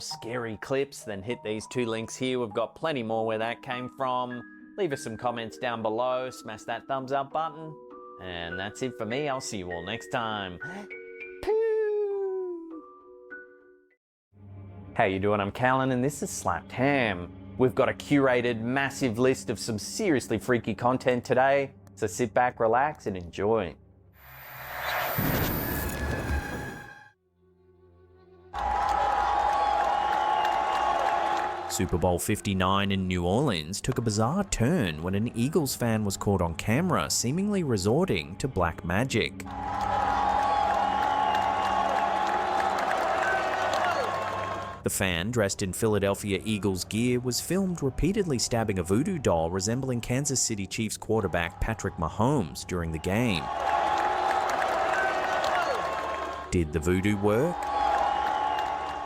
more scary clips, then hit these 2 links here. We've got plenty more where that came from. Leave us some comments down below, smash that thumbs up button. And that's it for me. I'll see you all next time. How you doing? I'm Callan and this is Slapped Ham. We've got a curated massive list of some seriously freaky content today, so sit back, relax and enjoy. Super Bowl 59 in New Orleans took a bizarre turn when an Eagles fan was caught on camera seemingly resorting to black magic. The fan, dressed in Philadelphia Eagles gear, was filmed repeatedly stabbing a voodoo doll resembling Kansas City Chiefs quarterback Patrick Mahomes during the game. Did the voodoo work?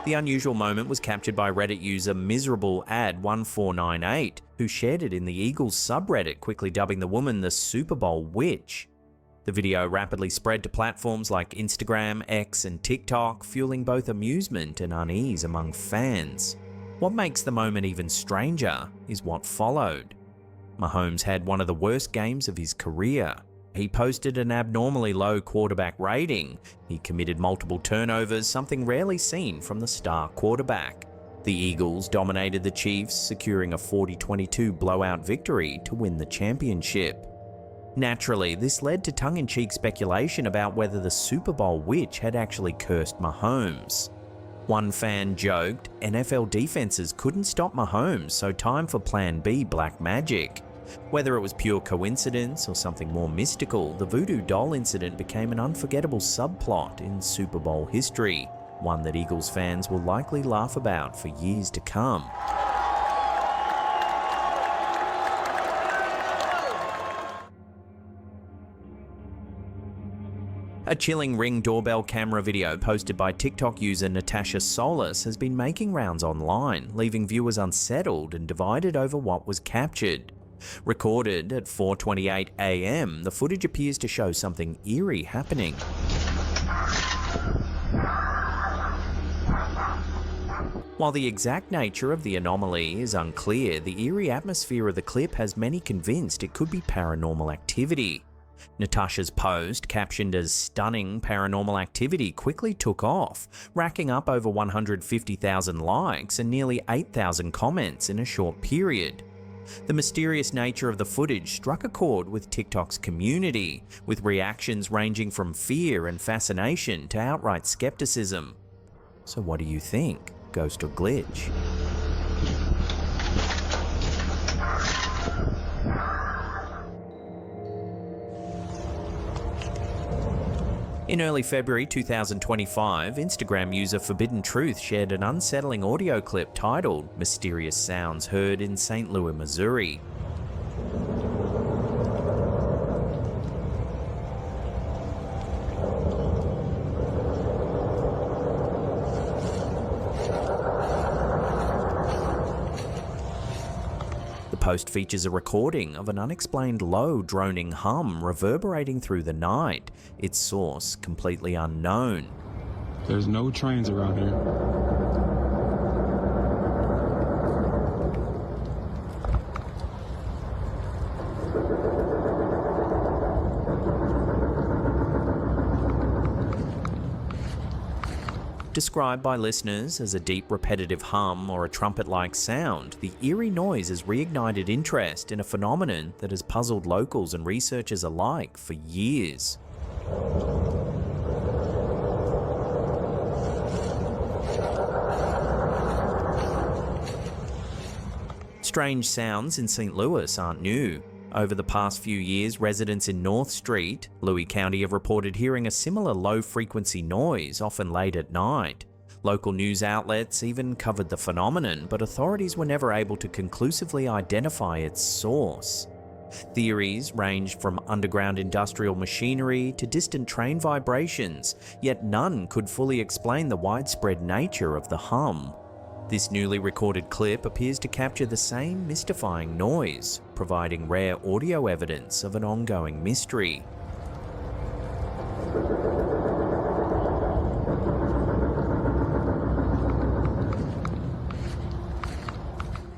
The unusual moment was captured by Reddit user MiserableAd1498, who shared it in the Eagles subreddit, quickly dubbing the woman the Super Bowl Witch. The video rapidly spread to platforms like Instagram, X, and TikTok, fueling both amusement and unease among fans. What makes the moment even stranger is what followed. Mahomes had one of the worst games of his career. He posted an abnormally low quarterback rating. He committed multiple turnovers, something rarely seen from the star quarterback. The Eagles dominated the Chiefs, securing a 40-22 blowout victory to win the championship. Naturally, this led to tongue-in-cheek speculation about whether the Super Bowl Witch had actually cursed Mahomes. One fan joked, NFL defenses couldn't stop Mahomes, so time for Plan B black magic. Whether it was pure coincidence or something more mystical, the voodoo doll incident became an unforgettable subplot in Super Bowl history, one that Eagles fans will likely laugh about for years to come. A chilling Ring doorbell camera video posted by TikTok user Natasha Solis has been making rounds online, leaving viewers unsettled and divided over what was captured. Recorded at 4:28 AM, the footage appears to show something eerie happening. While the exact nature of the anomaly is unclear, the eerie atmosphere of the clip has many convinced it could be paranormal activity. Natasha's post, captioned as "stunning paranormal activity," quickly took off, racking up over 150,000 likes and nearly 8,000 comments in a short period. The mysterious nature of the footage struck a chord with TikTok's community, with reactions ranging from fear and fascination to outright skepticism. So what do you think? Ghost or glitch? In early February 2025, Instagram user Forbidden Truth shared an unsettling audio clip titled "Mysterious Sounds Heard in St. Louis, Missouri." The post features a recording of an unexplained low droning hum reverberating through the night, its source completely unknown. There's no trains around here. Described by listeners as a deep repetitive hum or a trumpet-like sound, the eerie noise has reignited interest in a phenomenon that has puzzled locals and researchers alike for years. Strange sounds in St. Louis aren't new. Over the past few years, residents in North Street, Louis County, have reported hearing a similar low-frequency noise, often late at night. Local news outlets even covered the phenomenon, but authorities were never able to conclusively identify its source. Theories ranged from underground industrial machinery to distant train vibrations, yet none could fully explain the widespread nature of the hum. This newly recorded clip appears to capture the same mystifying noise, providing rare audio evidence of an ongoing mystery.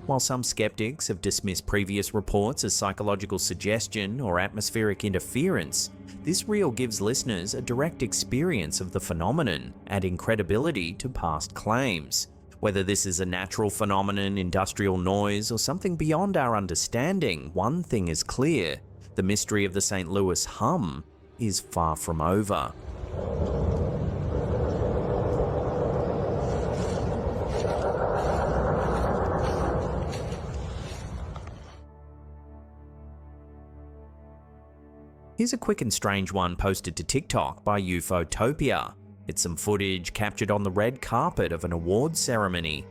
While some skeptics have dismissed previous reports as psychological suggestion or atmospheric interference, this reel gives listeners a direct experience of the phenomenon, adding credibility to past claims. Whether this is a natural phenomenon, industrial noise, or something beyond our understanding, one thing is clear: the mystery of the St. Louis hum is far from over. Here's a quick and strange one posted to TikTok by UFOtopia. It's some footage captured on the red carpet of an awards ceremony.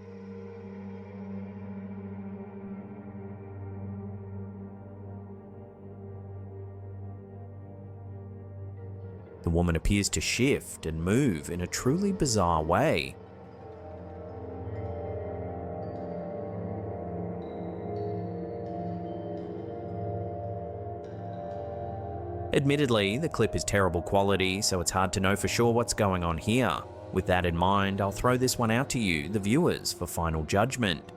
The woman appears to shift and move in a truly bizarre way. Admittedly, the clip is terrible quality, so it's hard to know for sure what's going on here. With that in mind, I'll throw this one out to you, the viewers, for final judgment.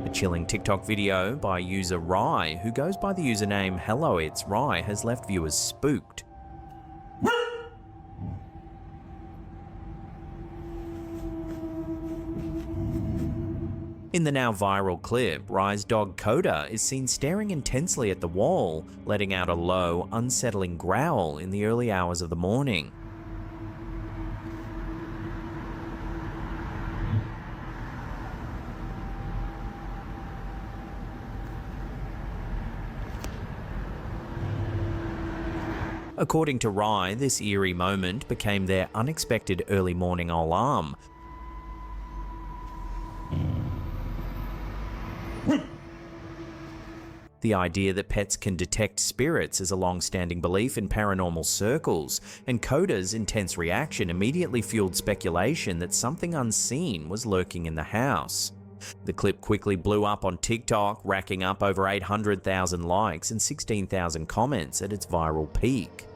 A chilling TikTok video by user Rye, who goes by the username Hello It's Rye, has left viewers spooked. In the now viral clip, Rye's dog Coda is seen staring intensely at the wall, letting out a low, unsettling growl in the early hours of the morning. According to Rye, this eerie moment became their unexpected early morning alarm. The idea that pets can detect spirits is a long-standing belief in paranormal circles, and Coda's intense reaction immediately fueled speculation that something unseen was lurking in the house. The clip quickly blew up on TikTok, racking up over 800,000 likes and 16,000 comments at its viral peak.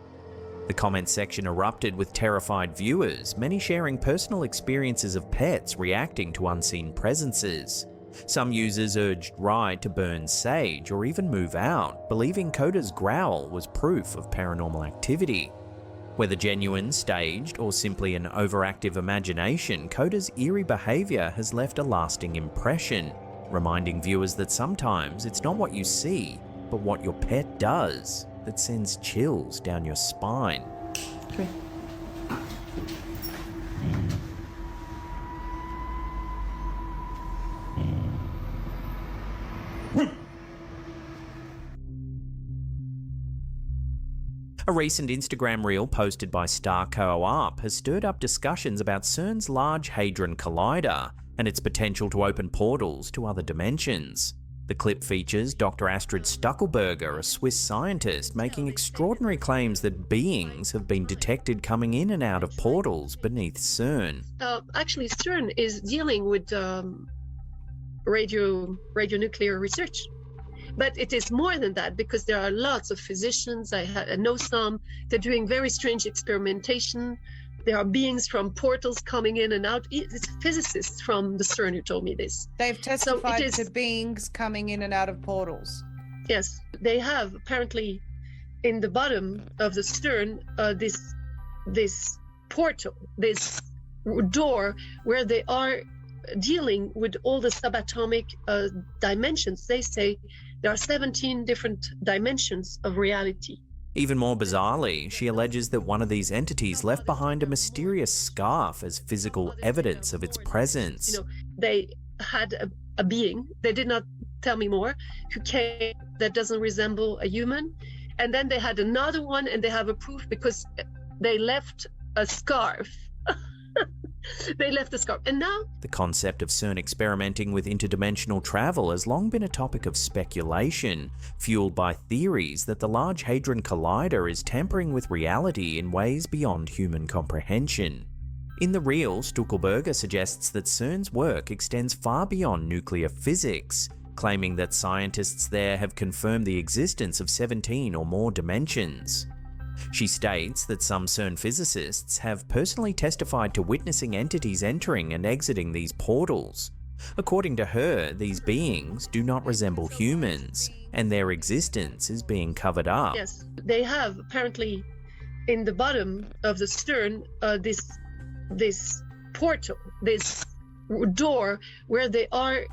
The comment section erupted with terrified viewers, many sharing personal experiences of pets reacting to unseen presences. Some users urged Rye to burn sage or even move out, believing Coda's growl was proof of paranormal activity. Whether genuine, staged, or simply an overactive imagination, Coda's eerie behavior has left a lasting impression, reminding viewers that sometimes it's not what you see, but what your pet does that sends chills down your spine. Come here. A recent Instagram reel posted by Star Co-op has stirred up discussions about CERN's Large Hadron Collider and its potential to open portals to other dimensions. The clip features Dr. Astrid Stuckelberger, a Swiss scientist, making extraordinary claims that beings have been detected coming in and out of portals beneath CERN. Actually, CERN is dealing with radionuclear research. But it is more than that, because there are lots of physicians, I know some, they're doing very strange experimentation. There are beings from portals coming in and out. It's physicists from the CERN who told me this. They've testified to beings coming in and out of portals. Yes, they have apparently in the bottom of the CERN this portal, this door where they are dealing with all the subatomic dimensions. They say there are 17 different dimensions of reality. Even more bizarrely, she alleges that one of these entities left behind a mysterious scarf as physical evidence of its presence. You know, they had a being, they did not tell me more, who came that doesn't resemble a human. And then they had another one, and they have a proof because they left a scarf. They left the scarf. And now the concept of CERN experimenting with interdimensional travel has long been a topic of speculation, fueled by theories that the Large Hadron Collider is tampering with reality in ways beyond human comprehension. In the reel, Stuckelberger suggests that CERN's work extends far beyond nuclear physics, claiming that scientists there have confirmed the existence of 17 or more dimensions. She states that some CERN physicists have personally testified to witnessing entities entering and exiting these portals. According to her, these beings do not resemble humans, and their existence is being covered up. Yes, they have apparently in the bottom of the stern this portal, this door where they are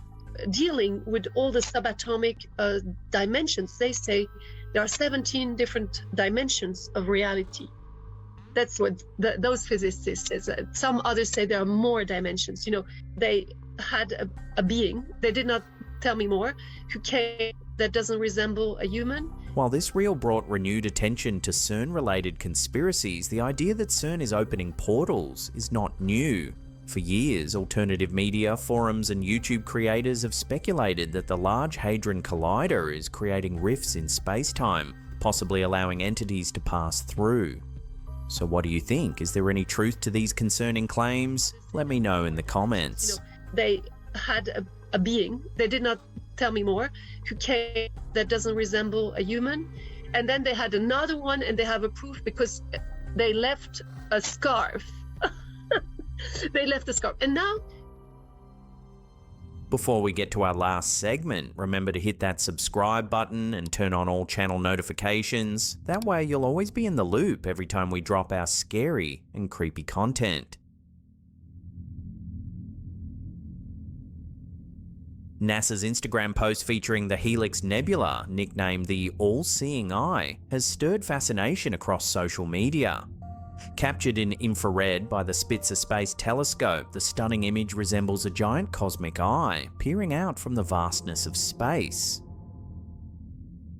dealing with all the subatomic dimensions. They say there are 17 different dimensions of reality. That's what those physicists say. Some others say there are more dimensions. You know, they had a being, they did not tell me more, who came that doesn't resemble a human. While this reel brought renewed attention to CERN-related conspiracies, the idea that CERN is opening portals is not new. For years, alternative media, forums and YouTube creators have speculated that the Large Hadron Collider is creating rifts in space-time, possibly allowing entities to pass through. So what do you think? Is there any truth to these concerning claims? Let me know in the comments. You know, they had a being, they did not tell me more, who came that doesn't resemble a human. And then they had another one, and they have a proof because they left a scarf. They left a scarf. And now, before we get to our last segment, remember to hit that subscribe button and turn on all channel notifications. That way you'll always be in the loop every time we drop our scary and creepy content. NASA's Instagram post featuring the Helix Nebula, nicknamed the All-Seeing Eye, has stirred fascination across social media. Captured in infrared by the Spitzer Space Telescope, the stunning image resembles a giant cosmic eye peering out from the vastness of space.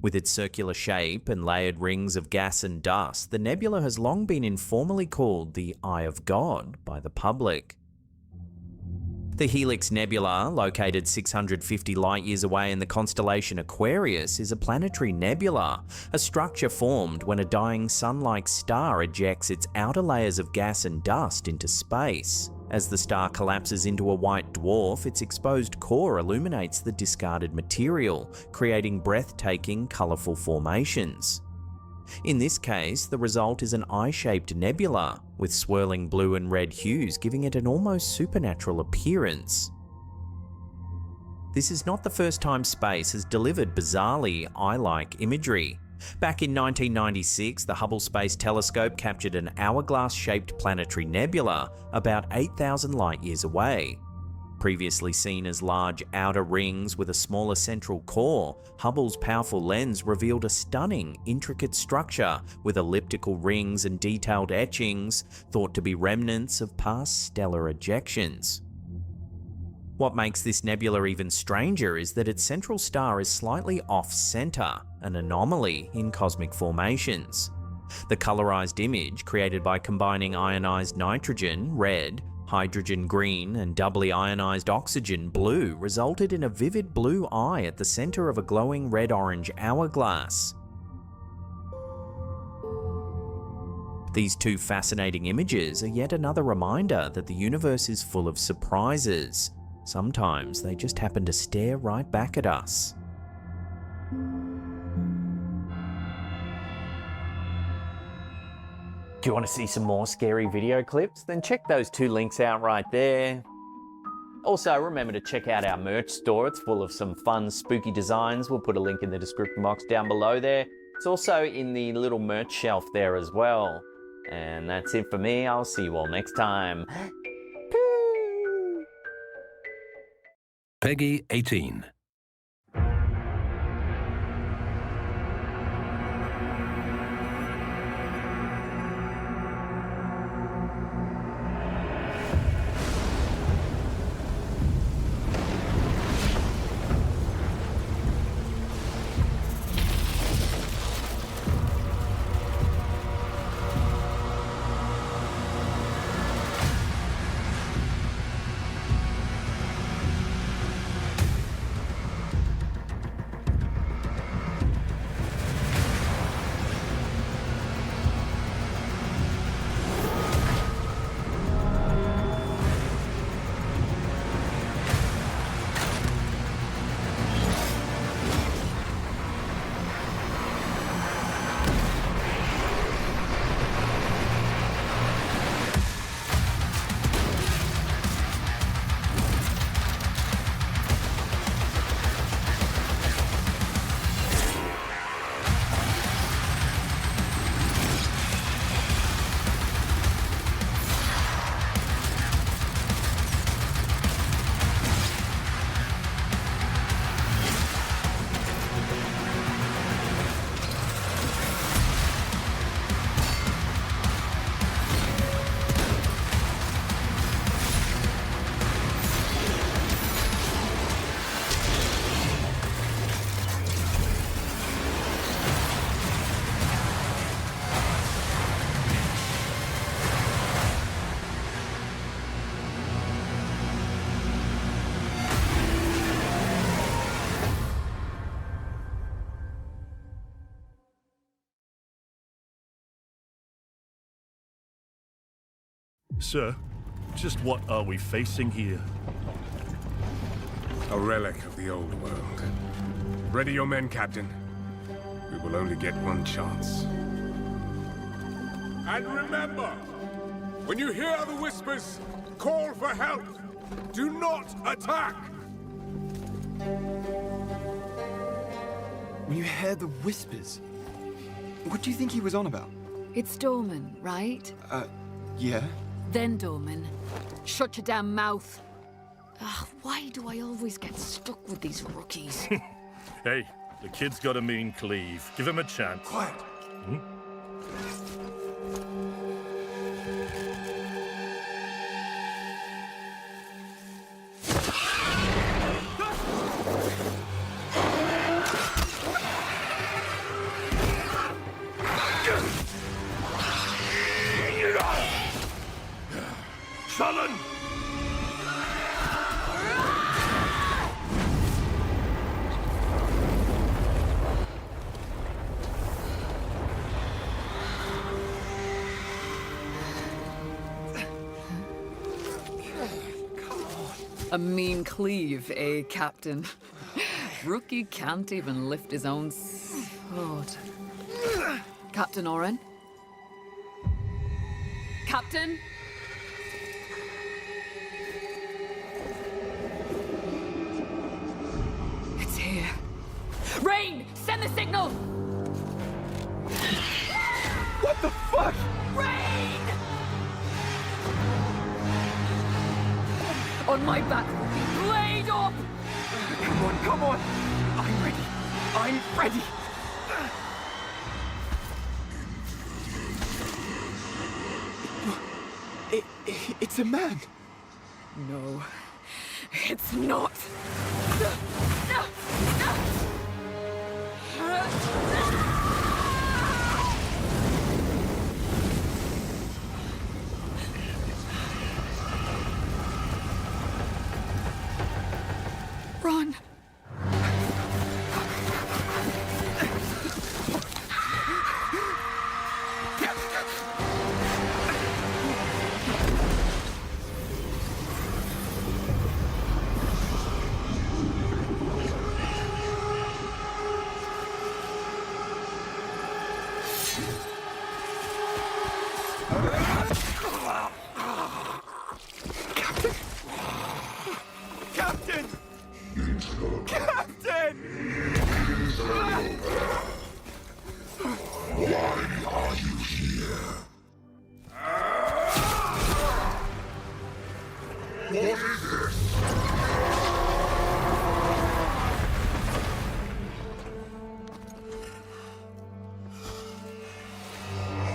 With its circular shape and layered rings of gas and dust, the nebula has long been informally called the Eye of God by the public. The Helix Nebula, located 650 light-years away in the constellation Aquarius, is a planetary nebula, a structure formed when a dying sun-like star ejects its outer layers of gas and dust into space. As the star collapses into a white dwarf, its exposed core illuminates the discarded material, creating breathtaking, colourful formations. In this case, the result is an eye-shaped nebula, with swirling blue and red hues giving it an almost supernatural appearance. This is not the first time space has delivered bizarrely eye-like imagery. Back in 1996, the Hubble Space Telescope captured an hourglass-shaped planetary nebula about 8,000 light-years away. Previously seen as large outer rings with a smaller central core, Hubble's powerful lens revealed a stunning, intricate structure with elliptical rings and detailed etchings, thought to be remnants of past stellar ejections. What makes this nebula even stranger is that its central star is slightly off-center, an anomaly in cosmic formations. The colorized image, created by combining ionized nitrogen, red, hydrogen green and doubly ionized oxygen blue, resulted in a vivid blue eye at the center of a glowing red-orange hourglass. These two fascinating images are yet another reminder that the universe is full of surprises. Sometimes they just happen to stare right back at us. Do you want to see some more scary video clips? Then check those two links out right there. Also, remember to check out our merch store. It's full of some fun, spooky designs. We'll put a link in the description box down below there. It's also in the little merch shelf there as well. And that's it for me. I'll see you all next time. Peggy 18. Sir, just what are we facing here? A relic of the old world. Ready your men, Captain. We will only get one chance. And remember, when you hear the whispers, call for help. Do not attack! When you hear the whispers, what do you think he was on about? It's Dorman, right? Yeah? Then Dorman. Shut your damn mouth. Ugh, why do I always get stuck with these rookies? Hey, the kid's got a mean cleave. Give him a chance. Quiet. Sullen! A mean cleave, eh, Captain? Rookie can't even lift his own sword. Captain Oren? Captain? It's here. Rain! Send the signal! What the fuck? Rain! On my back, Rookie. Blade up! Come on. I'm ready. It's a man. No, it's not. Run. Captain!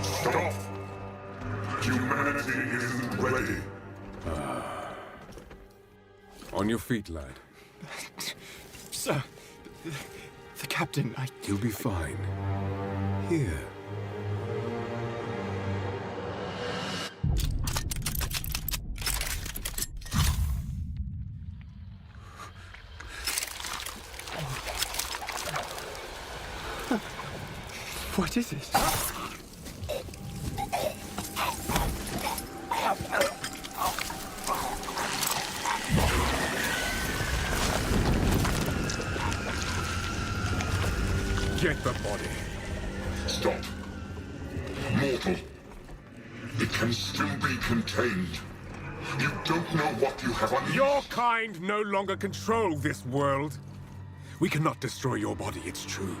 Stop! Humanity isn't ready. On your feet, lad. Sir, the captain, You'll be fine. Here. What is it? Get the body. Stop. Mortal. It can still be contained. You don't know what you have on Your kind no longer control this world. We cannot destroy your body, it's true.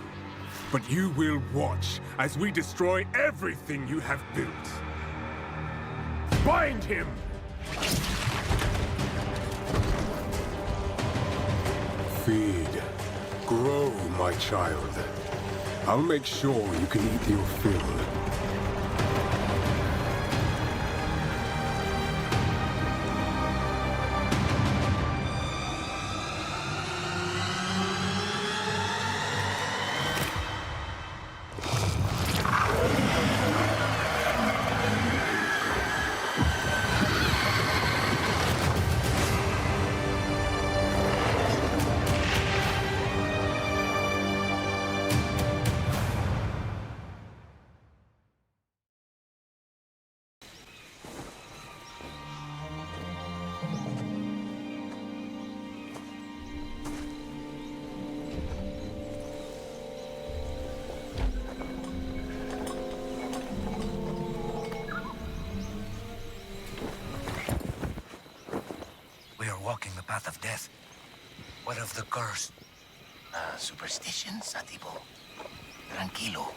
But you will watch as we destroy everything you have built. Bind him! Feed. Grow, my child. I'll make sure you can eat your fill. path of death? What of the curse? Superstitions, Atibo. Tranquilo.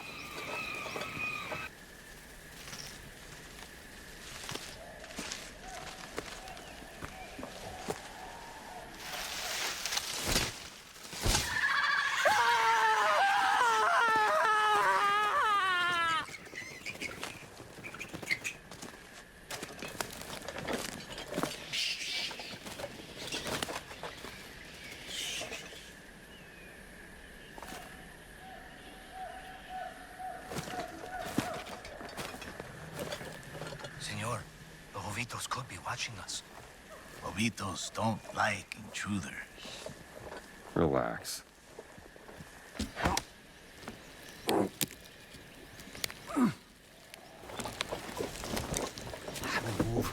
Senor, the Jovitos could be watching us. Jovitos don't like intruders. Relax. Move.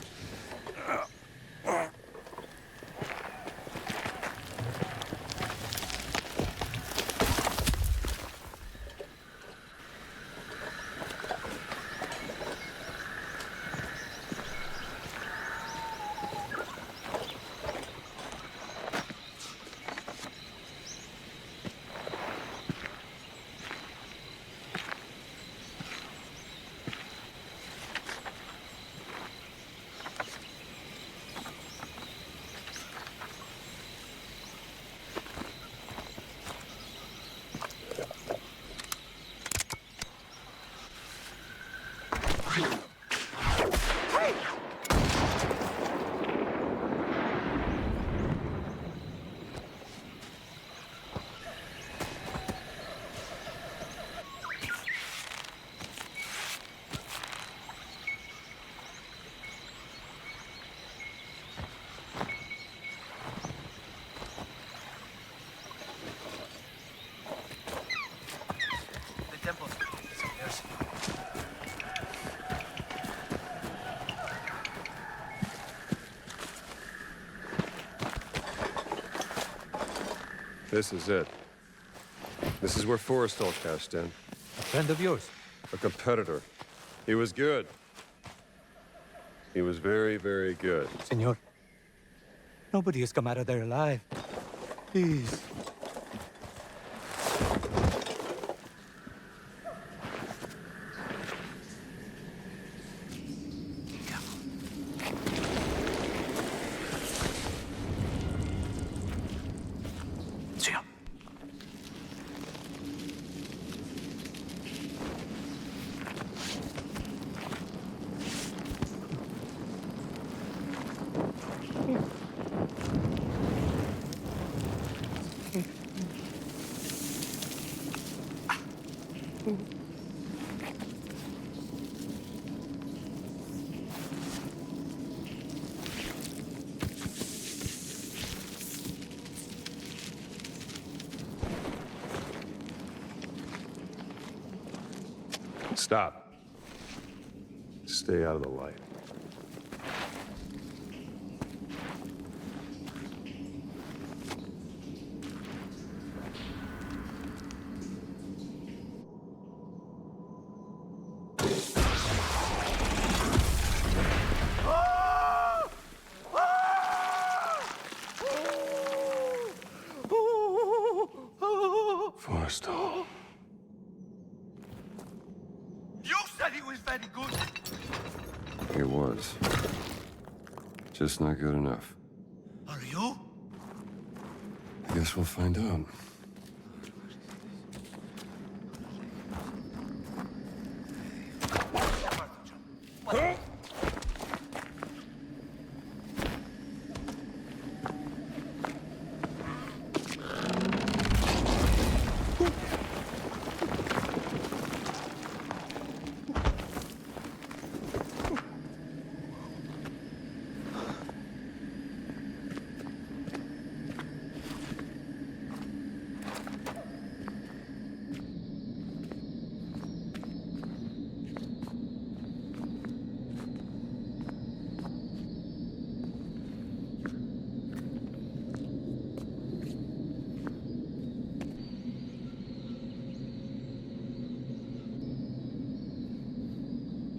This is it. This is where Forrestal cashed in. A friend of yours? A competitor. He was good. He was very, very good. Senor, nobody has come out of there alive. Please. Stop. Stay out of the light. Forrestal. You said he was very good. He was. Just not good enough. Are you? I guess we'll find out.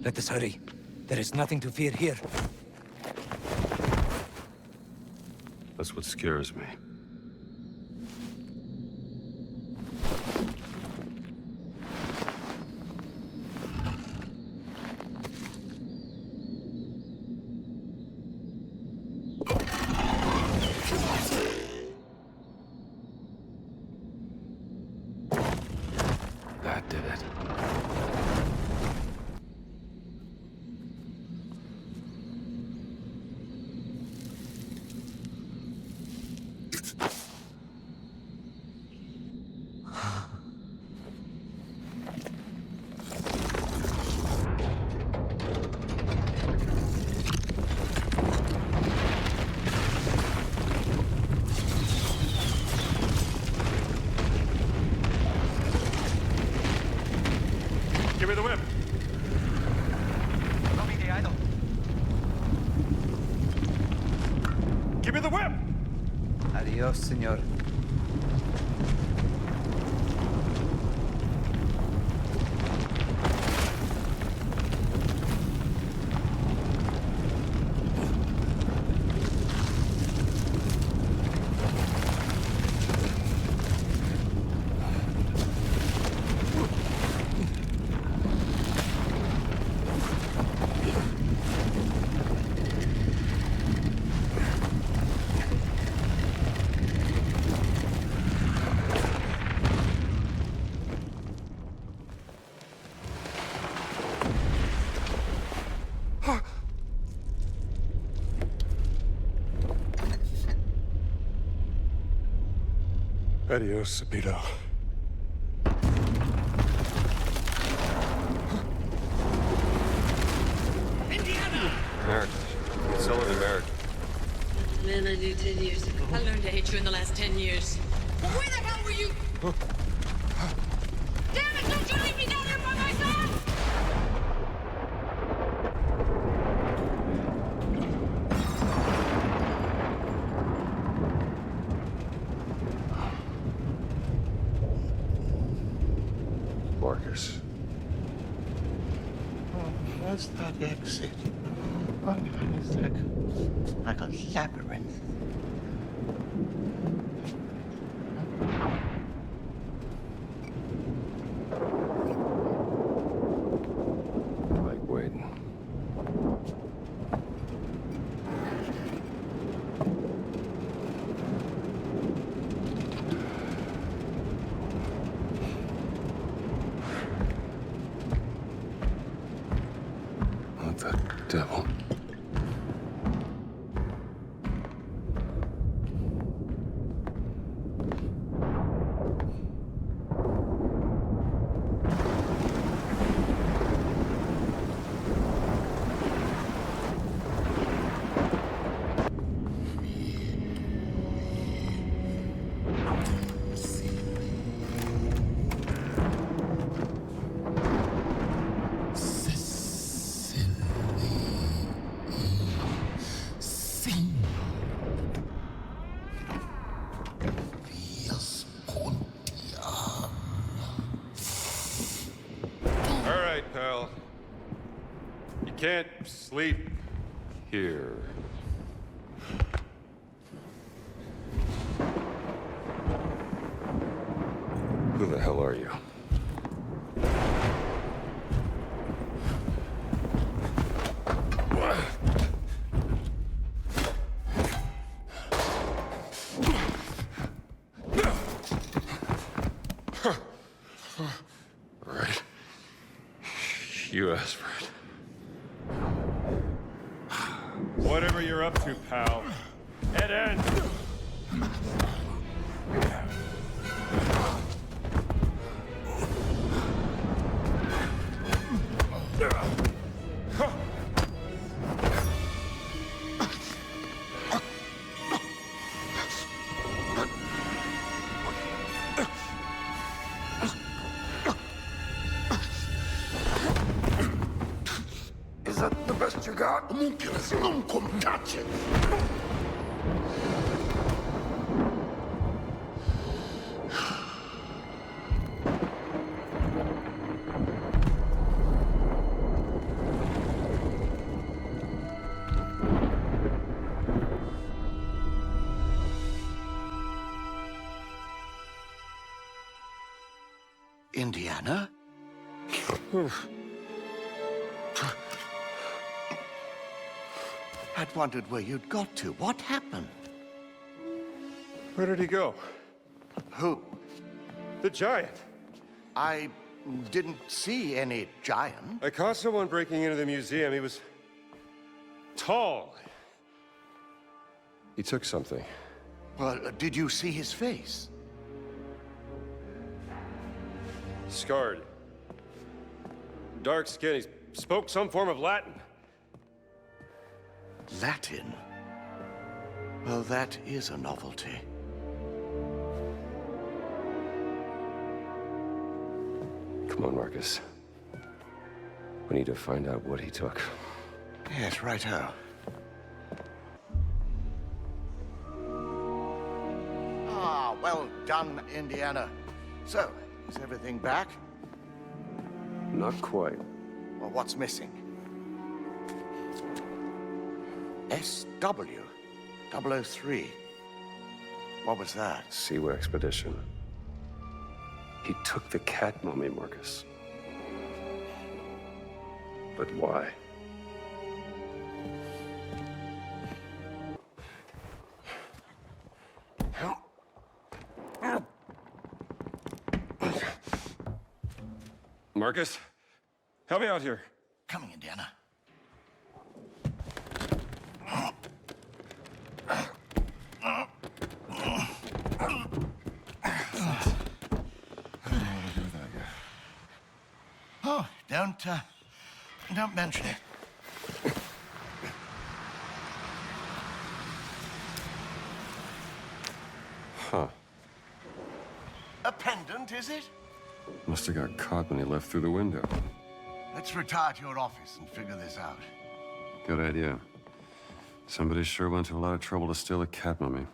Let us hurry. There is nothing to fear here. That's what scares me. That did it. Give me the whip. No be the idol. Give me the whip. Adios, señor. Adios, Sabito. America. It's still in America. Man, I knew 10 years ago. I learned to hate you in the last 10 years. But where the hell were you? Damn it, don't you leave me down here by myself! Marcus. What's that exit? Oh, it's like a labyrinth. Like waiting. What the devil? All right, pal. You can't sleep here. Who the hell are you? Right. You asked for it. Whatever you're up to, pal. Head end. Is that the best you got? Homunculus, don't come touch it. Indiana? I'd wondered where you'd got to. What happened? Where did he go? Who? The giant. I didn't see any giant. I caught someone breaking into the museum. He was tall. He took something. Well, did you see his face? Scarred. Dark skin. He spoke some form of Latin. Latin? Well, that is a novelty. Come on, Marcus. We need to find out what he took. Yes, righto. Ah, well done, Indiana. So, is everything back? Not quite. Well, what's missing? SW 003. What was that? Siwa expedition. He took the cat mummy, Marcus. But why? Marcus, help me out here. Coming, Indiana. Oh, don't mention it. Huh. A pendant, is it? Must have got caught when he left through the window. Let's retire to your office and figure this out. Good idea. Somebody sure went to a lot of trouble to steal a cat mummy.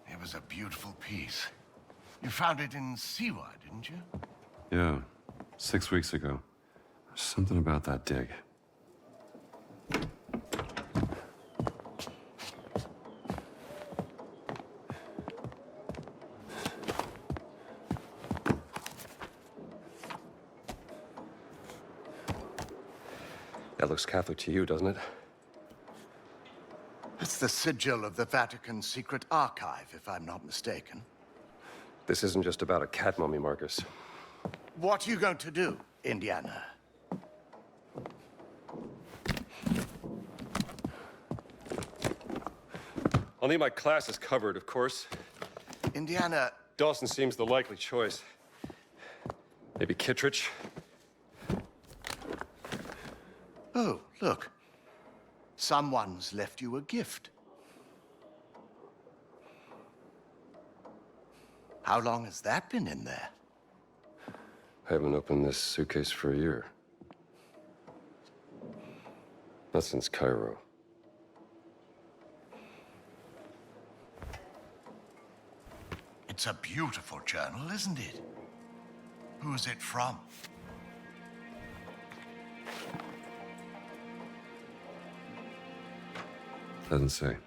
It was a beautiful piece. You found it in Siwa, didn't you? Yeah, 6 weeks ago. Something about that dig. That looks Catholic to you, doesn't it? It's the sigil of the Vatican Secret Archive, if I'm not mistaken. This isn't just about a cat mummy, Marcus. What are you going to do, Indiana? I'll need my classes covered, of course. Indiana... Dawson seems the likely choice. Maybe Kittredge? Oh, look. Someone's left you a gift. How long has that been in there? I haven't opened this suitcase for a year. Not since Cairo. It's a beautiful journal, isn't it? Who's it from? Doesn't say.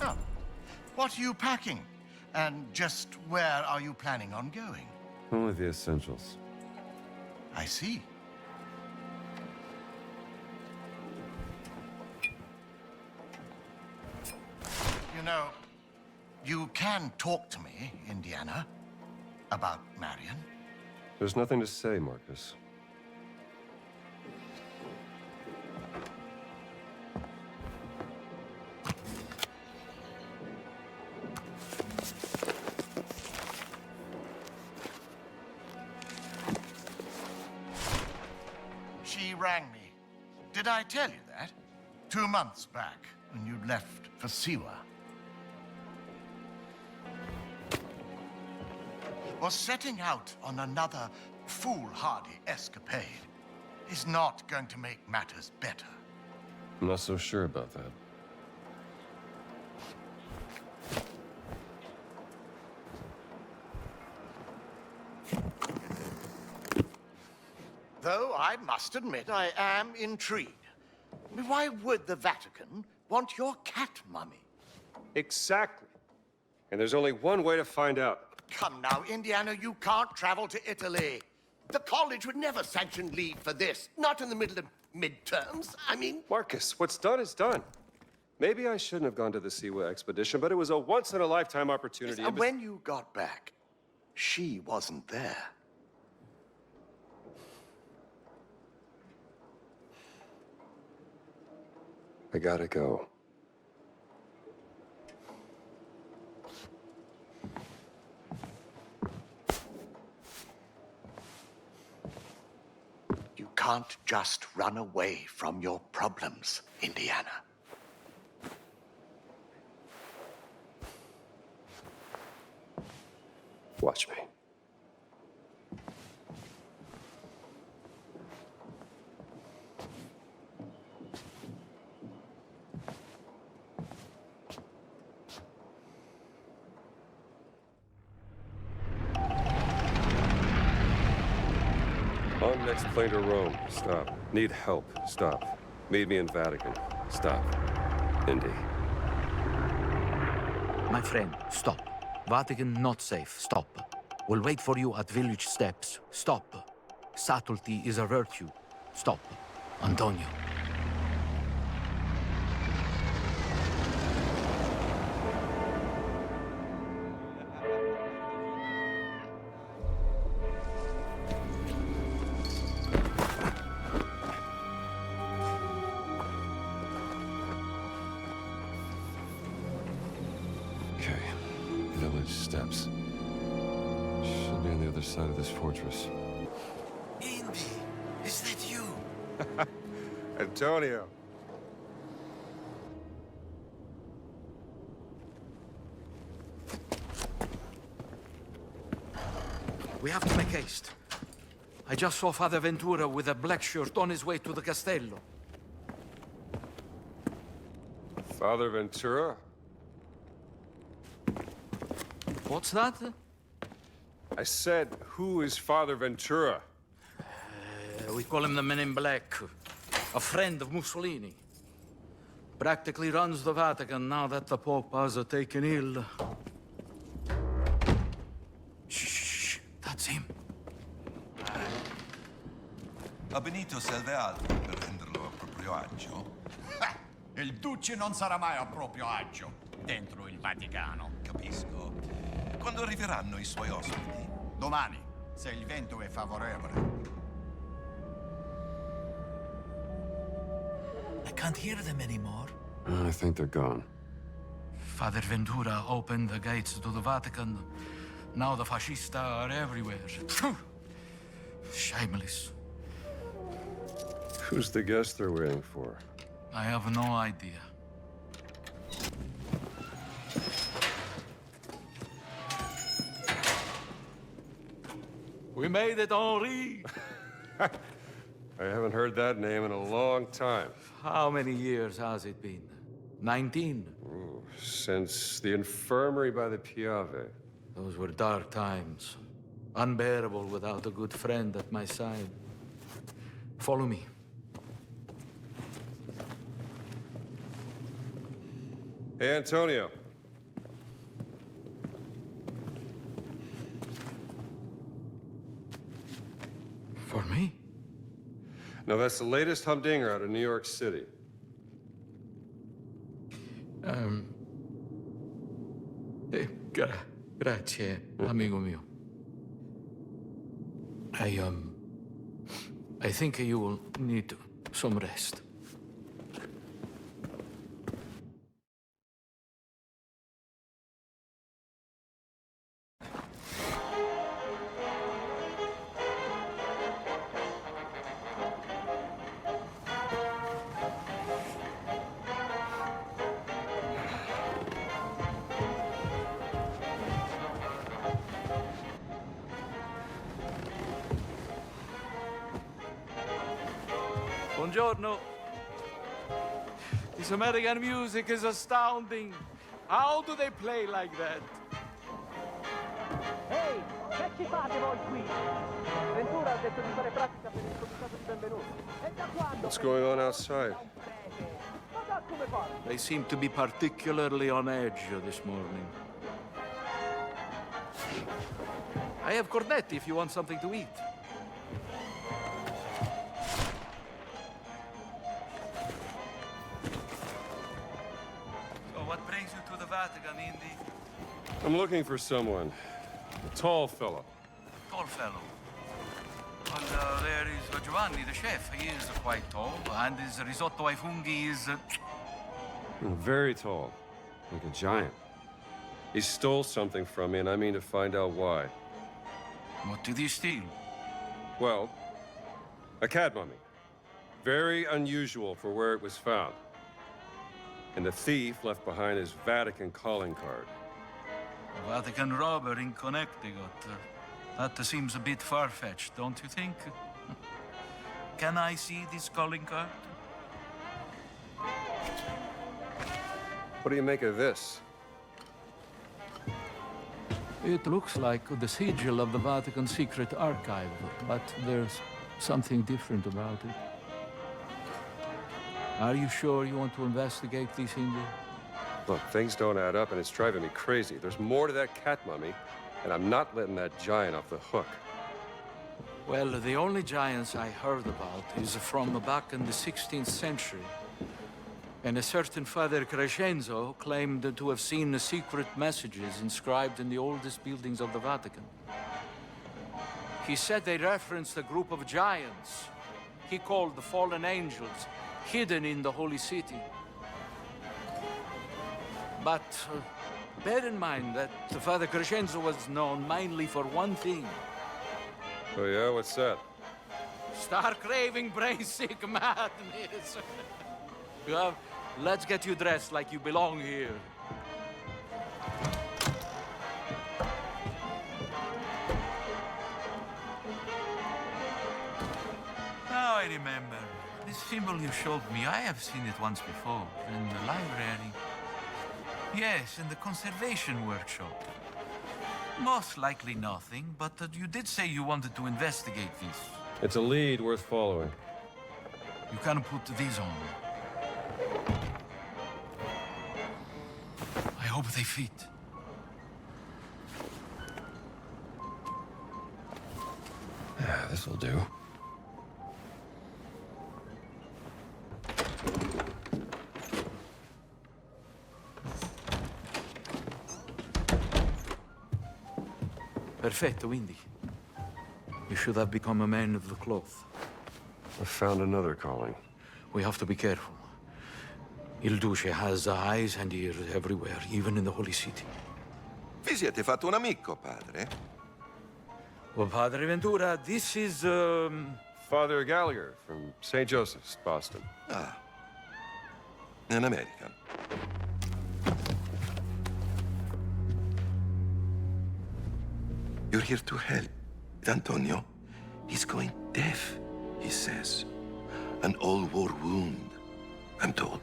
Oh, what are you packing? And just where are you planning on going? Only the essentials. I see. You know, you can talk to me, Indiana, about Marion. There's nothing to say, Marcus. She rang me. Did I tell you that? 2 months back, when you'd left for Siwa. Was setting out on another foolhardy escapade is not going to make matters better. I'm not so sure about that. Though I must admit I am intrigued. I mean, why would the Vatican want your cat mummy. Exactly. And there's only one way to find out. Come now, Indiana, you can't travel to Italy. The college would never sanction leave for this. Not in the middle of midterms. I mean... Marcus, what's done is done. Maybe I shouldn't have gone to the Siwa expedition, but it was a once-in-a-lifetime opportunity. And when you got back, she wasn't there. I gotta go. You can't just run away from your problems, Indiana. Watch me. On next plane to Rome. Stop. Need help. Stop. Meet me in Vatican. Stop. Indy. My friend, stop. Vatican not safe. Stop. We'll wait for you at village steps. Stop. Subtlety is a virtue. Stop. Antonio. Steps. Should be on the other side of this fortress. Indy, is that you? Antonio. We have to make haste. I just saw Father Ventura with a black shirt on his way to the Castello. Father Ventura? What's that? I said, who is Father Ventura? We call him the Men in Black. A friend of Mussolini. Practically runs the Vatican now that the Pope has taken ill. Shh, that's him. A Benito serve altro per renderlo a proprio agio? Il Duce non sarà mai a proprio agio dentro il Vaticano. Capisco. Quando arriveranno I suoi ospiti? Domani, se il vento è favorevole. I can't hear them anymore. I think they're gone. Father Ventura opened the gates to the Vatican. Now the fascists are everywhere. Shameless. Who's the guest they're waiting for? I have no idea. We made it, Henri! I haven't heard that name in a long time. How many years has it been? 19? Ooh, since the infirmary by the Piave. Those were dark times. Unbearable without a good friend at my side. Follow me. Hey, Antonio. For me? No, that's the latest humdinger out of New York City. Grazie, amigo mio. I think you will need some rest. Buongiorno. This American music is astounding. How do they play like that? Ehi, che ci fate voi qui? Ventura ha detto di fare pratica per il comitato di benvenuti. E da quando? What's going on outside? Ma da come fare? They seem to be particularly on edge this morning. I have cornetti if you want something to eat. So what brings you to the Vatican, Indy? I'm looking for someone. A tall fellow. Tall fellow. Well, there is Giovanni, the chef. He is quite tall, and his risotto ai funghi is... Very tall. Like a giant. He stole something from me, and I mean to find out why. What did he steal? Well, a cat mummy. Very unusual for where it was found. And the thief left behind his Vatican calling card. A Vatican robber in Connecticut. That seems a bit far-fetched, don't you think? Can I see this calling card? What do you make of this? It looks like the sigil of the Vatican Secret Archive, but there's something different about it. Are you sure you want to investigate this, Indy? Look, things don't add up, and it's driving me crazy. There's more to that cat mummy, and I'm not letting that giant off the hook. Well, the only giants I heard about is from back in the 16th century. And a certain Father Crescenzo claimed to have seen secret messages inscribed in the oldest buildings of the Vatican. He said they referenced a group of giants he called the fallen angels, hidden in the holy city. But bear in mind that Father Crescenzo was known mainly for one thing. Oh yeah? What's that? Star-craving, brain-sick madness. Well, let's get you dressed like you belong here. Now I remember. This symbol you showed me, I have seen it once before, in the library. Yes, in the conservation workshop. Most likely nothing, but you did say you wanted to investigate this. It's a lead worth following. You can put these on. I hope they fit. Yeah, this'll do. Perfetto, Indy. You should have become a man of the cloth. I found another calling. We have to be careful. Il Duce has eyes and ears everywhere, even in the Holy City. Vi siete fatto un amico, padre? Well, Padre Ventura, this is, Father Gallagher from St. Joseph's, Boston. Ah. An American. You're here to help. Antonio, he's going deaf, he says. An old war wound, I'm told.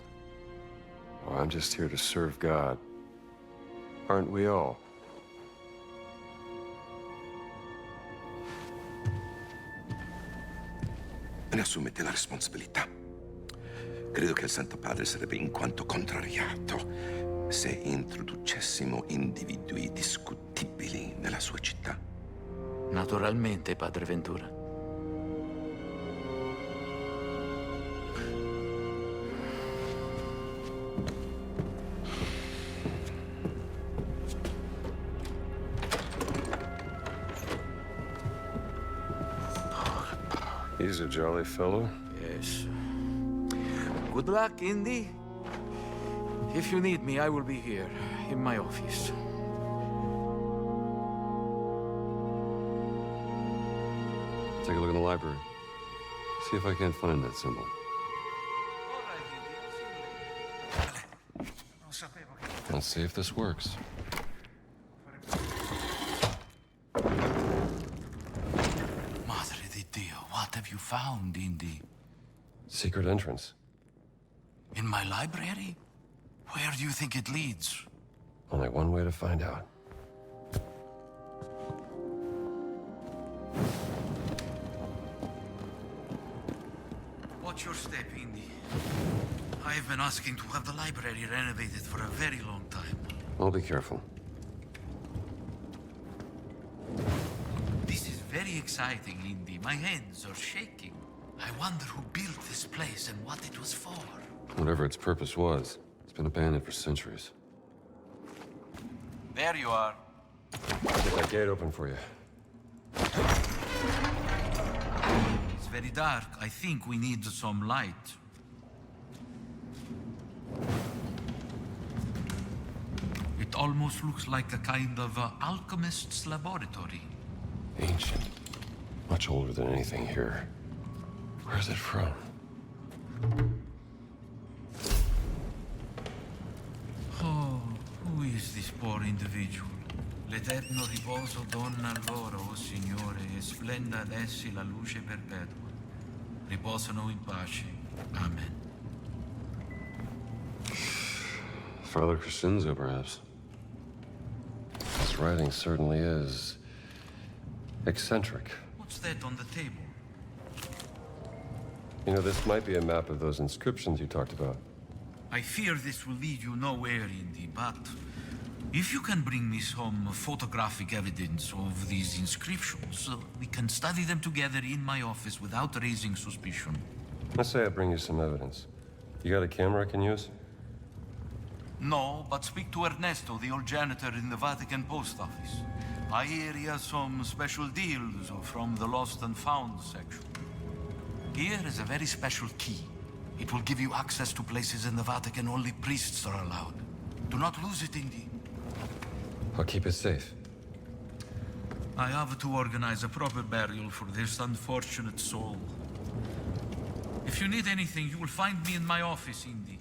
Well, I'm just here to serve God. Aren't we all? Ne assumete la responsabilità. Credo che il Santo Padre sarebbe in quanto contrariato se introducessimo individui discutibili nella sua città. Naturalmente, Padre Ventura. He's a jolly fellow. Yes. Good luck, Indy. If you need me, I will be here, in my office. Take a look in the library. See if I can't find that symbol. Let's see if this works. Madre di Dio, what have you found, Indy? Secret entrance. In my library? Where do you think it leads? Only one way to find out. Watch your step, Indy. I've been asking to have the library renovated for a very long time. I'll be careful. This is very exciting, Indy. My hands are shaking. I wonder who built this place and what it was for. Whatever its purpose was, it's been abandoned for centuries. There you are. Get that gate open for you. It's very dark. I think we need some light. It almost looks like a kind of alchemist's laboratory. Ancient. Much older than anything here. Where's it from? Oh, who is this poor individual? L'eterno riposo donna loro, o Signore, e splenda ad essi la luce perpetua. Riposano in pace. Amen. Father Crescenzo, perhaps. This writing certainly is eccentric. What's that on the table? You know, this might be a map of those inscriptions you talked about. I fear this will lead you nowhere, Indy, but if you can bring me some photographic evidence of these inscriptions, we can study them together in my office without raising suspicion. Let's say I bring you some evidence. You got a camera I can use? No, but speak to Ernesto, the old janitor in the Vatican post office. I hear he has some special deals from the lost and found section. Here is a very special key. It will give you access to places in the Vatican only priests are allowed. Do not lose it, Indy. I'll keep it safe. I have to organize a proper burial for this unfortunate soul. If you need anything, you will find me in my office, Indy.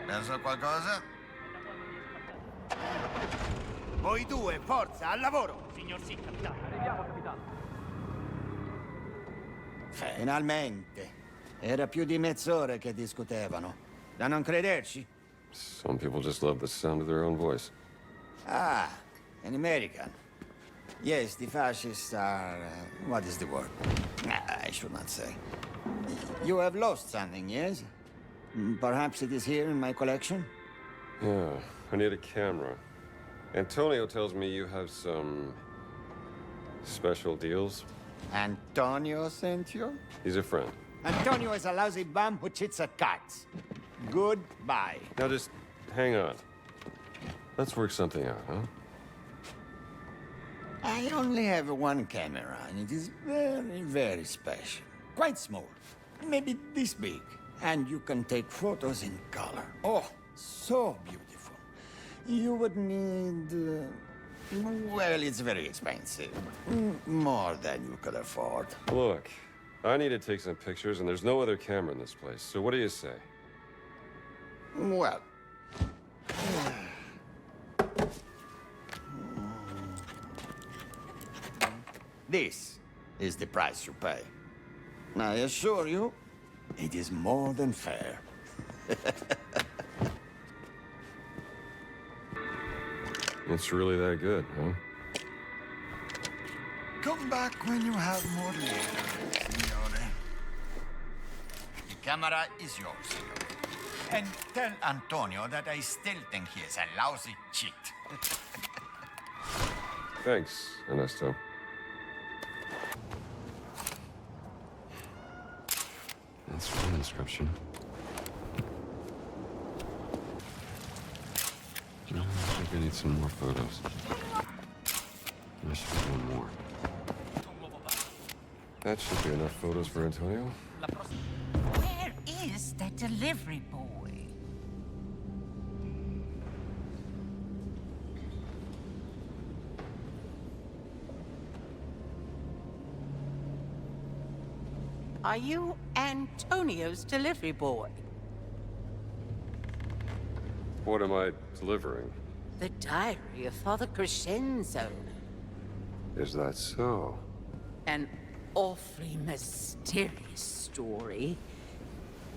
Pensa qualcosa? Voi due, forza, al lavoro! Signor sì, capitano. Arriviamo, capitano. Finalmente. Era più di mezz'ora che discutevano. Da non crederci? Some people just love the sound of their own voice. Ah, an American. Yes, the fascists are... what is the word? I should not say. You have lost something, yes? Perhaps it is here in my collection? Yeah, I need a camera. Antonio tells me you have some special deals. Antonio sent you? He's a friend. Antonio is a lousy bum who cheats at cards. Goodbye. Now just hang on. Let's work something out, huh? I only have one camera, and it is very, very special. Quite small. Maybe this big. And you can take photos in color. Oh, so beautiful. You would need... well, it's very expensive. More than you could afford. Look, I need to take some pictures, and there's no other camera in this place. So what do you say? Well... this is the price you pay. I assure you, it is more than fair. It's really that good, huh? Come back when you have more leisure, signore. The camera is yours, signore. And tell Antonio that I still think he is a lousy cheat. Thanks, Ernesto. That's one inscription. No, I think I need some more photos. There should be one more. That should be enough photos for Antonio. Where is that delivery boy? Are you Antonio's delivery boy? What am I delivering? The diary of Father Crescenzo. Is that so? An awfully mysterious story.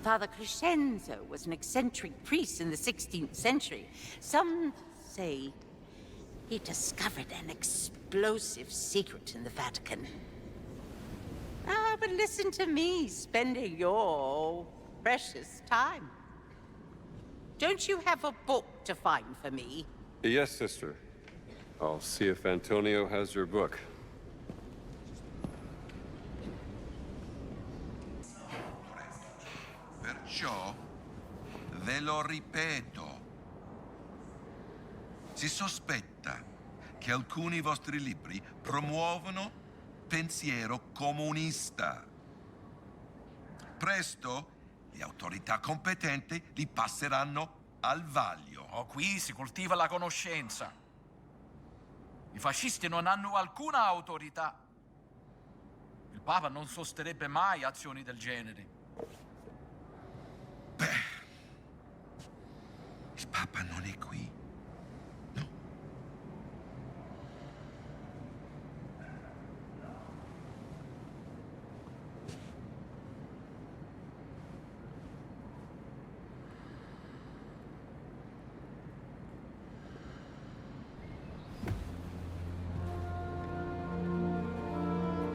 Father Crescenzo was an eccentric priest in the 16th century. Some say he discovered an explosive secret in the Vatican. Ah, but listen to me spending your precious time. Don't you have a book to find for me? Yes, sister. I'll see if Antonio has your book. Perciò, ve lo ripeto, si sospetta che alcuni vostri libri promuovono pensiero comunista. Presto, le autorità competenti li passeranno al vaglio. Oh, qui si coltiva la conoscenza. I fascisti non hanno alcuna autorità. Il Papa non sosterrebbe mai azioni del genere. Il Papa non è qui.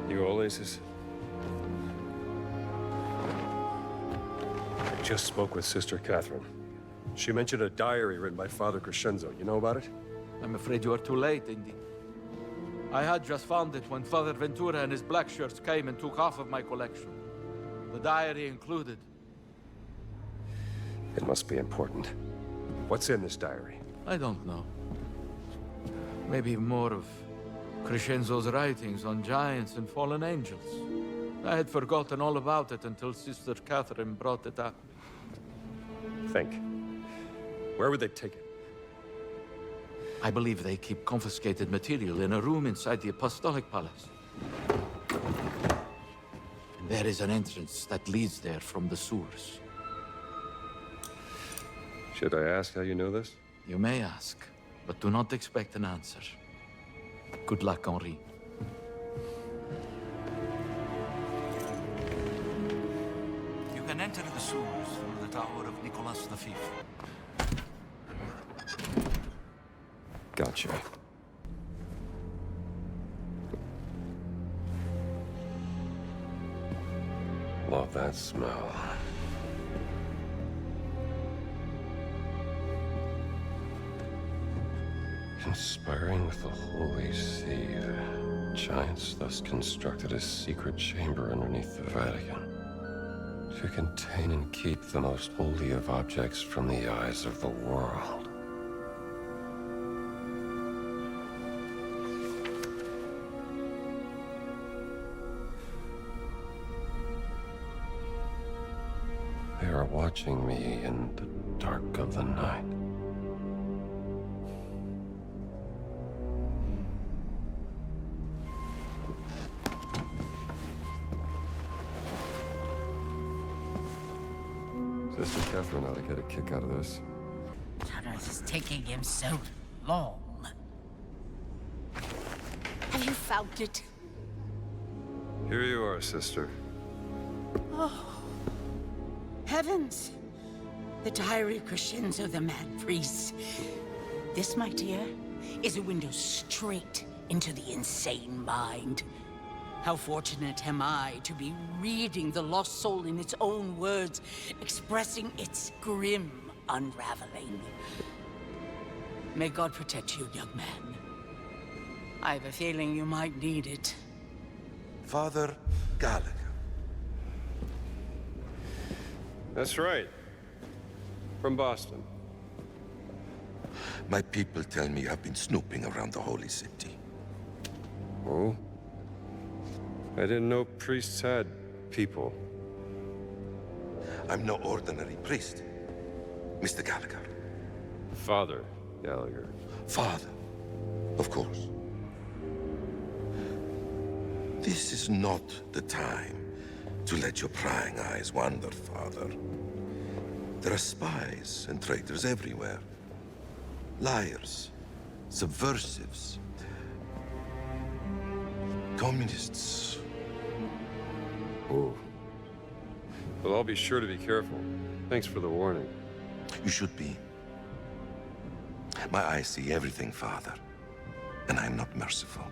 You all aces? I just spoke with Sister Catherine. She mentioned a diary written by Father Crescenzo. You know about it? I'm afraid you are too late, Indy. I had just found it when Father Ventura and his black shirts came and took half of my collection. The diary included. It must be important. What's in this diary? I don't know. Maybe more of Crescenzo's writings on giants and fallen angels. I had forgotten all about it until Sister Catherine brought it up. Think. Where would they take it? I believe they keep confiscated material in a room inside the Apostolic Palace. And there is an entrance that leads there from the sewers. Should I ask how you know this? You may ask, but do not expect an answer. Good luck, Henri. You can enter the sewers through the tower of Nicholas V. Gotcha. Love that smell. Conspiring with the Holy See, the giants thus constructed a secret chamber underneath the Vatican to contain and keep the most holy of objects from the eyes of the world. They are watching me in the dark of the night. Sister Catherine ought to get a kick out of this. This is taking him so long. Have you found it? Here you are, sister. Oh, heavens! The diary of Crescenzo the Mad Priest. This, my dear, is a window straight into the insane mind. How fortunate am I to be reading the lost soul in its own words, expressing its grim unraveling. May God protect you, young man. I have a feeling you might need it. Father Gallagher. That's right. From Boston. My people tell me I've been snooping around the holy city. Oh? I didn't know priests had people. I'm no ordinary priest, Mr. Gallagher. Father Gallagher. Father, of course. This is not the time to let your prying eyes wander, Father. There are spies and traitors everywhere. Liars, subversives, communists. Oh. Well, I'll be sure to be careful. Thanks for the warning. You should be. My eyes see everything, Father, and I'm not merciful.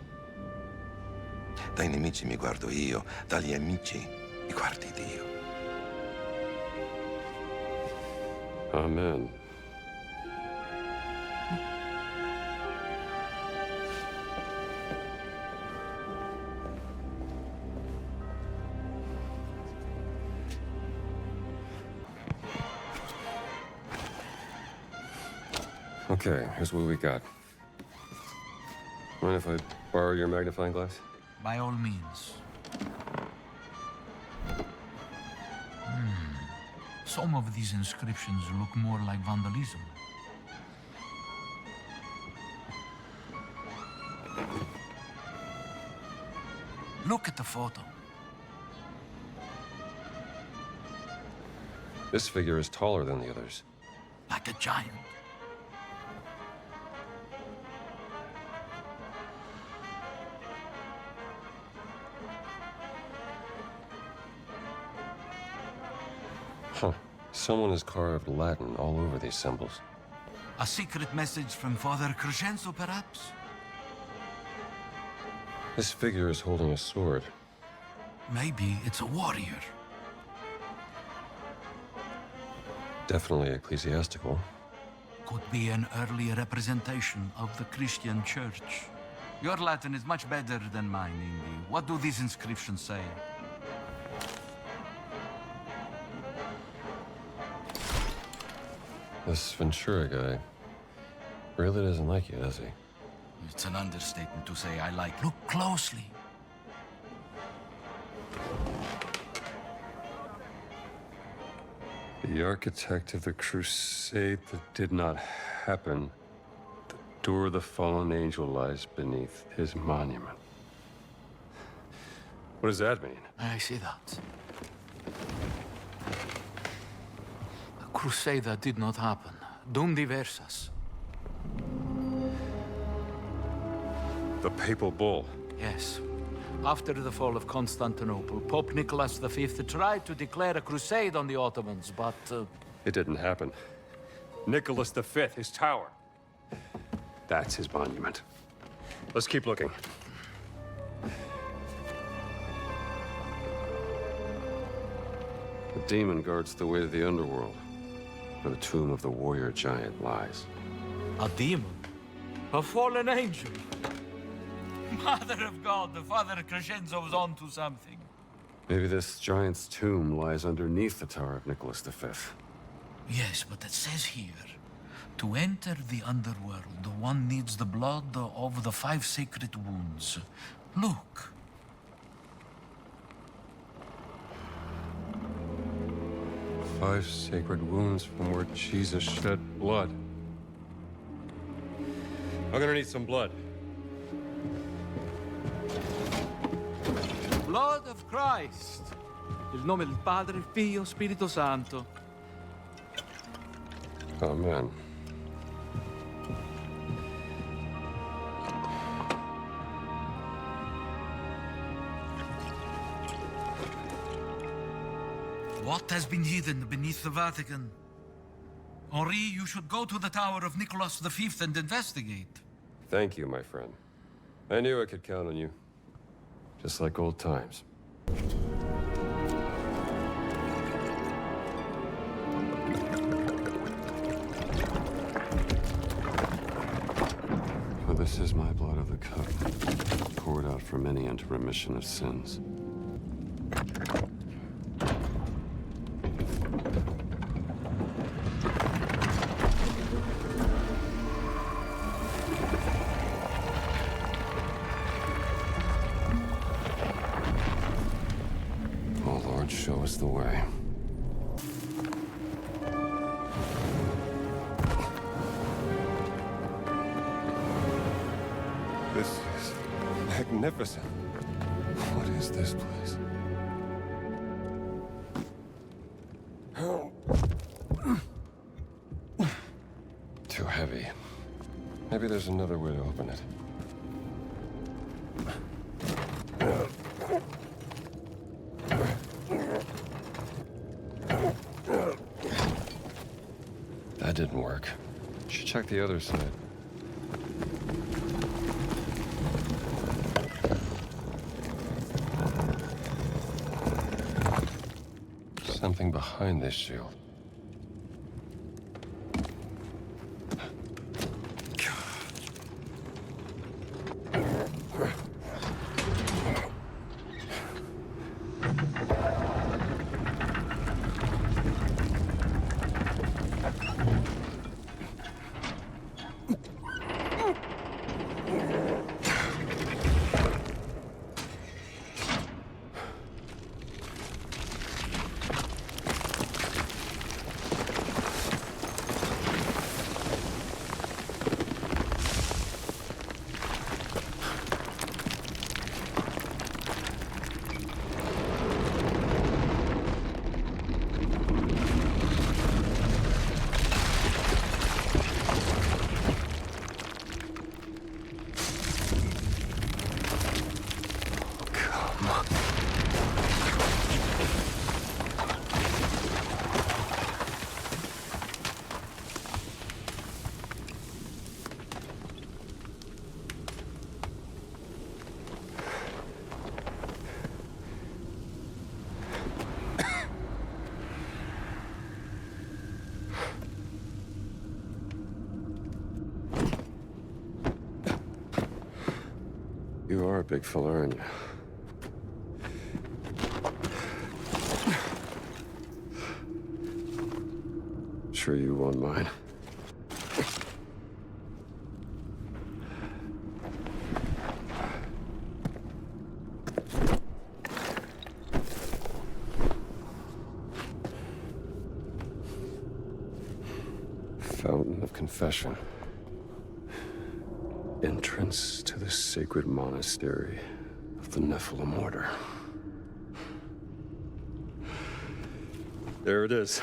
Dai nemici mi guardo io, dagli amici mi guardi Dio. Amen. Okay, here's what we got. Mind if I borrow your magnifying glass? By all means. Some of these inscriptions look more like vandalism. Look at the photo. This figure is taller than the others. Like a giant. Huh. Someone has carved Latin all over these symbols. A secret message from Father Crescenzo, perhaps? This figure is holding a sword. Maybe it's a warrior. Definitely ecclesiastical. Could be an early representation of the Christian Church. Your Latin is much better than mine, Indy. What do these inscriptions say? This Ventura guy really doesn't like you, does he? It's an understatement to say I like. Look closely. The architect of the crusade that did not happen. The door of the fallen angel lies beneath his monument. What does that mean? I see that. The crusade that did not happen. Dum diversas. The papal bull. Yes. After the fall of Constantinople, Pope Nicholas V tried to declare a crusade on the Ottomans, but... It didn't happen. Nicholas V, his tower. That's his monument. Let's keep looking. The demon guards the way to the underworld, where the tomb of the warrior giant lies. A demon? A fallen angel? Mother of God, the Father Crescenzo was onto something. Maybe this giant's tomb lies underneath the tower of Nicholas V. Yes, but it says here, to enter the underworld, one needs the blood of the 5 sacred wounds. Look. Five sacred wounds from where Jesus shed blood. I'm gonna need some blood. Blood of Christ. Nel nome del Padre, Figlio, Spirito Santo. Amen. What has been hidden beneath the Vatican? Henri, you should go to the Tower of Nicholas V and investigate. Thank you, my friend. I knew I could count on you. Just like old times. For this is my blood of the covenant, poured out for many unto remission of sins. Oh, Lord, show us the way. This is magnificent. What is this place? Too heavy. Maybe there's another way to open it. That didn't work. Should check the other side. behind this shield? You are a big fella, aren't you? Sure you won't mind. Fountain of Confession. Entrance to the sacred monastery of the Nephilim Order. There it is.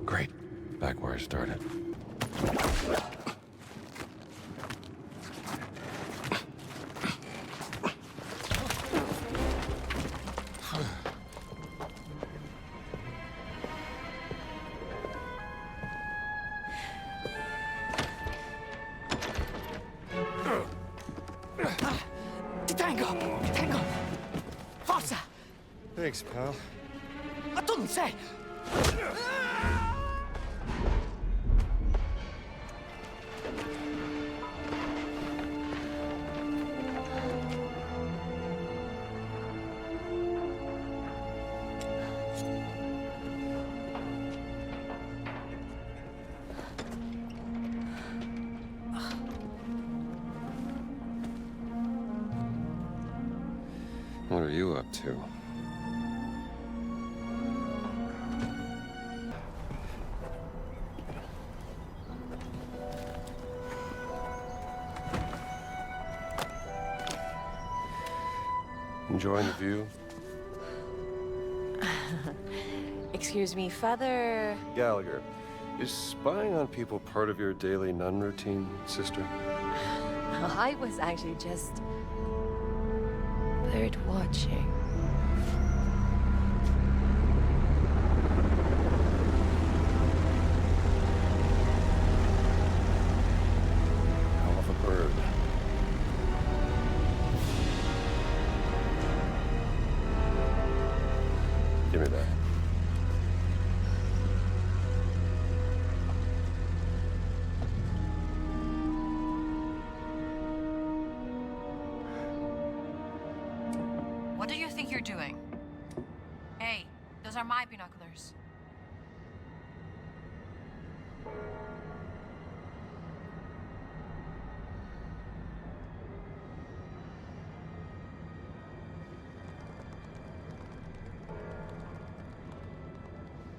Great. Back where I started. Detengo! Forza! Thanks, pal. Ma tu non sei! What are you up to? Enjoying the view? Excuse me, Father... Gallagher, is spying on people part of your daily nun routine, sister? I was actually just... bird watching. Hell of a bird. Give me that. What do you think you're doing? Hey, those are my binoculars.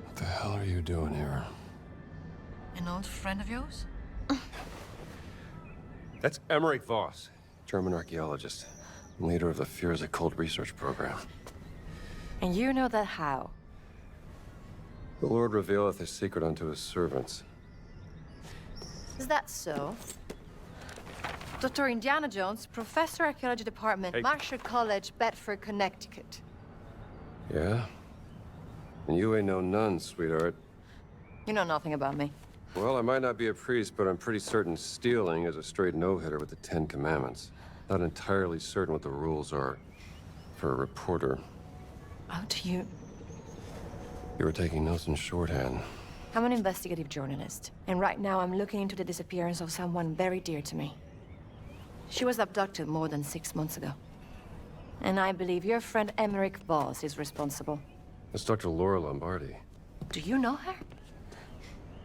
What the hell are you doing here? An old friend of yours? That's Emmerich Voss, German archaeologist, and leader of the PHRECIA Cold Research Program. And you know that how? The Lord revealeth his secret unto his servants. Is that so? Dr. Indiana Jones, Professor Archaeology Department, Hey. Marshall College, Bedford, Connecticut. Yeah? And you ain't no nun, sweetheart. You know nothing about me. Well, I might not be a priest, but I'm pretty certain stealing is a straight no-hitter with the 10 Commandments. Not entirely certain what the rules are for a reporter. How do you... You were taking notes in shorthand. I'm an investigative journalist, and right now I'm looking into the disappearance of someone very dear to me. She was abducted more than 6 months ago. And I believe your friend Emmerich Voss is responsible. That's Dr. Laura Lombardi. Do you know her?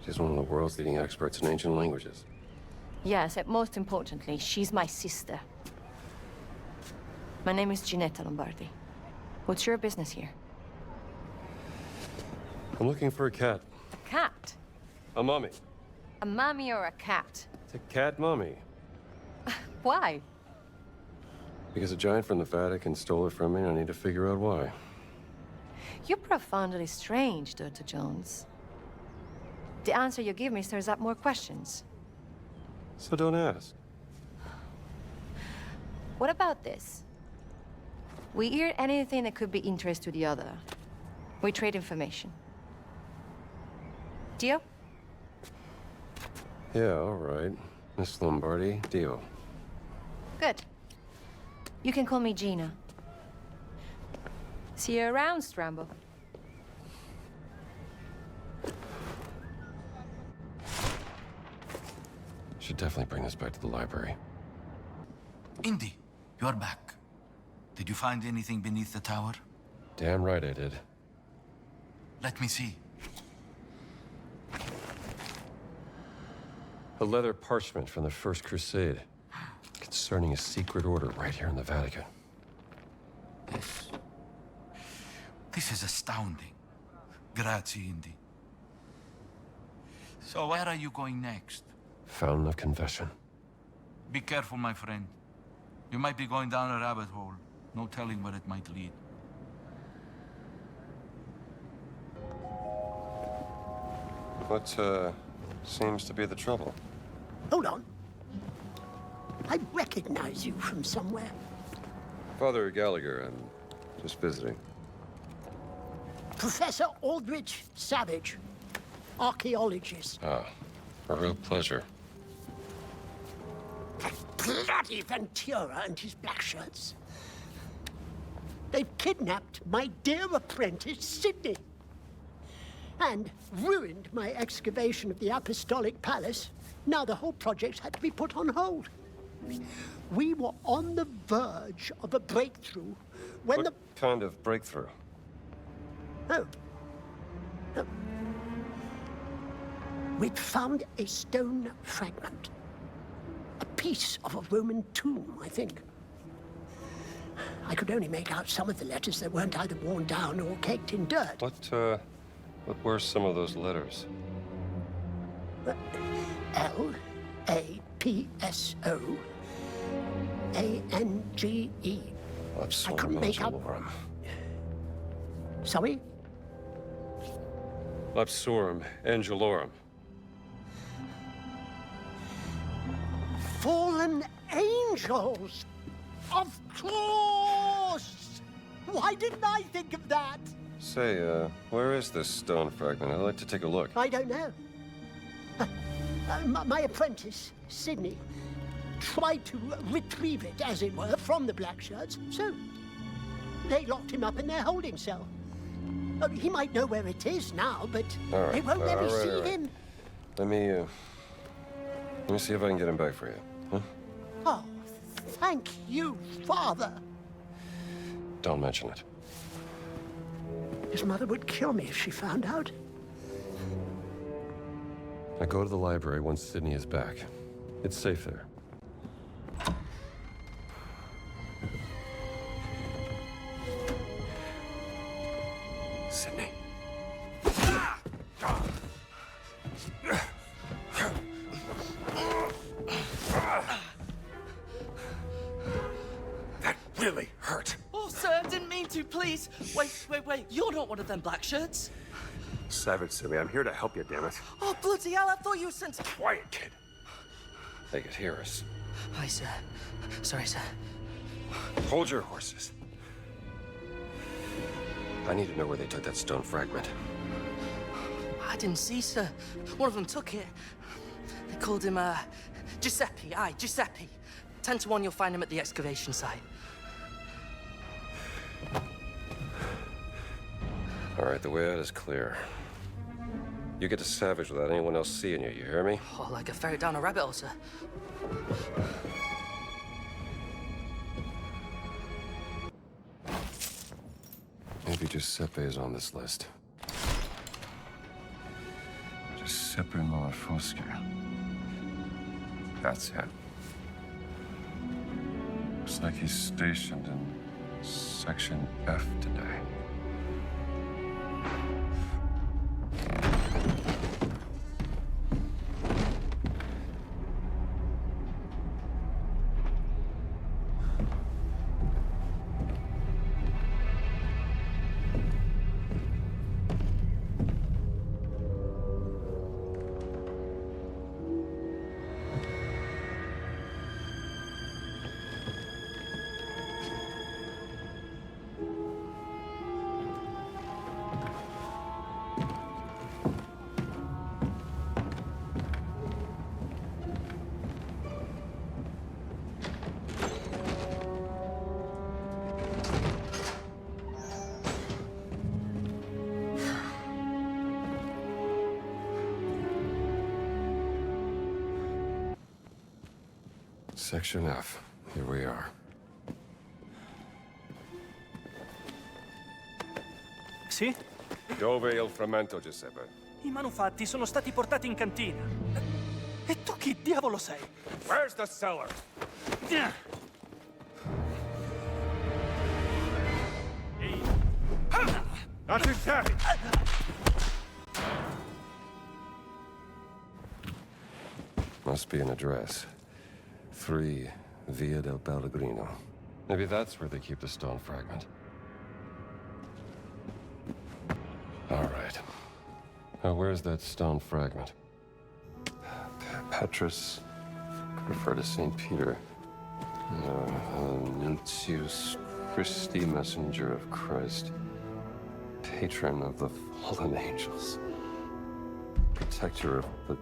She's one of the world's leading experts in ancient languages. Yes, and most importantly, she's my sister. My name is Ginetta Lombardi. What's your business here? I'm looking for a cat. A cat? A mummy. A mummy or a cat? It's a cat mummy. Why? Because a giant from the Vatican stole it from me, and I need to figure out why. You're profoundly strange, Dr. Jones. The answer you give me stirs up more questions. So don't ask. What about this? We hear anything that could be interest to the other. We trade information. Deal? Yeah, all right. Miss Lombardi, deal. Good. You can call me Gina. See you around, Strambo. Should definitely bring this back to the library. Indy, you're back. Did you find anything beneath the tower? Damn right I did. Let me see. A leather parchment from the First Crusade concerning a secret order right here in the Vatican. This is astounding. Grazie, Indy. So where are you going next? Fountain of Confession. Be careful, my friend. You might be going down a rabbit hole. No telling where it might lead. What, seems to be the trouble? Hold on. I recognize you from somewhere. Father Gallagher, I'm just visiting. Professor Aldrich Savage, archaeologist. Ah, a real pleasure. That bloody Ventura and his black shirts. They've kidnapped my dear apprentice, Sidney. And ruined my excavation of the Apostolic Palace. Now the whole project had to be put on hold. We were on the verge of a breakthrough when What kind of breakthrough? Oh. We'd found a stone fragment. A piece of a Roman tomb, I think. I could only make out some of the letters that weren't either worn down or caked in dirt. What were some of those letters? L-A-P-S-O A-N-G-E. I couldn't make out... Sorry? Lapsorum Angelorum. Fallen angels! Of course! Why didn't I think of that? Say, where is this stone fragment? I'd like to take a look. I don't know. My apprentice, Sidney, tried to retrieve it, as it were, from the black shirts, so they locked him up in their holding cell. He might know where it is now, but they won't let me see him. Let me see if I can get him back for you. Huh? Oh, thank you, Father. Don't mention it. His mother would kill me if she found out. I go to the library once Sydney is back. It's safe there. Sydney. That really hurt. Oh, sir, I didn't mean to, please. Wait. You're not one of them black shirts. Savage, silly. I'm here to help you, damn it. Oh, bloody hell, I thought you were sent to... Quiet, kid. They could hear us. Hi, sir. Sorry, sir. Hold your horses. I need to know where they took that stone fragment. I didn't see, sir. One of them took it. They called him, Giuseppe. Aye, Giuseppe. 10 to 1 you'll find him at the excavation site. All right, the way out is clear. You get to Savage without anyone else seeing you, you hear me? Oh, like a ferret down a rabbit hole, sir. Maybe Giuseppe is on this list. Giuseppe Malafosca. That's it. Looks like he's stationed in Section F today. Section F. Here we are. Sì? Dove il frammento, Giuseppe? I manufatti sono stati portati in cantina. E tu chi diavolo sei? Where's the cellar? Not inside! Must be an address. 3 Via del Pellegrino. Maybe that's where they keep the stone fragment. All right. Now, where's that stone fragment? Petrus could refer to St. Peter. Nuntius Christi, messenger of Christ. Patron of the fallen angels. Protector of the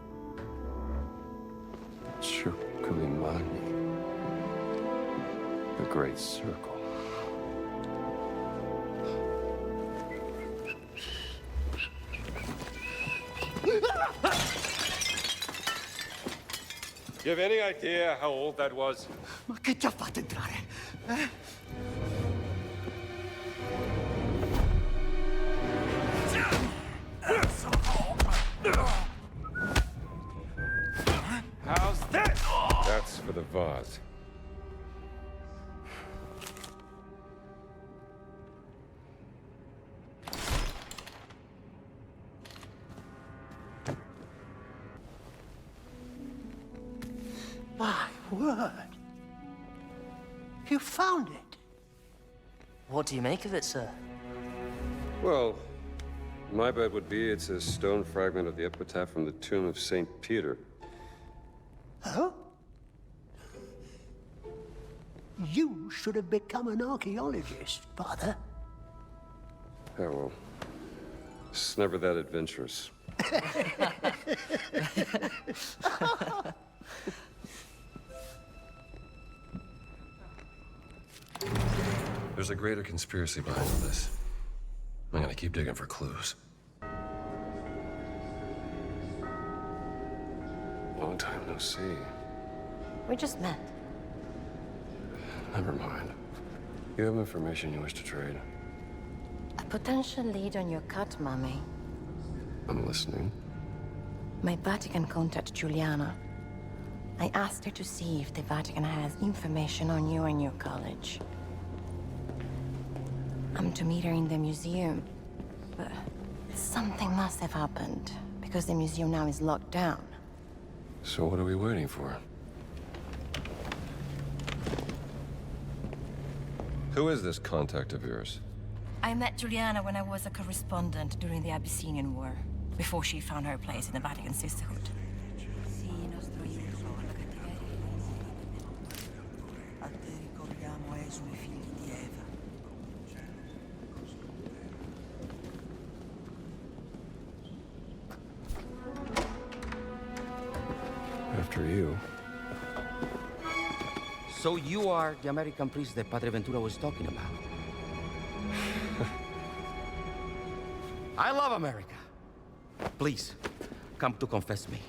Circulimani. The Great Circle. You have any idea how old that was? Ma che ti ha fatto entrare? Eh? How's this? That's for the vase. My word. You found it. What do you make of it, sir? Well, my bet would be it's a stone fragment of the epitaph from the tomb of St. Peter. Huh? You should have become an archaeologist, Father. Yeah, well, it's never that adventurous. There's a greater conspiracy behind all this. I'm gonna keep digging for clues. Long time no see. We just met. Never mind. You have information you wish to trade? A potential lead on your cut, Mummy. I'm listening. My Vatican contact, Juliana. I asked her to see if the Vatican has information on you and your college. I'm to meet her in the museum, but something must have happened, because the museum now is locked down. So what are we waiting for? Who is this contact of yours? I met Juliana when I was a correspondent during the Abyssinian War, before she found her place in the Vatican Sisterhood. After you. So you are the American priest that Padre Ventura was talking about? I love America. Please, come to confess me.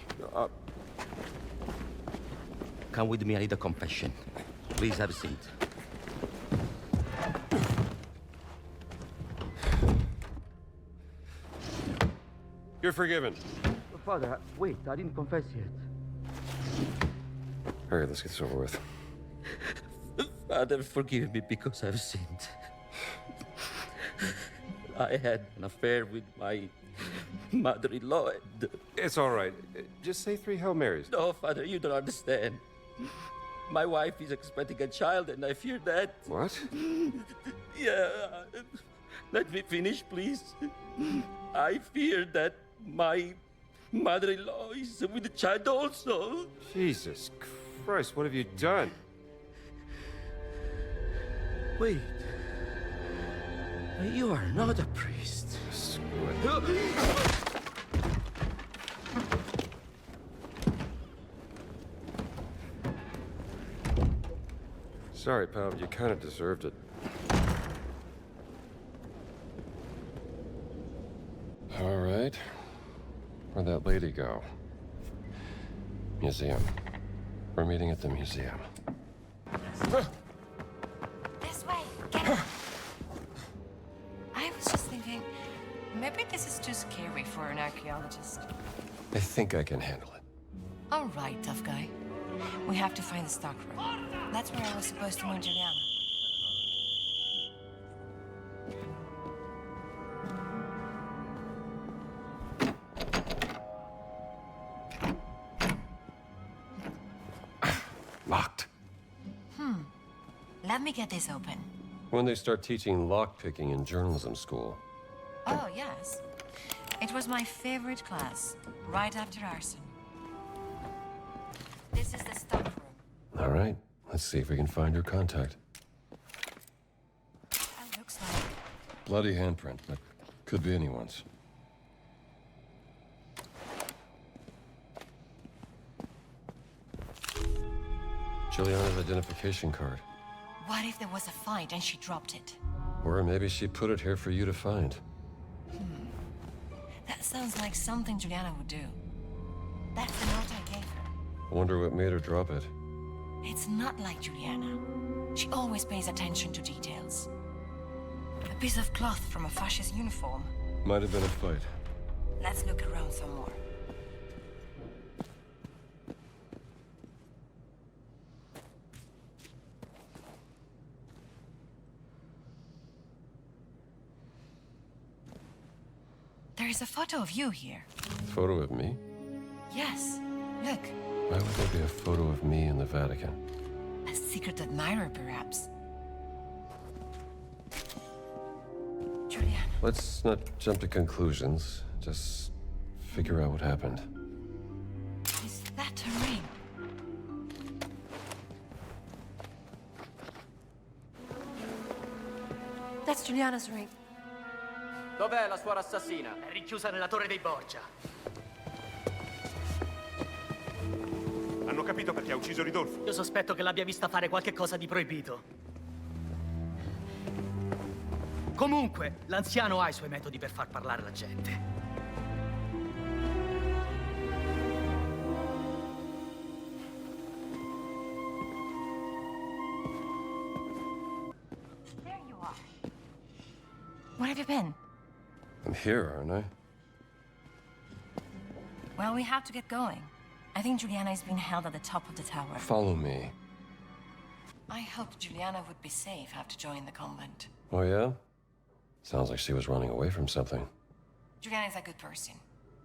Come with me, I need a confession. Please have a seat. You're forgiven. Father, wait, I didn't confess yet. Hurry, let's get this over with. Father, forgive me because I've sinned. I had an affair with my mother-in-law and... It's all right. Just say 3 Hail Marys. No, Father, you don't understand. My wife is expecting a child and I fear that... What? Yeah, let me finish, please. I fear that my mother-in-law is with the child also. Jesus Christ, what have you done? Wait. You are not a priest. Screw it. Sorry, pal, you kind of deserved it. All right. Where'd that lady go? Museum. We're meeting at the museum. This way, get it. I was just thinking, maybe this is too scary for an archaeologist. I think I can handle it. All right, tough guy. We have to find the stockroom. That's where I was supposed to meet Juliana. Locked. Let me get this open. When they start teaching lockpicking in journalism school. Oh, yes. It was my favorite class, right after arson. This is the stockroom. All right, let's see if we can find her contact. That looks like... Bloody handprint, but could be anyone's. Juliana's identification card. What if there was a fight and she dropped it? Or maybe she put it here for you to find. That sounds like something Juliana would do. That's the note I gave her. I wonder what made her drop it. It's not like Juliana. She always pays attention to details. A piece of cloth from a fascist uniform. Might have been a fight. Let's look around some more. There is a photo of you here. Photo of me? Yes, look. Why would there be a photo of me in the Vatican? A secret admirer, perhaps. Juliana. Let's not jump to conclusions. Just figure out what happened. Is that a ring? That's Juliana's ring. Dov'è la suora assassina? È rinchiusa nella torre dei Borgia. Hanno capito perché ha ucciso Ridolfo? Io sospetto che l'abbia vista fare qualche cosa di proibito. Comunque, l'anziano ha i suoi metodi per far parlare la gente. Where have you been? I'm here, aren't I? Well, we have to get going. I think Juliana is being held at the top of the tower. Follow me. I hoped Juliana would be safe after joining the convent. Oh, yeah? Sounds like she was running away from something. Juliana is a good person,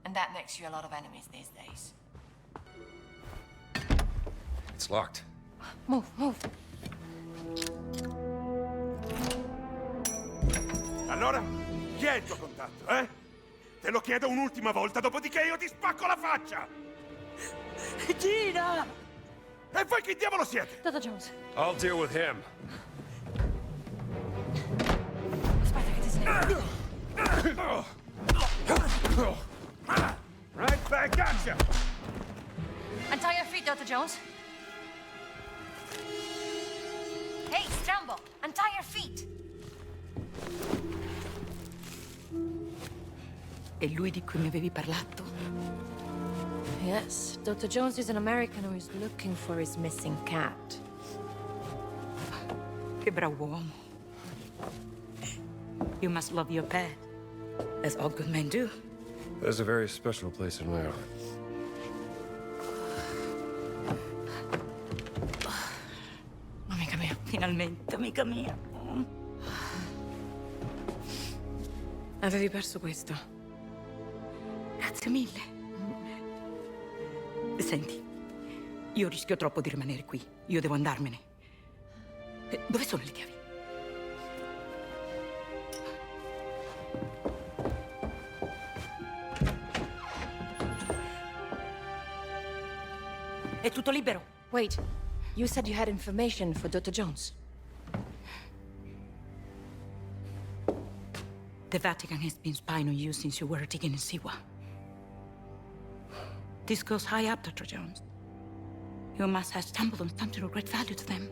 and that makes you a lot of enemies these days. It's locked. Move, move. Allora, chi è il tuo contatto, eh? Te lo chiedo un'ultima volta, dopodiché io ti spacco la faccia! Gina! E voi chi diavolo siete? Dr. Jones. I'll deal with him. Aspetta che ti sei. Right back at you! Untie your feet, Dr. Jones. Hey, Strambo! Untie your feet! È lui di cui mi avevi parlato? Yes, Dr. Jones is an American who is looking for his missing cat. Che bravo uomo. You must love your pet, as all good men do. There's a very special place in my heart. Amica mia, finalmente, amica mia. Avevi perso questo. Grazie mille. Senti, io rischio troppo di rimanere qui. Io devo andarmene. Dove sono le chiavi? È tutto libero. Wait, you said you had information for Dr. Jones. The Vatican has been spying on you since you were digging in Siwa. This goes high up, Dr. Jones. You must have stumbled on something of great value to them.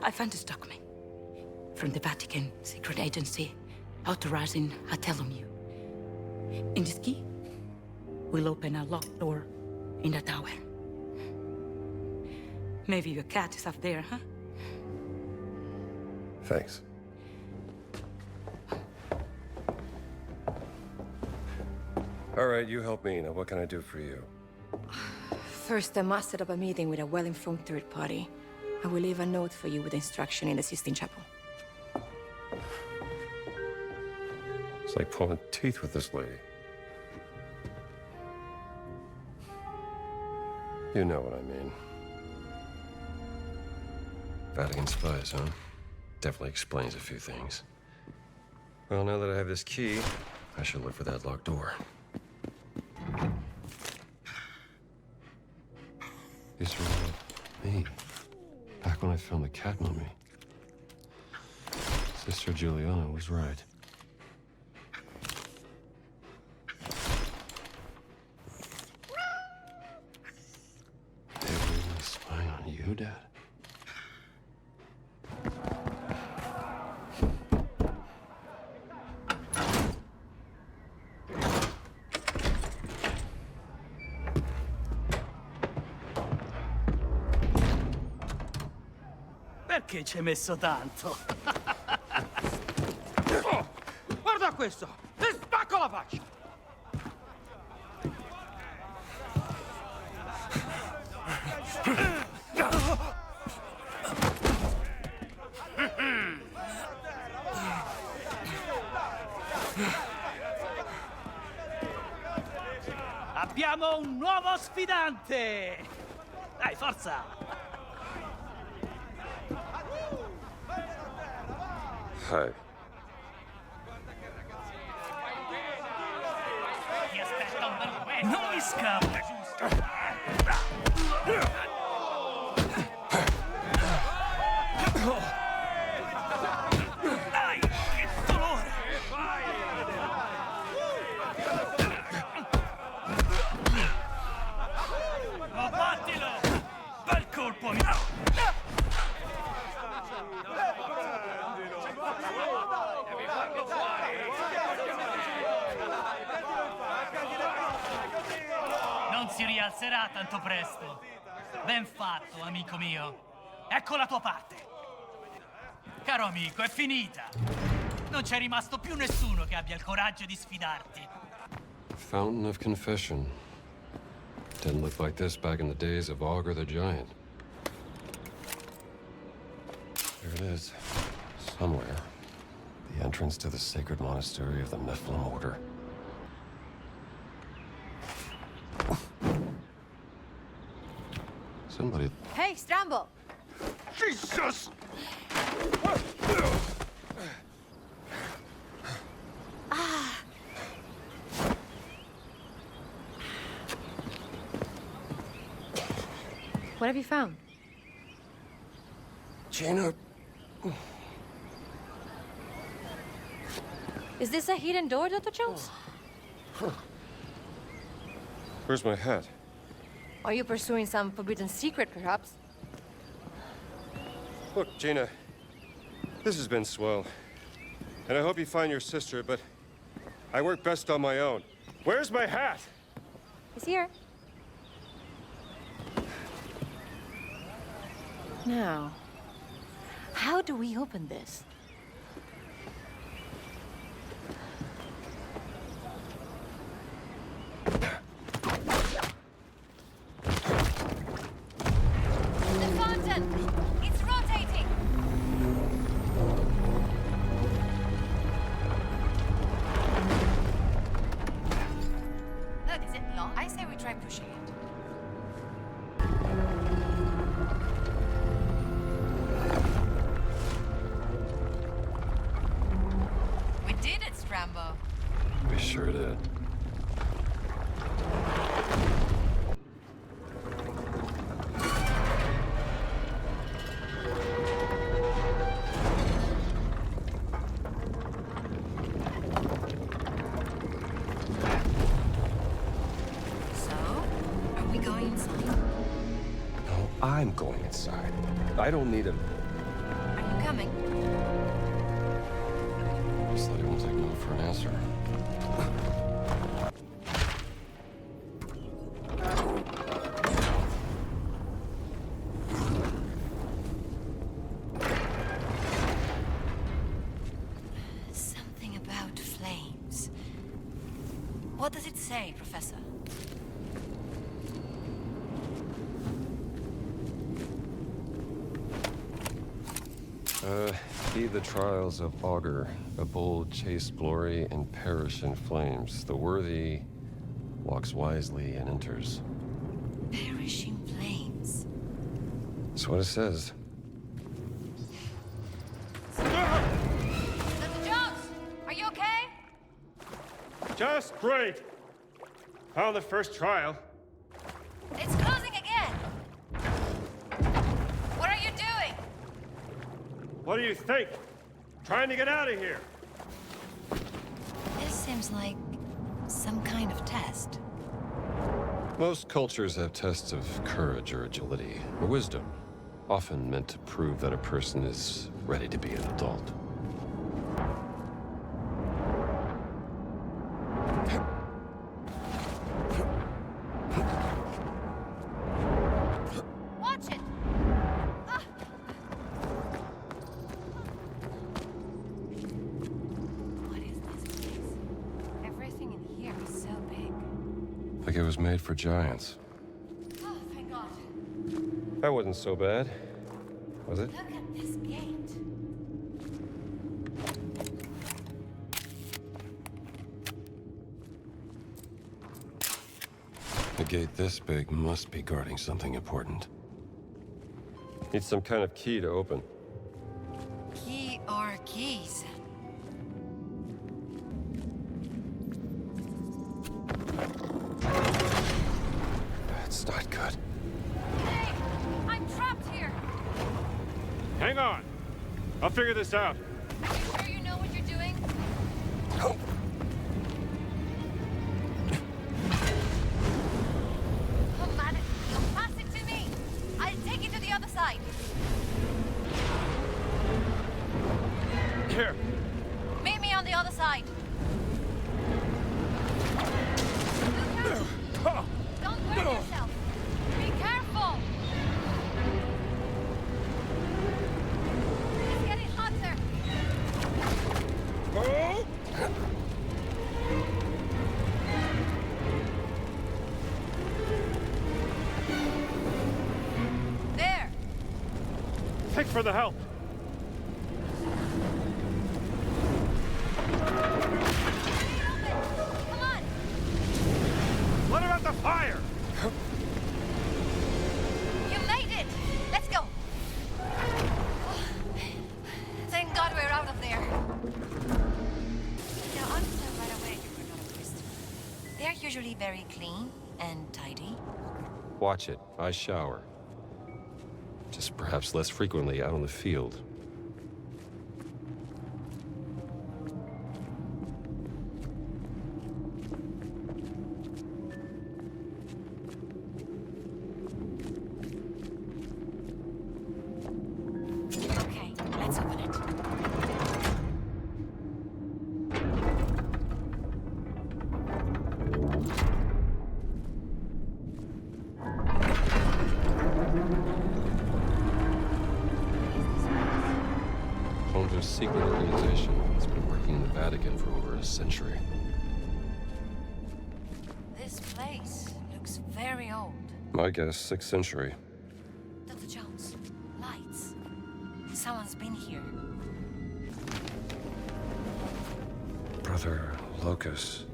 I found this document from the Vatican secret agency authorizing a telomere. And this key will open a locked door in the tower. Maybe your cat is up there, huh? Thanks. All right, you help me. Now, what can I do for you? First, I must set up a meeting with a well-informed third party. I will leave a note for you with instruction in the Sistine Chapel. It's like pulling teeth with this lady. You know what I mean. Vatican spies, huh? Definitely explains a few things. Well, now that I have this key, I should look for that locked door. These are all me. Back when I found the cat mummy. Sister Juliana was right. Everyone's spying on you, Dad? Perché ci hai messo tanto? Oh, guarda questo! Ti spacco la faccia! Abbiamo un nuovo sfidante! Dai, forza! Hi. Ti aspetta un bel momento! Non mi scappa, giusto? Dai, che dolore! Oh, battilo! Bel colpo, amico! Non si rialzerà tanto presto. Ben fatto, amico mio. Ecco la tua parte. Caro amico, è finita. Non c'è rimasto più nessuno che abbia il coraggio di sfidarti. Fountain of Confession. Didn't look like this back in the days of Augur the Giant. There it is. Somewhere. The entrance to the sacred monastery of the Nephilim Order. Somebody... Hey, Strambo! Jesus! What have you found? Jaina... Is this a hidden door, Dr. Jones? Where's my hat? Are you pursuing some forbidden secret, perhaps? Look, Jaina, this has been swell. And I hope you find your sister, but I work best on my own. Where's my hat? It's here. Now, how do we open this? The fountain! It's rotating! Look, is it long? I say we try pushing it. We did it, Strambo. We sure did. I'm going inside. I don't need him. Are you coming? Guess that he won't take no for an answer. Something about flames. What does it say, Professor? Heed the trials of Augur. A bold chase glory and perish in flames. The worthy walks wisely and enters. Perish in flames. That's what it says. Dr. Jones! Are you okay? Just great! Found the first trial. It's closing again! What are you doing? What do you think? Trying to get out of here. This seems like some kind of test. Most cultures have tests of courage or agility, or wisdom, often meant to prove that a person is ready to be an adult. Watch it! What is this place? Everything in here is so big. Like it was made for giants. Oh, thank God. That wasn't so bad, was it? Look at this gate. A gate this big must be guarding something important. Need some kind of key to open. Key or keys? That's not good. Hey! I'm trapped here! Hang on. I'll figure this out. Are you sure you know what you're doing? Oh, man, don't pass it to me! I'll take it to the other side. Here. Meet me on the other side. Don't hurt yourself. Be careful. It's getting hotter. Thanks for the help. Come on! Let her out the fire! You made it! Let's go! Thank God we're out of there. Now, understand right away you were not a priest. They're usually very clean and tidy. Watch it. I shower. Just perhaps less frequently out on the field. Okay, let's open it. Home to a secret organization that's been working in the Vatican for over a century. This place looks very old. My guess, 6th century. Dr. Jones, lights. Someone's been here. Brother Locus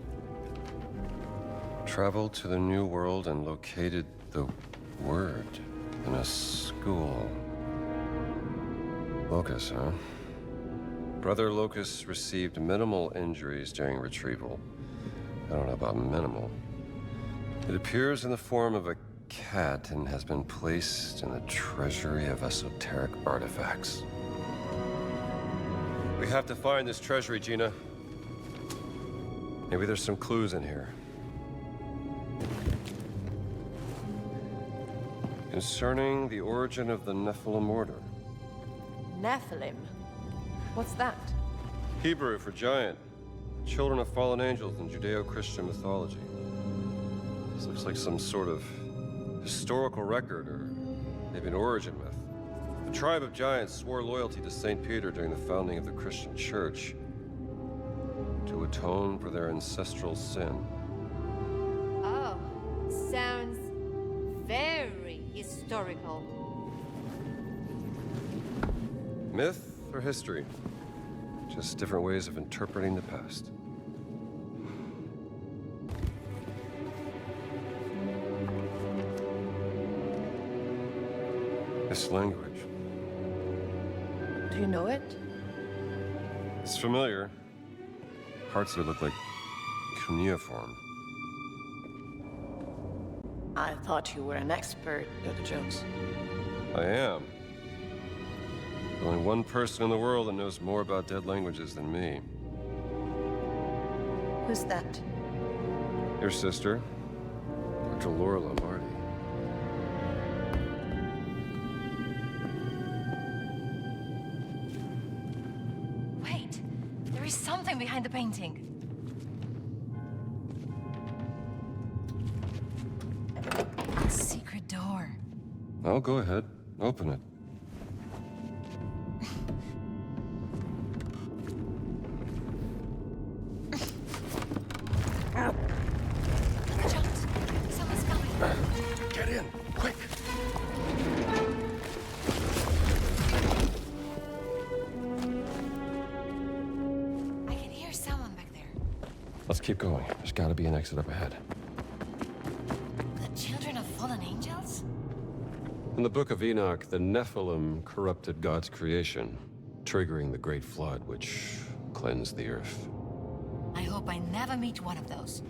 traveled to the New World and located the word in a school. Locus, huh? Brother Locus received minimal injuries during retrieval. I don't know about minimal. It appears in the form of a cat and has been placed in the treasury of esoteric artifacts. We have to find this treasury, Gina. Maybe there's some clues in here. Concerning the origin of the Nephilim order. Nephilim? What's that? Hebrew for giant. Children of fallen angels in Judeo-Christian mythology. This looks like some sort of historical record or maybe an origin myth. The tribe of giants swore loyalty to St. Peter during the founding of the Christian church to atone for their ancestral sin. Oh, sounds very historical. Myth or history? Just different ways of interpreting the past. This language. Do you know it? It's familiar. Parts of it look like cuneiform. I thought you were an expert, Dr. Jones. I am. There's only one person in the world that knows more about dead languages than me. Who's that? Your sister, Dr. Laura Lombardi. Wait, there is something behind the painting. A secret door. Oh, go ahead. Open it. Dr. Jones, someone's coming. Get in, quick! I can hear someone back there. Let's keep going. There's gotta be an exit up ahead. The children of fallen angels? In the Book of Enoch, the Nephilim corrupted God's creation, triggering the Great Flood, which cleansed the earth. I hope I never meet one of those.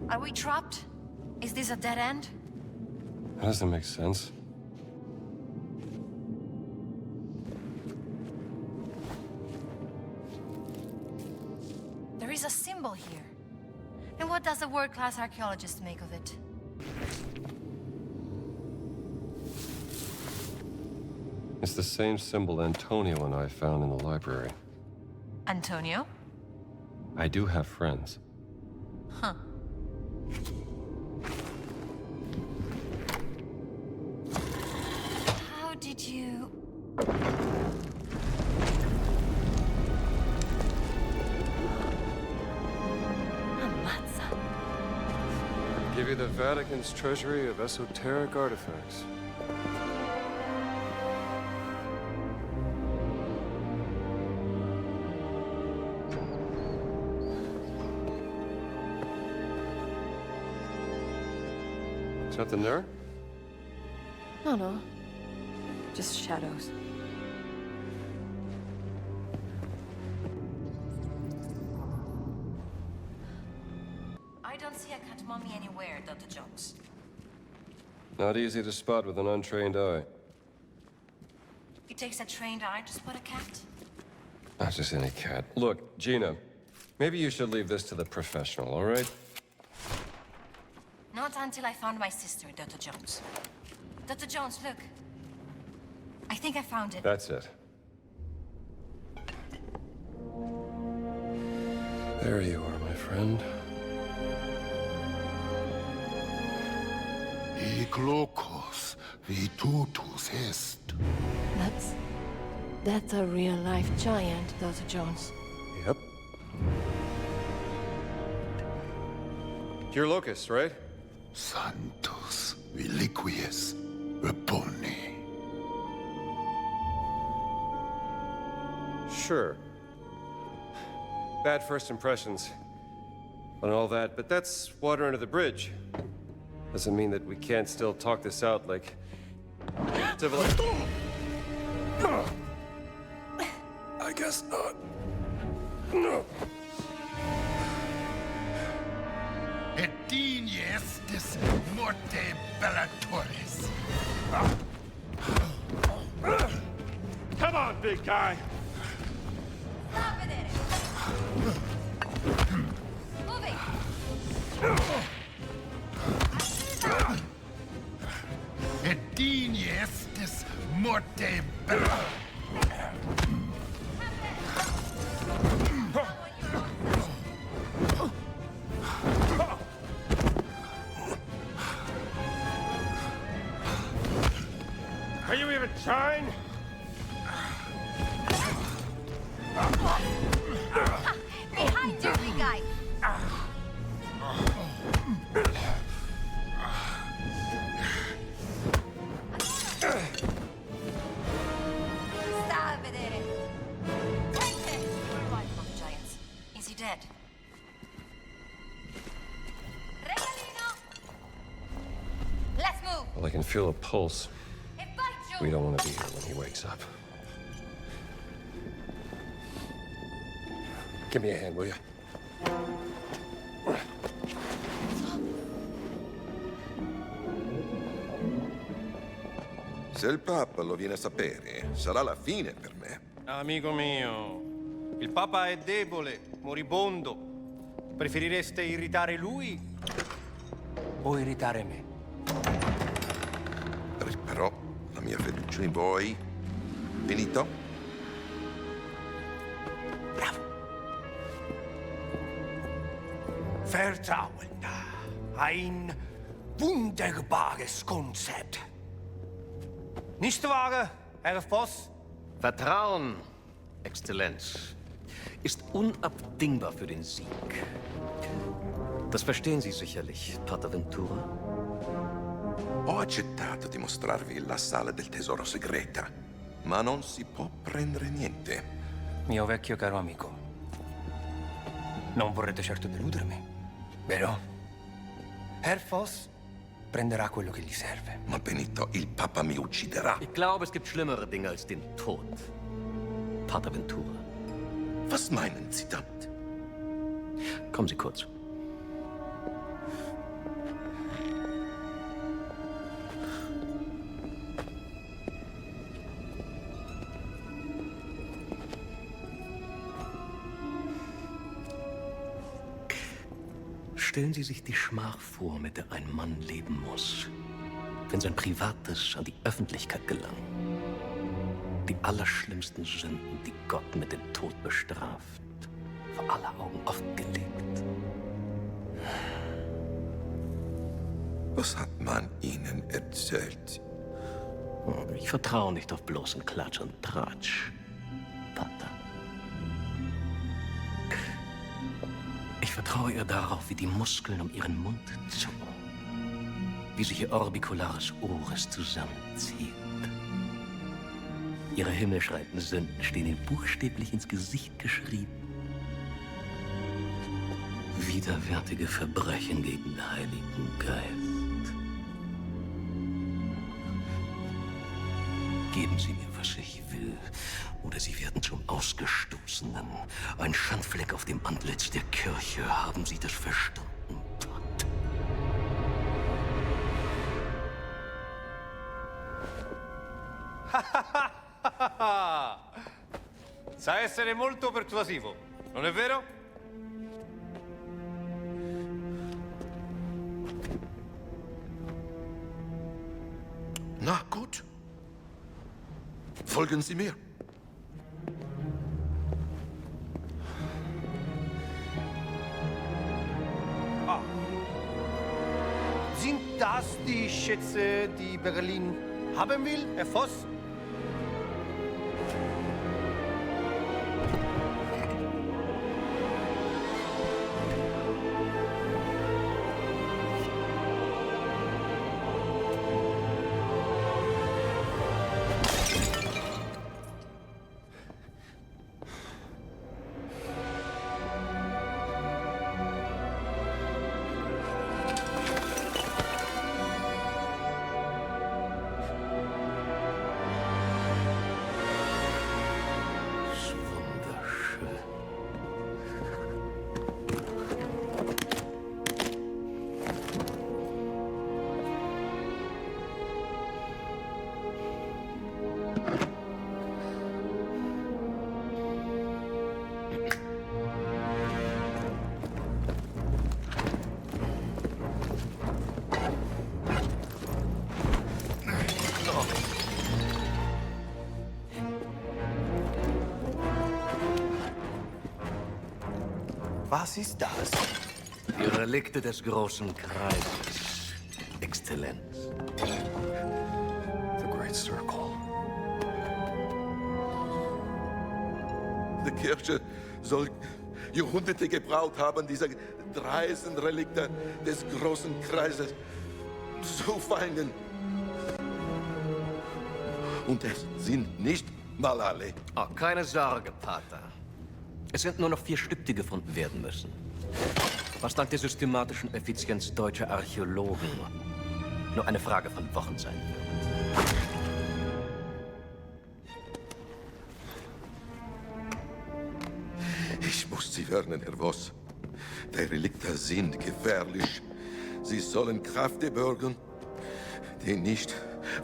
Are we trapped? Is this a dead end? That doesn't make sense. There is a symbol here. And what does a world-class archaeologist make of it? It's the same symbol Antonio and I found in the library. Antonio? I do have friends. Huh. How did you... Ammazza. Give you the Vatican's treasury of esoteric artifacts. Nothing there? No, no. Just shadows. I don't see a cat mummy anywhere, Dr. Jones. Not easy to spot with an untrained eye. It takes a trained eye to spot a cat? Not just any cat. Look, Gina, maybe you should leave this to the professional, all right? Not until I found my sister, Dr. Jones. Dr. Jones, look. I think I found it. That's it. There you are, my friend. Hic locus vitutus est. That's a real-life giant, Dr. Jones. Yep. You're Locust, right? Sanctus reliquies reponi. Sure. Bad first impressions and all that, but that's water under the bridge. Doesn't mean that we can't still talk this out like I guess not. No. Et dignes des morte bellatoris. Come on, big guy. Moving! Et dignes des morte bellatoris. Are you even trying? Behind you, big guy! Sta a vedere! Where are the giants? Is he dead? Regalino! Let's move! Well, I can feel a pulse. We don't want to be here when he wakes up. Give me a hand, will you? Se il Papa lo viene a sapere, sarà la fine per me. Amico mio, il Papa è debole, moribondo. Preferireste irritare lui o irritare me? Però la mia fiducia in voi, finito? Vertrauen. Ein wunderbares Konzept. Nicht wahr, Herr Voss? Vertrauen, Exzellenz, ist unabdingbar für den Sieg. Das verstehen Sie sicherlich, Pater Ventura. Ho accettato di mostrarvi la sala del tesoro segreta, ma non si può prendere niente. Mio vecchio caro amico, non vorrete certo deludermi, vero? Herr Voss prenderà quello che gli serve. Ma Benito, il Papa mi ucciderà. Ich glaube, es gibt schlimmere Dinge als den Tod, Pater Ventura. Was meinen Sie damit? Kommen Sie kurz. Stellen Sie sich die Schmach vor, mit der ein Mann leben muss, wenn sein Privates an die Öffentlichkeit gelangt. Die allerschlimmsten Sünden, die Gott mit dem Tod bestraft, vor aller Augen offengelegt. Was hat man Ihnen erzählt? Ich vertraue nicht auf bloßen Klatsch und Tratsch, Pater. Ich vertraue ihr darauf, wie die Muskeln um ihren Mund zucken, wie sich ihr orbicularis oris zusammenzieht. Ihre himmelschreienden Sünden stehen ihr buchstäblich ins Gesicht geschrieben. Widerwärtige Verbrechen gegen den Heiligen Geist. Geben Sie mir, was ich will, oder Sie werden zum Ausgestoßenen. Ein Schandfleck auf dem Antlitz der Kirche. Haben Sie das verstanden? Sa essere molto persuasivo, non è vero? Na gut. Folgen Sie mir. Sind das die Schätze, die Berlin haben will, Herr Voss? Was ist das? Die Relikte des großen Kreises, Exzellenz. The Great Circle. Die Kirche soll Jahrhunderte gebraucht haben, diese dreisten Relikte des großen Kreises zu finden. Und es sind nicht mal alle. Oh, keine Sorge, Pater. Es sind nur noch 4 Stück, die gefunden werden müssen. Was dank der systematischen Effizienz deutscher Archäologen nur eine Frage von Wochen sein wird. Ich muss Sie warnen, Herr Voss. Die Relikte sind gefährlich. Sie sollen Kräfte bürgen, die nicht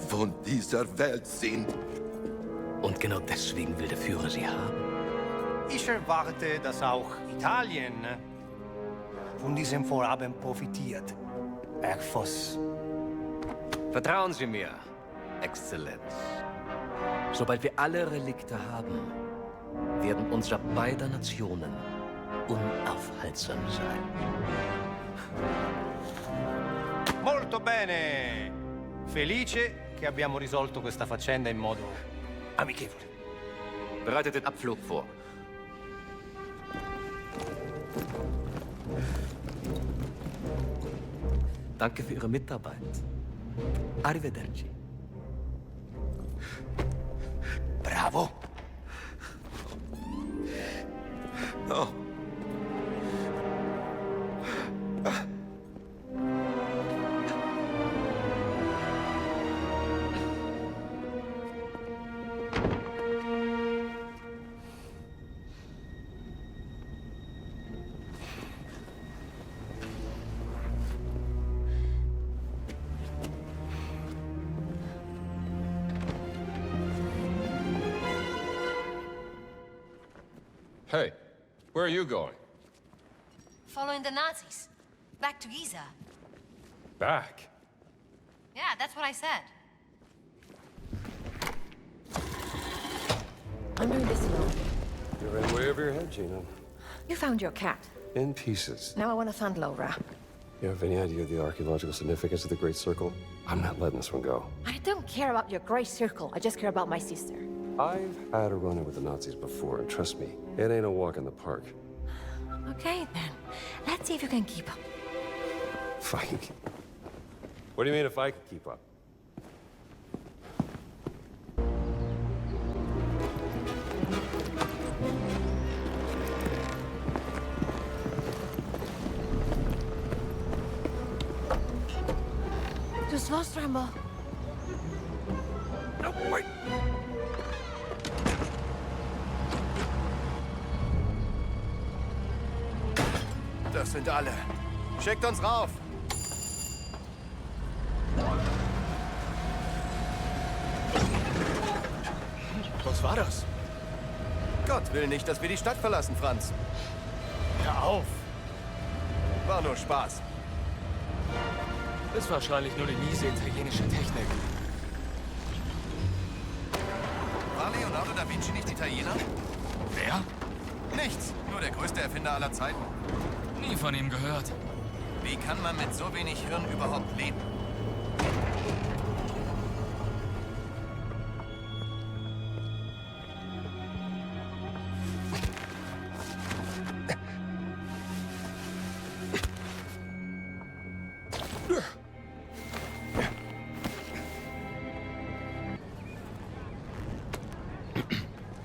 von dieser Welt sind. Und genau deswegen will der Führer sie haben. Ich erwarte, dass auch Italien von diesem Vorhaben profitiert, Herr Voss. Vertrauen Sie mir, Exzellenz. Sobald wir alle Relikte haben, werden unser beider Nationen unaufhaltsam sein. Molto bene! Felice che abbiamo risolto questa faccenda in modo amichevole. Bereitet den Abflug vor. Danke für Ihre Mitarbeit. Arrivederci. Bravo! No. Hey, where are you going? Following the Nazis. Back to Giza. Back? Yeah, that's what I said. I'm doing this alone. You ran way over your head, Gina. You found your cat. In pieces. Now I want to find Laura. You have any idea of the archaeological significance of the Great Circle? I'm not letting this one go. I don't care about your gray circle. I just care about my sister. I've had a run-in with the Nazis before, and trust me, it ain't a walk in the park. Okay, then. Let's see if you can keep up. Fine. What do you mean if I can keep up? Just lost, Rambo. No, wait. sind alle. Schickt uns rauf. Was war das? Gott will nicht, dass wir die Stadt verlassen, Franz. Hör auf! War nur Spaß. Ist wahrscheinlich nur die miese italienische Technik. War Leonardo da Vinci nicht Italiener? Wer? Nichts, nur der größte Erfinder aller Zeiten. Nie von ihm gehört. Wie kann man mit so wenig Hirn überhaupt leben?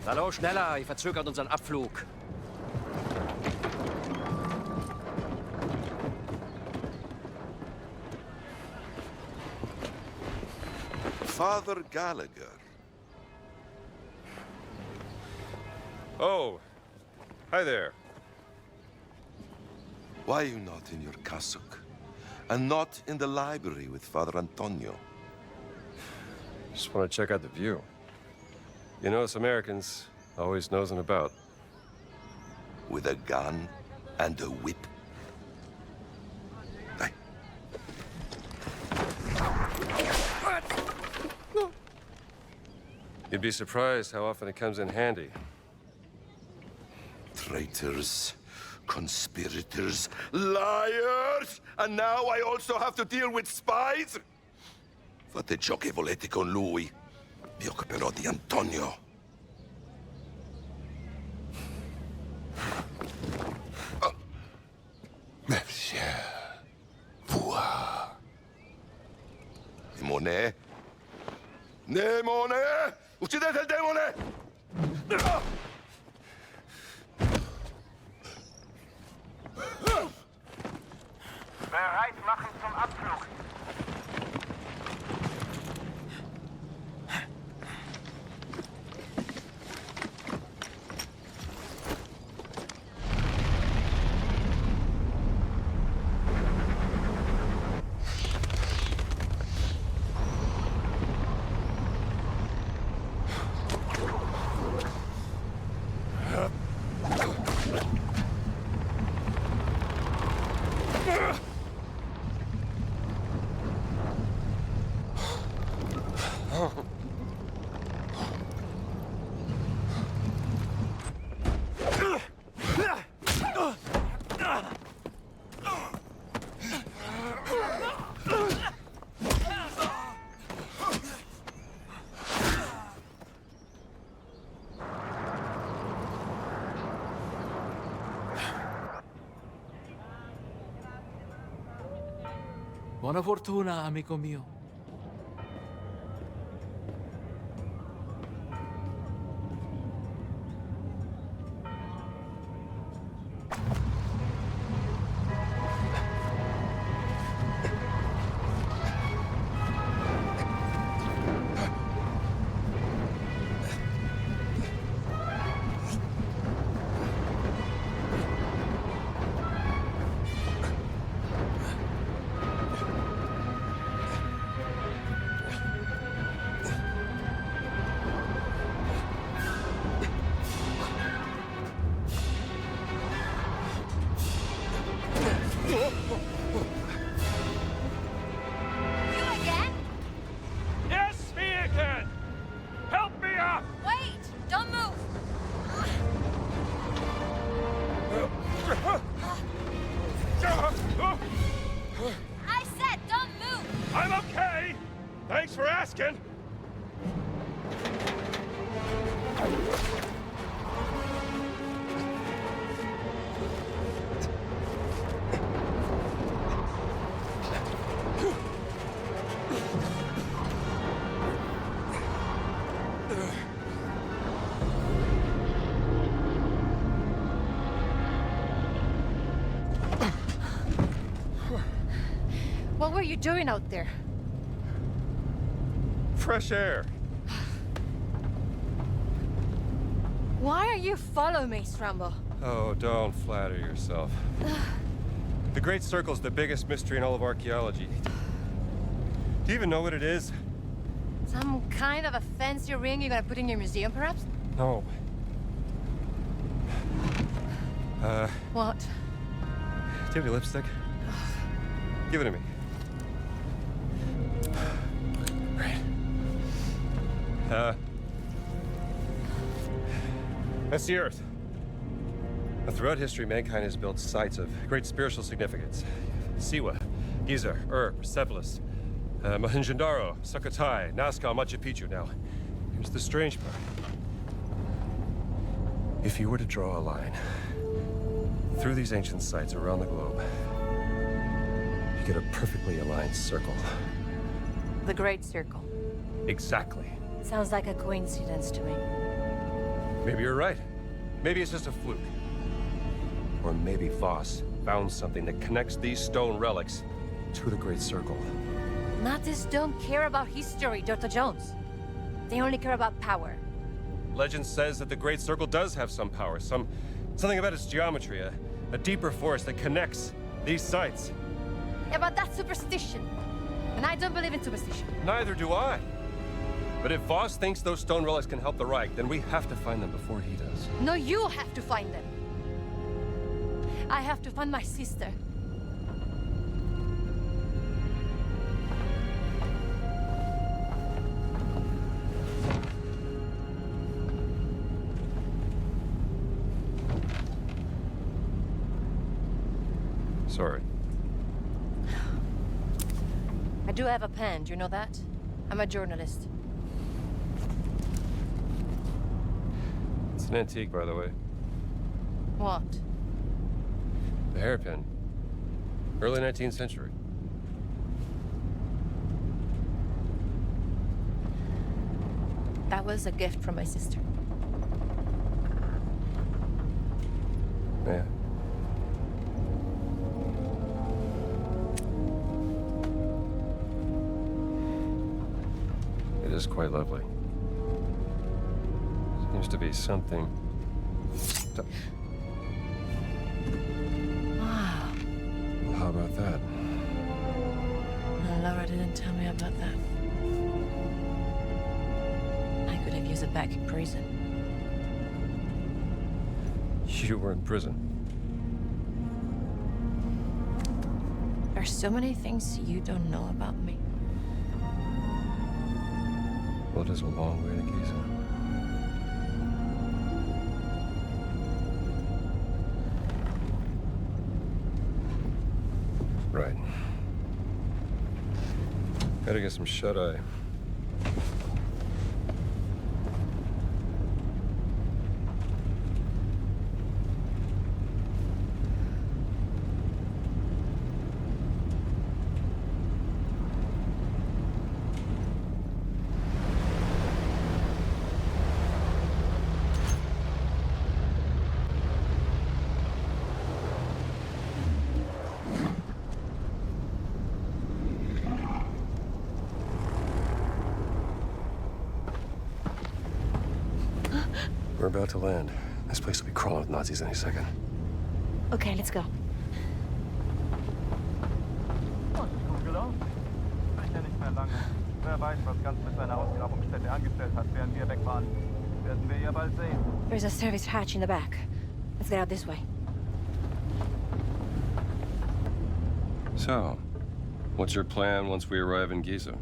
Hallo, schneller, ihr verzögert unseren Abflug. Father Gallagher. Oh, hi there. Why are you not in your cassock? And not in the library with Father Antonio? Just want to check out the view. You know, us Americans always nosing about. With a gun and a whip? You'd be surprised how often it comes in handy. Traitors, conspirators, liars! And now I also have to deal with spies? Fate ciò che volete con lui. Vi occuperò di Antonio. Monsieur. Voir. Demone? Demone! Uccidete il demone! Bereit machen zum Abflug. Buona fortuna, amico mio. Yes, me again! Help me up! Wait! Don't move! I said don't move! I'm okay! Thanks for asking! What were you doing out there? Fresh air. Why are you following me, Strambo? Oh, don't flatter yourself. The Great Circle's the biggest mystery in all of archaeology. Do you even know what it is? Some kind of a fancy ring you're gonna put in your museum, perhaps? No. What? Do you have any lipstick? Give it to me. Great. That's the Earth. Now, throughout history, mankind has built sites of great spiritual significance. Siwa, Giza, Persepolis, Mohenjo-Daro, Sukhothai, Nazca, Machu Picchu. Now, here's the strange part. If you were to draw a line through these ancient sites around the globe, you get a perfectly aligned circle. The Great Circle. Exactly. Sounds like a coincidence to me. Maybe you're right. Maybe it's just a fluke. Or maybe Voss found something that connects these stone relics to the Great Circle. Nazis don't care about history, Dr. Jones. They only care about power. Legend says that the Great Circle does have some power, something about its geometry, a deeper force that connects these sites. Yeah, but that's superstition. And I don't believe in superstition. Neither do I. But if Voss thinks those stone relics can help the Reich, then we have to find them before he does. No, you have to find them. I have to find my sister. Sorry. I do have a pen, do you know that? I'm a journalist. It's an antique, by the way. What? The hairpin. Early 19th century. That was a gift from my sister. Yeah. It is quite lovely. Seems to be something. Wow. Well, how about that? No, Laura didn't tell me about that. I could have used it back in prison. You were in prison. There's so many things you don't know about me. Well, it is a long way to Giza. Right. Gotta get some shut-eye. We're about to land. This place will be crawling with Nazis any second. Okay, let's go. Gut gelaufen. Vielleicht ja nicht mehr lange. Wer weiß, was Ganz mit seiner Ausgrabungsstätte angestellt hat, während wir weg waren. Werden wir ja bald sehen. There's a service hatch in the back. Let's get out this way. So, what's your plan once we arrive in Giza?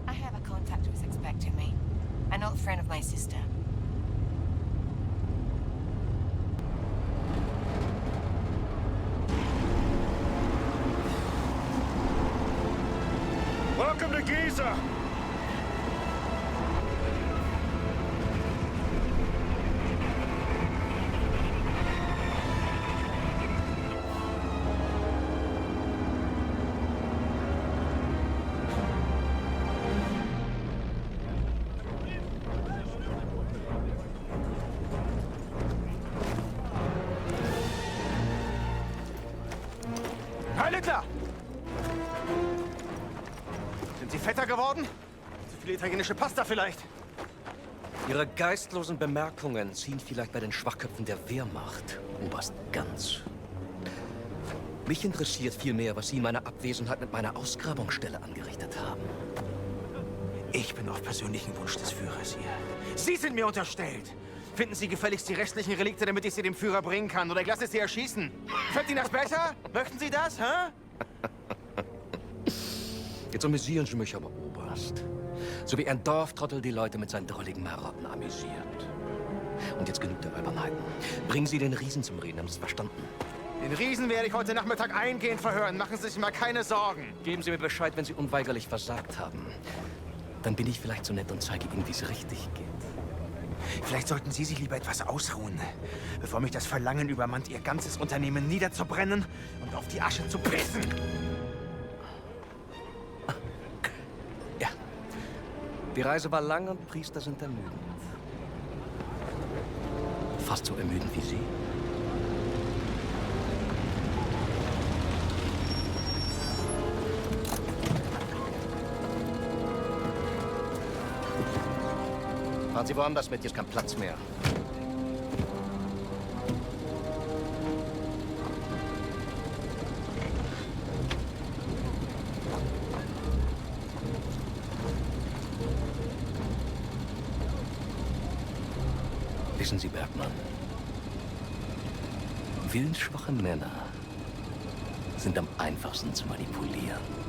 I have a contact who's expecting me. An old friend of my sister. Welcome to Giza! Heil Hitler! Sind Sie fetter geworden? Zu viel italienische Pasta vielleicht? Ihre geistlosen Bemerkungen ziehen vielleicht bei den Schwachköpfen der Wehrmacht, Oberst Ganz. Mich interessiert vielmehr, was Sie in meiner Abwesenheit mit meiner Ausgrabungsstelle angerichtet haben. Ich bin auf persönlichen Wunsch des Führers hier. Sie sind mir unterstellt. Finden Sie gefälligst die restlichen Relikte, damit ich sie dem Führer bringen kann. Oder ich lasse Sie erschießen. Fällt Ihnen das besser? Möchten Sie das, hä? Jetzt amüsieren Sie mich aber, Oberst. So wie ein Dorftrottel die Leute mit seinen drolligen Marotten amüsiert. Und jetzt genug der Albernheiten. Bringen Sie den Riesen zum Reden, haben Sie es verstanden? Den Riesen werde ich heute Nachmittag eingehend verhören. Machen Sie sich mal keine Sorgen. Geben Sie mir Bescheid, wenn Sie unweigerlich versagt haben. Dann bin ich vielleicht so nett und zeige Ihnen, wie es richtig geht. Vielleicht sollten Sie sich lieber etwas ausruhen, bevor mich das Verlangen übermannt, Ihr ganzes Unternehmen niederzubrennen und auf die Asche zu pissen. Ja. Die Reise war lang und Priester sind ermüdend. Fast so ermüdend wie Sie. Fahren Sie woanders mit, hier ist kein Platz mehr. Wissen Sie, Bergmann, willensschwache Männer sind am einfachsten zu manipulieren.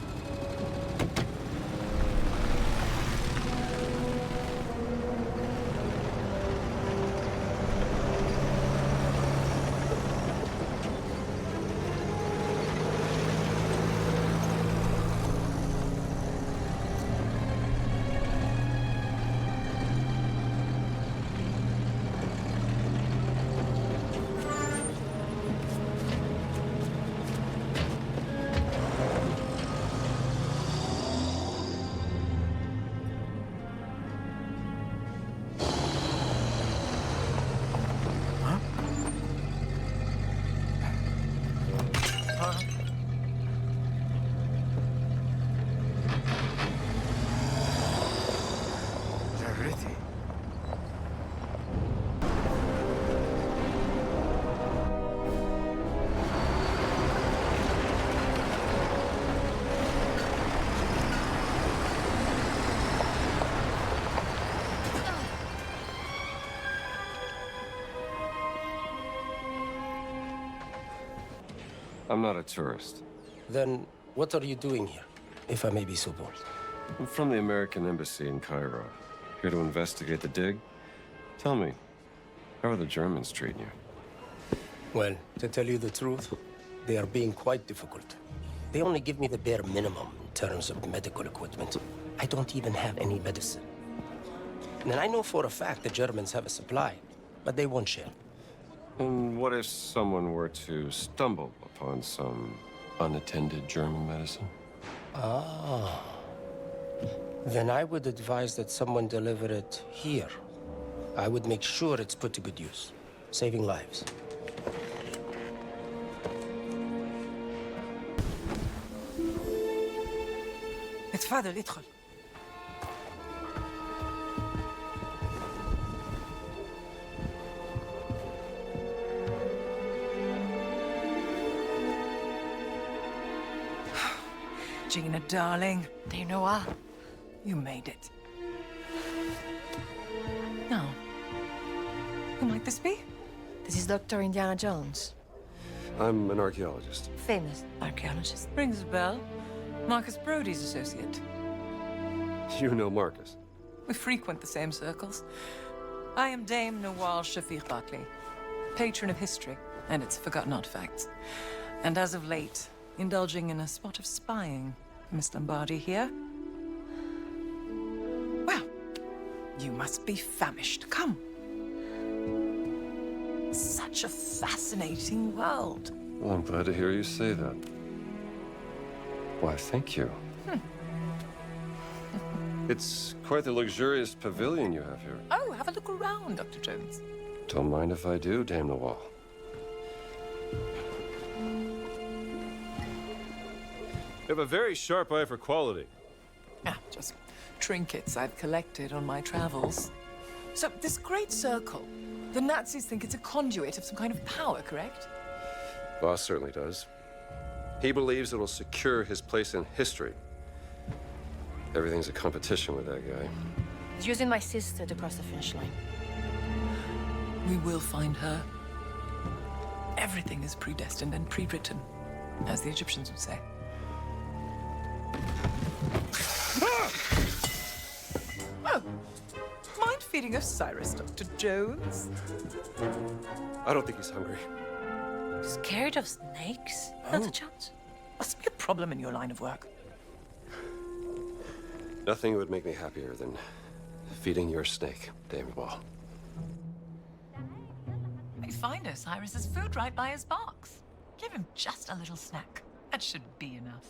I'm not a tourist. Then what are you doing here, if I may be so bold? I'm from the American Embassy in Cairo. Here to investigate the dig. Tell me, how are the Germans treating you? Well, to tell you the truth, they are being quite difficult. They only give me the bare minimum in terms of medical equipment. I don't even have any medicine. And I know for a fact the Germans have a supply, but they won't share. And what if someone were to stumble upon some unattended German medicine? Ah. Then I would advise that someone deliver it here. I would make sure it's put to good use, saving lives. اتفضل ادخل. Gina, darling. Do you know what? You made it. Now, who might this be? This is Dr. Indiana Jones. I'm an archaeologist. Famous archaeologist. Rings a bell. Marcus Brody's associate. You know Marcus. We frequent the same circles. I am Dame Nawal Shafiq Barkley, patron of history and its forgotten artifacts. And as of late, indulging in a spot of spying. Miss Lombardi here. Well, you must be famished. Come. Such a fascinating world. Well, I'm glad to hear you say that. Why, thank you. It's quite the luxurious pavilion you have here. Oh, have a look around, Dr. Jones. Don't mind if I do, Dame Nawal. You have a very sharp eye for quality. Ah, just trinkets I've collected on my travels. So, this great circle, the Nazis think it's a conduit of some kind of power, correct? Boss certainly does. He believes it'll secure his place in history. Everything's a competition with that guy. He's using my sister to cross the finish line. We will find her. Everything is predestined and pre-written, as the Egyptians would say. Oh, mind feeding Osiris, Dr. Jones? I don't think he's hungry. Scared of snakes, Dr. Jones? Must be a problem in your line of work. Nothing would make me happier than feeding your snake, David Wall. We find Osiris's food right by his box. Give him just a little snack. That should be enough.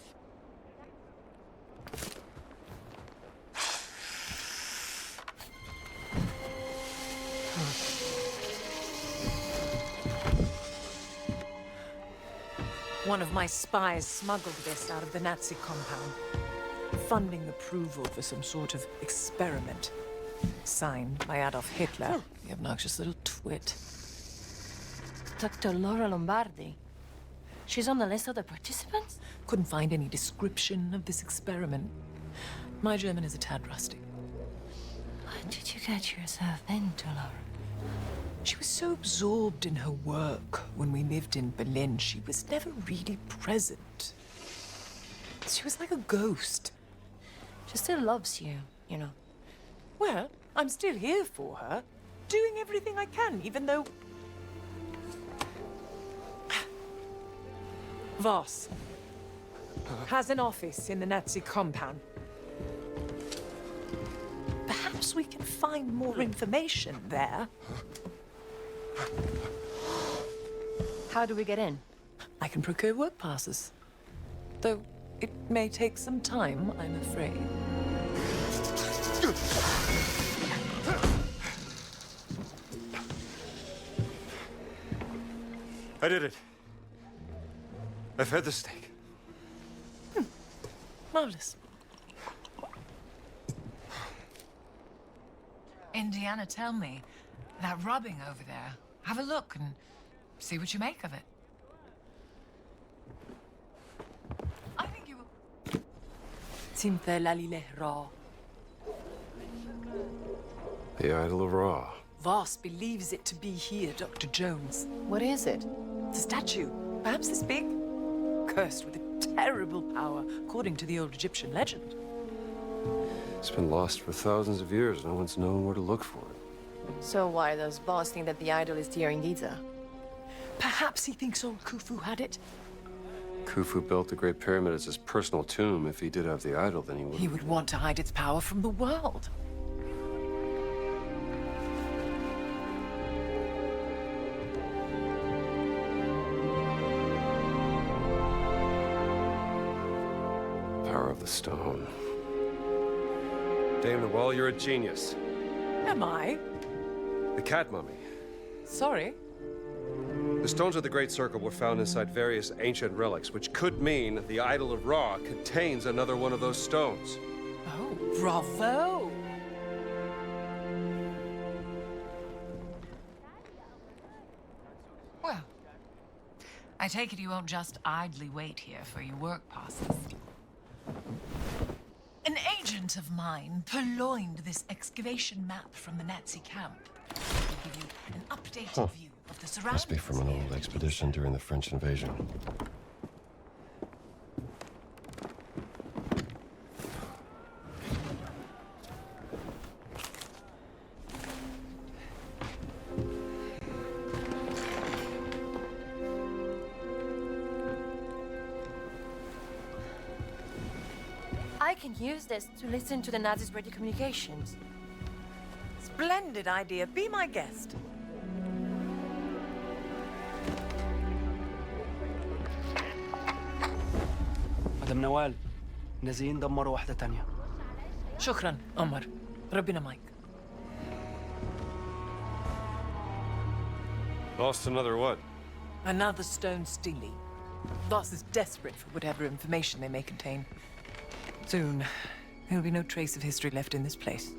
One of my spies smuggled this out of the Nazi compound. Funding approval for some sort of experiment. Signed by Adolf Hitler, the obnoxious little twit. Dr. Laura Lombardi. She's on the list of the participants? Couldn't find any description of this experiment. My German is a tad rusty. What did you get yourself into, Laura? She was so absorbed in her work when we lived in Berlin, she was never really present. She was like a ghost. She still loves you, you know. Well, I'm still here for her, doing everything I can, even though... Voss has an office in the Nazi compound. Perhaps we can find more information there. How do we get in? I can procure work passes. Though it may take some time, I'm afraid. I did it. I fed the snake. Marvelous. Indiana, tell me, that rubbing over there, have a look and see what you make of it. I think you will... The Idol of Ra. Voss believes it to be here, Dr. Jones. What is it? It's a statue, perhaps this big, cursed with a terrible power, according to the old Egyptian legend. It's been lost for thousands of years. No one's known where to look for it. So why does Voss think that the idol is here in Giza? Perhaps he thinks old Khufu had it. Khufu built the Great Pyramid as his personal tomb. If he did have the idol, then he would... He would want to hide its power from the world. Power of the stone. Damon Wall, you're a genius. Am I? The cat mummy. Sorry. The stones of the Great Circle were found inside various ancient relics, which could mean the Idol of Ra contains another one of those stones. Oh, bravo! Well, I take it you won't just idly wait here for your work passes. An agent of mine purloined this excavation map from the Nazi camp. It'll give you an updated view of the surroundings. Must be from an old expedition during the French invasion. I can use this to listen to the Nazis' radio communications. Splendid idea. Be my guest. مدام نوال نازلين دمروا واحدة تانية. شكرا عمر. ربنا معك. Lost another what? Another stone stele. Voss is desperate for whatever information they may contain. Soon, there'll be no trace of history left in this place.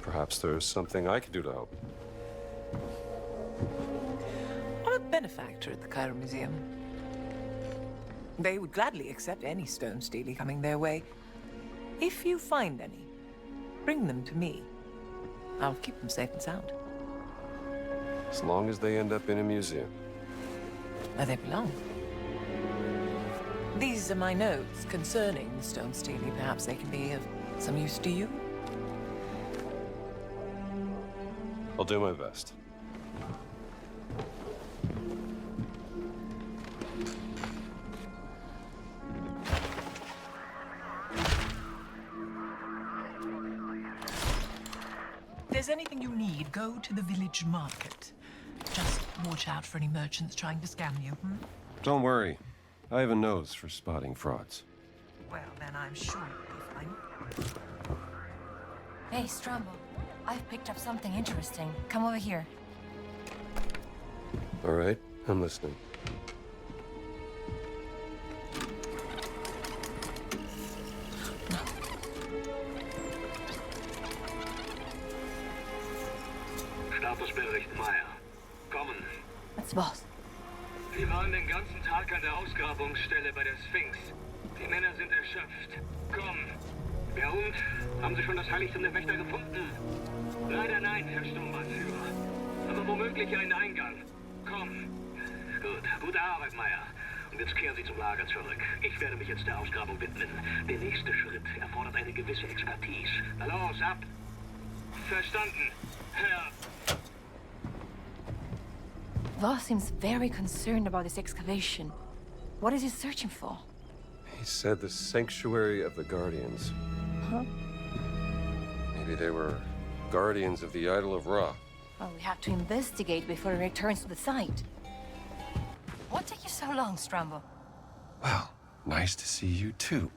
Perhaps there's something I could do to help. I'm a benefactor at the Cairo Museum. They would gladly accept any stone stealer coming their way. If you find any, bring them to me. I'll keep them safe and sound. As long as they end up in a museum. Where they belong. These are my notes concerning the stone stealer. Perhaps they can be of some use to you. I'll do my best. If there's anything you need, go to the village market. Just watch out for any merchants trying to scam you, Don't worry. I have a nose for spotting frauds. Well, then I'm sure you'll be fine. Hey, Strombo. I've picked up something interesting. Come over here. All right, I'm listening. Statusbericht Meyer. Kommen. That's Boss. Wir waren den ganzen Tag an der Ausgrabungsstelle bei der Sphinx. Die Männer sind erschöpft. Komm. Ja und? Haben Sie schon das Heiligtum der Wächter gefunden? Leider nein, Herr Sturmbannführer. Aber womöglich einen Eingang. Komm. Gut. Gute Arbeit, Meyer. Und jetzt kehren Sie zum Lager zurück. Ich werde mich jetzt der Ausgrabung widmen. Der nächste Schritt erfordert eine gewisse Expertise. Na los, ab! Verstanden, Herr... Voss seems very concerned about this excavation. What is he searching for? He said the Sanctuary of the Guardians. Huh? Maybe they were guardians of the Idol of Ra. Well, we have to investigate before he returns to the site. What took you so long, Strombo? Well, nice to see you too.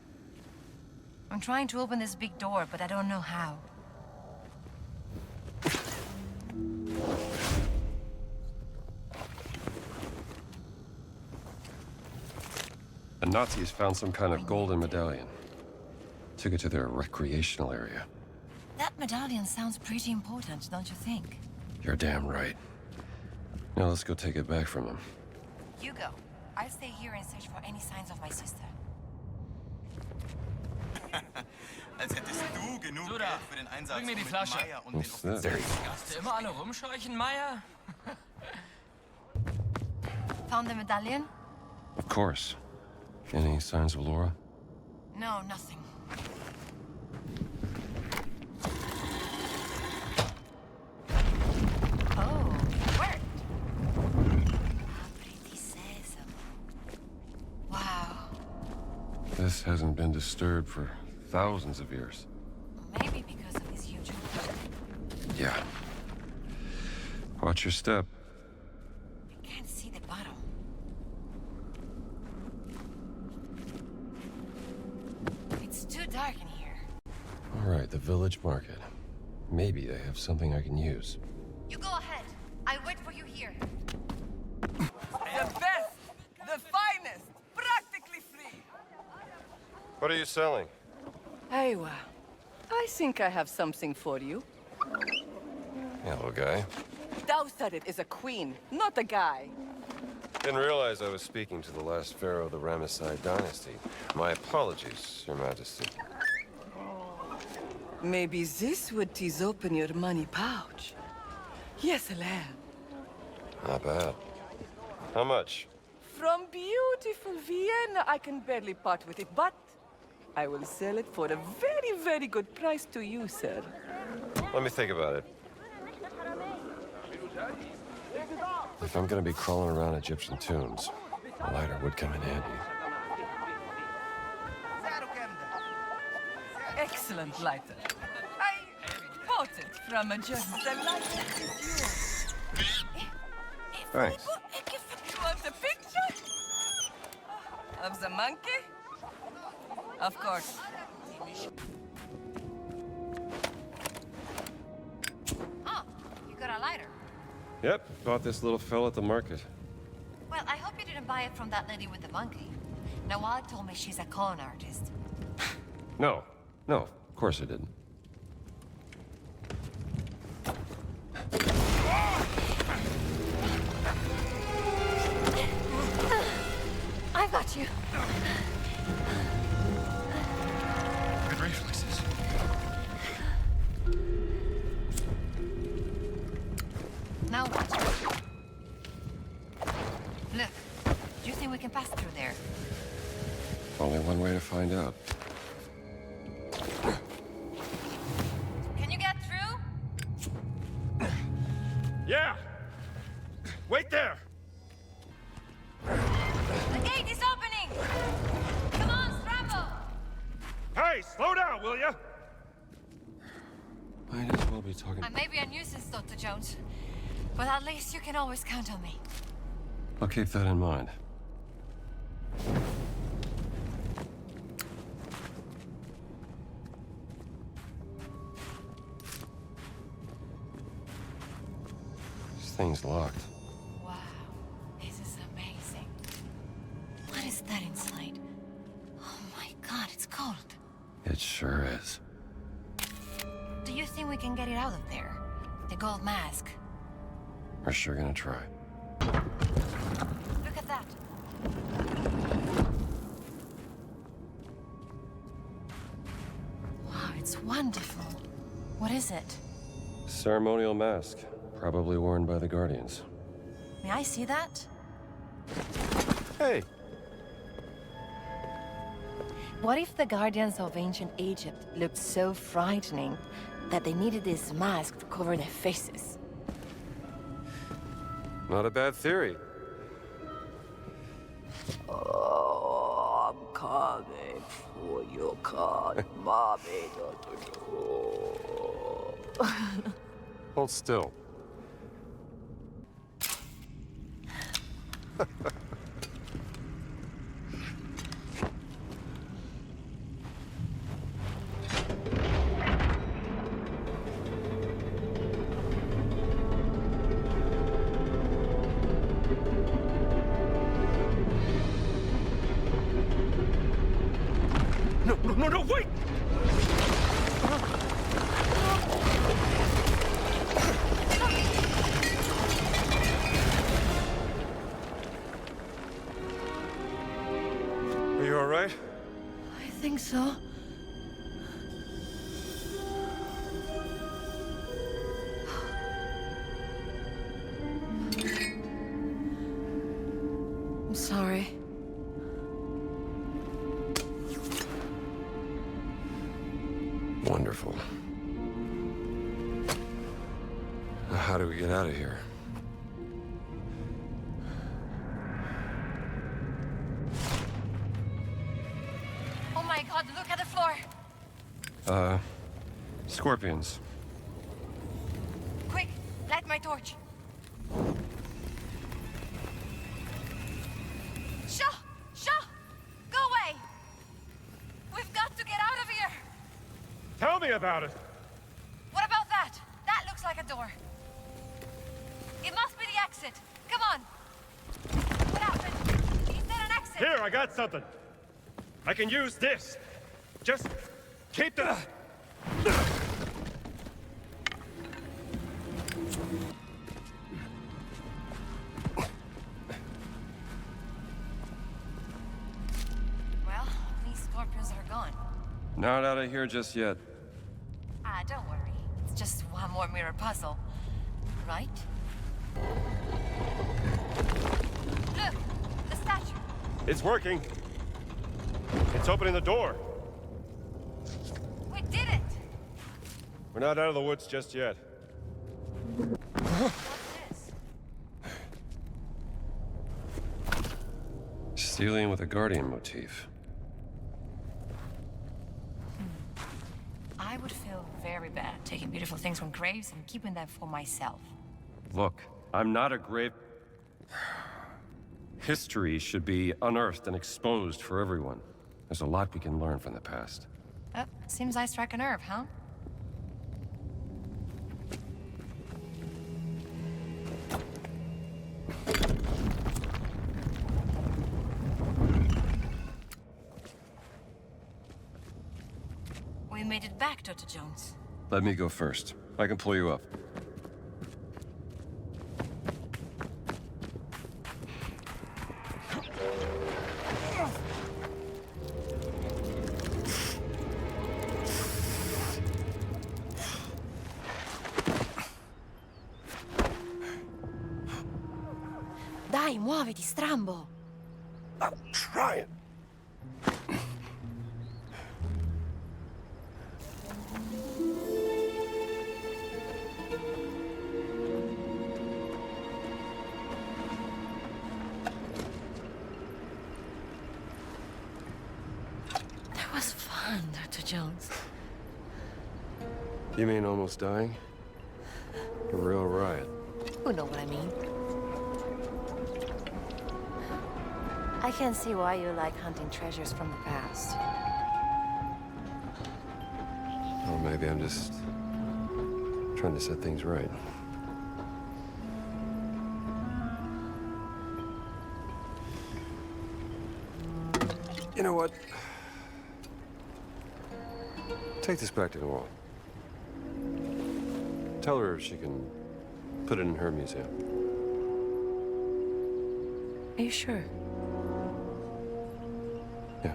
I'm trying to open this big door, but I don't know how. The Nazis found some kind of golden medallion. Took it to their recreational area. That medallion sounds pretty important, don't you think? You're damn right. Now let's go take it back from them. You go. I'll stay here and search for any signs of my sister. Als hättest du genug Geld für den Einsatz Bring mir die mit Flasche. Meyer und den What's that? Offizieren. Hast du immer alle rumscheuchen, Meyer? Found the medallion? Of course. Any signs of Laura? No, nothing. Oh, it worked. pt16. Wow. This hasn't been disturbed for thousands of years. Maybe because of this huge hole. Yeah. Watch your step. I can't see the bottom. It's too dark in here. All right, the village market. Maybe they have something I can use. You go ahead. I'll wait for you here. The best, the finest, practically free. What are you selling? Aywa, I think I have something for you. Hello, guy. Thou said it is a queen, not a guy. Didn't realize I was speaking to the last pharaoh of the Ramesside dynasty. My apologies, Your Majesty. Maybe this would tease open your money pouch. Yes, lamb. Not bad. How much? From beautiful Vienna, I can barely part with it, but I will sell it for a very, very good price to you, sir. Let me think about it. If I'm gonna be crawling around Egyptian tombs, a lighter would come in handy. Excellent lighter. I bought it from a German. The lighter is yours. Thanks. You want a picture? Of the monkey? Of course. Oh, you got a lighter. Yep, bought this little fella at the market. Well, I hope you didn't buy it from that lady with the monkey. Nawal told me she's a con artist. No, of course I didn't. I got you. Now what? Look, do you think we can pass through there? Only one way to find out. Can you get through? Yeah! Wait there! The gate is opening! Come on, scramble! Hey, slow down, will ya? Might as well be talking. I may be a nuisance, Dr. Jones, but at least you can always count on me. I'll keep that in mind. This thing's locked. Wow, this is amazing. What is that inside? Oh my god, it's cold. It sure is. Do you think we can get it out of there? The gold mask. We're sure gonna try. Look at that. Wow, it's wonderful. What is it? Ceremonial mask. Probably worn by the Guardians. May I see that? Hey! What if the Guardians of ancient Egypt looked so frightening that they needed this mask to cover their faces? Not a bad theory. Oh, I'm coming for your card, Mommy. Hold still. No, wait! Are you all right? I think so. I'm sorry. Wonderful. Now, how do we get out of here? Oh my god, look at the floor! Scorpions. Quick, light my torch. Shaw! Go away! We've got to get out of here! Tell me about it! What about that? That looks like a door. It must be the exit. Come on! What happened? Is there an exit? Here, I got something. I can use this. Just keep the... Well, these scorpions are gone. Not out of here just yet. Ah, don't worry. It's just one more mirror puzzle. Right? Look! The statue! It's working. It's opening the door. We did it! We're not out of the woods just yet. Stealing with a Guardian motif. I would feel very bad taking beautiful things from graves and keeping them for myself. Look, I'm not a grave... History should be unearthed and exposed for everyone. There's a lot we can learn from the past. Oh, seems I struck a nerve, huh? We made it back, Dr. Jones. Let me go first. I can pull you up. Dai, muoviti, strambo! I'm trying. That was fun, Dr. Jones. You mean almost dying? A real riot. You know what I mean. I can see why you like hunting treasures from the past. Or maybe I'm just trying to set things right. You know what? Take this back to Noel. Tell her she can put it in her museum. Are you sure? Yeah.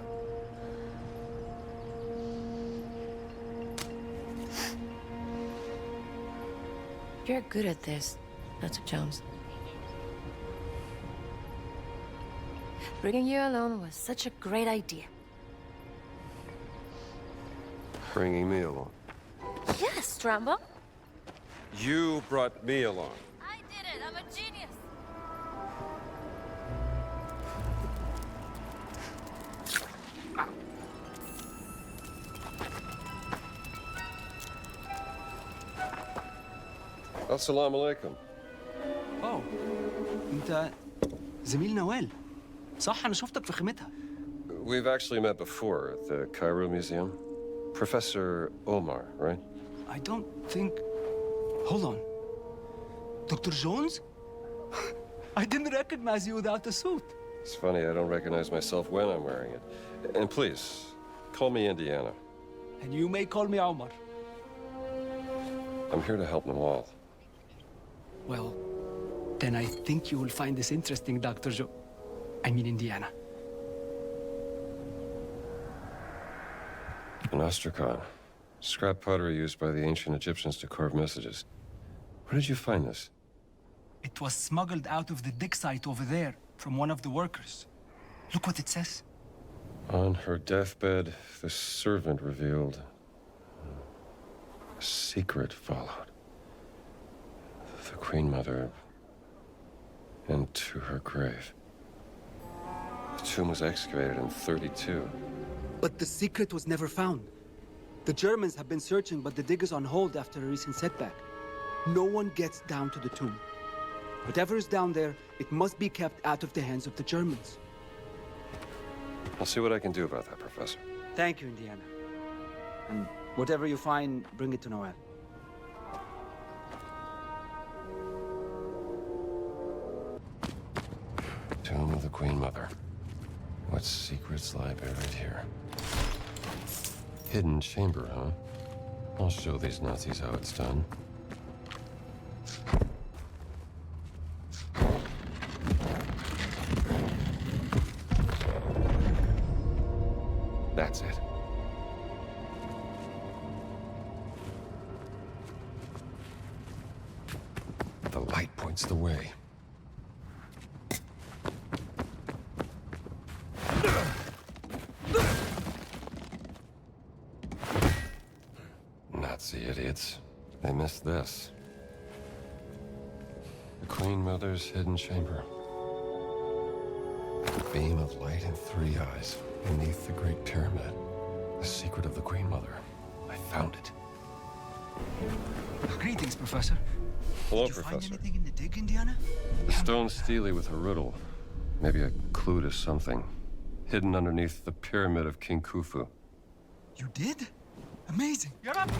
You're good at this, Dr. Jones. Bringing you along was such a great idea. Bringing me along. Yes, Strambo. You brought me along. I did it. I'm a genius. Assalamu alaikum. اوه انت زميل نوال صح انا شفتك في خيمتها. We've actually met before at the Cairo Museum. Professor Omar, right? I don't think. Hold on. Dr. Jones? I didn't recognize you without the suit. It's funny, I don't recognize myself when I'm wearing it. And please, call me Indiana. And you may call me Omar. I'm here to help Nawal. Well, then I think you will find this interesting, Dr. Indiana. An ostracon. Scrap pottery used by the ancient Egyptians to carve messages. Where did you find this? It was smuggled out of the dig site over there from one of the workers. Look what it says. On her deathbed, the servant revealed a secret followed. The Queen Mother into her grave. The tomb was excavated in 32. But the secret was never found. The Germans have been searching, but the dig is on hold after a recent setback. No one gets down to the tomb. Whatever is down there, it must be kept out of the hands of the Germans. I'll see what I can do about that, Professor. Thank you, Indiana. And whatever you find, bring it to Noel. Tomb of the Queen Mother. What secrets lie buried here? Hidden chamber, huh? I'll show these Nazis how it's done. That's it. The light points the way. Nazi idiots. They missed this. The Queen Mother's hidden chamber. A beam of light in 3 eyes beneath the Great Pyramid. The secret of the Queen Mother. I found it. Greetings, Professor. Hello, Did you Professor. find anything in the dig, Indiana? A stone stele with a riddle. Maybe a clue to something. Hidden underneath the pyramid of King Khufu. You did? Amazing. You're up.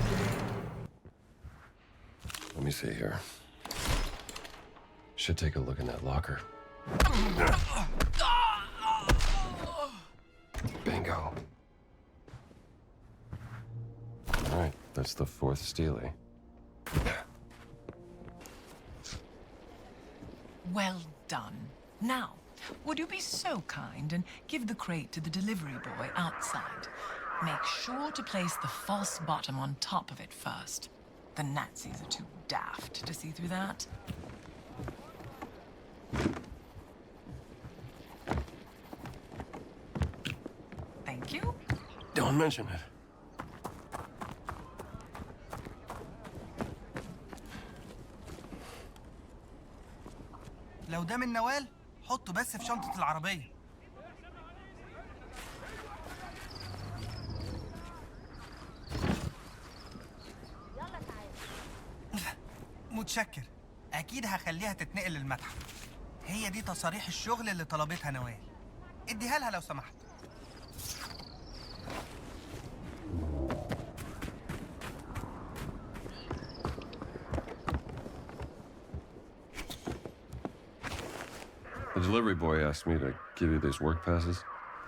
Let me see here. Should take a look in that locker. Bingo. All right, that's the 4th stele. Well done. Now, would you be so kind and give the crate to the delivery boy outside? Make sure to place the false bottom on top of it first. The Nazis are too daft to see through that. mention it. لو ده من نوال حطه بس في شنطة العربية. متشكر. أكيد هخليها تتنقل للمتحف. هي دي تصاريح الشغل اللي طلبتها نوال. اديها لها لو سمحت. The delivery boy asked me to give you these work passes.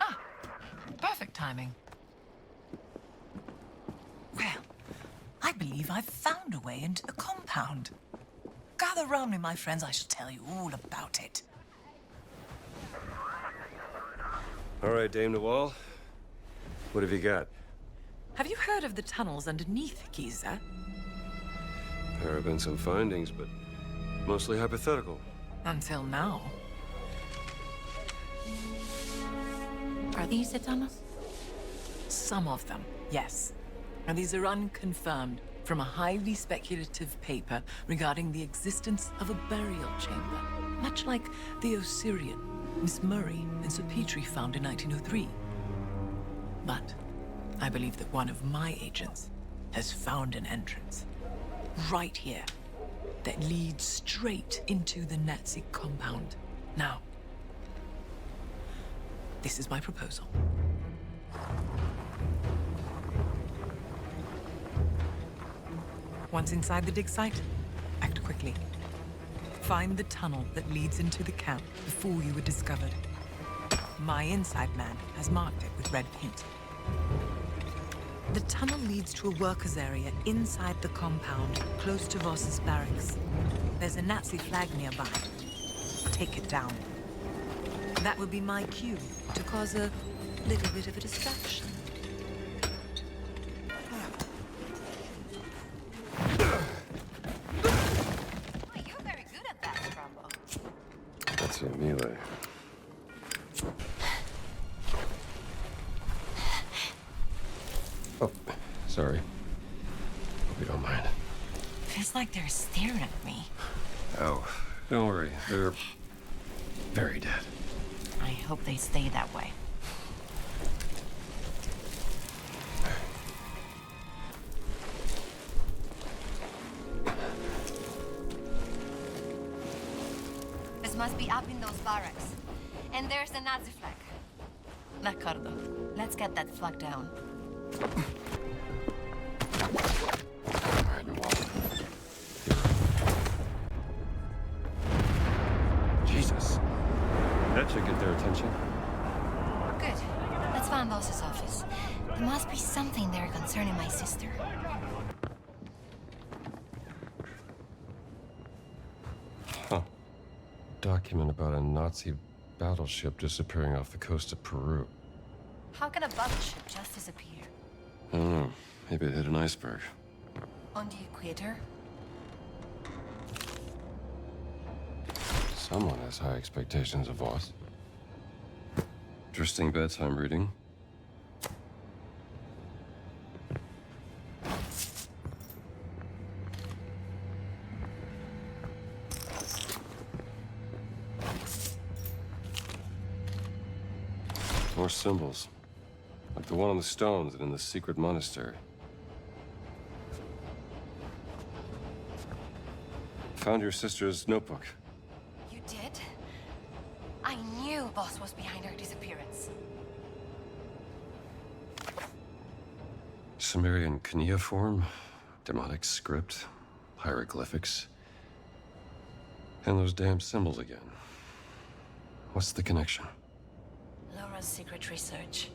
Ah, perfect timing. Well, I believe I've found a way into the compound. Gather round me, my friends. I shall tell you all about it. All right, Dame Nawal. What have you got? Have you heard of the tunnels underneath Giza? There have been some findings, but mostly hypothetical. Until now. Are these the tunnels? Some of them, yes. And these are unconfirmed from a highly speculative paper regarding the existence of a burial chamber, much like the Osirian Miss Murray and Sir Petrie found in 1903. But I believe that one of my agents has found an entrance right here that leads straight into the Nazi compound. Now, this is my proposal. Once inside the dig site, act quickly. Find the tunnel that leads into the camp before you were discovered. My inside man has marked it with red paint. The tunnel leads to a workers' area inside the compound, close to Voss's barracks. There's a Nazi flag nearby. Take it down. That would be my cue to cause a little bit of a distraction. That's a melee. Oh, sorry. Hope you don't mind. Feels like they're staring at me. Oh, don't worry. They're very dead. I hope they stay that way. This must be up in those barracks. And there's the Nazi flag. D'accordo. Let's get that flag down. Jesus. That should get their attention. Good. Let's find Boss's office. There must be something there concerning my sister. Huh. Document about a Nazi battleship disappearing off the coast of Peru. How can a battleship just disappear? I don't know. Maybe it hit an iceberg. On the equator? Someone has high expectations of us. Interesting bedtime reading. More symbols. Like the one on the stones and in the secret monastery. Found your sister's notebook. You did? I knew Boss was behind her disappearance. Sumerian cuneiform, demonic script, hieroglyphics. And those damn symbols again. What's the connection? Laura's secret research.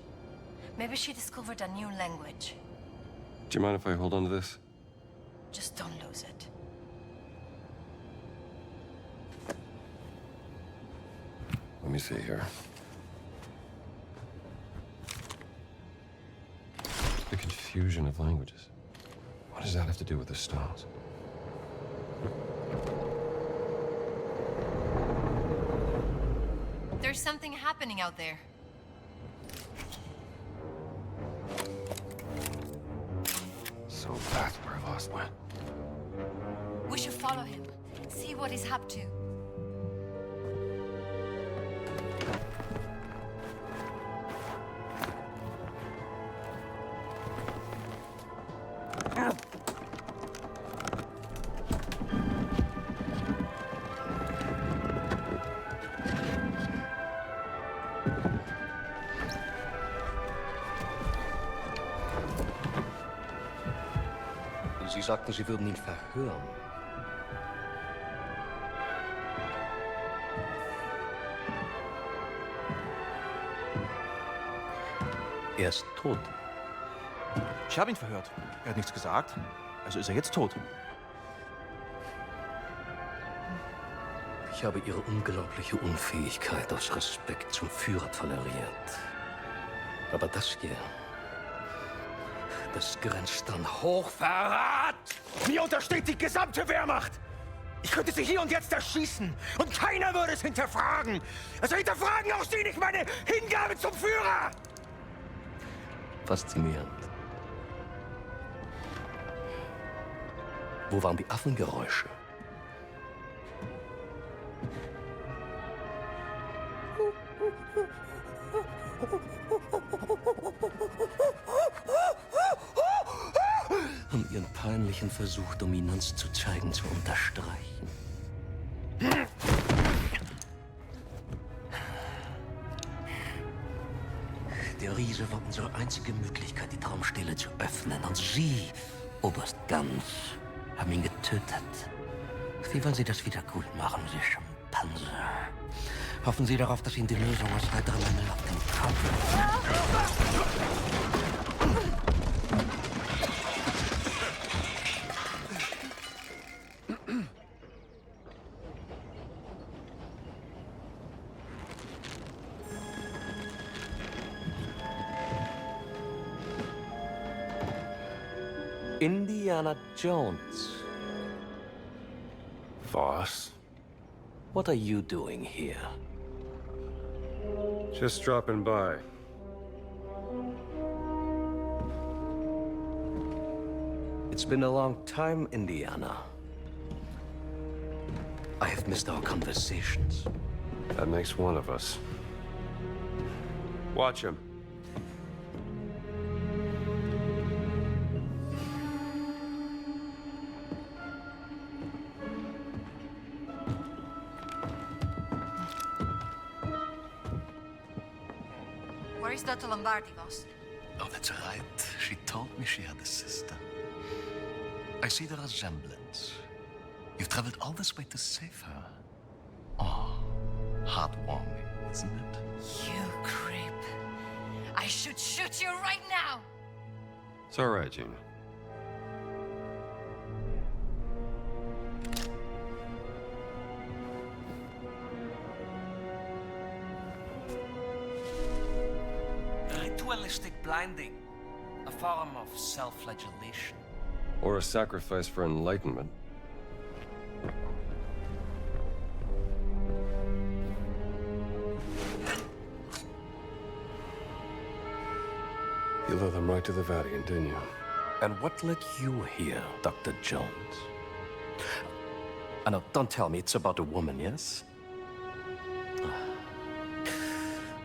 Maybe she discovered a new language. Do you mind if I hold on to this? Just don't lose it. Let me see here. The confusion of languages. What does that have to do with the stones? There's something happening out there. That's where Voss went. We should follow him. See what he's up to. Sie sagten, Sie würden ihn verhören. Er ist tot. Ich habe ihn verhört. Er hat nichts gesagt. Also ist er jetzt tot. Ich habe Ihre unglaubliche Unfähigkeit aus Respekt zum Führer toleriert. Aber das hier, das grenzt an Hochverrat! Mir untersteht die gesamte Wehrmacht! Ich könnte sie hier und jetzt erschießen und keiner würde es hinterfragen! Also hinterfragen auch Sie nicht meine Hingabe zum Führer! Faszinierend. Wo waren die Affengeräusche? Um Ihren peinlichen Versuch, Dominanz zu zeigen, zu unterstreichen. Der Riese war unsere einzige Möglichkeit, die Traumstelle zu öffnen. Und Sie, Oberst Ganz, haben ihn getötet. Wie wollen Sie das wieder gut machen, Sie Schimpanse? Hoffen Sie darauf, dass Ihnen die Lösung aus heiterem Himmel auf den Kopf... Indiana Jones. Voss? What are you doing here? Just dropping by. It's been a long time, Indiana. I have missed our conversations. That makes one of us. Watch him. Where is Dr. Lombardi, boss? Oh, that's right. She told me she had a sister. I see the resemblance. You've traveled all this way to save her. Oh, heartwarming, isn't it? You creep. I should shoot you right now! It's all right, Gina. Ritualistic blinding. A form of self-flagellation. Or a sacrifice for enlightenment. You led them right to the Vatican, didn't you? And what led you here, Dr. Jones? No, don't tell me it's about a woman, yes?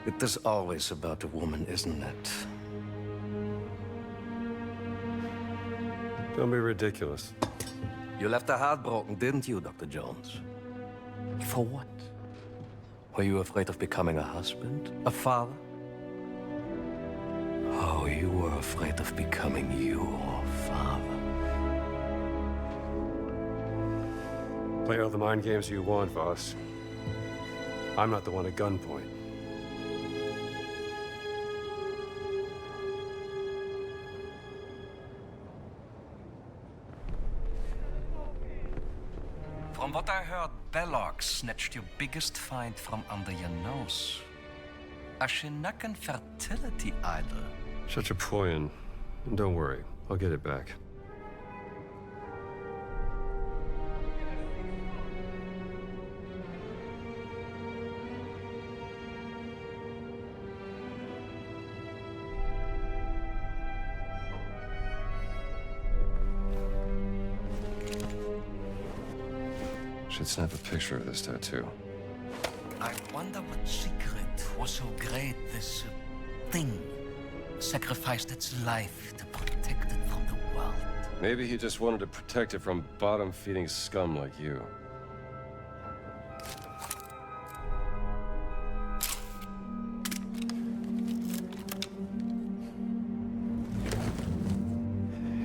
It is always about a woman, isn't it? Don't be ridiculous. You left her heartbroken, didn't you, Dr. Jones? For what? Were you afraid of becoming a husband? A father? Oh, you were afraid of becoming your father. Play all the mind games you want, Voss. I'm not the one at gunpoint. From what I heard, BOG snatched your biggest find from under your nose. A Shinnegan fertility idol. Shut your poison. And don't worry, I'll get it back. should snap a picture of this tattoo. I wonder what secret was so great this thing sacrificed its life to protect it from the world. Maybe he just wanted to protect it from bottom-feeding scum like you.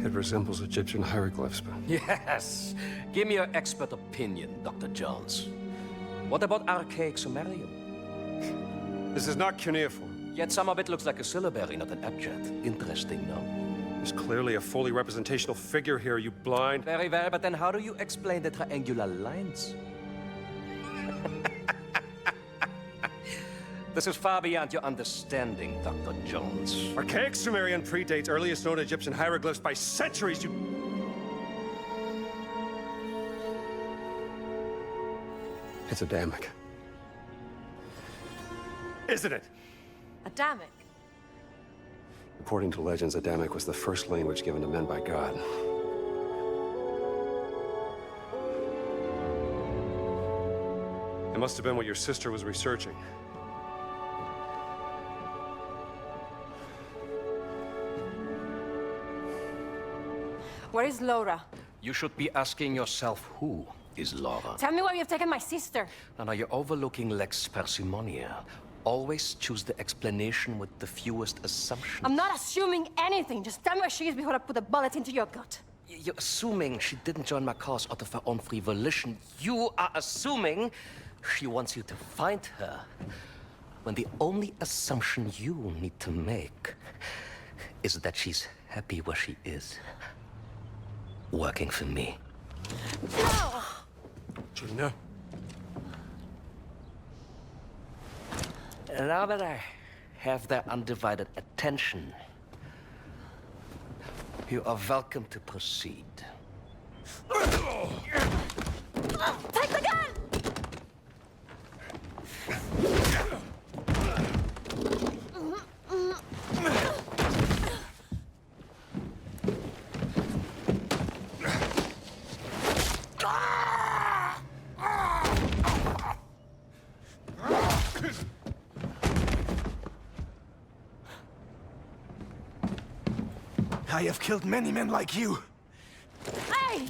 It resembles Egyptian hieroglyphs, but... Yes! Give me your expert opinion, Dr. Jones. What about archaic Sumerian? This is not cuneiform. Yet some of it looks like a syllabary, not an abjad. Interesting, no? There's clearly a fully representational figure here, you blind. Very well, but then how do you explain the triangular lines? This is far beyond your understanding, Dr. Jones. Archaic Sumerian predates earliest known Egyptian hieroglyphs by centuries, you... It's Adamic. Isn't it? Adamic? According to legends, Adamic was the first language given to men by God. It must have been what your sister was researching. Where is Laura? You should be asking yourself who is Laura. Tell me where you've taken my sister. Now you're overlooking lex parsimoniae. Always choose the explanation with the fewest assumptions. I'm not assuming anything. Just tell me where she is before I put a bullet into your gut. You're assuming she didn't join my cause out of her own free volition. You are assuming she wants you to find her. When the only assumption you need to make is that she's happy where she is. Working for me. No! Gina? Now that I have their undivided attention, you are welcome to proceed. Take the gun! I have killed many men like you. Hey!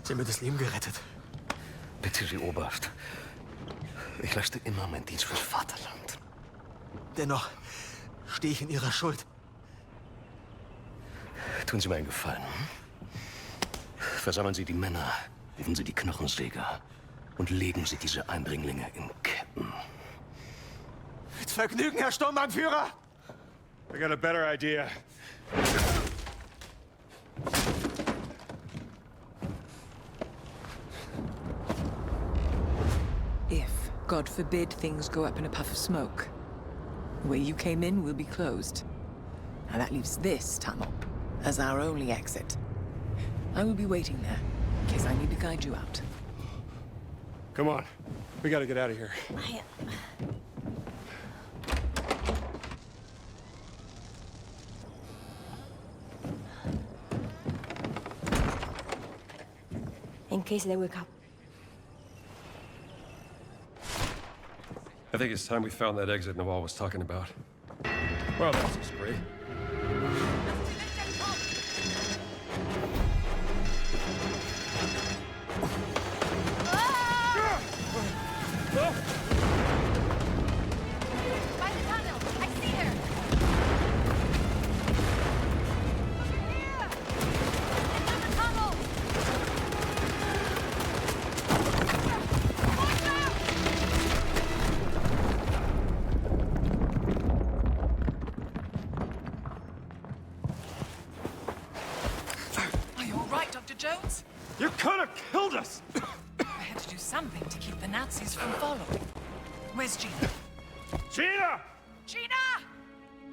Sie haben mir das Leben gerettet. Bitte, Sie Oberst. Ich leiste immer meinen Dienst fürs Vaterland. Dennoch stehe ich in Ihrer Schuld. Tun Sie mir einen Gefallen. Versammeln Sie die Männer, rufen Sie die Knochensäger und legen Sie diese Eindringlinge in Ketten. Mit Vergnügen, Herr Sturmbannführer! I got a better idea. If, God forbid, things go up in a puff of smoke, the way you came in will be closed. And that leaves this tunnel as our only exit. I will be waiting there, in case I need to guide you out. Come on. We gotta get out of here. In case they wake up. I think it's time we found that exit Nawal was talking about. Well, that's just great. By the tunnel! I see her! Over here! It's on the tunnel! Dr. Jones? You could have killed us! I had to do something to keep the Nazis from following. Where's Gina? Gina! Gina!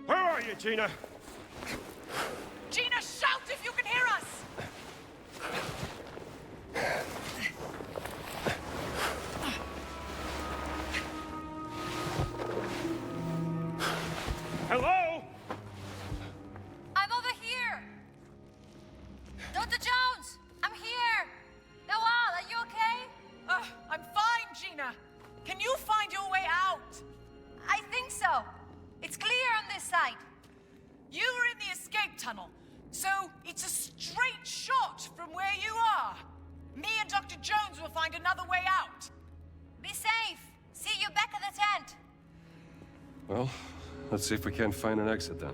Where are you, Gina? Gina, shout if you can hear us! Hello? I'm over here! Dr. Jones! I'm here! Noel, are you okay? I'm fine, Gina. Can you find your way out? I think so. It's clear on this side. You were in the escape tunnel, so it's a straight shot from where you are. Me and Dr. Jones will find another way out. Be safe. See you back at the tent. Well, let's see if we can't find an exit then.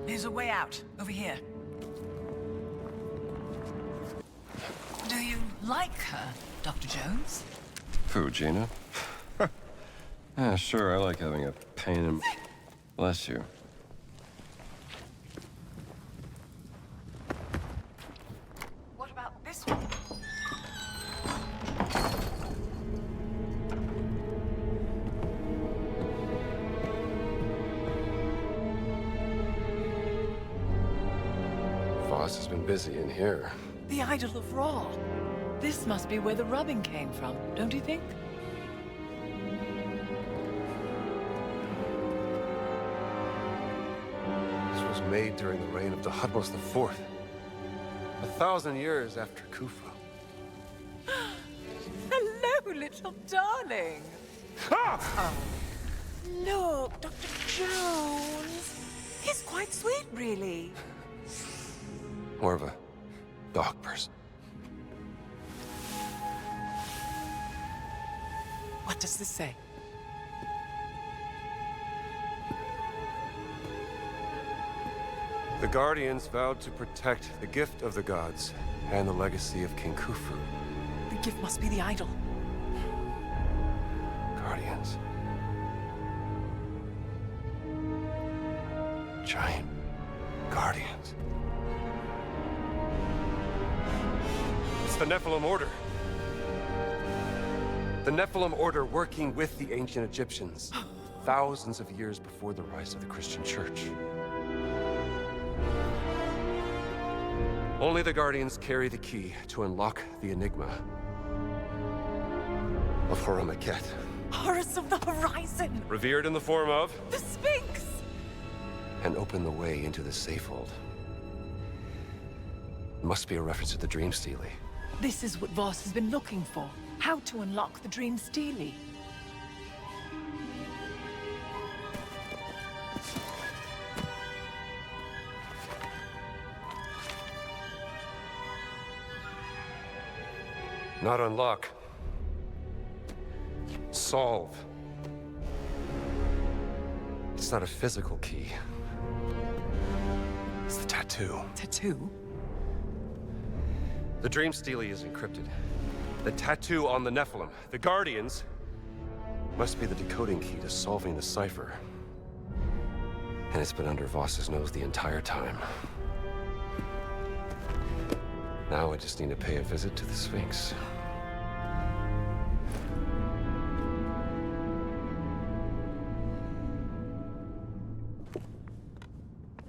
There's a way out, over here. Do you like her, Dr. Jones? Who, Gina? Yeah, sure, I like having a pain in... Bless you. What about this one? Voss has been busy in here. The Idol of Ra. This must be where the rubbing came from, don't you think? This was made during the reign of Thutmose IV, 1,000 years after Khufu. Hello, little darling. Oh. Look, Dr. Jones. He's quite sweet, really. More of a dog person. What does this say? The Guardians vowed to protect the gift of the gods and the legacy of King Khufu. The gift must be the idol. Guardians. Giant Guardians. It's the Nephilim Order. The Nephilim Order working with the ancient Egyptians, thousands of years before the rise of the Christian Church. Only the Guardians carry the key to unlock the enigma of Horus Horus of the Horizon! revered in the form of The Sphinx! and open the way into the Safehold. It must be a reference to the Dream Stele. This is what Voss has been looking for. How to unlock the Dream Stele. Not unlock. Solve. It's not a physical key. It's the tattoo. Tattoo? The Dream Stele is encrypted. The tattoo on the Nephilim, the Guardians, must be the decoding key to solving the cipher. And it's been under Voss's nose the entire time. Now I just need to pay a visit to the Sphinx.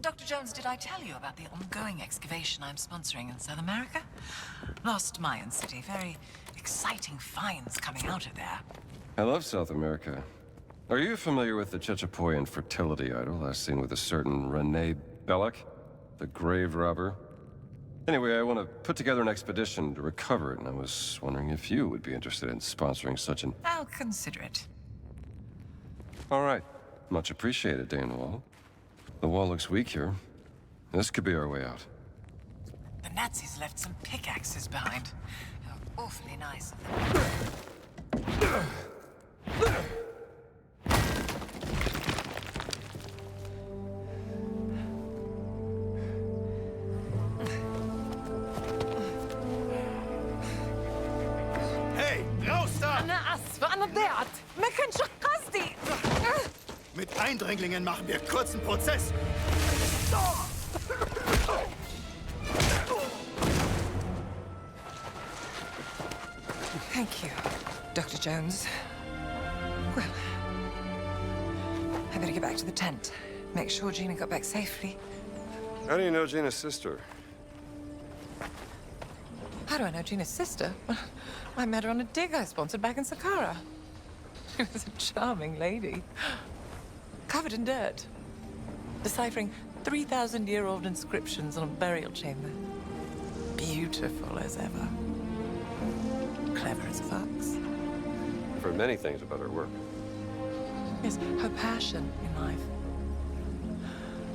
Dr. Jones, did I tell you about the ongoing excavation I'm sponsoring in South America? Lost Mayan city. Very exciting finds coming out of there. I love South America. Are you familiar with the Chechapoyan fertility idol last seen with a certain Renee Belloc, the grave robber? Anyway, I want to put together an expedition to recover it, and I was wondering if you would be interested in sponsoring such an... I'll consider it. All right. Much appreciated, Dame Wall. The wall looks weak here. This could be our way out. The Nazis left some pickaxes behind. They're awfully nice of them. Mit Eindringlingen machen wir kurzen Prozess. Thank you, Dr. Jones. Well, I better get back to the tent. Make sure Gina got back safely. How do you know Gina's sister? How do I know Gina's sister? I met her on a dig I sponsored back in Saqqara. She was a charming lady. Covered in dirt. Deciphering 3,000-year-old inscriptions on a burial chamber. Beautiful as ever. Clever as a fox. I've heard many things about her work. Yes, her passion in life.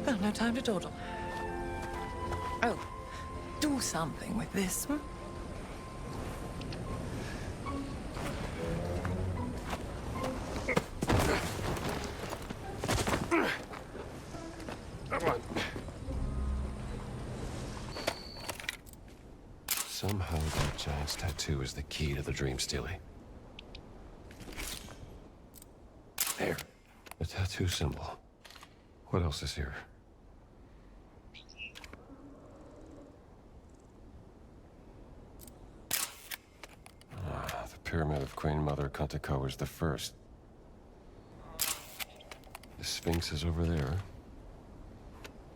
Well, no time to dawdle. Oh, do something with this, hmm? Come on. Somehow that giant's tattoo is the key to the dream stealing. There. The tattoo symbol. What else is here? The pyramid of Queen Mother Kantiko is the first. The Sphinx is over there.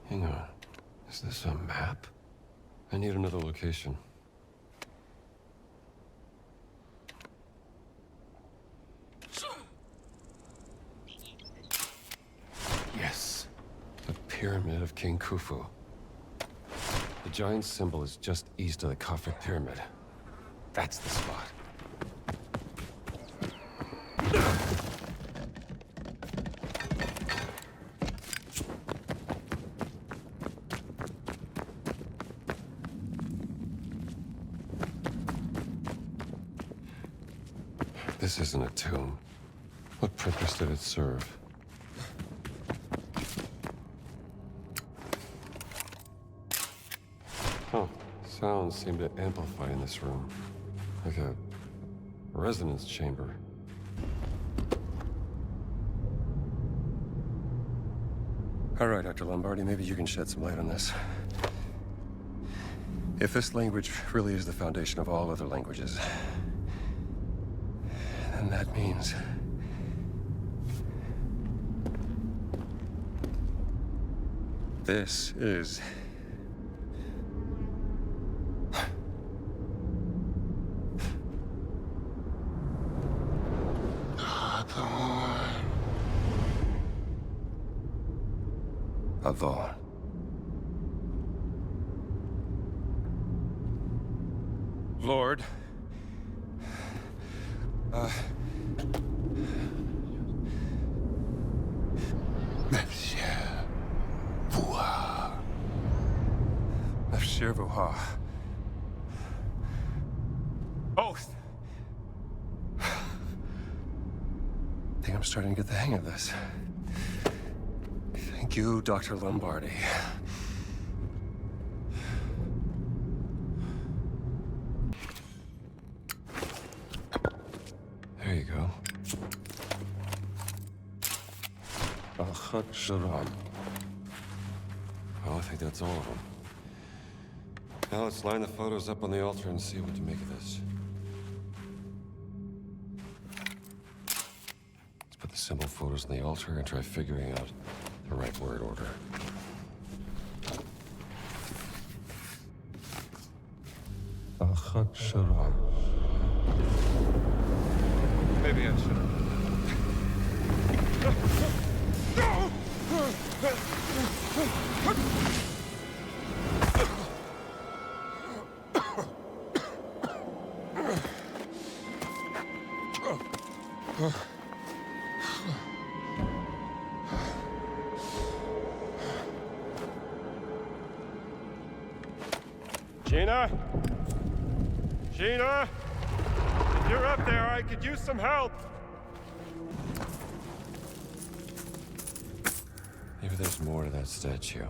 Hang on. Is this a map? I need another location. Yes. The Pyramid of King Khufu. The giant symbol is just east of the Khafre Pyramid. That's the spot. This isn't a tomb. What purpose did it serve? Huh. Sounds seem to amplify in this room. Like a resonance chamber. All right, Dr. Lombardi, maybe you can shed some light on this. If this language really is the foundation of all other languages, then that means... this is... Adon. Lord. Monsieur Vuha. Oath. I think I'm starting to get the hang of this. Thank you, Dr. Lombardi. There you go. Al-Khat-Sharam. Well, I think that's all of them. Now let's line the photos up on the altar and see what to make of this. Let's put the symbol photos on the altar and try figuring out the right word order. Al-Khat-Sharam. Maybe I should. Gina? Gina? If you're up there, I could use some help. Maybe there's more to that statue.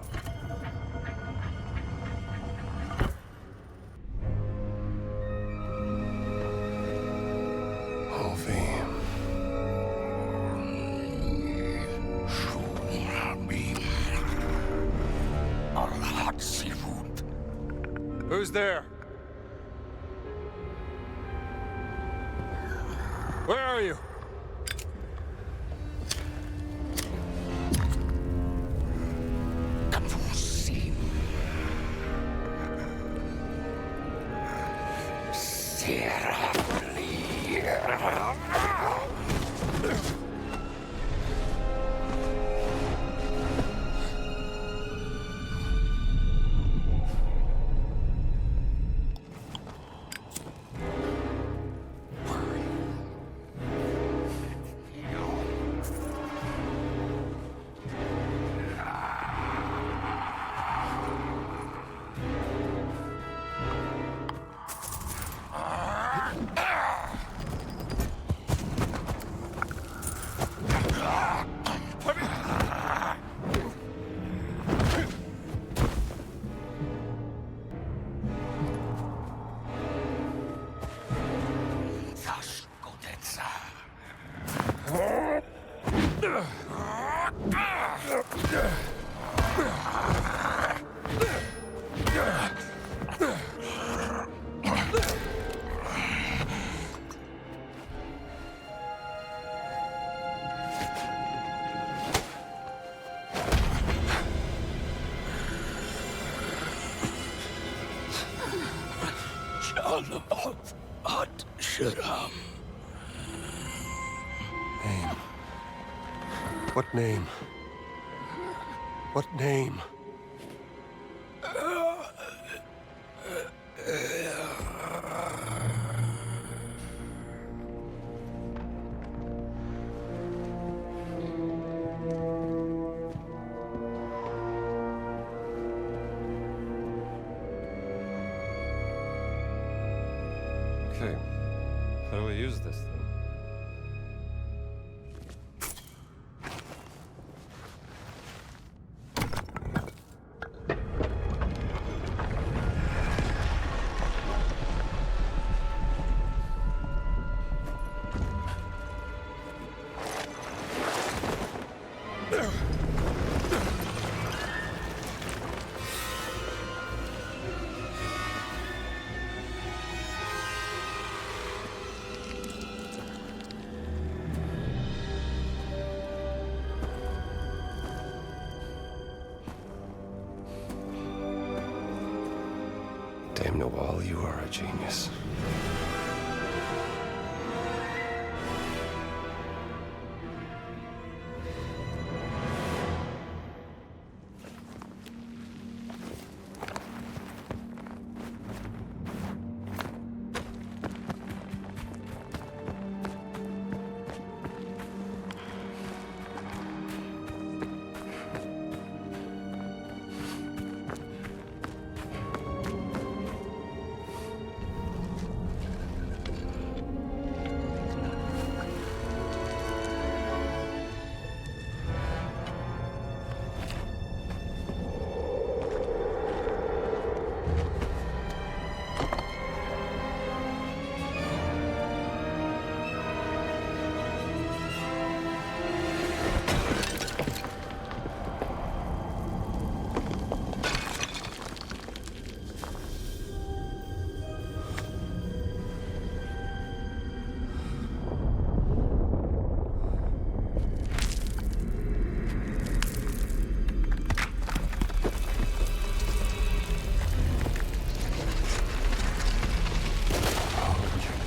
Who's there? Where are you? Name. What name? What name? Okay. How do I use this thing? Dame Noel, you are a genius.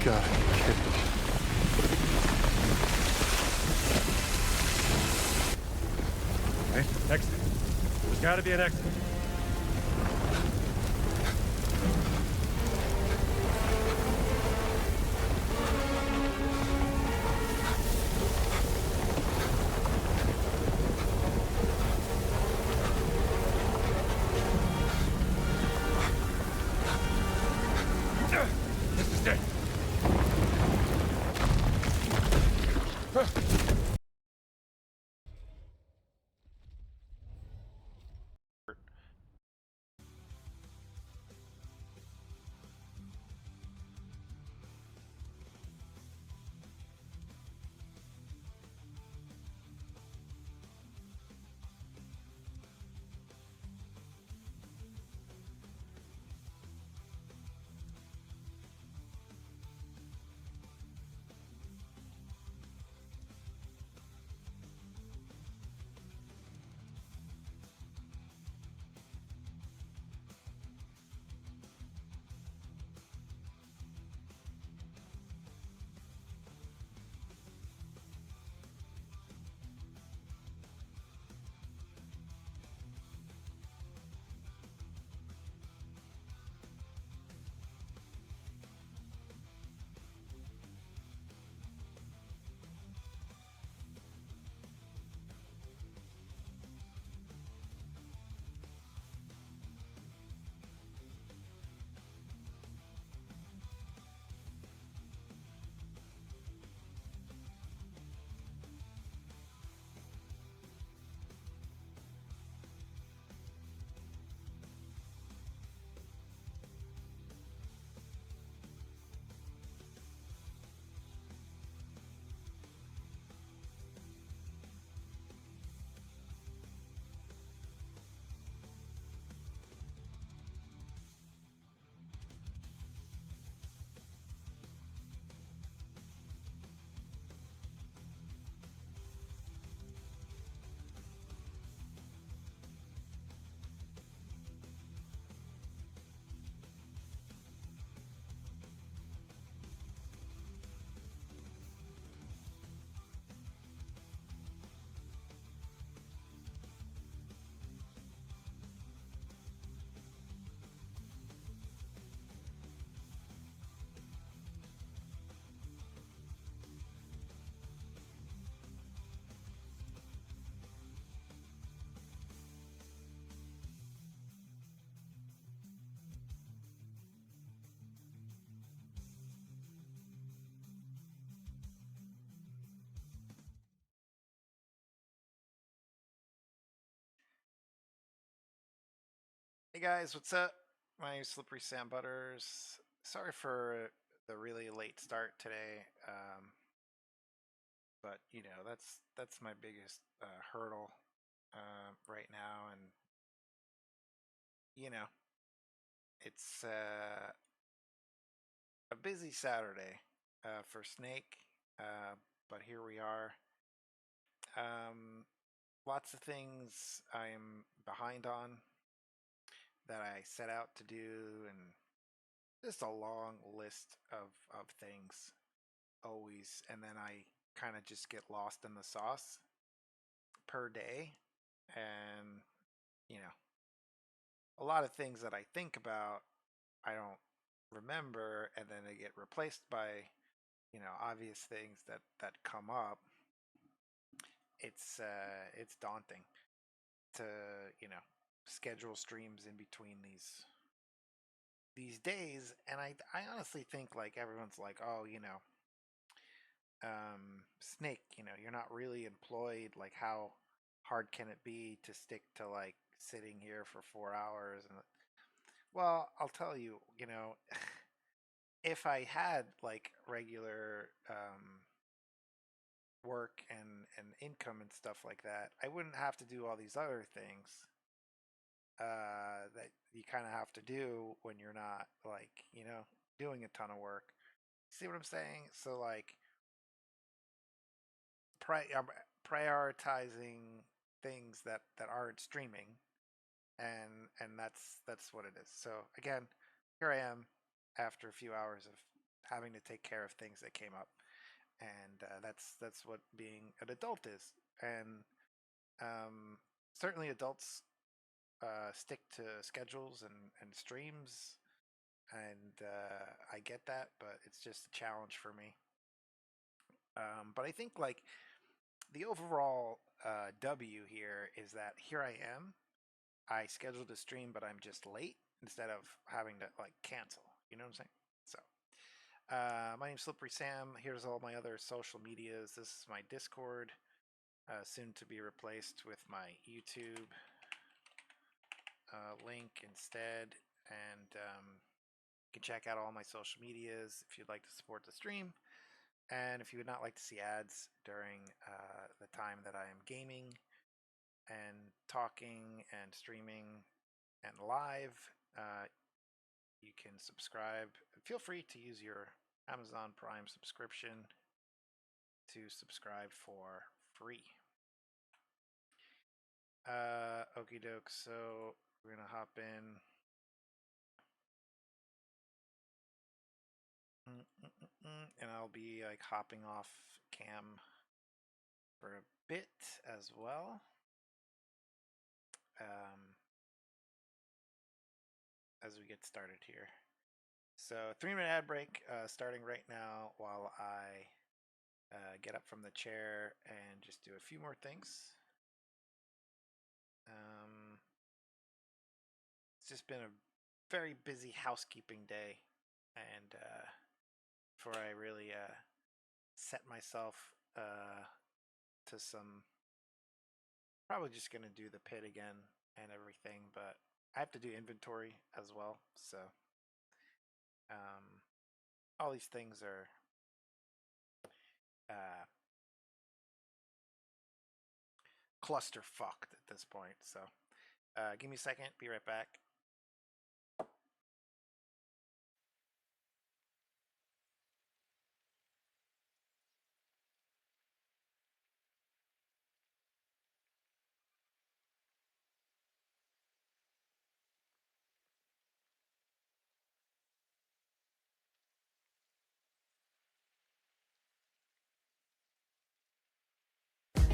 gotta be kidding me. Hey, exit. There's gotta be an exit. This is it. Hey guys, what's up? My name's Slippery Sam Butters. Sorry for the really late start today, but you know that's my biggest hurdle right now, and you know it's a busy Saturday for Snake, but here we are. Lots of things I'm behind on that I set out to do, and just a long list of things always, and then I kind of just get lost in the sauce per day, and you know a lot of things that I think about I don't remember, and then they get replaced by obvious things that come up. It's daunting to schedule streams in between these days, and I honestly think like everyone's like, oh, Snake, you're not really employed, like how hard can it be to stick to like sitting here for 4 hours? And well, I'll tell you, if I had like regular work and income and stuff like that, I wouldn't have to do all these other things that you kind of have to do when you're not like doing a ton of work. See what I'm saying? So like prioritizing things that aren't streaming, and that's what it is. So again, here I am after a few hours of having to take care of things that came up, and that's what being an adult is. And certainly adults stick to schedules and streams, and I get that, but it's just a challenge for me. But I think like the overall W here is that here I am. I scheduled a stream, but I'm just late instead of having to like cancel. You know what I'm saying? So my name's Slippery Sam. Here's all my other social medias. This is my Discord, soon to be replaced with my YouTube link instead. And you can check out all my social medias if you'd like to support the stream. And if you would not like to see ads during the time that I am gaming and talking and streaming and live, you can subscribe. Feel free to use your Amazon Prime subscription to subscribe for free. Okie doke, so we're gonna hop in. And I'll be like hopping off cam for a bit as well. As we get started here. So 3-minute ad break starting right now while I get up from the chair and just do a few more things. It's just been a very busy housekeeping day, and before I really set myself to some, probably just gonna do the pit again and everything, but I have to do inventory as well, so all these things are cluster fucked at this point. So give me a second, be right back.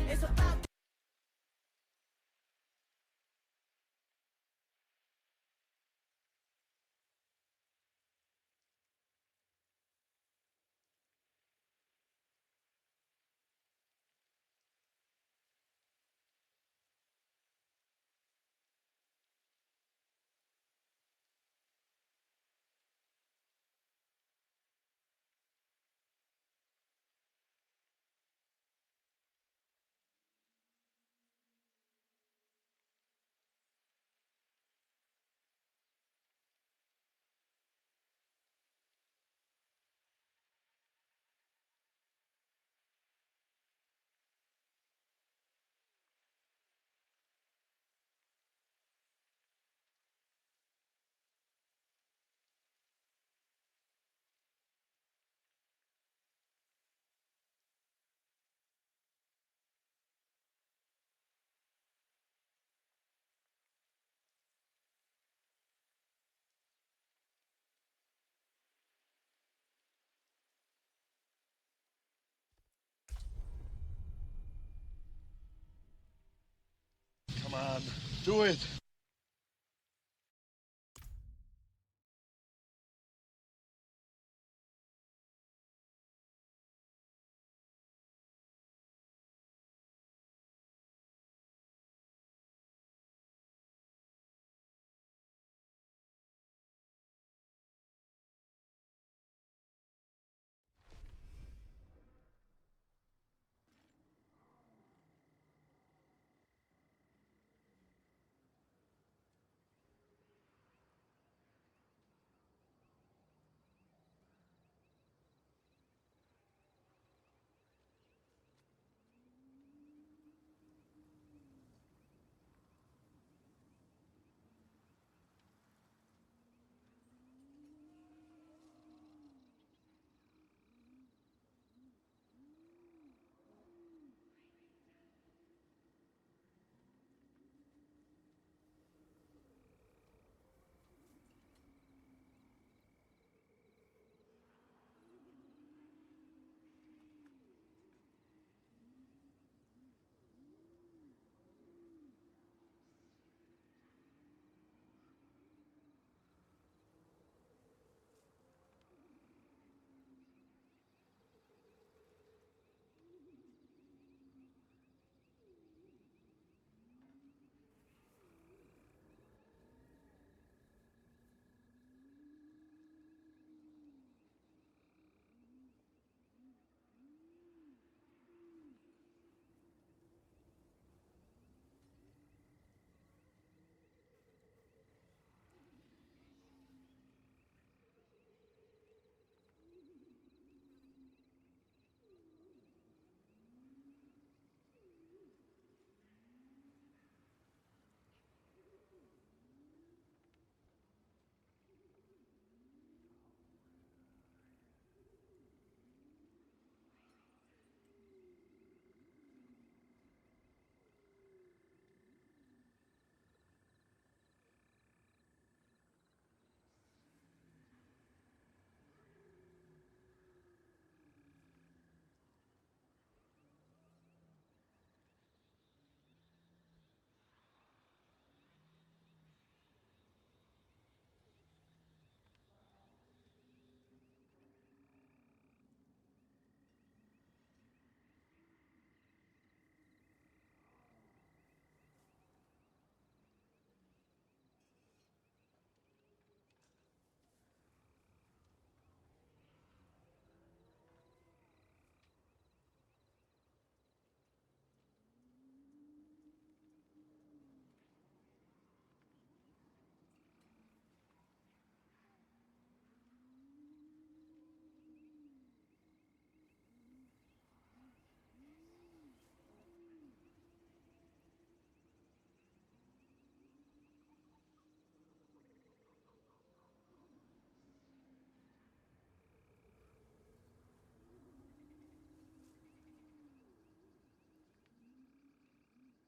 It's about on. Do it.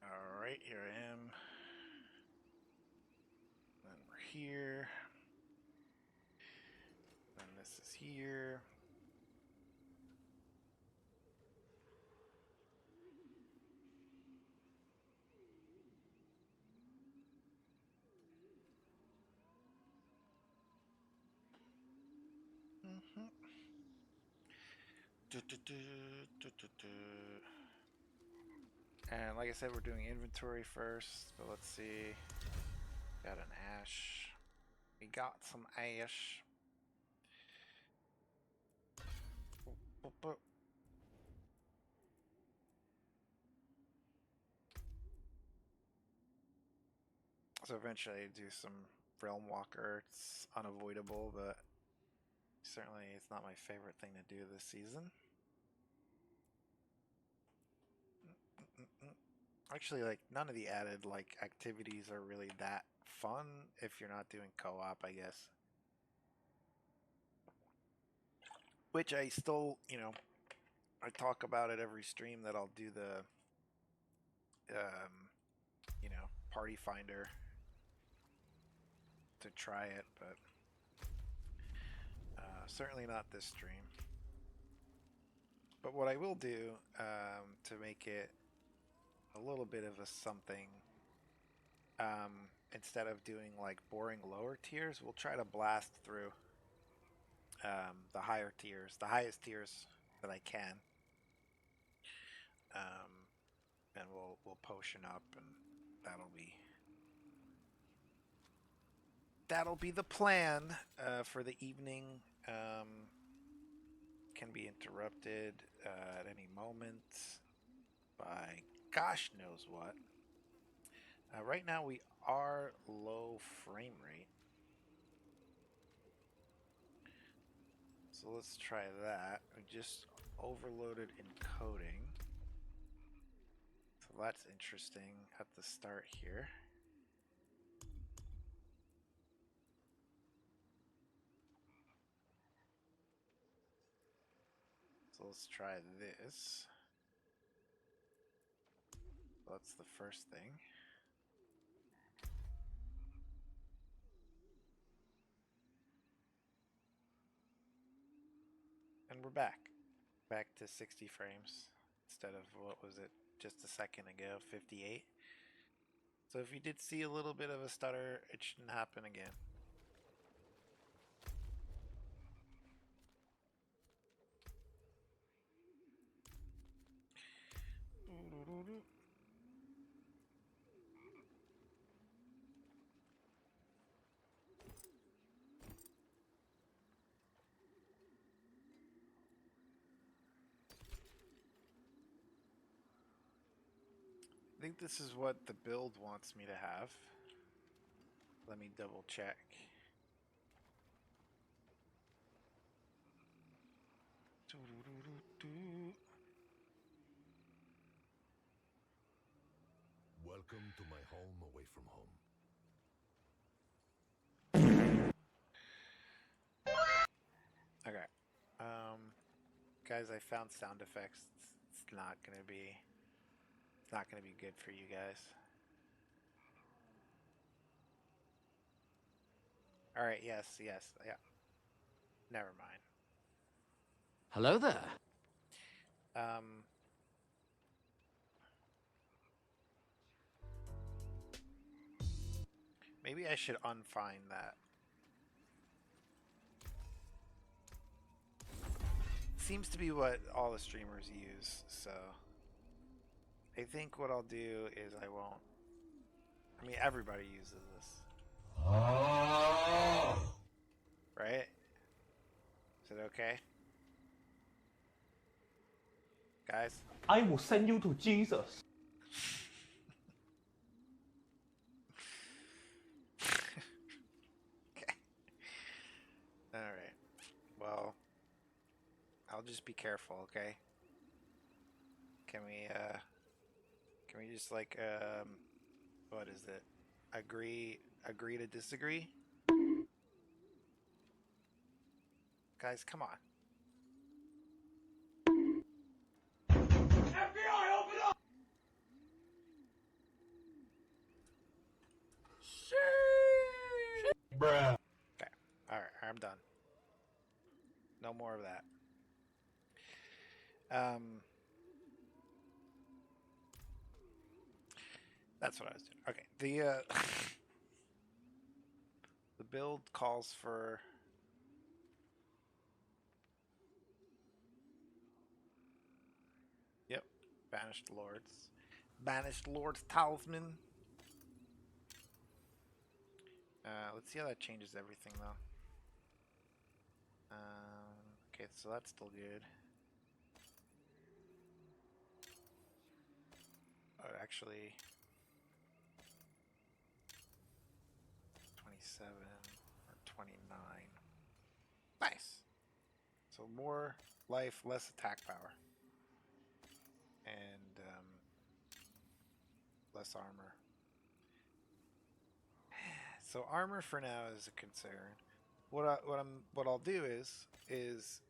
Alright, here I am. Then we're here. Then this is here. And like I said, we're doing inventory first, but let's see. Got an ash. We got some ash. So eventually do some Realm Walker. It's unavoidable, but certainly it's not my favorite thing to do this season. Actually, like, none of the added, like, activities are really that fun if you're not doing co-op, I guess. Which I still, you know, I talk about it every stream that I'll do the, you know, party finder to try it, but certainly not this stream. But what I will do to make it a little bit of a something instead of doing like boring lower tiers, we'll try to blast through the higher tiers, the highest tiers that I can, and we'll potion up, and that'll be the plan for the evening. Can be interrupted at any moment by gosh knows what. Right now we are low frame rate. So let's try that. We just overloaded encoding. So that's interesting at the start here. So let's try this. That's the first thing. And we're back. Back to 60 frames instead of, what was it, just a second ago, 58. So if you did see a little bit of a stutter, it shouldn't happen again. I think this is what the build wants me to have. Let me double check. Welcome to my home away from home. Okay. Guys, I found sound effects. It's not gonna be good for you guys. Alright, yes, yeah. Never mind. Hello there. Maybe I should unfind that. Seems to be what all the streamers use, so I think what I'll do is I won't. I mean, everybody uses this. Right? Is it okay? Guys? I will send you to Jesus. Okay. Alright. Well, I'll just be careful, okay? Can we just like, what is it? Agree to disagree? Guys, come on. FBI, open up! Bruh. Okay. Alright, I'm done. No more of that. That's what I was doing. Okay. The build calls for Banished Lords. Banished Lord's Talisman. Let's see how that changes everything, though. Okay, so that's still good. Oh, actually... 27 or 29. Nice! So more life, less attack power. And less armor. So armor for now is a concern. What I'll do is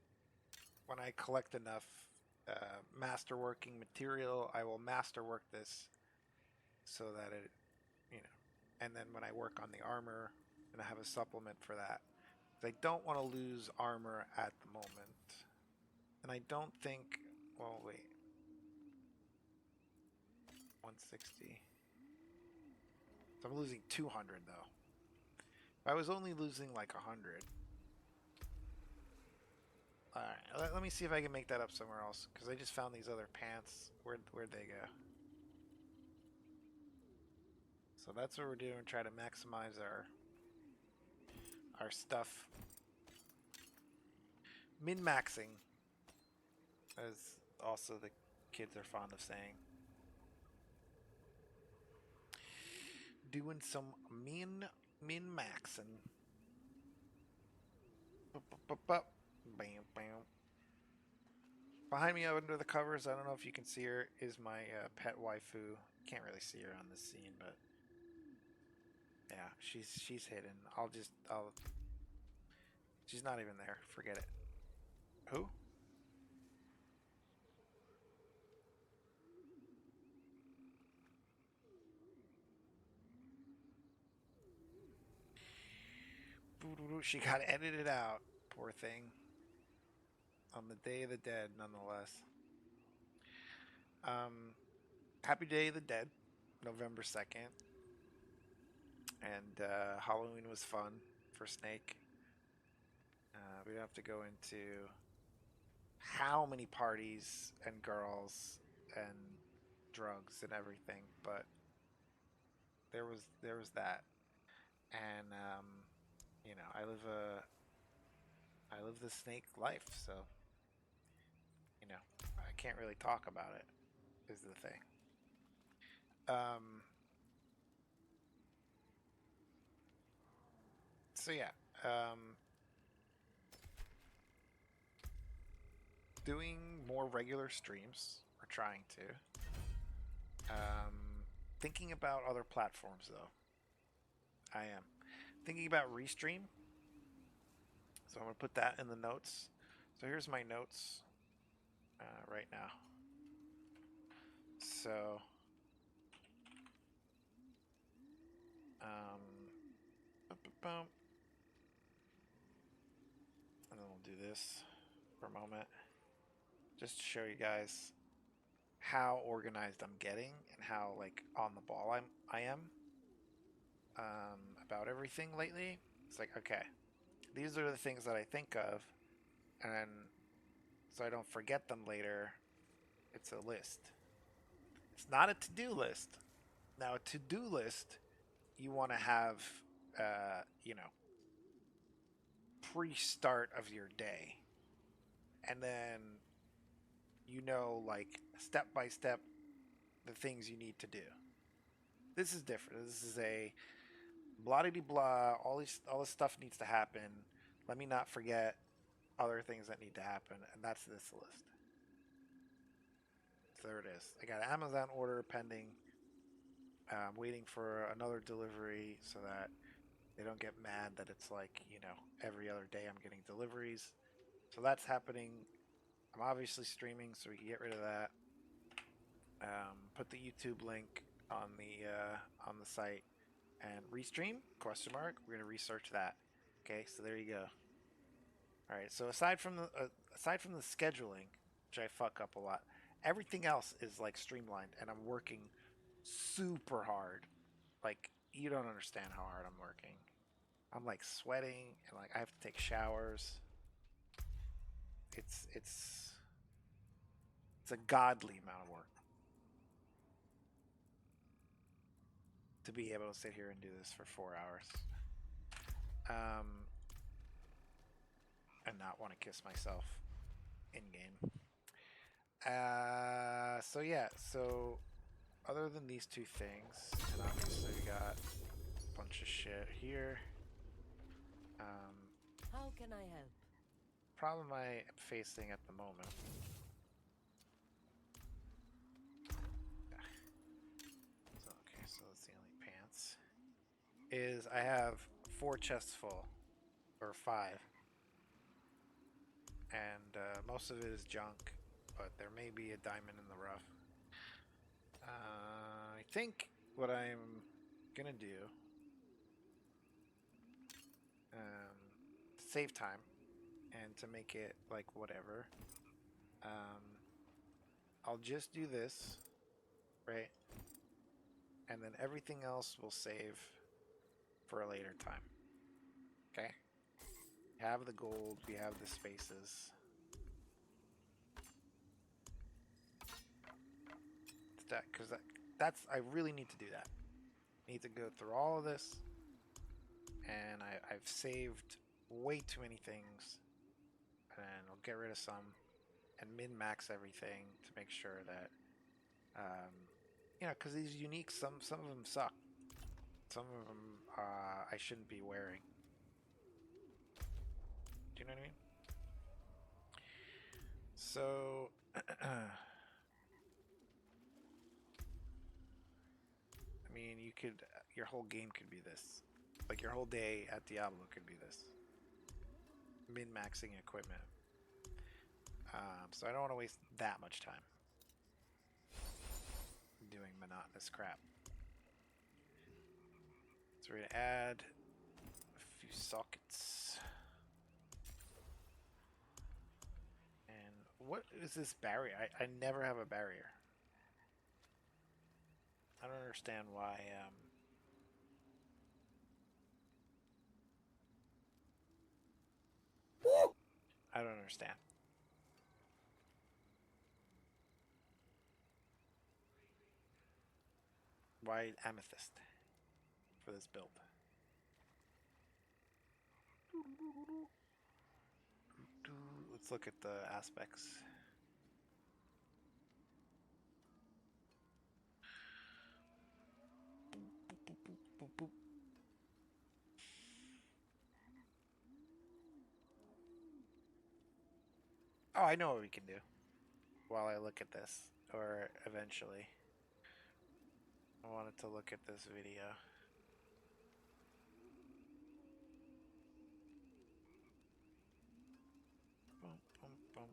when I collect enough masterworking material, I will masterwork this so that it, and then when I work on the armor, and I have a supplement for that. I don't want to lose armor at the moment, and I don't think. Well, wait. 160. So I'm losing 200 though. If I was only losing like 100. Alright, let me see if I can make that up somewhere else. Because I just found these other pants. Where'd they go? So that's what we're doing. Try to maximize our stuff. Min-maxing, as also the kids are fond of saying. Doing some min-maxing. Bam, bam. Behind me under the covers, I don't know if you can see her, is my pet waifu. Can't really see her on this scene, but yeah, she's hidden. She's not even there. Forget it. Who? She got edited out. Poor thing. On the Day of the Dead, nonetheless. Happy Day of the Dead, November 2nd. And Halloween was fun for Snake. We don't have to go into how many parties and girls and drugs and everything, but there was that. And you know, I live the Snake life, so you know, I can't really talk about it, is the thing. So yeah, doing more regular streams, or trying to. Thinking about other platforms though. I am thinking about Restream, so I'm gonna put that in the notes. So here's my notes right now. So and then we'll do this for a moment, just to show you guys how organized I'm getting and how like on the ball I am about everything lately. It's like, okay, these are the things that I think of, and so I don't forget them later. It's a list. It's not a to-do list. Now, a to-do list, you want to have, you know, pre-start of your day, and then you know, like step by step, the things you need to do. This is different. This is a blah de blah. All this stuff needs to happen. Let me not forget other things that need to happen, and that's this list. So there it is. I got an Amazon order pending. I'm waiting for another delivery so that they don't get mad that it's like, you know, every other day I'm getting deliveries. So that's happening. I'm obviously streaming, so we can get rid of that. Put the YouTube link on the site, and Restream ? We're gonna research that. Okay, so there you go. All right. So aside from the scheduling, which I fuck up a lot, everything else is like streamlined, and I'm working super hard. Like, you don't understand how hard I'm working. I'm like sweating, and like I have to take showers. It's a godly amount of work to be able to sit here and do this for 4 hours, and not want to kiss myself in game. So yeah, so other than these two things, and obviously we got a bunch of shit here. How can I help? Problem I am facing at the moment. So, okay, so that's the only pants. Is I have 4 chests full, or 5, and most of it is junk, but there may be a diamond in the rough. I think what I'm gonna do, to save time and to make it like whatever, I'll just do this, right? and then everything else we'll save for a later time. Okay? We have the gold, we have the spaces. Because that's I really need to do that. I need to go through all of this, and I've saved way too many things, and I'll get rid of some and min-max everything to make sure that you know, because these uniques, some of them suck. Some of them I shouldn't be wearing. Do you know what I mean? So I mean, you could, your whole game could be this. Like, your whole day at Diablo could be this. Min-maxing equipment. So I don't want to waste that much time doing monotonous crap. So we're going to add a few sockets. And what is this barrier? I never have a barrier. I don't understand why... I don't understand. Why amethyst for this build? Let's look at the aspects. Oh, I know what we can do while I look at this, or eventually. I wanted to look at this video. Boom, boom, boom.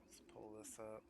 Let's pull this up.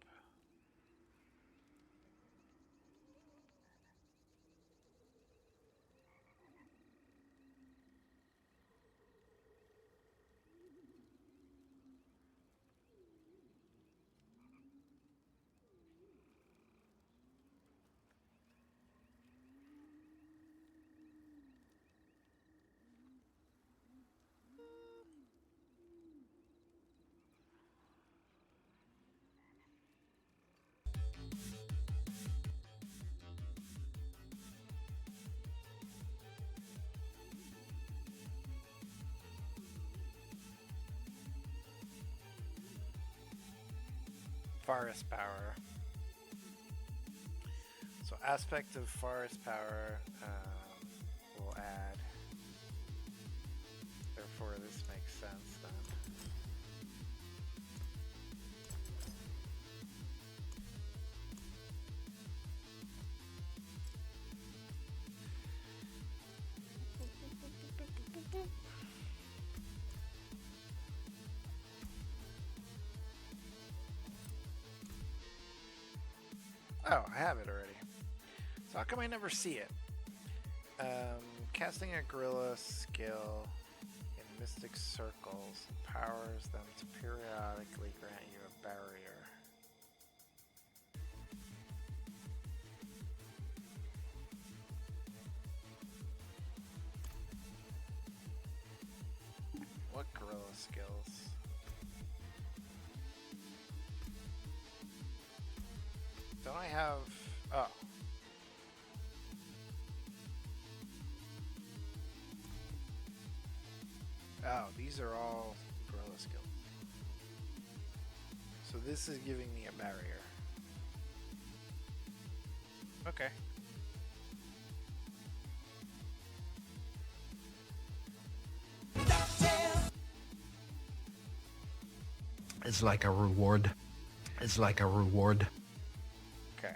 Forest power. So aspect of forest power we'll add. Therefore this makes sense then. Oh, I have it already. So how come I never see it? Casting a gorilla skill in mystic circles empowers them to periodically grant you a barrier. What gorilla skills? Don't I have... Oh. Oh, these are all gorilla skills. So this is giving me a barrier. Okay. It's like a reward. It's like a reward. Okay.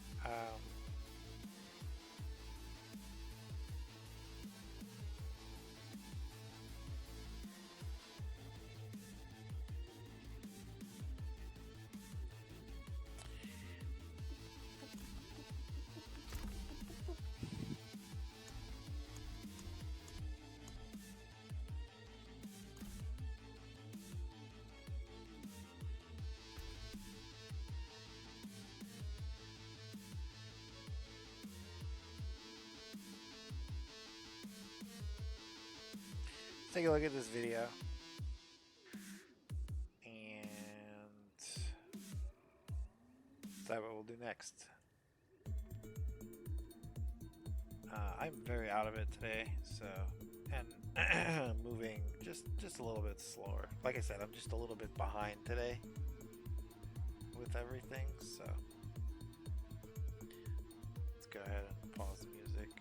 take a look at this video. And decide what we'll do next. I'm very out of it today, so, and moving just a little bit slower. Like I said, I'm just a little bit behind today with everything, so let's go ahead and pause the music.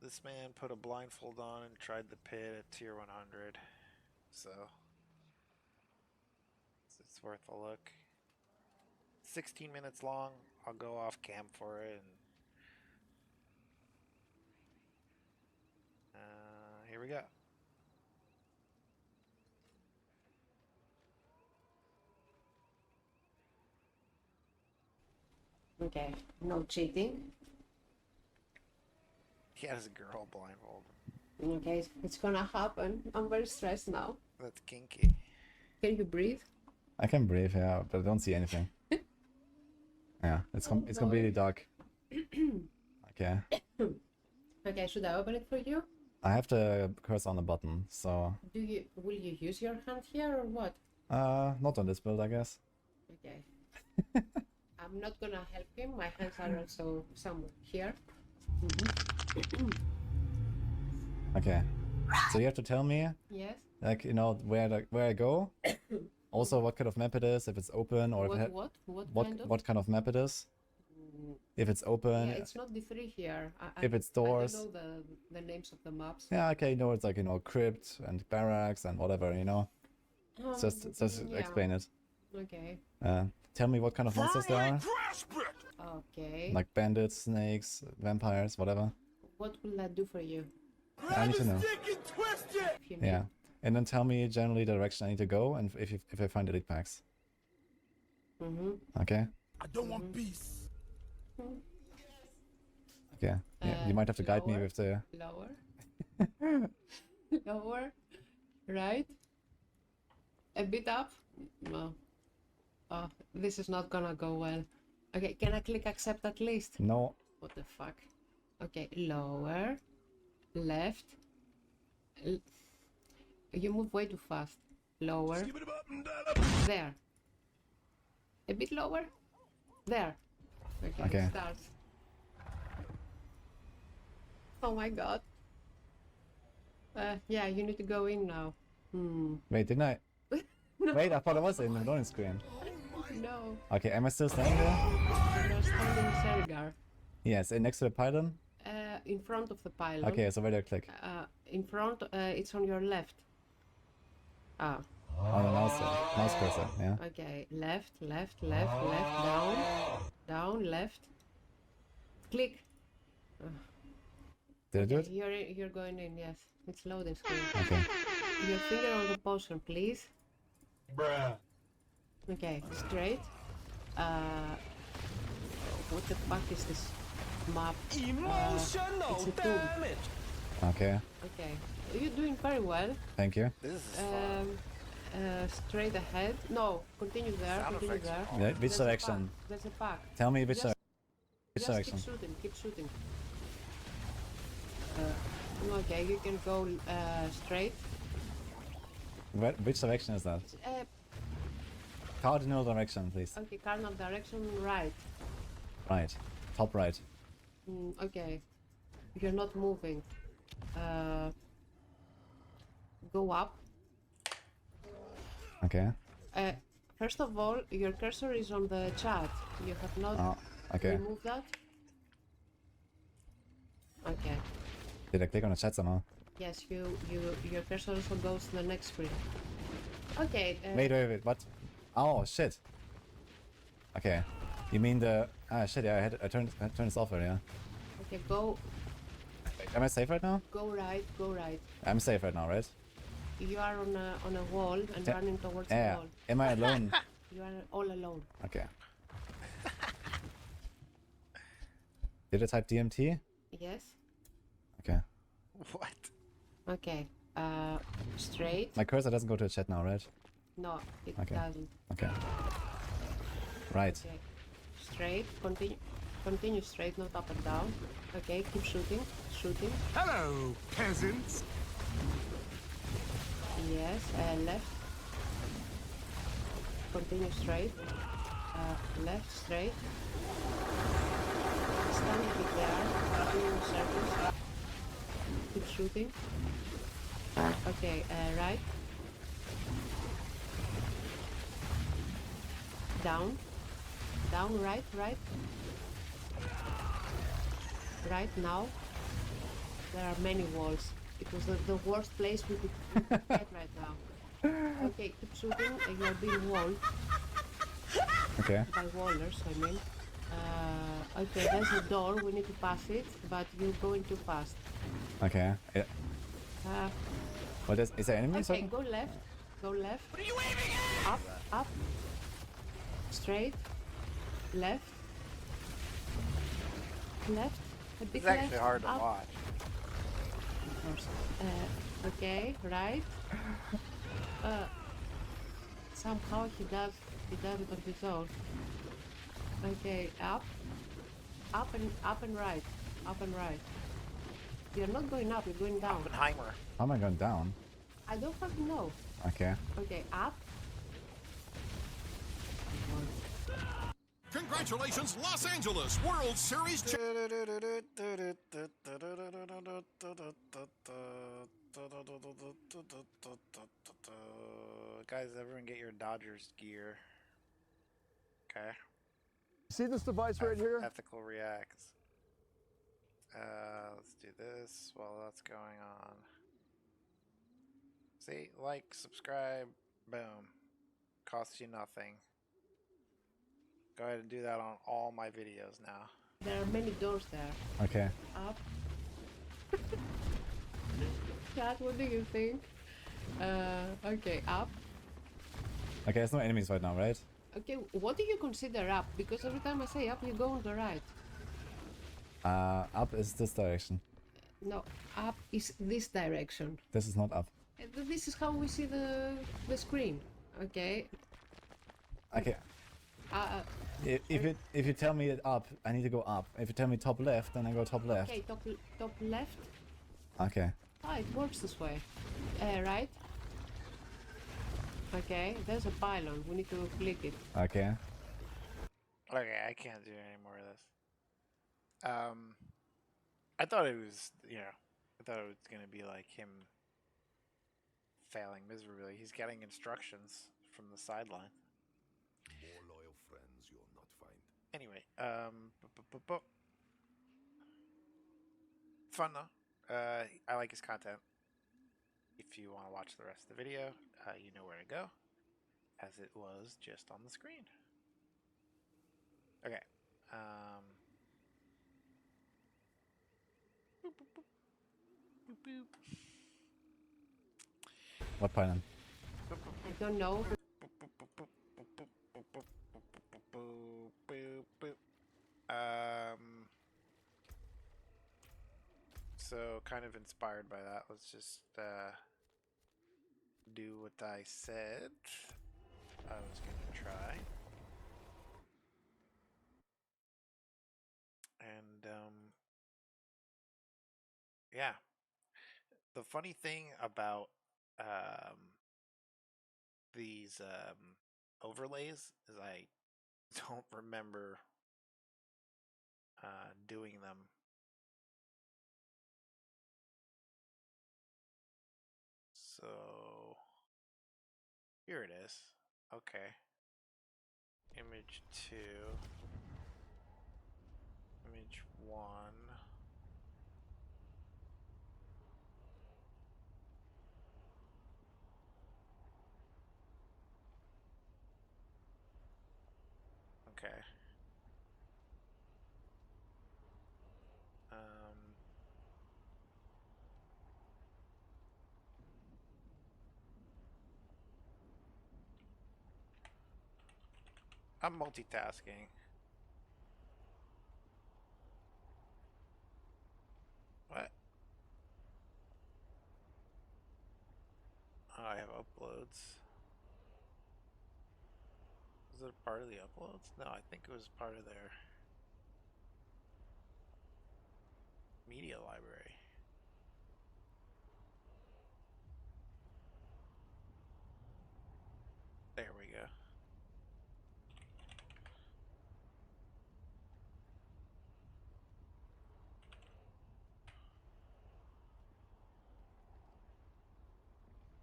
This man put a blindfold on and tried the pit at tier 100, so it's worth a look. 16 minutes long. I'll go off cam for it. And here we go. Okay, no cheating. He has a girl blindfold. Okay, it's gonna happen. I'm very stressed now. That's kinky. Can you breathe? I can breathe, yeah, but I don't see anything. Yeah, it's completely dark. Okay. Okay, should I open it for you? I have the cursor on the button, so... Will you use your hand here or what? Not on this build, I guess. Okay. I'm not gonna help him. My hands are also somewhere here. Okay. So you have to tell me, Yes. like, you know, where I go. Also, what kind of map it is, if it's open, or what kind of map it is. If it's open. Yeah, it's not the three here. If it's doors. I don't know the names of the maps. Yeah, okay, you know, it's like, you know, crypt and barracks and whatever, you know. Just yeah. explain it. Okay. Tell me what kind of monsters there are. Okay. Like bandits, snakes, vampires, whatever. What will that do for you? I need to know. If you Yeah. And then tell me generally the direction I need to go, and if I find elite packs. Okay. I don't want peace. Okay. Yeah, you might have to guide me with the. Lower. Lower. Right. A bit up. No. Oh, this is not gonna go well. Okay, can I click accept at least? No. What the fuck? Okay, lower. Left. You move way too fast. Lower. There. A bit lower. There. Okay. It starts. Oh my god. Yeah, you need to go in now. Wait, didn't I? No. Wait, I thought I was in the loading screen. No. Okay, am I still standing there? You're standing Sergar. Yes, and next to the pylon? In front of the pylon. Okay, so where do I click? In front, it's on your left. Ah. On the mouse cursor, yeah. Okay, left, down, left. Click. Did I do it? You're going in, yes. It's loading screen. Okay. Your finger on the potion, please. Bruh. Okay, straight. What the fuck is this map? Emotional it's a damage. Okay. Okay, you're doing very well. Thank you. This is fun. Straight ahead. No, continue there. Continue there. Yeah, which direction? There's a pack. Tell me which Just direction. keep shooting. Keep shooting. Okay, you can go straight. Which direction is that? Cardinal direction, please. Okay, cardinal direction, right. Right. Top right. Okay. You're not moving. Go up. Okay. First of all, your cursor is on the chat. You have not removed that? Okay. Did I click on the chat somehow? Yes, your cursor also goes to the next screen. Okay. Wait, what? Oh, shit. Okay. You mean the... Ah, shit, yeah, I turned this off already, yeah. Okay, go... Am I safe right now? Go right, go right. I'm safe right now, right? You are on a wall and running towards the wall. Am I alone? You are all alone. Okay. Did I type DMT? Yes. Okay. What? Okay. Straight. My cursor doesn't go to the chat now, right? No, it Okay. doesn't. Okay. Right. Okay. Straight. Continue. Continue straight, not up and down. Okay, keep shooting. Shooting. Hello, peasants. Yes, left. Continue straight. Left, straight. Stand a bit there. Doing circles. Keep shooting. Okay, right. Down. Down, right, right. Right now. There are many walls. It was the worst place we could get right now. Okay, keep shooting. You are being walled. Okay. By wallers, I mean. Okay, there's a door. We need to pass it, but you're going too fast. Okay. Yeah. What is there enemies? Okay, go left. Go left. What are you aiming at? Up, up. Straight. Left. Left. A bit It's actually left, hard to up. watch. Okay, right. Somehow he does it on his own. Okay, up and right, up and right. You're not going up, you're going down. Oppenheimer. How am I going down? I don't fucking know. Okay. Okay, up. Congratulations, Los Angeles World Series. Guys, everyone get your Dodgers gear. Okay. See this device right here? Ethical reacts. Let's do this while that's going on. See, like, subscribe, boom. Costs you nothing. Go ahead and do that on all my videos now. There are many doors there. Okay. Up. Chad, what do you think? Okay, up. Okay, there's no enemies right now, right? Okay, what do you consider up? Because every time I say up, you go on the right. Up is this direction. No, up is this direction. This is not up. This is how we see the screen. Okay. Okay. If you tell me it up, I need to go up. If you tell me top left, then I go top left. Okay, top left. Okay. Oh, it works this way. Right. Okay, there's a pylon. We need to click it. Okay. Okay, I can't do any more of this. I thought it was, I thought it was gonna be like him failing miserably. He's getting instructions from the sideline. More loyal friends you'll not find. Anyway, fun though. I like his content. If you want to watch the rest of the video, you know where to go, as it was just on the screen. Okay. Boop, boop, boop. Boop, boop. What pylon? I don't know. So kind of inspired by that, let's just do what I said I was gonna try. And yeah. The funny thing about these overlays is I don't remember doing them. So here it is. Okay. Image 2. Image 1. Okay. I'm multitasking. What? Oh, I have uploads. Was it a part of the uploads? No, I think it was part of their Media library. There we go.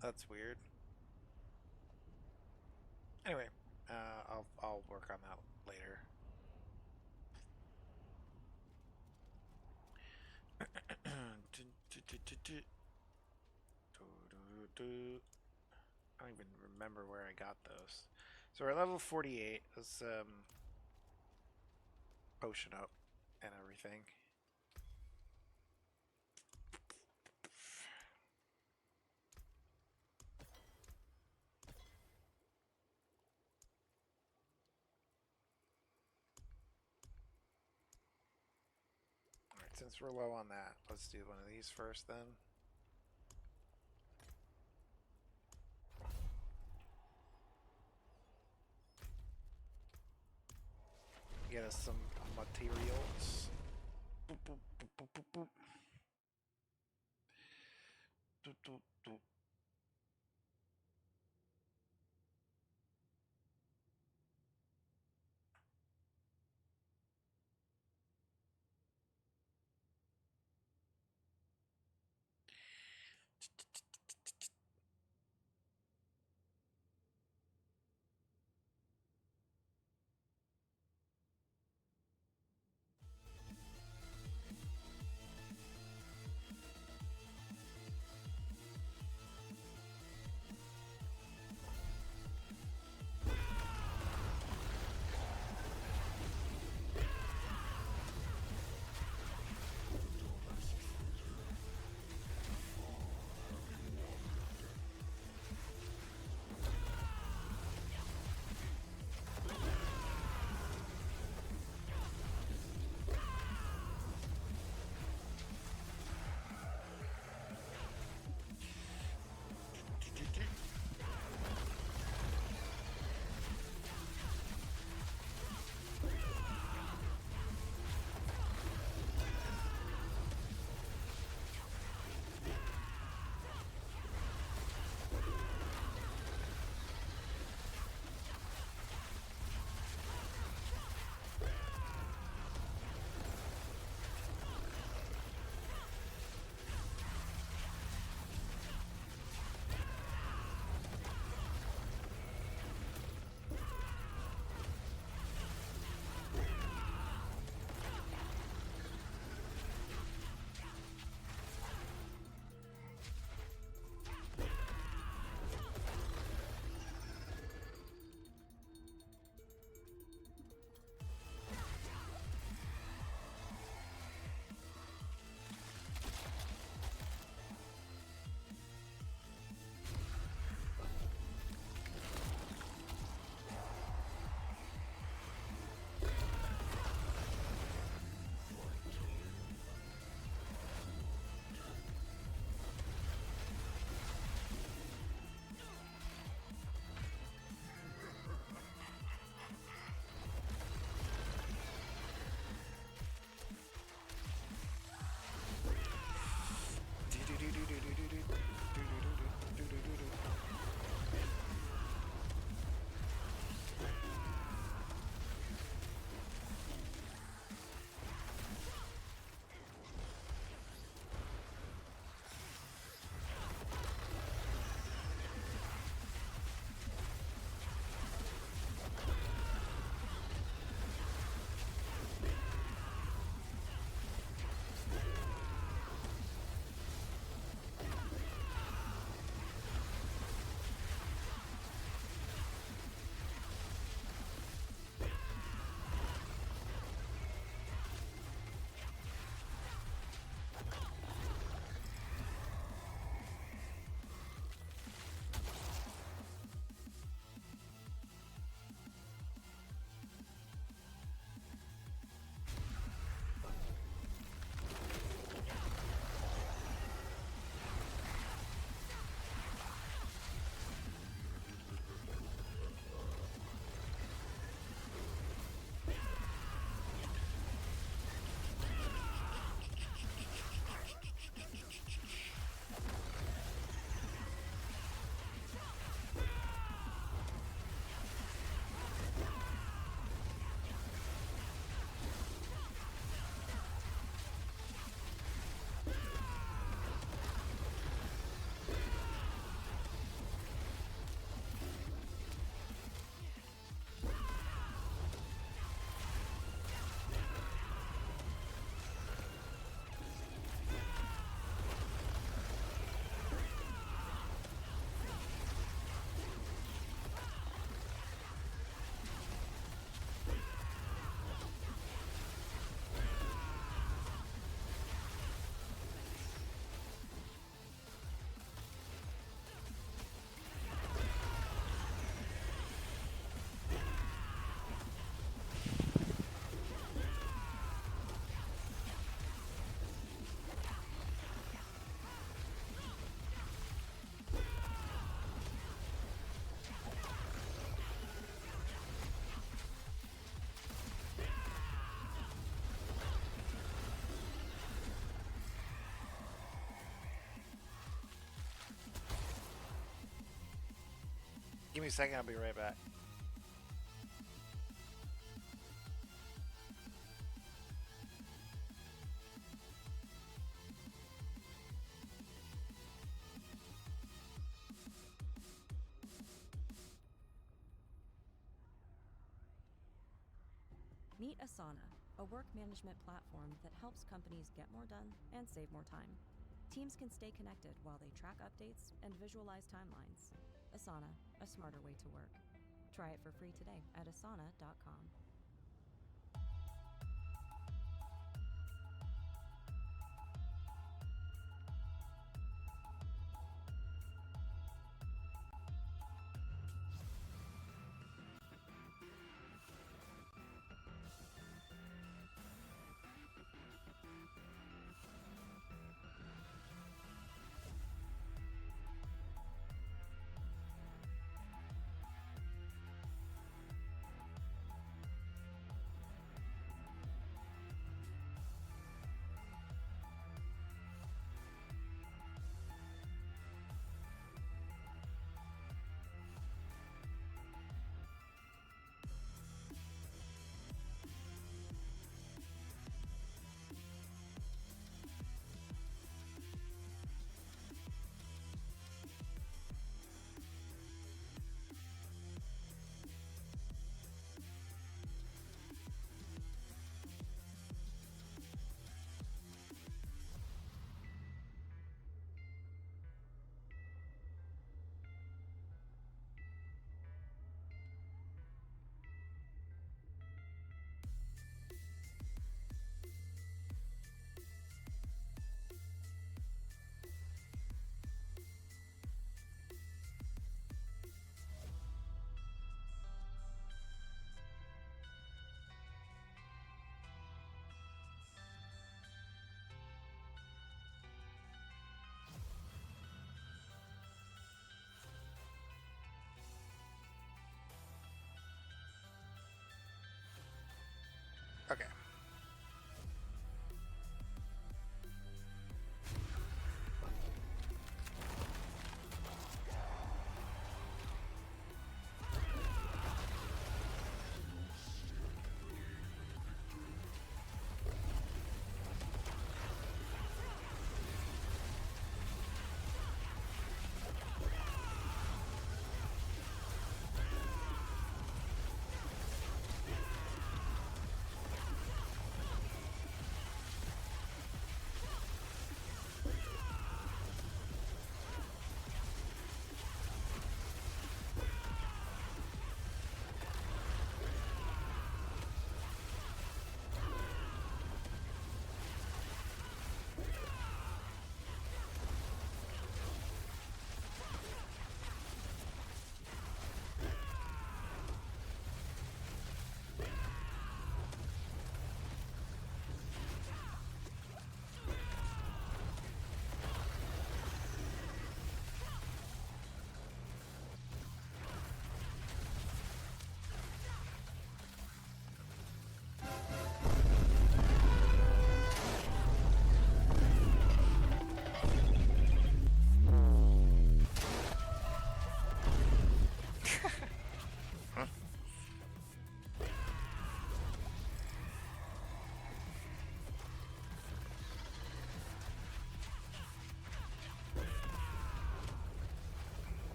That's weird. Anyway, I'll work on that later. I don't even remember where I got those. So we're level 48. Let's potion up and everything. Alright, since we're low on that, let's do one of these first then. Get us some materials. Boop, boop, boop, boop, boop, boop. Doop, doop, doop. me a second, I'll be right back. Meet Asana, a work management platform that helps companies get more done and save more time. Teams can stay connected while they track updates and visualize timelines. Asana, a smarter way to work. Try it for free today at asana.com.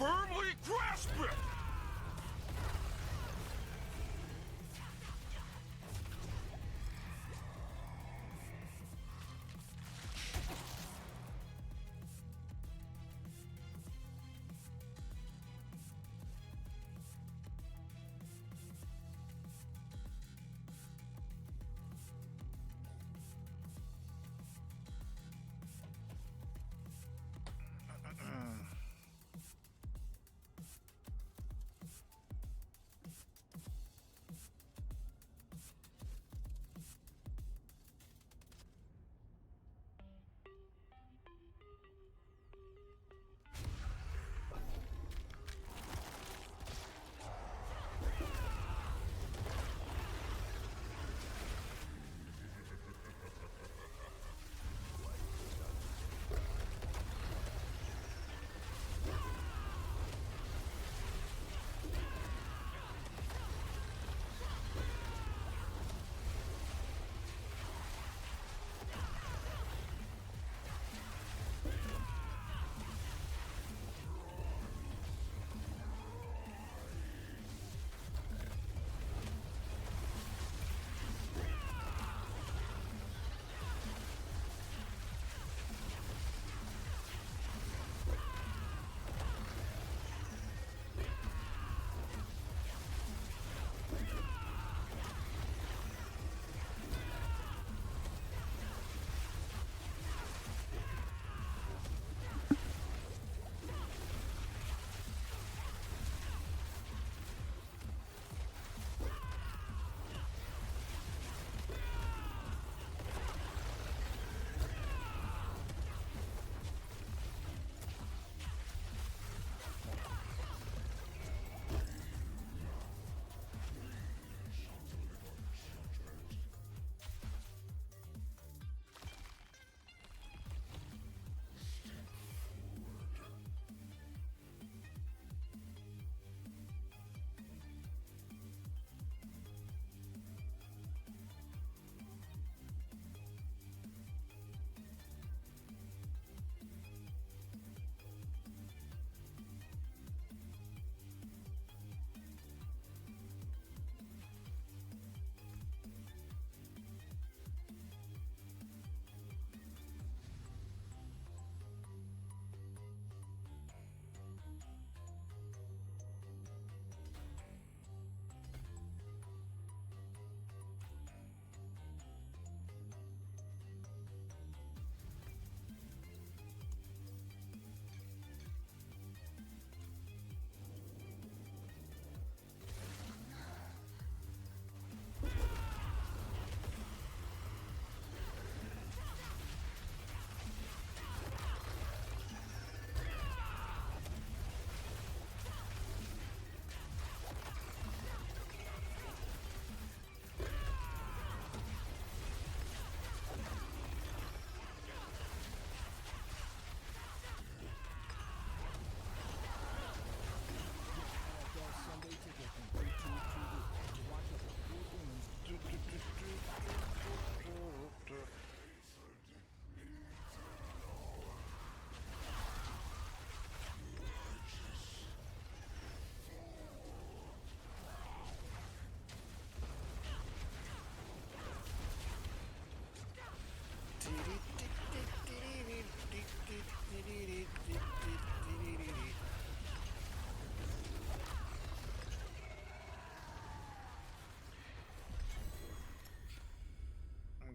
firmly grasp it!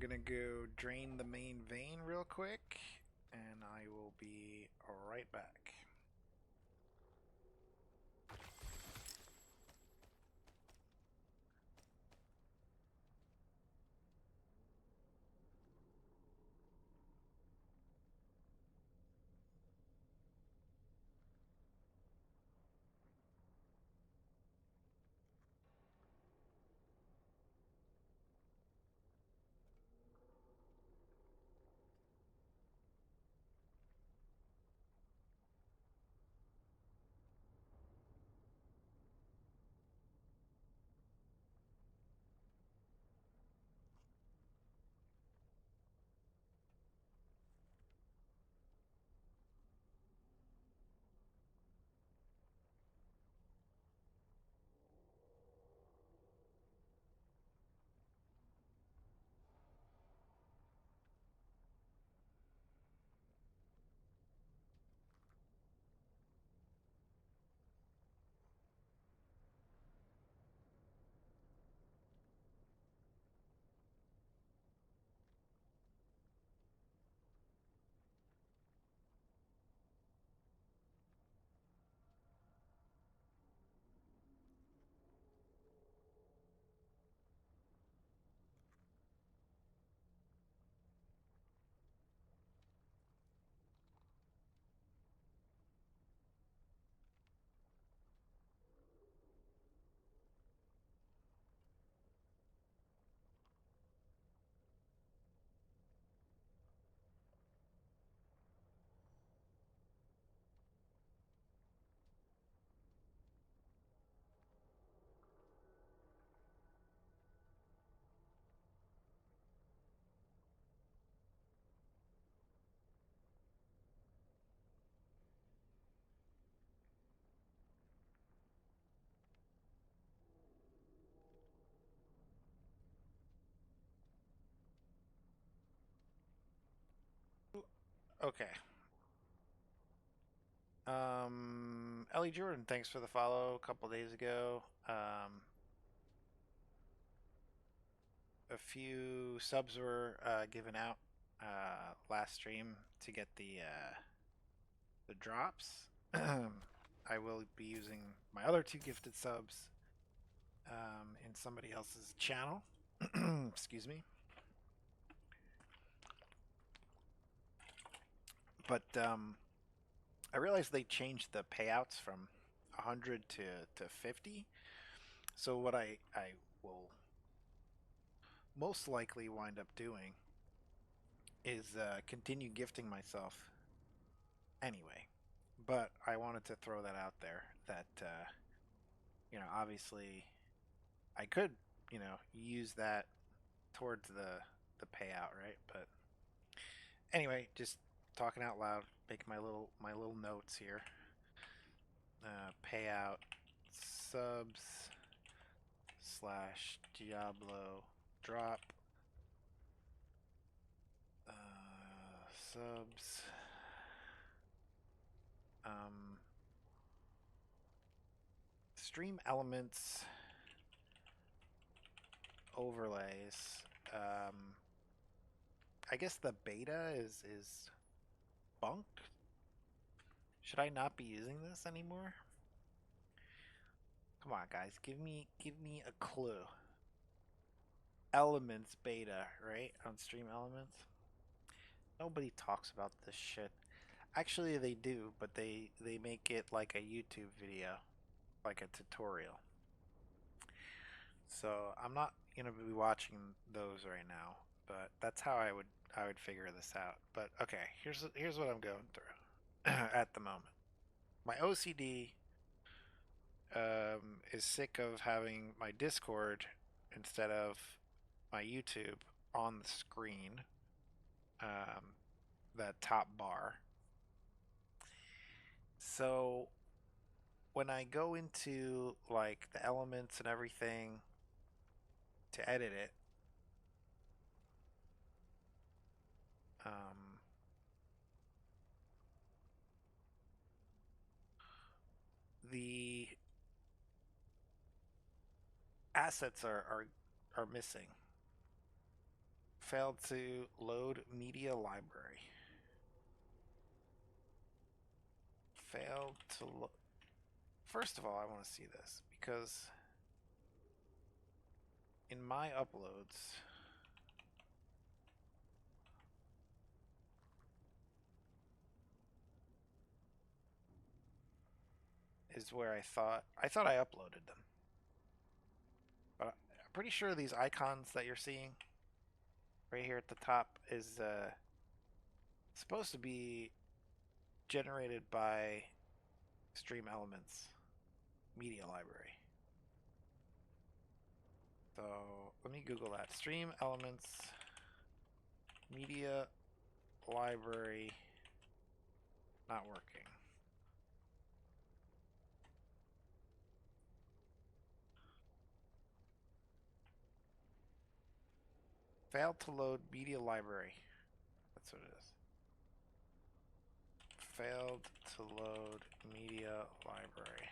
I'm gonna go drain the main vein real quick, and I will be right back. Okay. Ellie Jordan, thanks for the follow a couple days ago. A few subs were given out last stream to get the drops. I will be using my other 2 gifted subs in somebody else's channel. Excuse me. But I realized they changed the payouts from 100 to 50. So what I will most likely wind up doing is continue gifting myself anyway. But I wanted to throw that out there that you know, obviously I could, you know, use that towards the payout, right? But anyway, just talking out loud, making my little notes here. Payout subs / Diablo drop subs stream elements overlays. I guess the beta is bunk. Should I not be using this anymore? Come on, guys, give me a clue. Elements beta, right? On Stream Elements. Nobody talks about this shit. Actually, they do, but they make it like a YouTube video, like a tutorial. So I'm not gonna be watching those right now, but that's how I would figure this out. But okay, here's what I'm going through at the moment. My OCD is sick of having my Discord instead of my YouTube on the screen, that top bar. So when I go into like the elements and everything to edit it, the assets are missing. Failed to load media library. Failed to load. First of all, I want to see this because in my uploads, is where I thought I uploaded them. But I'm pretty sure these icons that you're seeing right here at the top is supposed to be generated by Stream Elements media library. So let me Google that. Stream Elements media library not working. Failed to load media library. That's what it is. Failed to load media library.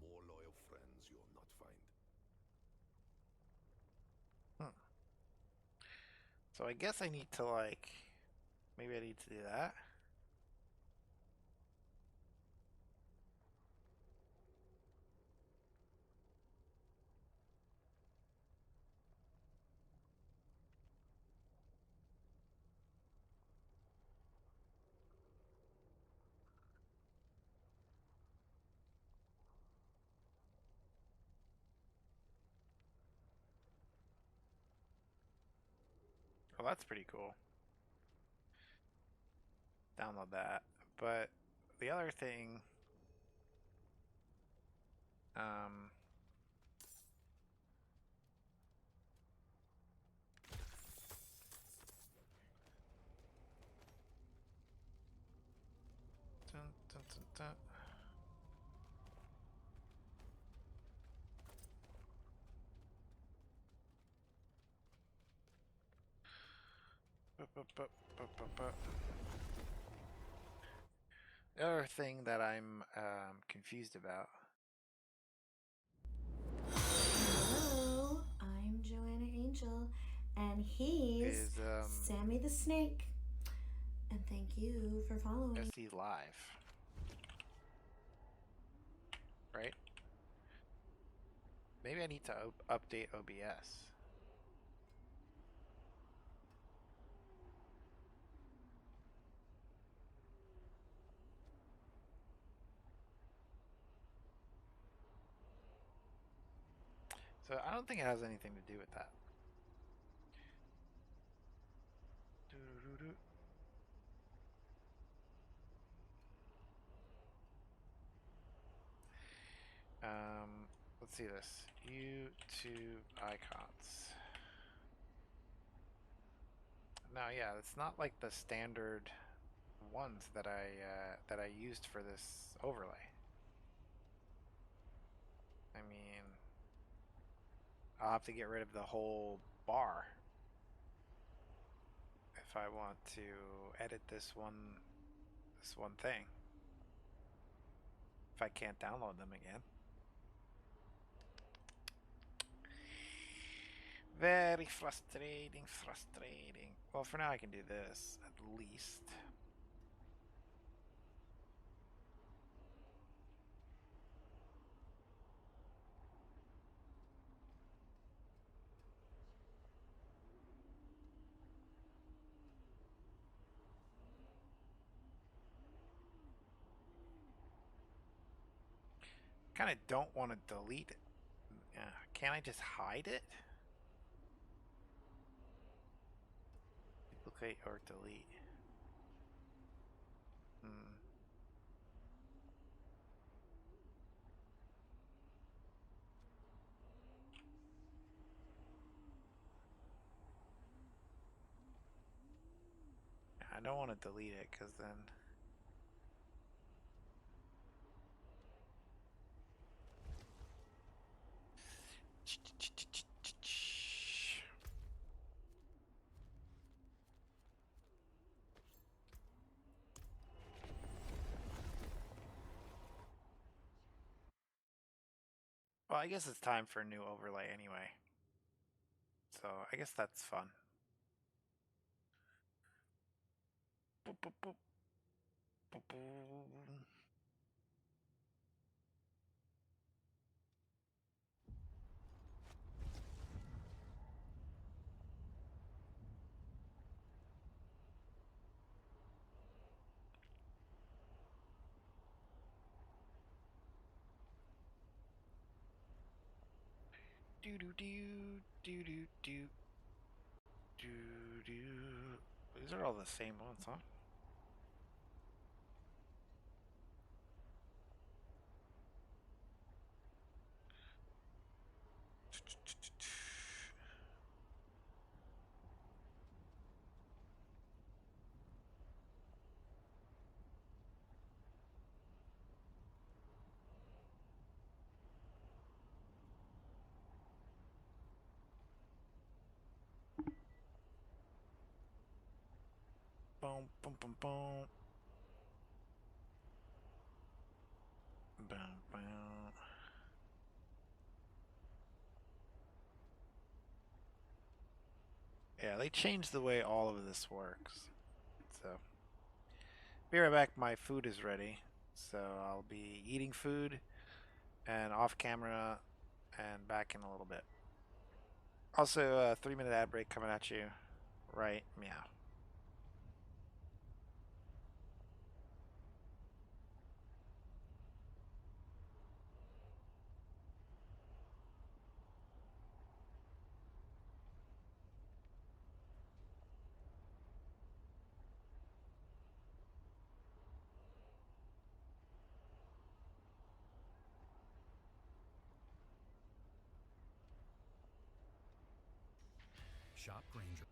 More loyal friends you'll not find. So I guess I need to like, maybe I need to do that. Well, that's pretty cool. Download that. But the other thing, Dun, dun, dun. The other thing that I'm confused about. Hello, I'm Joanna Angel, and he's Sammy the Snake. And thank you for following. SC Live. Right? Maybe I need to update OBS. So I don't think it has anything to do with that. Let's see this. YouTube icons. Now, yeah, it's not like the standard ones that I used for this overlay. I mean, I'll have to get rid of the whole bar if I want to edit this one thing. If I can't download them again. Very frustrating. Well, for now I can do this, at least. Kind of don't want to delete it. Can't I just hide it? Duplicate or delete. I don't want to delete it because then... Well, I guess it's time for a new overlay anyway. So I guess that's fun. Boop, boop, boop. Boop, boop. Do do do do do do do do. These are all the same ones, huh? Boom, boom, boom, boom. Boom, boom. Yeah, they changed the way all of this works. So, be right back. My food is ready. So, I'll be eating food and off camera and back in a little bit. Also, a 3-minute ad break coming at you right meow. Shop Granger.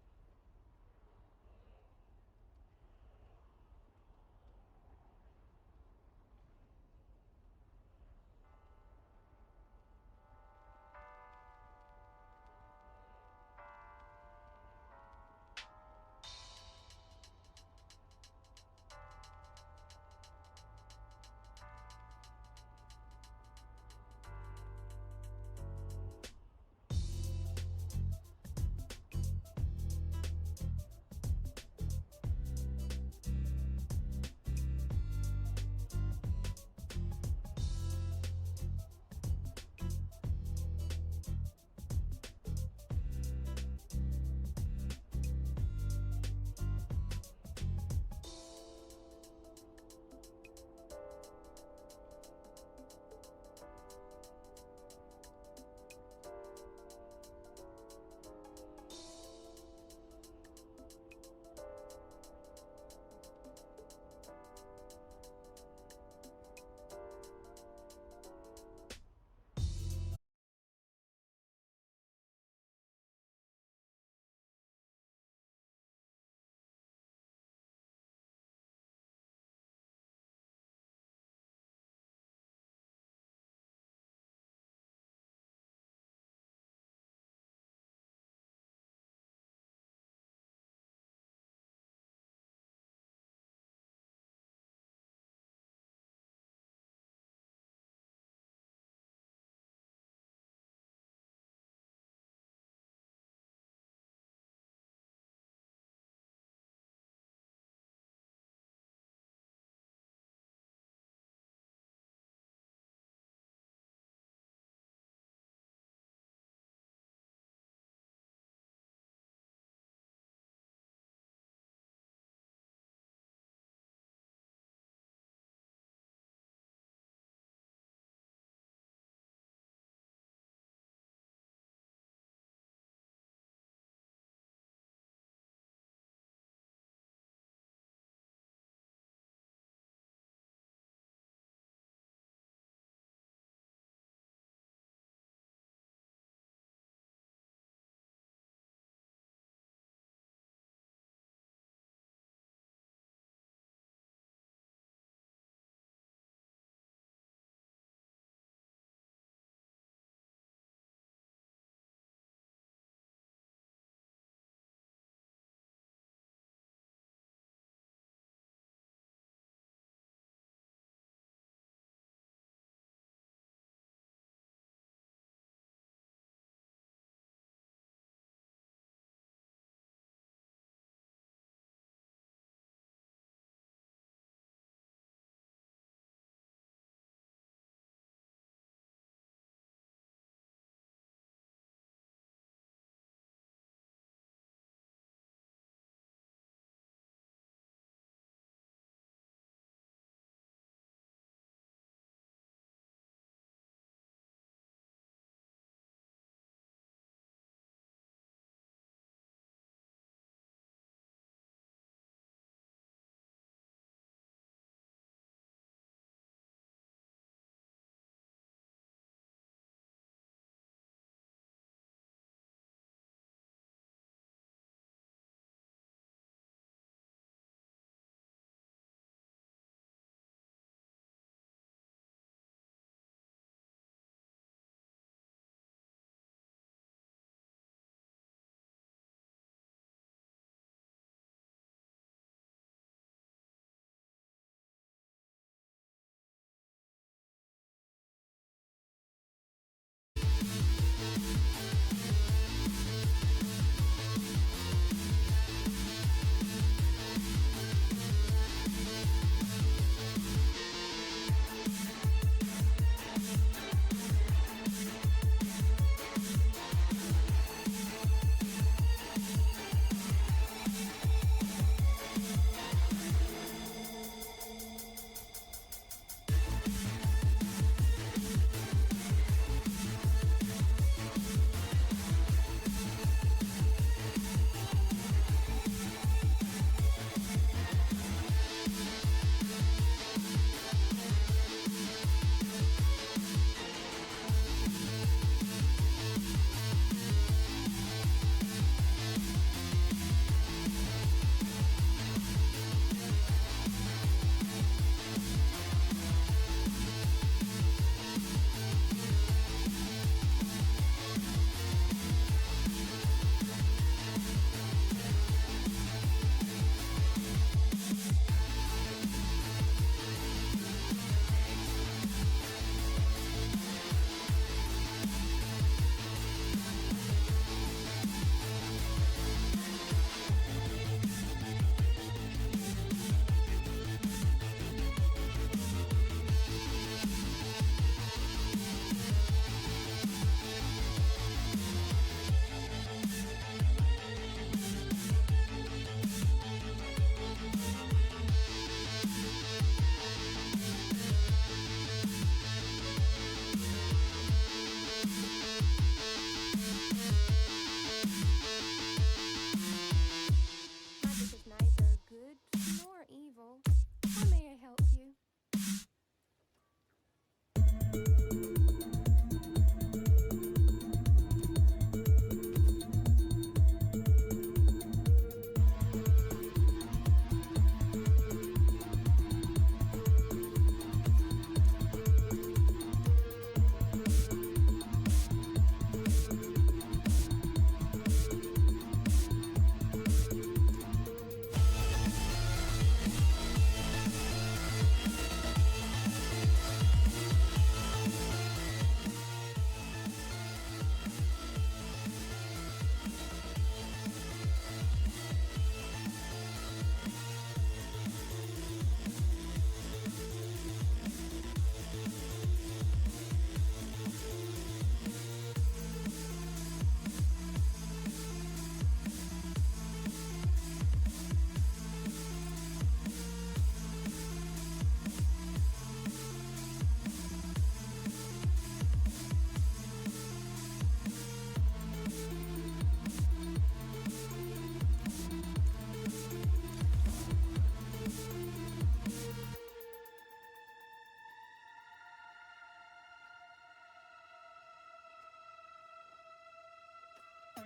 May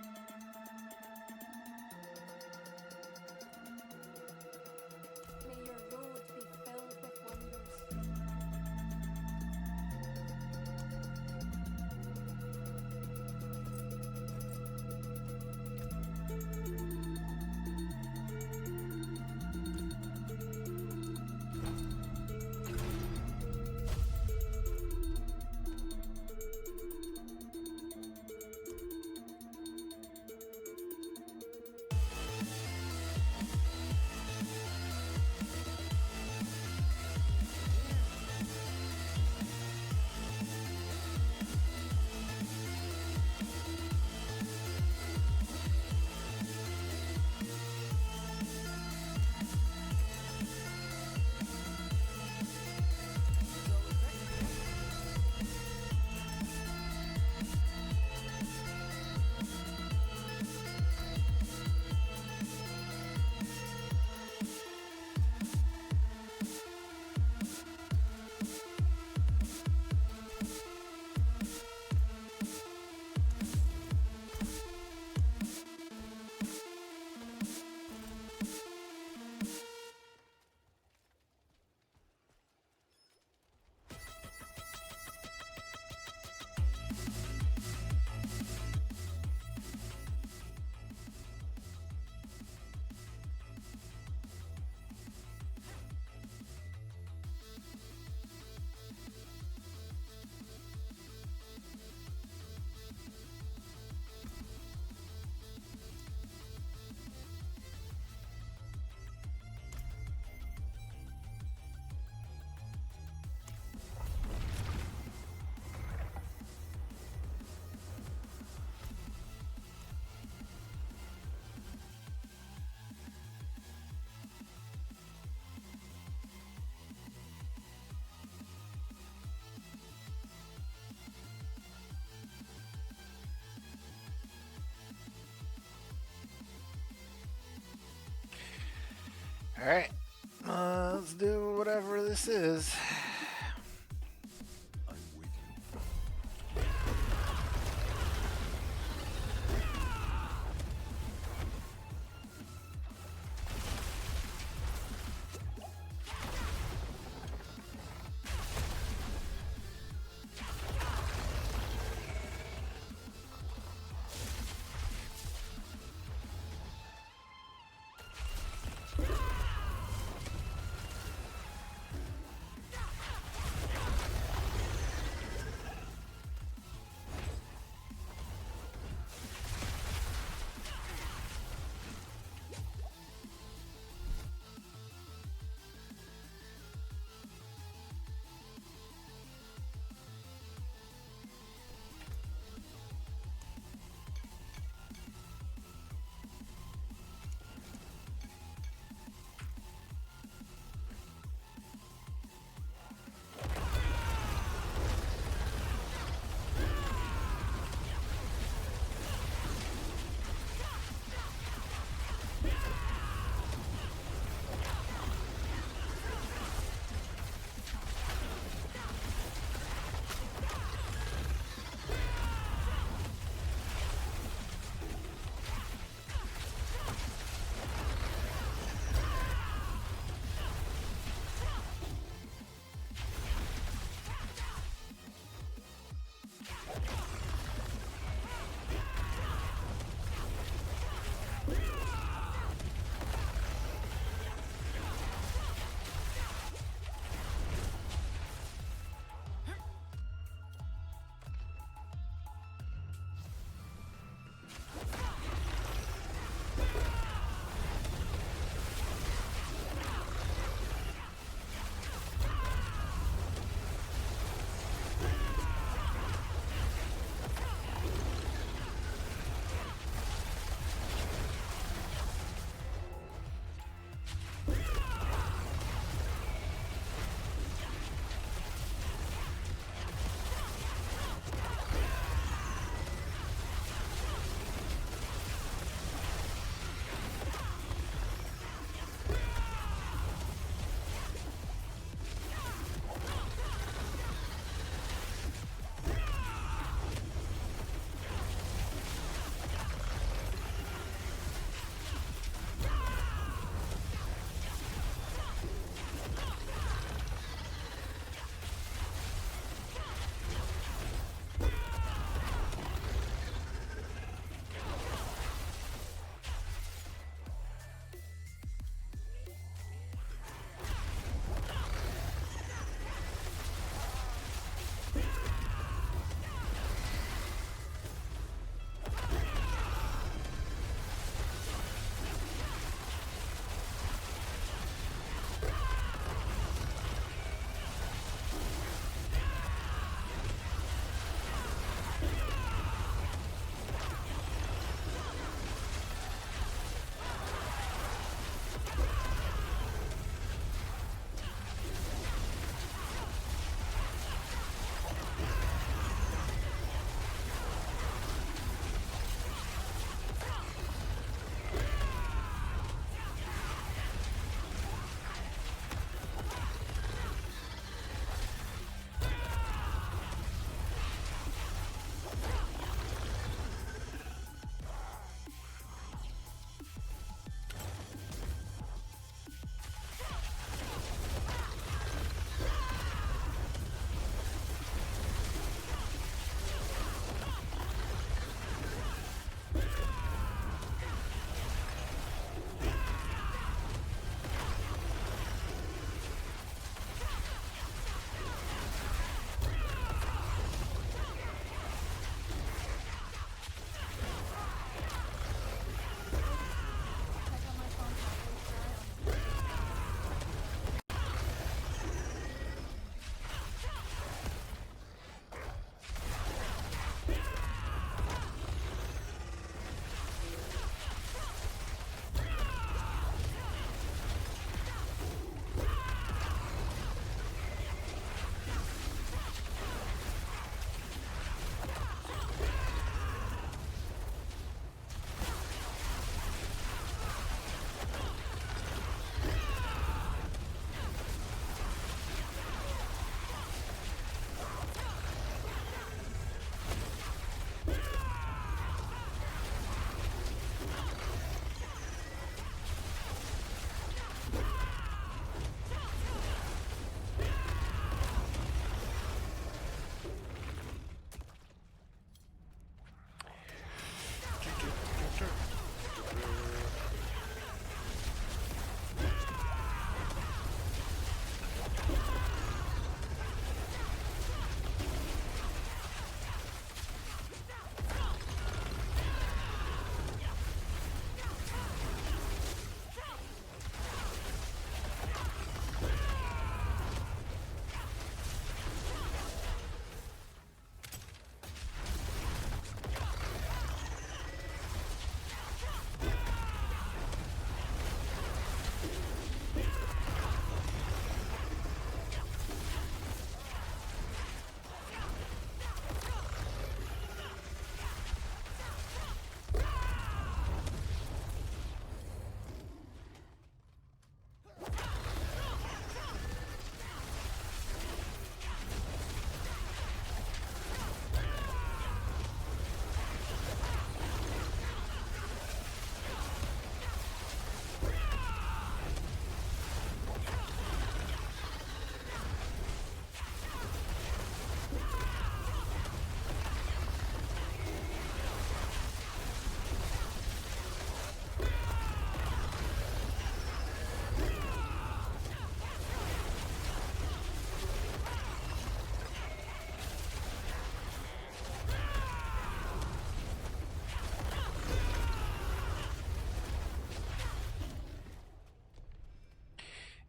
your road be filled with wonders. Alright, let's do whatever this is.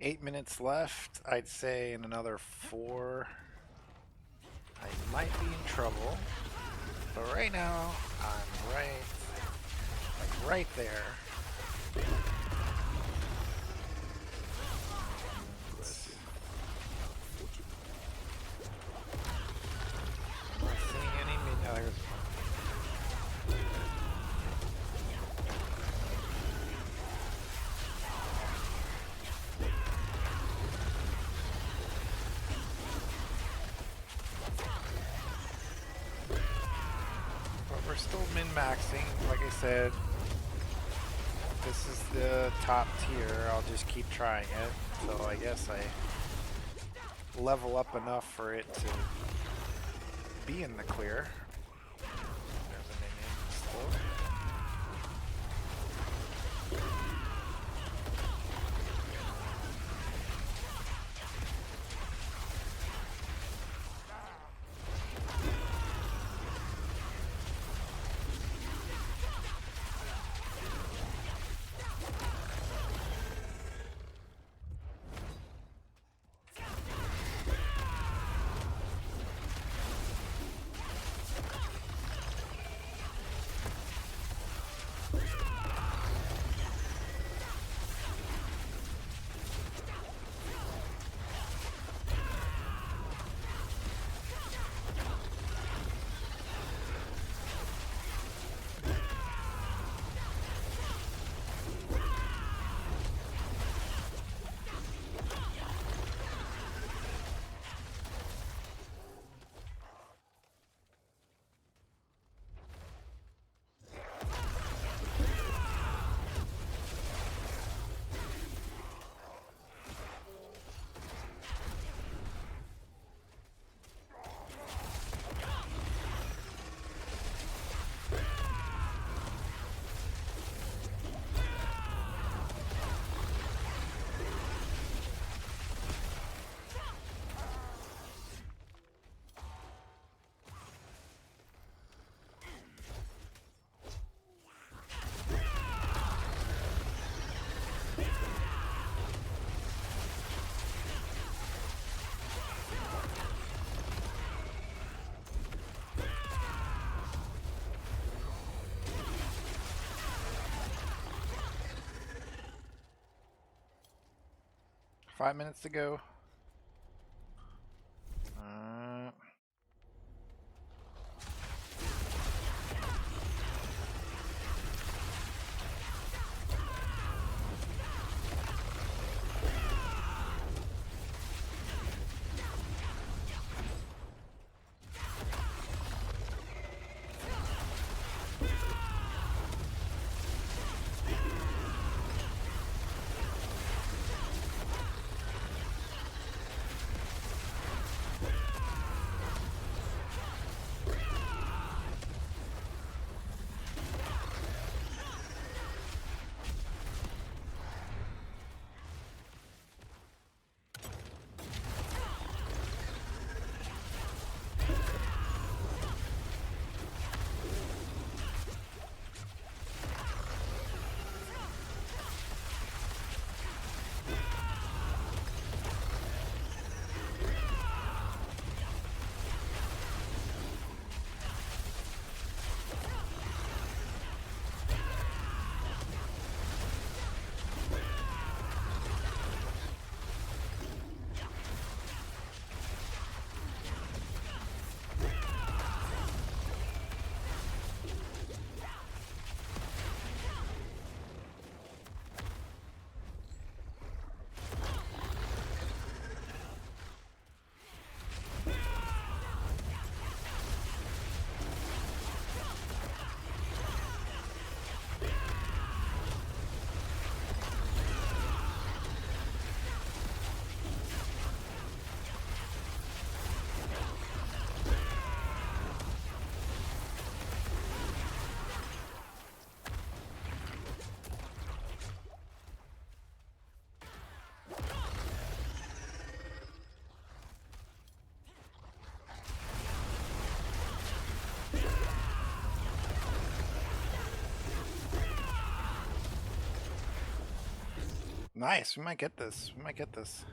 8 minutes left. I'd say in another 4, I might be in trouble. But right now, I'm right there. I'm not seeing any there's we're still min-maxing, like I said. This is the top tier. I'll just keep trying it. So I guess I level up enough for it to be in the clear. There's a minion still. Five minutes to go. Nice. We might get this. We might get this.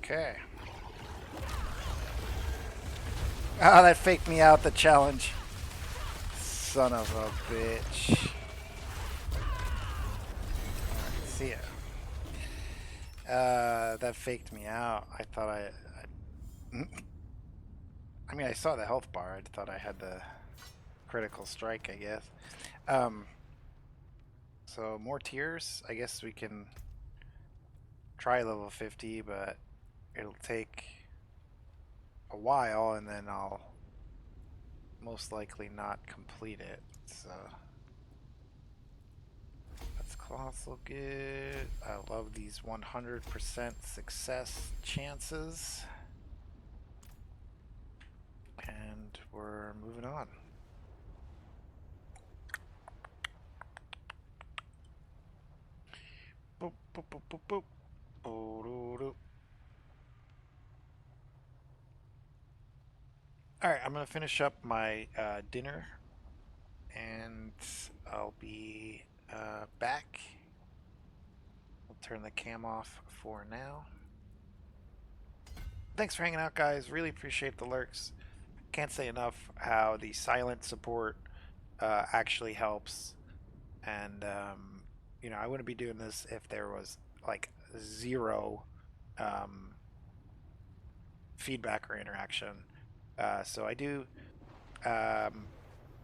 Okay. Oh, that faked me out, the challenge. Son of a bitch. Alright, see ya. That faked me out. I thought I mean, I saw the health bar. I thought I had the critical strike, I guess. So more tiers. I guess we can try level 50, but it'll take a while, and then I'll most likely not complete it. So that's colossal good. I love these 100% success chances. And we're moving on. Boop, boop, boop, boop, boop. Alright, I'm going to finish up my dinner, and I'll be back. We'll turn the cam off for now. Thanks for hanging out, guys. Really appreciate the lurks. Can't say enough how the silent support actually helps. And, you know, I wouldn't be doing this if there was like zero feedback or interaction. So I do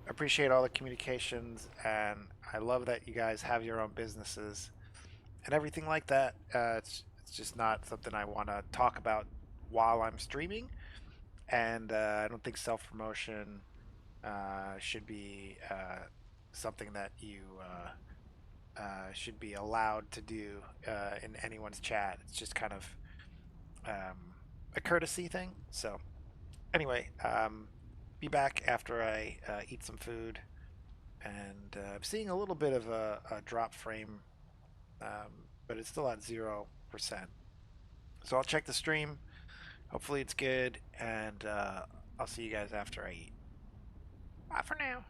appreciate all the communications, and I love that you guys have your own businesses and everything like that. It's just not something I want to talk about while I'm streaming, and I don't think self-promotion should be something that you should be allowed to do in anyone's chat. It's just kind of a courtesy thing. So anyway, be back after I eat some food, and I'm seeing a little bit of a drop frame, but it's still at 0%. So I'll check the stream. Hopefully it's good, and I'll see you guys after I eat. Bye for now.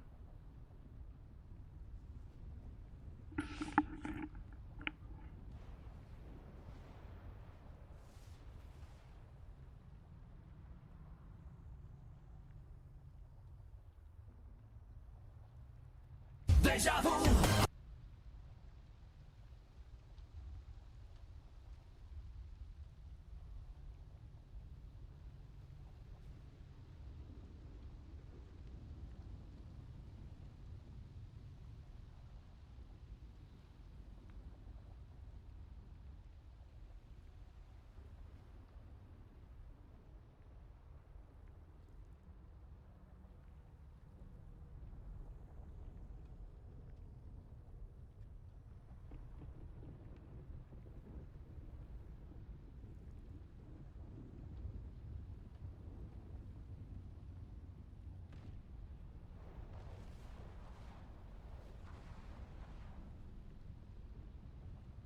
Deja vu.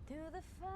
To the fire.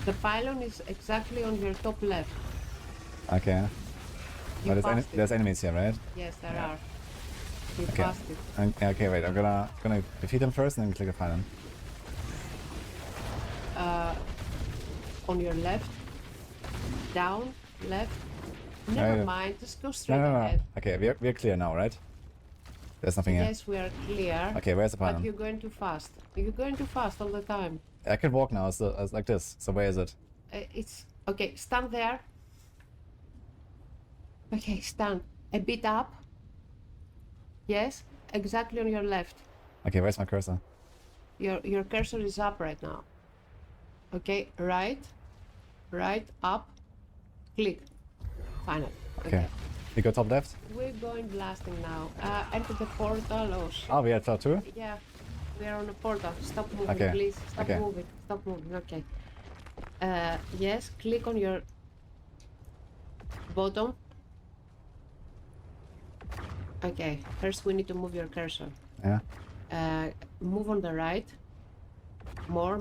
The pylon is exactly on your top left. Okay. You But passed it. there's enemies here, right? Yes, there are. You Okay. passed it. Okay, wait. I'm gonna defeat him first and then click a pylon. On your left. Down, left. Never mind, just go straight ahead. Okay, we're clear now, right? There's nothing here. Yes, we are clear. Okay, where's the But pylon? you're going too fast. You're going too fast all the time. I can walk now, so it's like this. So where is it? It's okay. Stand there. Okay, stand a bit up. Yes, exactly on your left. Okay, where's my cursor? Your cursor is up right now. Okay, right, up, click. Final. Okay. We go top left? We're going blasting now. Enter the portal. Oh shit. Oh, we are top 2? Yeah, we are on a portal. Stop moving, Okay. please. Stop Okay. moving. Stop moving. Okay. Yes, click on your bottom. Okay, first we need to move your cursor. Yeah. Move on the right. More.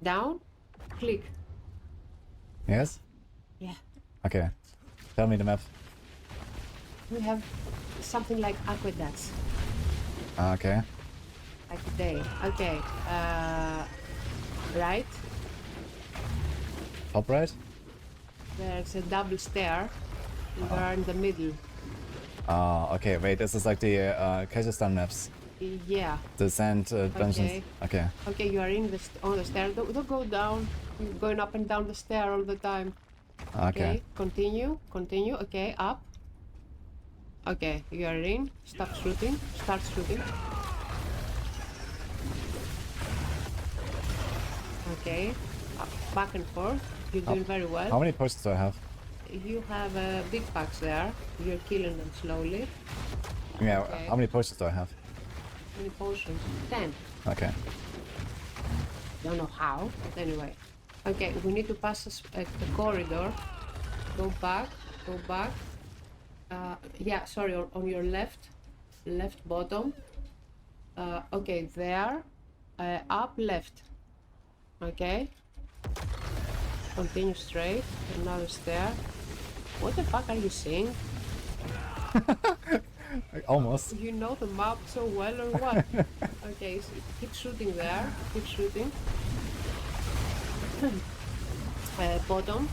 Down. Click. Yes? Yeah. Okay. Tell me the map. We have something like aqueducts. Okay. Like today. Okay. Right. Top right? There's a double stair. You are in the middle. Okay, wait, this is like the Kazakhstan maps. Yeah. The sand dungeons. Okay. Okay. Okay, you are in on the stair. Don't go down. You're going up and down the stair all the time. Okay. Continue. Okay, up. Okay, you are in. Stop shooting. Start shooting. Okay. Back and forth. You're doing very well. How many potions do I have? You have big packs there. You're killing them slowly. Yeah, Okay. how many potions do I have? How many potions? 10. Okay. Don't know how, but anyway. Okay, we need to pass a corridor. Go back. Yeah, sorry, on your left bottom. Okay, there. Up, left. Okay. Continue straight. Another stair. What the fuck are you saying? Almost. You know the map so well or what? Okay, so keep shooting there. Keep shooting. Bottom.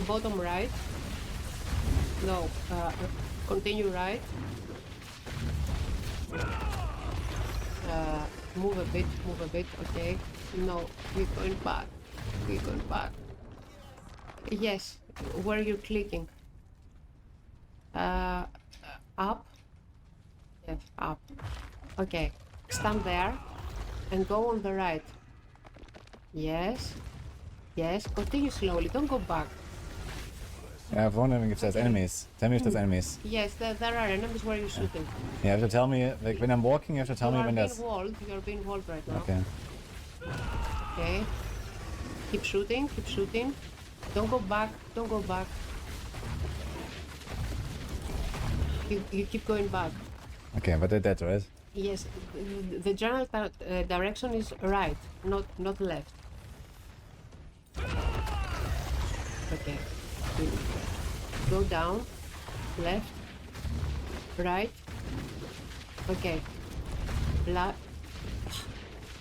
Bottom right. No. Continue right. Move a bit. Okay. No, we're going back. Yes. Where you're clicking? Up. Yes, up. Okay. Stand there and go on the right. Yes. Continue slowly. Don't go back. Yeah, I'm wondering if there's enemies. Tell me if there's enemies. Yes, there are enemies where you're shooting. You have to tell me, like when I'm walking, you have to tell me when there's... You're being walled right now. Okay. Okay. Keep shooting. Don't go back. You keep going back. Okay, but they're dead, right? Yes, the general direction is right, not left. Okay. Go down, left, right. Okay.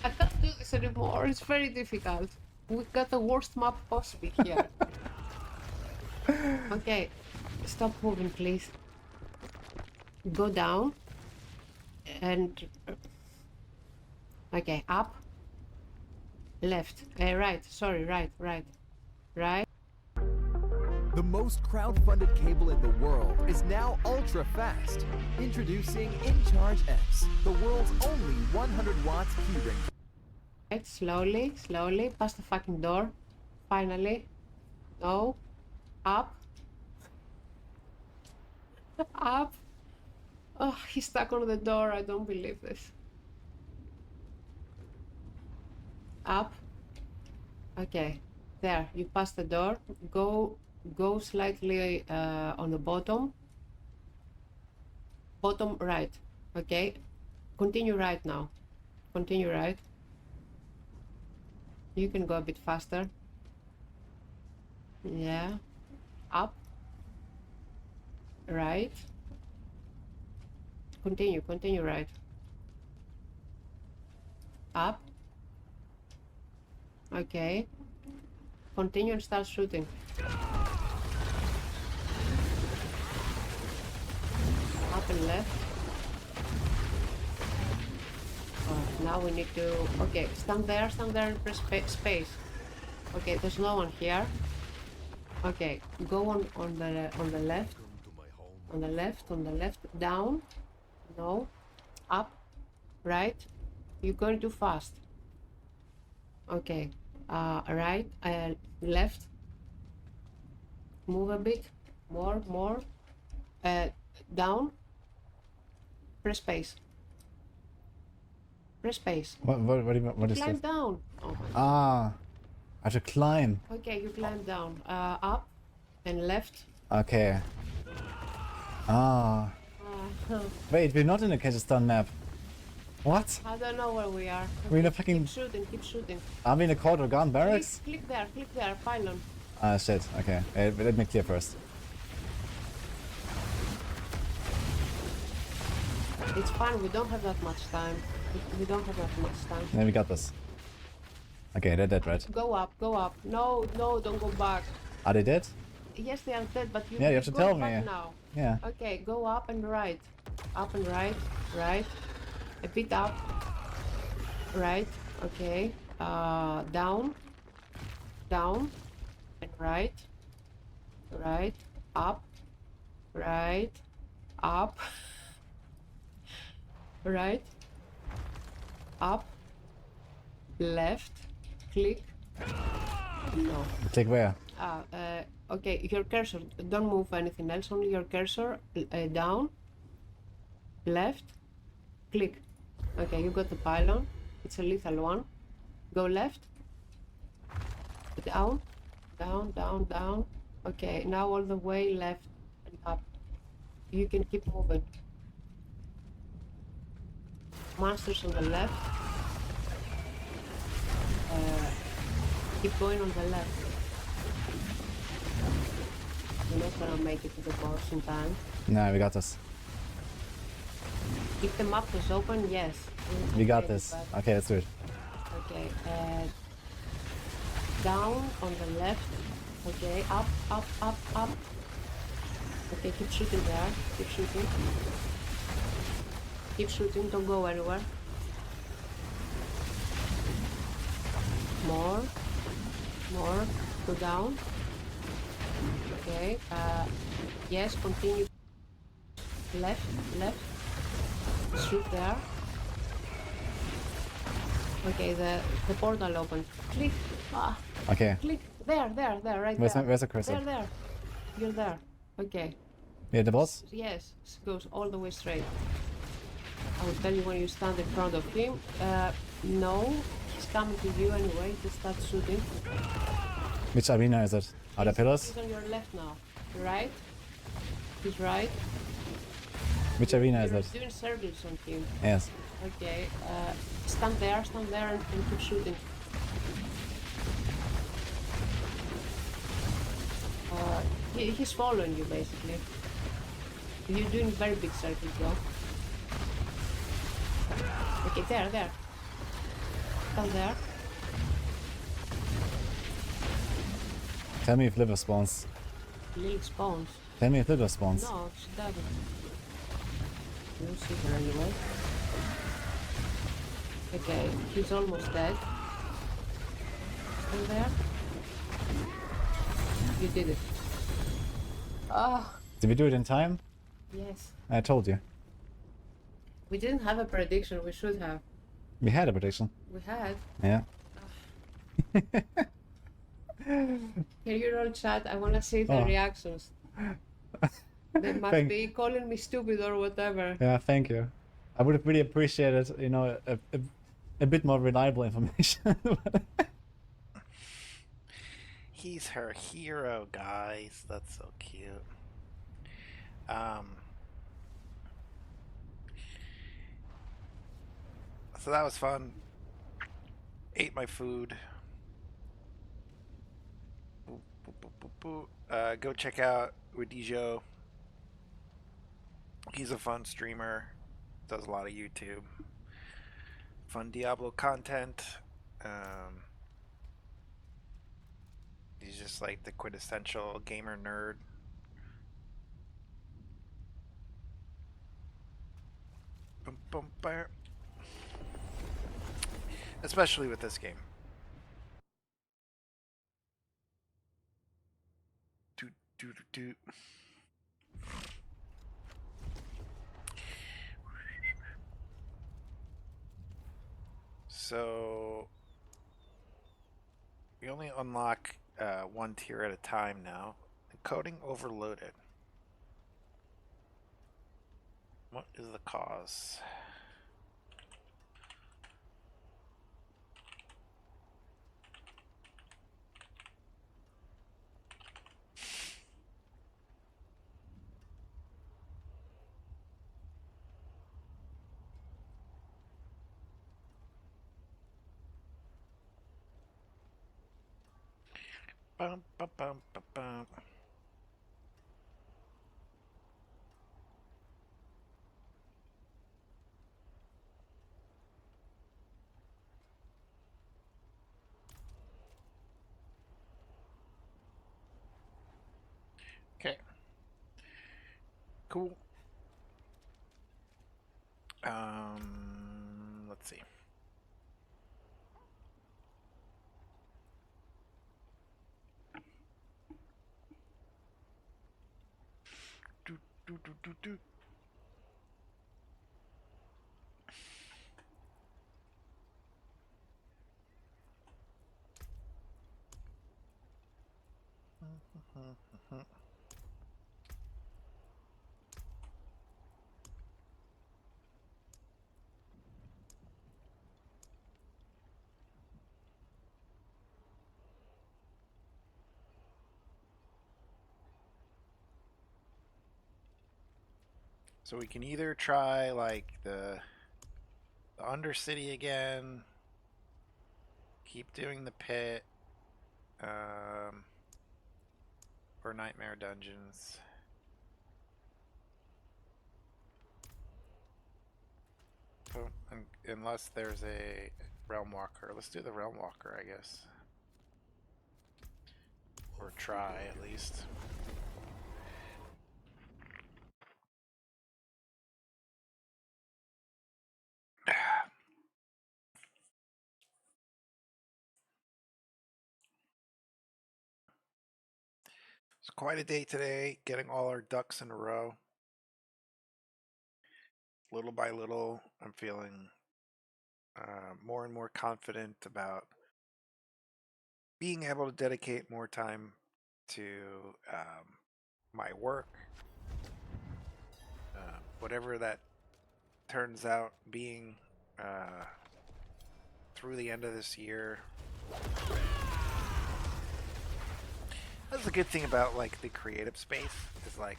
I can't do this anymore. It's very difficult. We got the worst map possible here. Okay. Stop moving, please. Go down. And... Okay, up. Left. Right. Sorry, right. Right. The most crowd-funded cable in the world is now ultra-fast. Introducing InCharge X, the world's only 100 watts keyring. Right, slowly, past the fucking door. Finally. No. Up. Up. Oh, he's stuck on the door. I don't believe this. Up. Okay. There. You pass the door. Go slightly on the bottom. Bottom right. Okay, continue right now. Continue right. You can go a bit faster. Yeah. Up. Right. Continue right. Up. Okay. Continue and start shooting. Up and left. Now we need to... Okay, stand there and press space. Okay, there's no one here. Okay, go on the left. On the left. Down. No. Up. Right. You're going too fast. Okay. Right. Left. Move a bit. More. Down. Press space. Press space. What is Climb this? down. Oh my I have to climb. Okay, you climb down. Up and left. Okay. Wait, we're not in a Kazakhstan map. What? I don't know where we are. We're in a fucking... Keep shooting. Are we in a Court or Gun barracks? Click there, pylon. Ah, shit. Okay. Let me clear first. It's fine, we don't have that much time. We don't have that much time. Yeah, we got this. Okay, they're dead, right? Go up. No, don't go back. Are they dead? Yes, they are dead, but you have to tell me. Now. Yeah. Okay, go up and right. Up and right. A bit up. Right. Okay. Down. And right. Up. Right. Up. Right. Up. Left. Click. No. Click where? Okay, your cursor. Don't move anything else. Only your cursor. Down. Left. Click. Okay, you got the pylon. It's a lethal one. Go left. Down. Okay, now all the way left and up. You can keep moving. Monsters on the left. Keep going on the left. You're not gonna make it to the boss in time. No, we got this. Keep the map is open, yes. We got this. Okay, let's do it. Okay, down on the left. Okay, up. Okay, keep shooting there. Keep shooting, don't go anywhere. More. Go down. Okay, yes, continue. Left. Shoot there. Okay, the portal open. Click. Okay. Click. There, right where's there. Where's the cursor? There. You're there. Okay. Yeah, the boss? Yes, it goes all the way straight. I will tell you when you stand in front of him. No, he's coming to you anyway. Just start shooting. Which arena is it? Are there pillars? He's on your left now. Right. He's right. Which arena is it? Doing circles on him. Yes. Okay. Stand there and keep shooting. He's following you basically. You're doing very big circles though. Okay, there. Stand there. Tell me if liver spawns. Lily spawns. Tell me if liver spawns. No, she doesn't. You'll see her anyway. Okay, he's almost dead. Stand there. You did it. Did we do it in time? Yes. I told you. We didn't have a prediction, we should have. We had a prediction. We had. Yeah. Can you roll chat? I wanna see the reactions. They must be calling me stupid or whatever. Yeah, thank you. I would have really appreciated, you know, a bit more reliable information. He's her hero, guys. That's so cute. So that was fun. Ate my food. Go check out Udijo. He's a fun streamer. Does a lot of YouTube. Fun Diablo content. He's just like the quintessential gamer nerd. Boom, boom, bam. Especially with this game. Do, do, do, do. So we only unlock one tier at a time now. Encoding overloaded. What is the cause? Bum, bum, bum, bum, bum. Okay. Cool. Let's see. Do, do, do, do, do. So we can either try like the Undercity again, keep doing the pit, or Nightmare Dungeons. Oh, unless there's a Realm Walker. Let's do the Realm Walker, I guess. Or try, at least. It's quite a day today, getting all our ducks in a row. Little by little, I'm feeling more and more confident about being able to dedicate more time to my work, whatever that turns out being through the end of this year. That's the good thing about like the creative space is like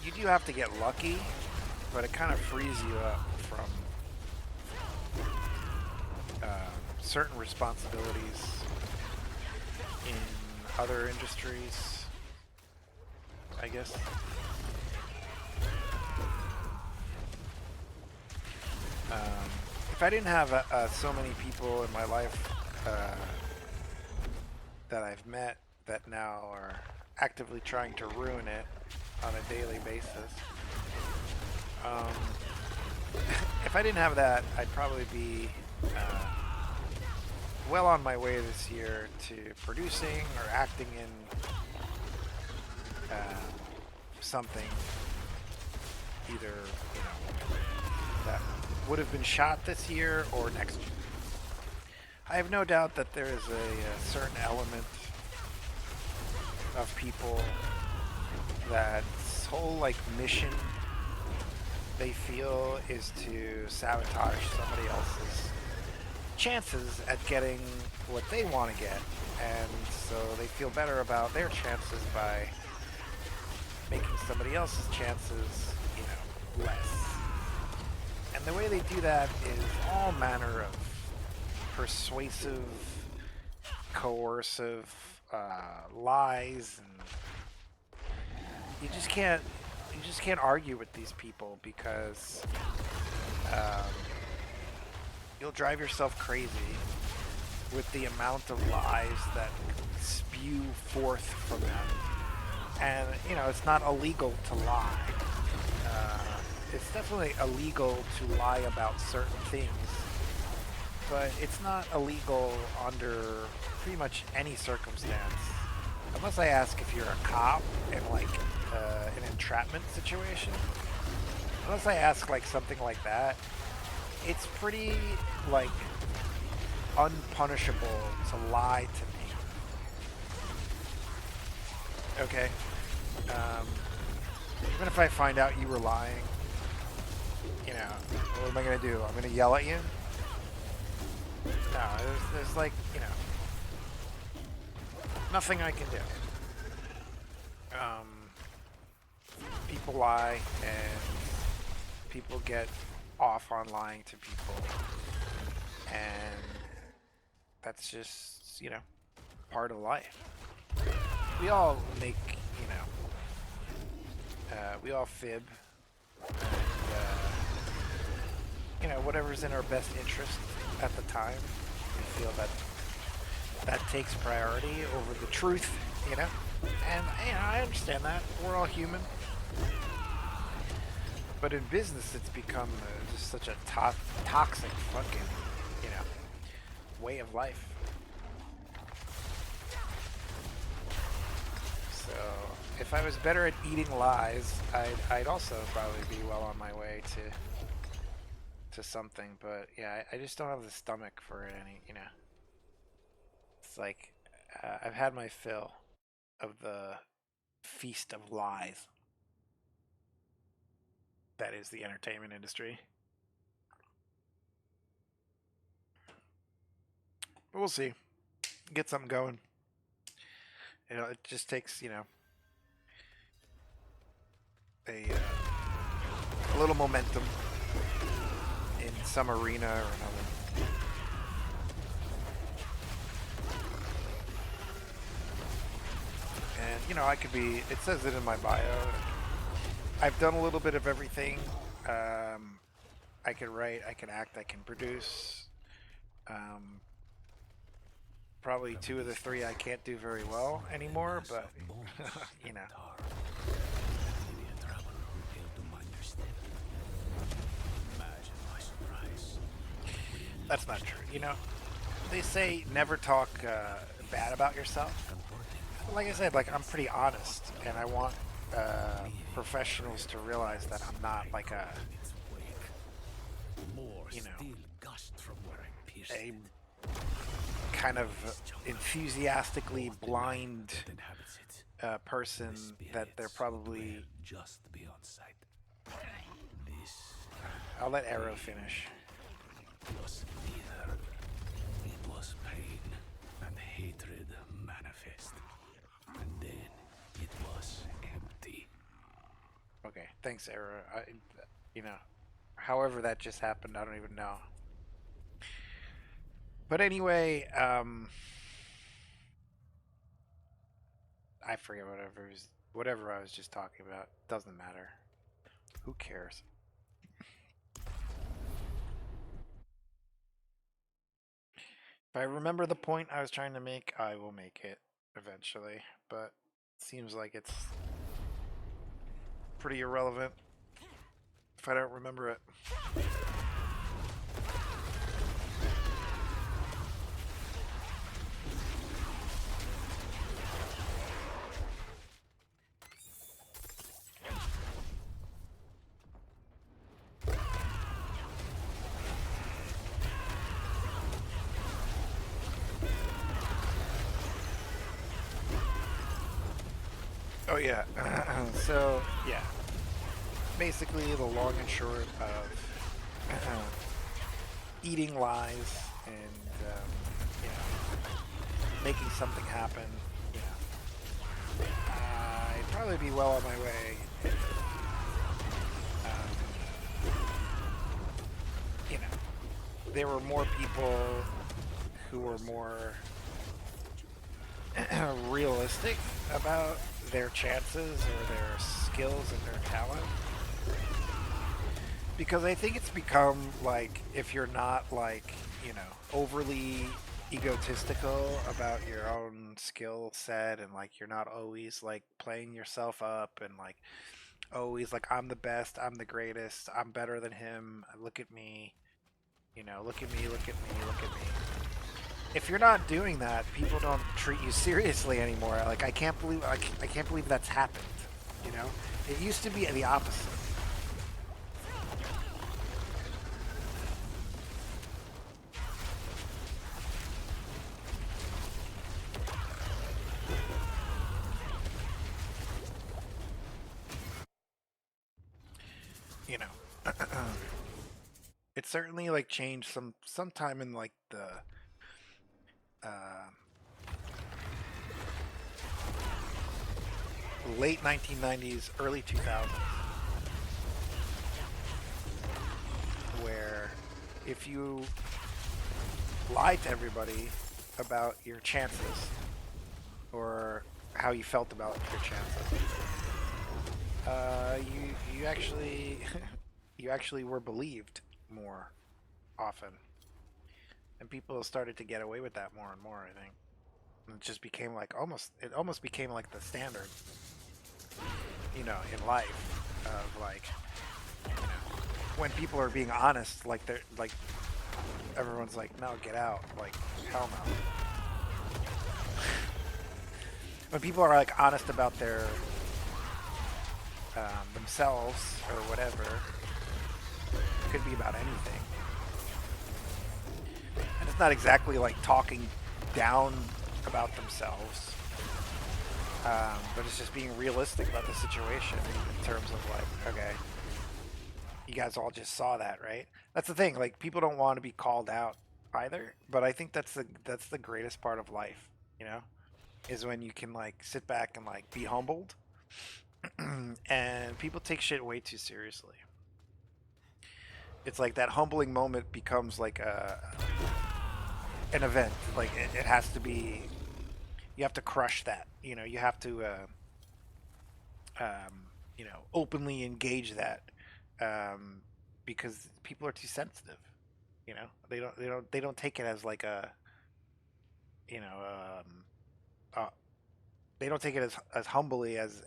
you do have to get lucky, but it kind of frees you up from certain responsibilities in other industries, I guess. If I didn't have so many people in my life that I've met that now are actively trying to ruin it on a daily basis, if I didn't have that, I'd probably be well on my way this year to producing or acting in something either, you know, that would have been shot this year or next year. I have no doubt that there is a certain element of people that whole like mission they feel is to sabotage somebody else's chances at getting what they want to get, and so they feel better about their chances by making somebody else's chances, you know, less. And the way they do that is all manner of persuasive, coercive lies, and you just can't argue with these people because you'll drive yourself crazy with the amount of lies that spew forth from them. And you know, it's not illegal to lie. It's definitely illegal to lie about certain things, but it's not illegal under pretty much any circumstance. Unless I ask if you're a cop in like an entrapment situation. Unless I ask like something like that, it's pretty like unpunishable to lie to me. Okay? Even if I find out you were lying, you know, what am I gonna do? I'm gonna yell at you? No, there's like, you know, nothing I can do. People lie, and people get off on lying to people, and that's just, you know, part of life. We all make, you know, we all fib, and, you know, whatever's in our best interest at the time, we feel that that takes priority over the truth, you know? And, you know, I understand that. We're all human. But in business, it's become just such a toxic fucking, you know, way of life. So, if I was better at eating lies, I'd also probably be well on my way to something. But yeah, I just don't have the stomach for it any, you know. It's like, I've had my fill of the feast of lies that is the entertainment industry. But we'll see. Get something going. You know, it just takes, you know, a little momentum in some arena or another. And, you know, I could be, it says it in my bio, I've done a little bit of everything. I can write, I can act, I can produce. Probably 2 of the 3 I can't do very well anymore, but, you know. That's not true, you know. They say never talk bad about yourself. Like I said, like, I'm pretty honest, and I want professionals to realize that I'm not like a, you know, a kind of enthusiastically blind person that they're probably. I'll let Arrow finish. It was fear, it was pain, and hatred manifest. And then it was empty. Okay, thanks, Arrow. You know, however that just happened, I don't even know. But anyway, I forget whatever I was just talking about. Doesn't matter. Who cares? If I remember the point I was trying to make, I will make it eventually. But it seems like it's pretty irrelevant if I don't remember it. Oh yeah, so yeah, basically the long and short of eating lies and you know, making something happen. You know, I'd probably be well on my way if there were more people who were more realistic about their chances or their skills and their talent. Because I think it's become like, if you're not like, you know, overly egotistical about your own skill set, and like you're not always like playing yourself up and like always like, I'm the best, I'm the greatest, I'm better than him, look at me, you know, look at me, look at me, look at me. If you're not doing that, people don't treat you seriously anymore. Like, I can't believe that's happened, you know? It used to be the opposite. You know, it certainly like changed sometime in like the late 1990s, early 2000s, where if you lied to everybody about your chances or how you felt about your chances, you actually you actually were believed more often, and people started to get away with that more and more. I think and it just became like almost became like the standard, you know, in life, of like, you know, when people are being honest, like they're like, everyone's like, no, get out, like, hell no. When people are like honest about their themselves or whatever, it could be about anything, and it's not exactly like talking down about themselves, but it's just being realistic about the situation in terms of like, okay, you guys all just saw that, right? That's the thing, like, people don't want to be called out either, but I think that's the greatest part of life, you know, is when you can like sit back and like be humbled. And people take shit way too seriously. It's like that humbling moment becomes like an event. Like it has to be. You have to crush that. You know, you have to, you know, openly engage that, because people are too sensitive. You know, they don't take it as like a, you know, they don't take it as humbly as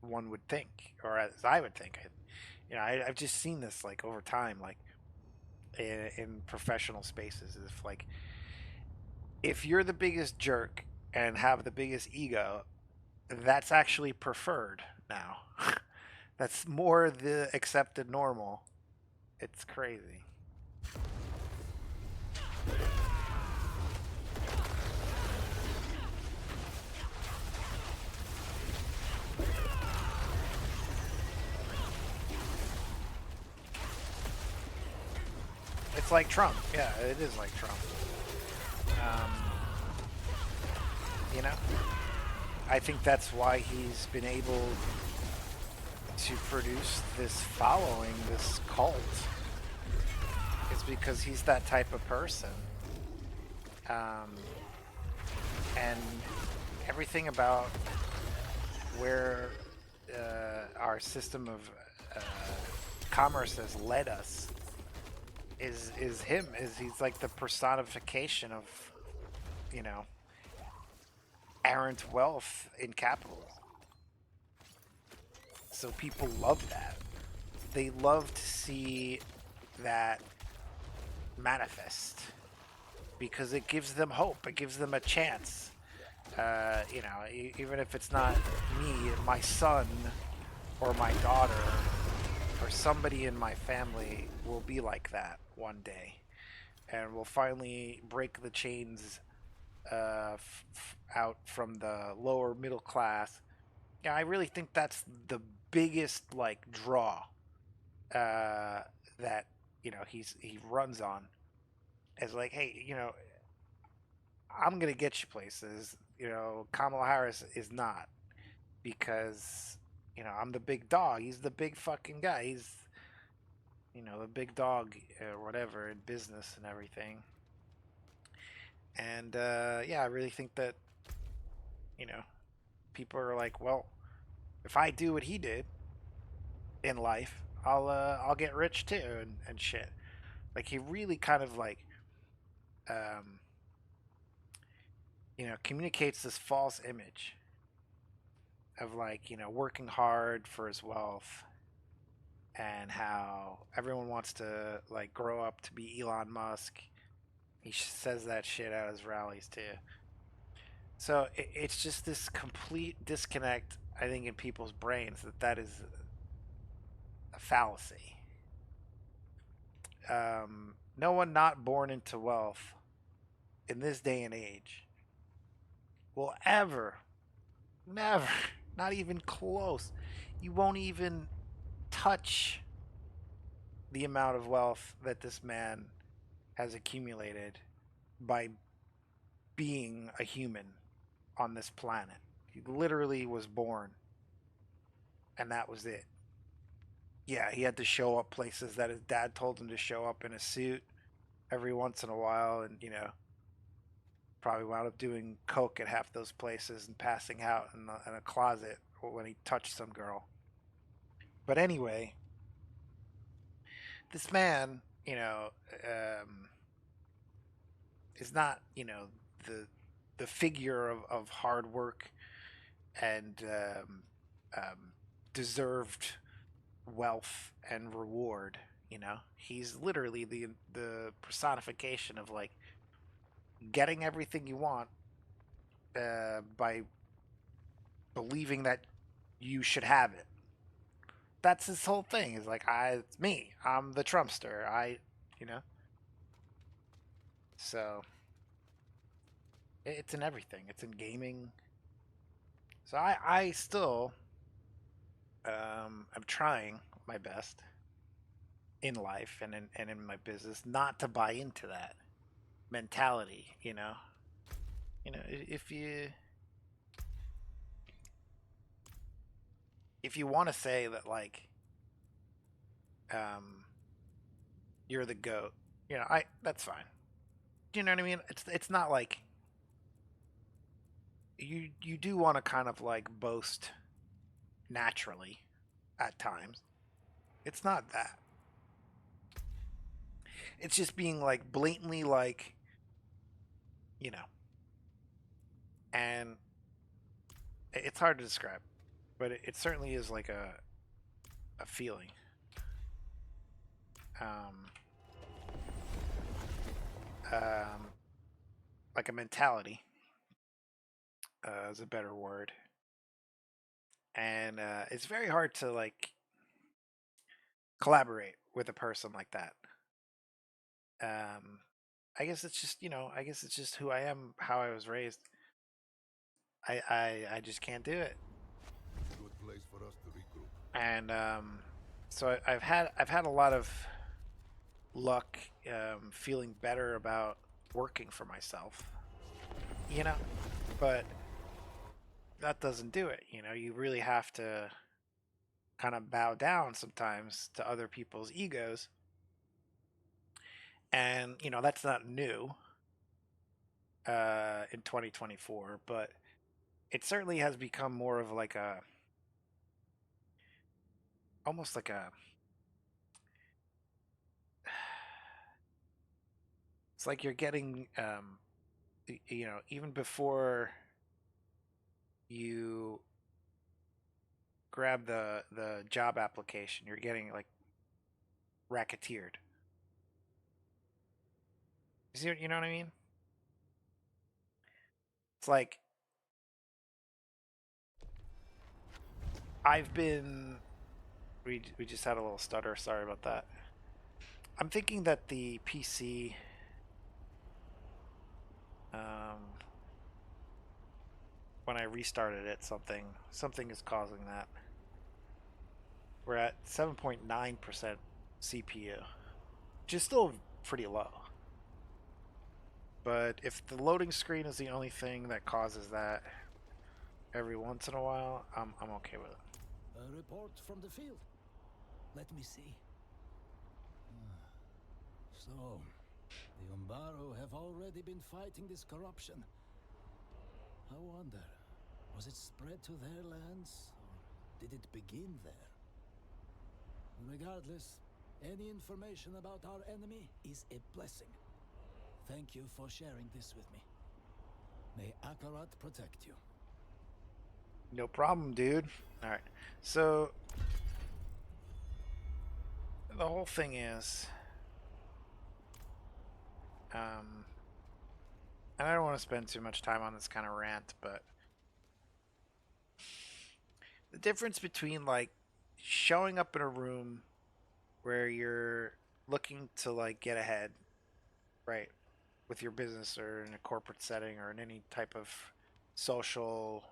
one would think, or as I would think. You know, I've just seen this like over time, like in professional spaces. If like, if you're the biggest jerk and have the biggest ego, that's actually preferred now. That's more the accepted normal. It's crazy. It's like Trump. Yeah, it is like Trump. You know, I think that's why he's been able to produce this following, this cult. It's because he's that type of person. And everything about where our system of commerce has led us is him. He's like the personification of, you know, errant wealth in capitalism. So people love that. They love to see that manifest because it gives them hope. It gives them a chance. You know, even if it's not me, my son or my daughter or somebody in my family will be like that one day, and will finally break the chains out from the lower middle class. Yeah, I really think that's the biggest like draw that, you know, he runs on. Is like, hey, you know, I'm gonna get you places. You know, Kamala Harris is not, because, you know, I'm the big dog. He's the big fucking guy. you know, the big dog or whatever in business and everything. And yeah, I really think that, you know, people are like, well, if I do what he did in life, I'll get rich too and shit. Like he really kind of like you know, communicates this false image of like, you know, working hard for his wealth and how everyone wants to like grow up to be Elon Musk. He says that shit at his rallies too. So it's just this complete disconnect, I think, in people's brains that is a fallacy. No one not born into wealth in this day and age will ever, never, not even close. You won't even touch the amount of wealth that this man has accumulated by being a human on this planet. He literally was born, and that was it. Yeah, he had to show up places that his dad told him to show up in a suit every once in a while, and, you know, probably wound up doing coke at half those places and passing out in a closet when he touched some girl. But anyway, this man, you know, is not, you know, the figure of hard work and deserved wealth and reward. You know, he's literally the personification of like getting everything you want by believing that you should have it. That's his whole thing. Is like, it's me. I'm the Trumpster. You know. So it's in everything. It's in gaming. So I still I'm trying my best in life and in my business not to buy into that mentality. You know, if you want to say that like you're the GOAT, you know, that's fine. Do you know what I mean? It's not like you do want to kind of like boast naturally at times. It's not that. It's just being like blatantly like, you know, and it's hard to describe, but it certainly is like a feeling. Like a mentality is a better word. And it's very hard to like collaborate with a person like that. I guess it's just, you know, I guess it's just who I am, how I was raised. I just can't do it. Good place for us to regroup. And so I've had a lot of luck feeling better about working for myself, you know, but that doesn't do it. You know, you really have to kind of bow down sometimes to other people's egos. And, you know, that's not new in 2024, but it certainly has become more of like almost like it's like you're getting, you know, even before you grab the job application, you're getting like racketeered. You know what I mean? It's like I've been. We just had a little stutter. Sorry about that. I'm thinking that the PC. When I restarted it, something is causing that. We're at 7.9% CPU, which is still pretty low. But if the loading screen is the only thing that causes that every once in a while, I'm okay with it. A report from the field. Let me see. So, the Umbaru have already been fighting this corruption. I wonder, was it spread to their lands, or did it begin there? Regardless, any information about our enemy is a blessing. Thank you for sharing this with me. May Akarat protect you. No problem, dude. Alright, so the whole thing is, and I don't want to spend too much time on this kind of rant, but the difference between like showing up in a room where you're looking to like get ahead, right, with your business or in a corporate setting or in any type of social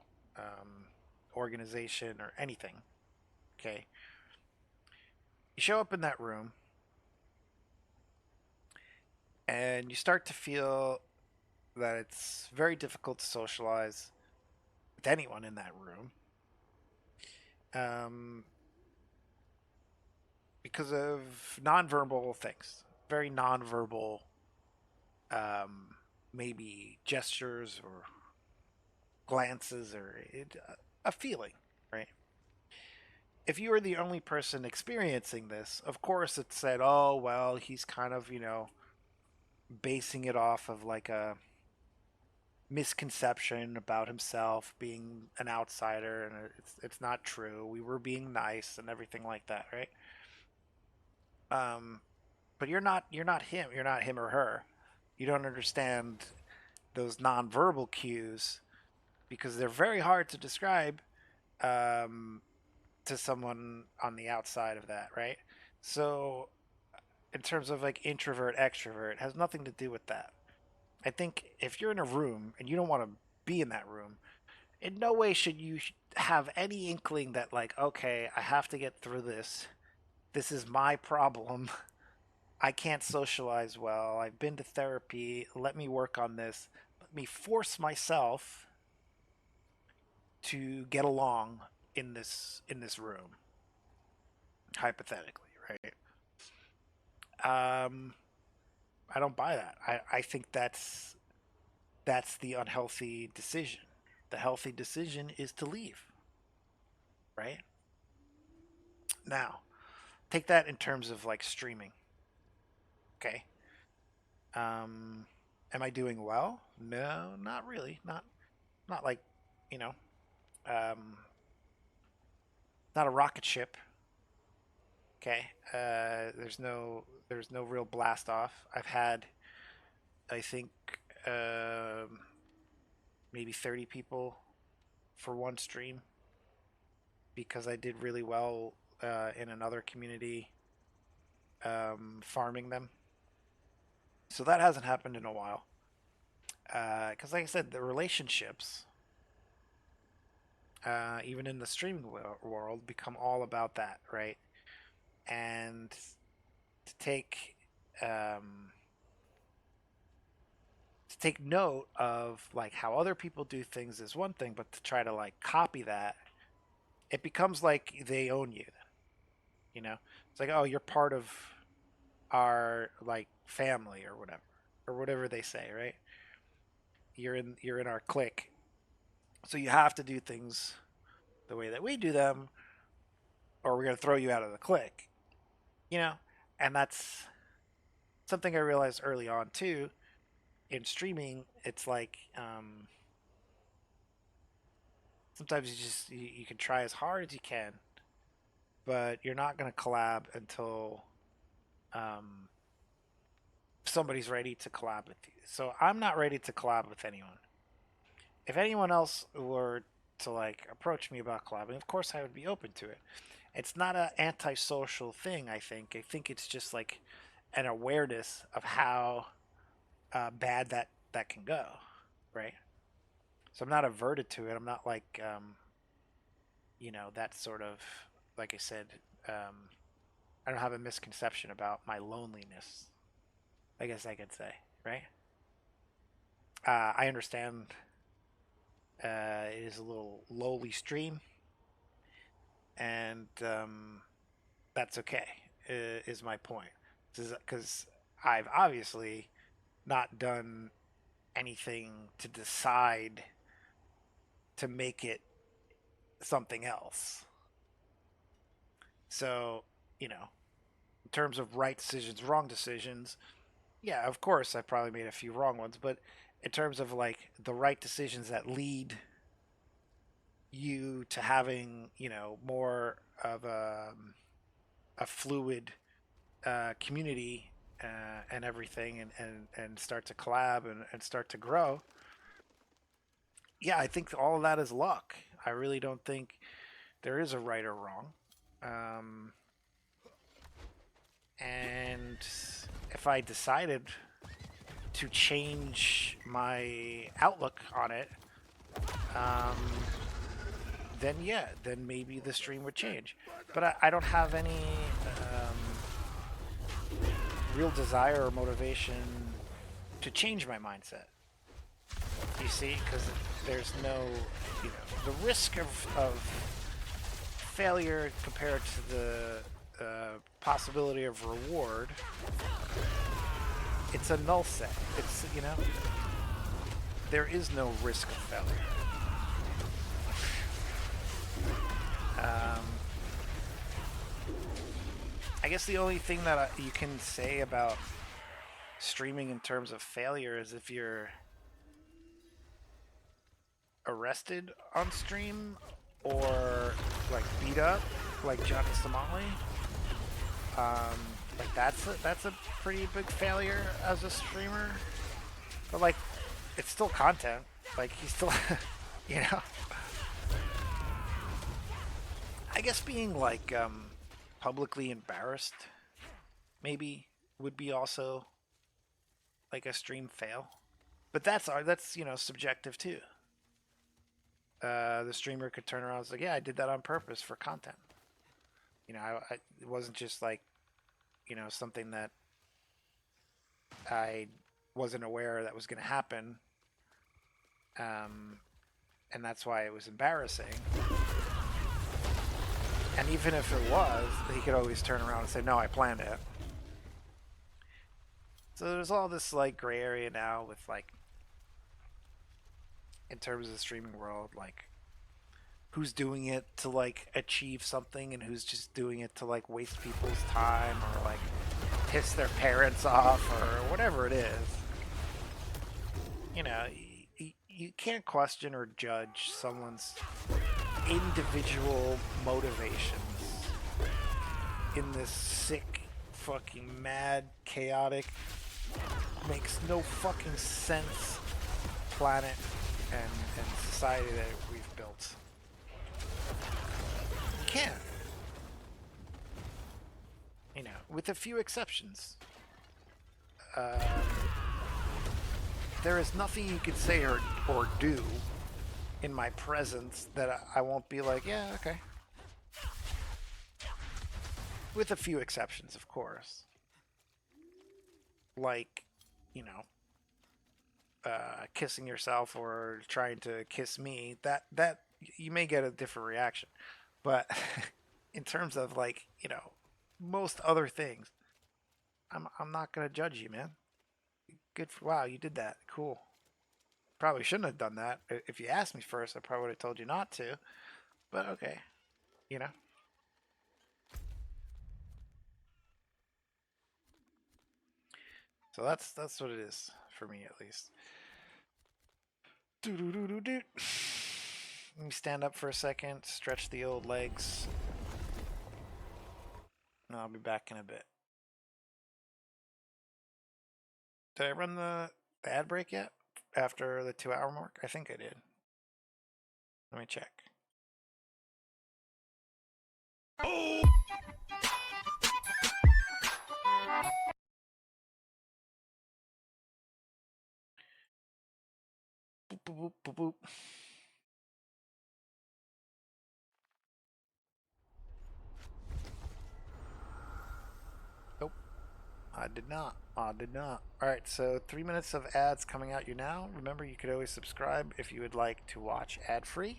organization or anything, okay, you show up in that room and you start to feel that it's very difficult to socialize with anyone in that room, because of nonverbal things, very nonverbal, maybe gestures or glances or a feeling, right? If you were the only person experiencing this, of course it said, oh, well, he's kind of, basing it off of like a misconception about himself being an outsider, and it's not true. We were being nice and everything like that, right? But you're not him. You're not him or her. You don't understand those nonverbal cues because they're very hard to describe to someone on the outside of that, right? So in terms of like introvert, extrovert, it has nothing to do with that. I think if you're in a room and you don't want to be in that room, in no way should you have any inkling that like, okay, I have to get through this. This is my problem. I can't socialize well. I've been to therapy. Let me work on this. Let me force myself to get along in this room, hypothetically, right? I don't buy that. I think that's the unhealthy decision. The healthy decision is to leave, right? Now, take that in terms of like streaming. Okay. Am I doing well? No, not really. Not like, you know, not a rocket ship. Okay. There's no real blast off. I've had, I think, maybe 30 people for one stream because I did really well in another community farming them. So that hasn't happened in a while. Because like I said, the relationships, even in the streaming world, become all about that, right? And to take note of like how other people do things is one thing, but to try to like copy that, it becomes like they own you. You know, it's like, oh, you're part of our like family or whatever they say, right? You're in our clique, so you have to do things the way that we do them, or we're gonna throw you out of the clique. You know, and that's something I realized early on too. In streaming, it's like sometimes you can try as hard as you can, but you're not going to collab until somebody's ready to collab with you. So I'm not ready to collab with anyone. If anyone else were to like approach me about collabing, of course I would be open to it. It's not an antisocial thing, I think. I think it's just like an awareness of how bad that can go, right? So I'm not averted to it. I'm not like, that sort of, like I said, I don't have a misconception about my loneliness, I guess I could say, right? I understand it is a little lowly stream, and that's okay, is my point. Because I've obviously not done anything to decide to make it something else. So, you know, in terms of right decisions, wrong decisions, yeah, of course I probably made a few wrong ones, but in terms of like the right decisions that lead you to having, you know, more of a fluid community and everything, and start to collab and start to grow. Yeah, I think all of that is luck. I really don't think there is a right or wrong. And if I decided to change my outlook on it, then yeah, then maybe the stream would change. But I don't have any real desire or motivation to change my mindset. You see, because there's no, you know, the risk of failure compared to the possibility of reward. It's a null set. It's, you know, there is no risk of failure. I guess the only thing that you can say about streaming in terms of failure is if you're arrested on stream or like beat up like Johnny Somali. Like that's a pretty big failure as a streamer. But like it's still content. Like he's still you know. I guess being like publicly embarrassed maybe would be also like a stream fail. But that's you know, subjective too. The streamer could turn around and say, yeah, I did that on purpose for content. You know, it wasn't just like, you know, something that I wasn't aware that was going to happen. And that's why it was embarrassing. And even if it was, he could always turn around and say, no, I planned it. So there's all this like gray area now with like, in terms of the streaming world, like who's doing it to like achieve something and who's just doing it to like waste people's time or like piss their parents off or whatever it is. You know, you can't question or judge someone's individual motivations in this sick, fucking mad, chaotic, makes no fucking sense planet and society that we've built. You can't. You know, with a few exceptions. There is nothing you could say or do in my presence that I won't be like, yeah, okay. With a few exceptions, of course. Like, you know, kissing yourself or trying to kiss me, that you may get a different reaction. But in terms of like, you know, most other things, I'm not gonna judge you, man. Good for, wow, you did that. Cool. Probably shouldn't have done that. If you asked me first, I probably would have told you not to. But okay, you know. So that's what it is for me, at least. Let me stand up for a second, stretch the old legs. And I'll be back in a bit. Did I run the ad break yet? After the 2-hour mark? I think I did. Let me check. Oh! Boop, boop, boop, boop, boop. Nope. I did not. Alright, so 3 minutes of ads coming at you now. Remember, you could always subscribe if you would like to watch ad-free.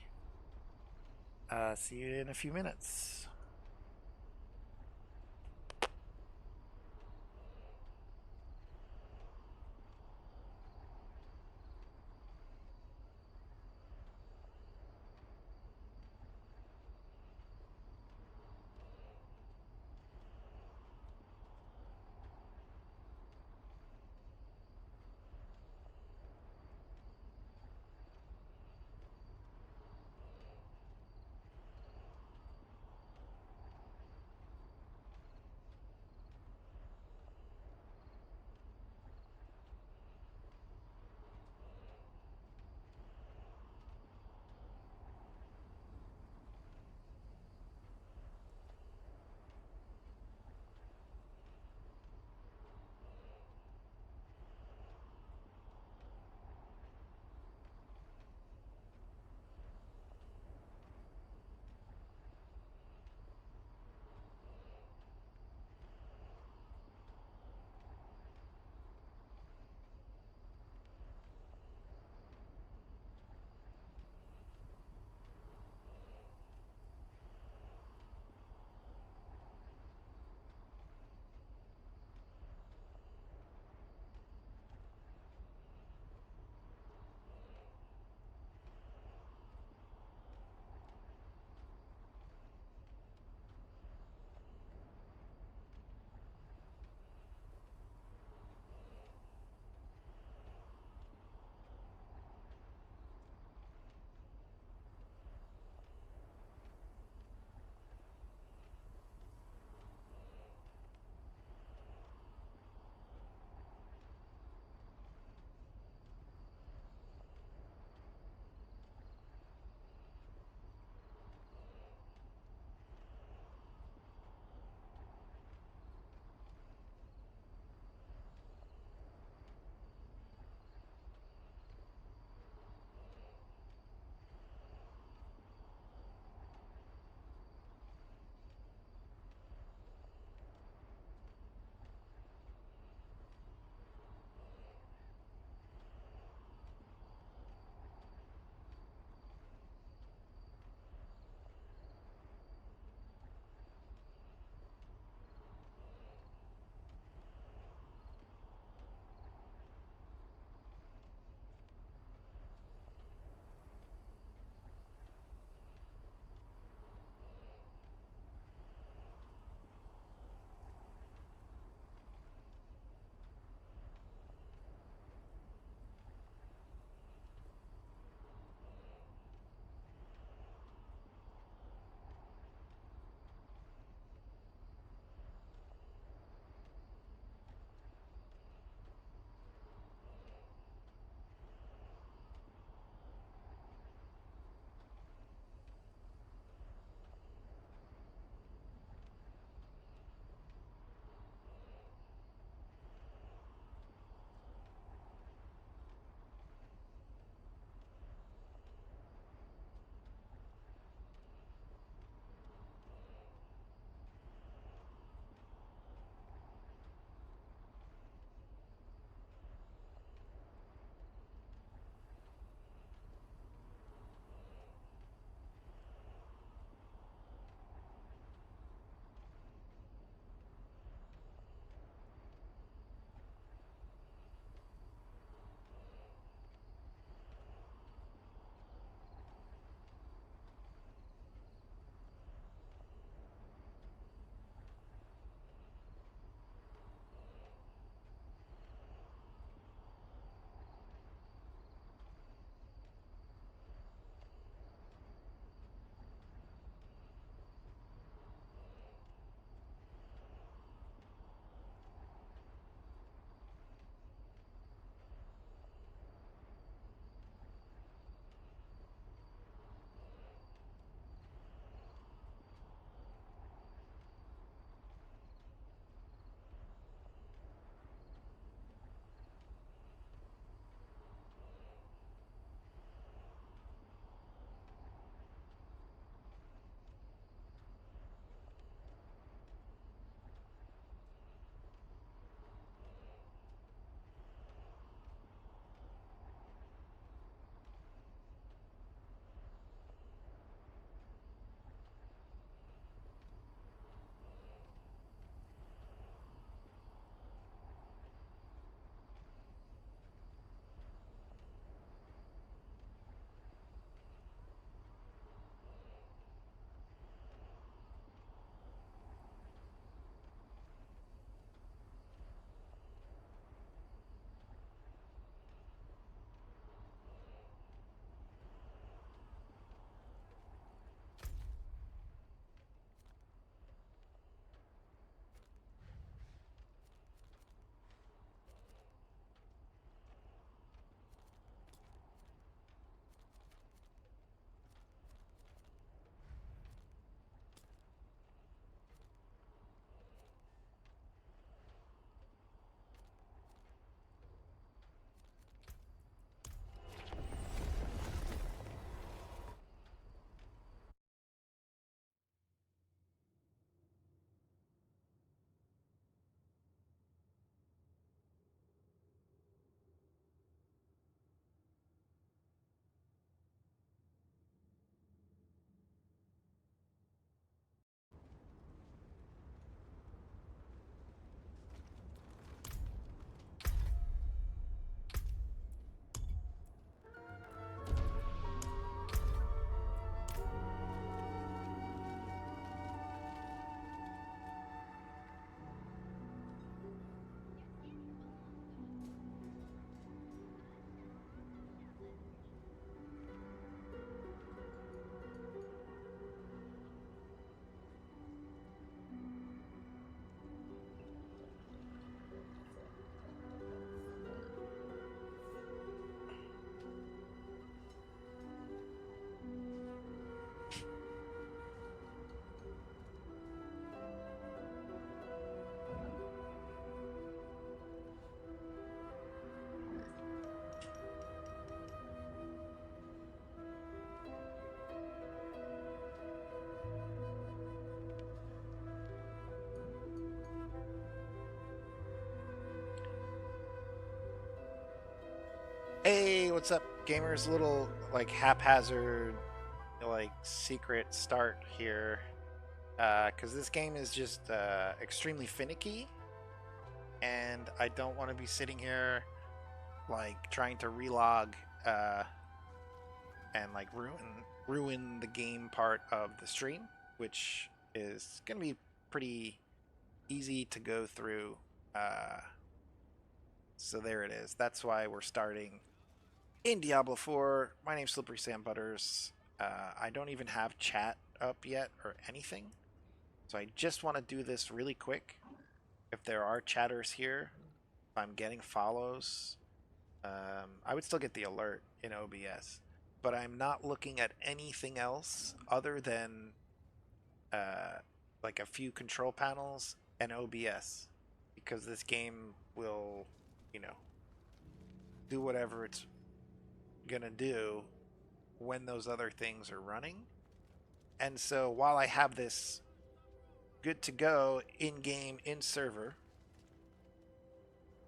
See you in a few minutes. Hey, what's up, gamers? Little like haphazard, like secret start here, because this game is just extremely finicky, and I don't want to be sitting here like trying to relog and like ruin the game part of the stream, which is gonna be pretty easy to go through. So there it is. That's why we're starting in Diablo 4. My name's Slippery Sam Butters. I don't even have chat up yet or anything, so I just want to do this really quick. If there are chatters here, if I'm getting follows, I would still get the alert in OBS, but I'm not looking at anything else other than like a few control panels and OBS, because this game will, you know, do whatever it's gonna do when those other things are running. And so while I have this good to go in game, in server,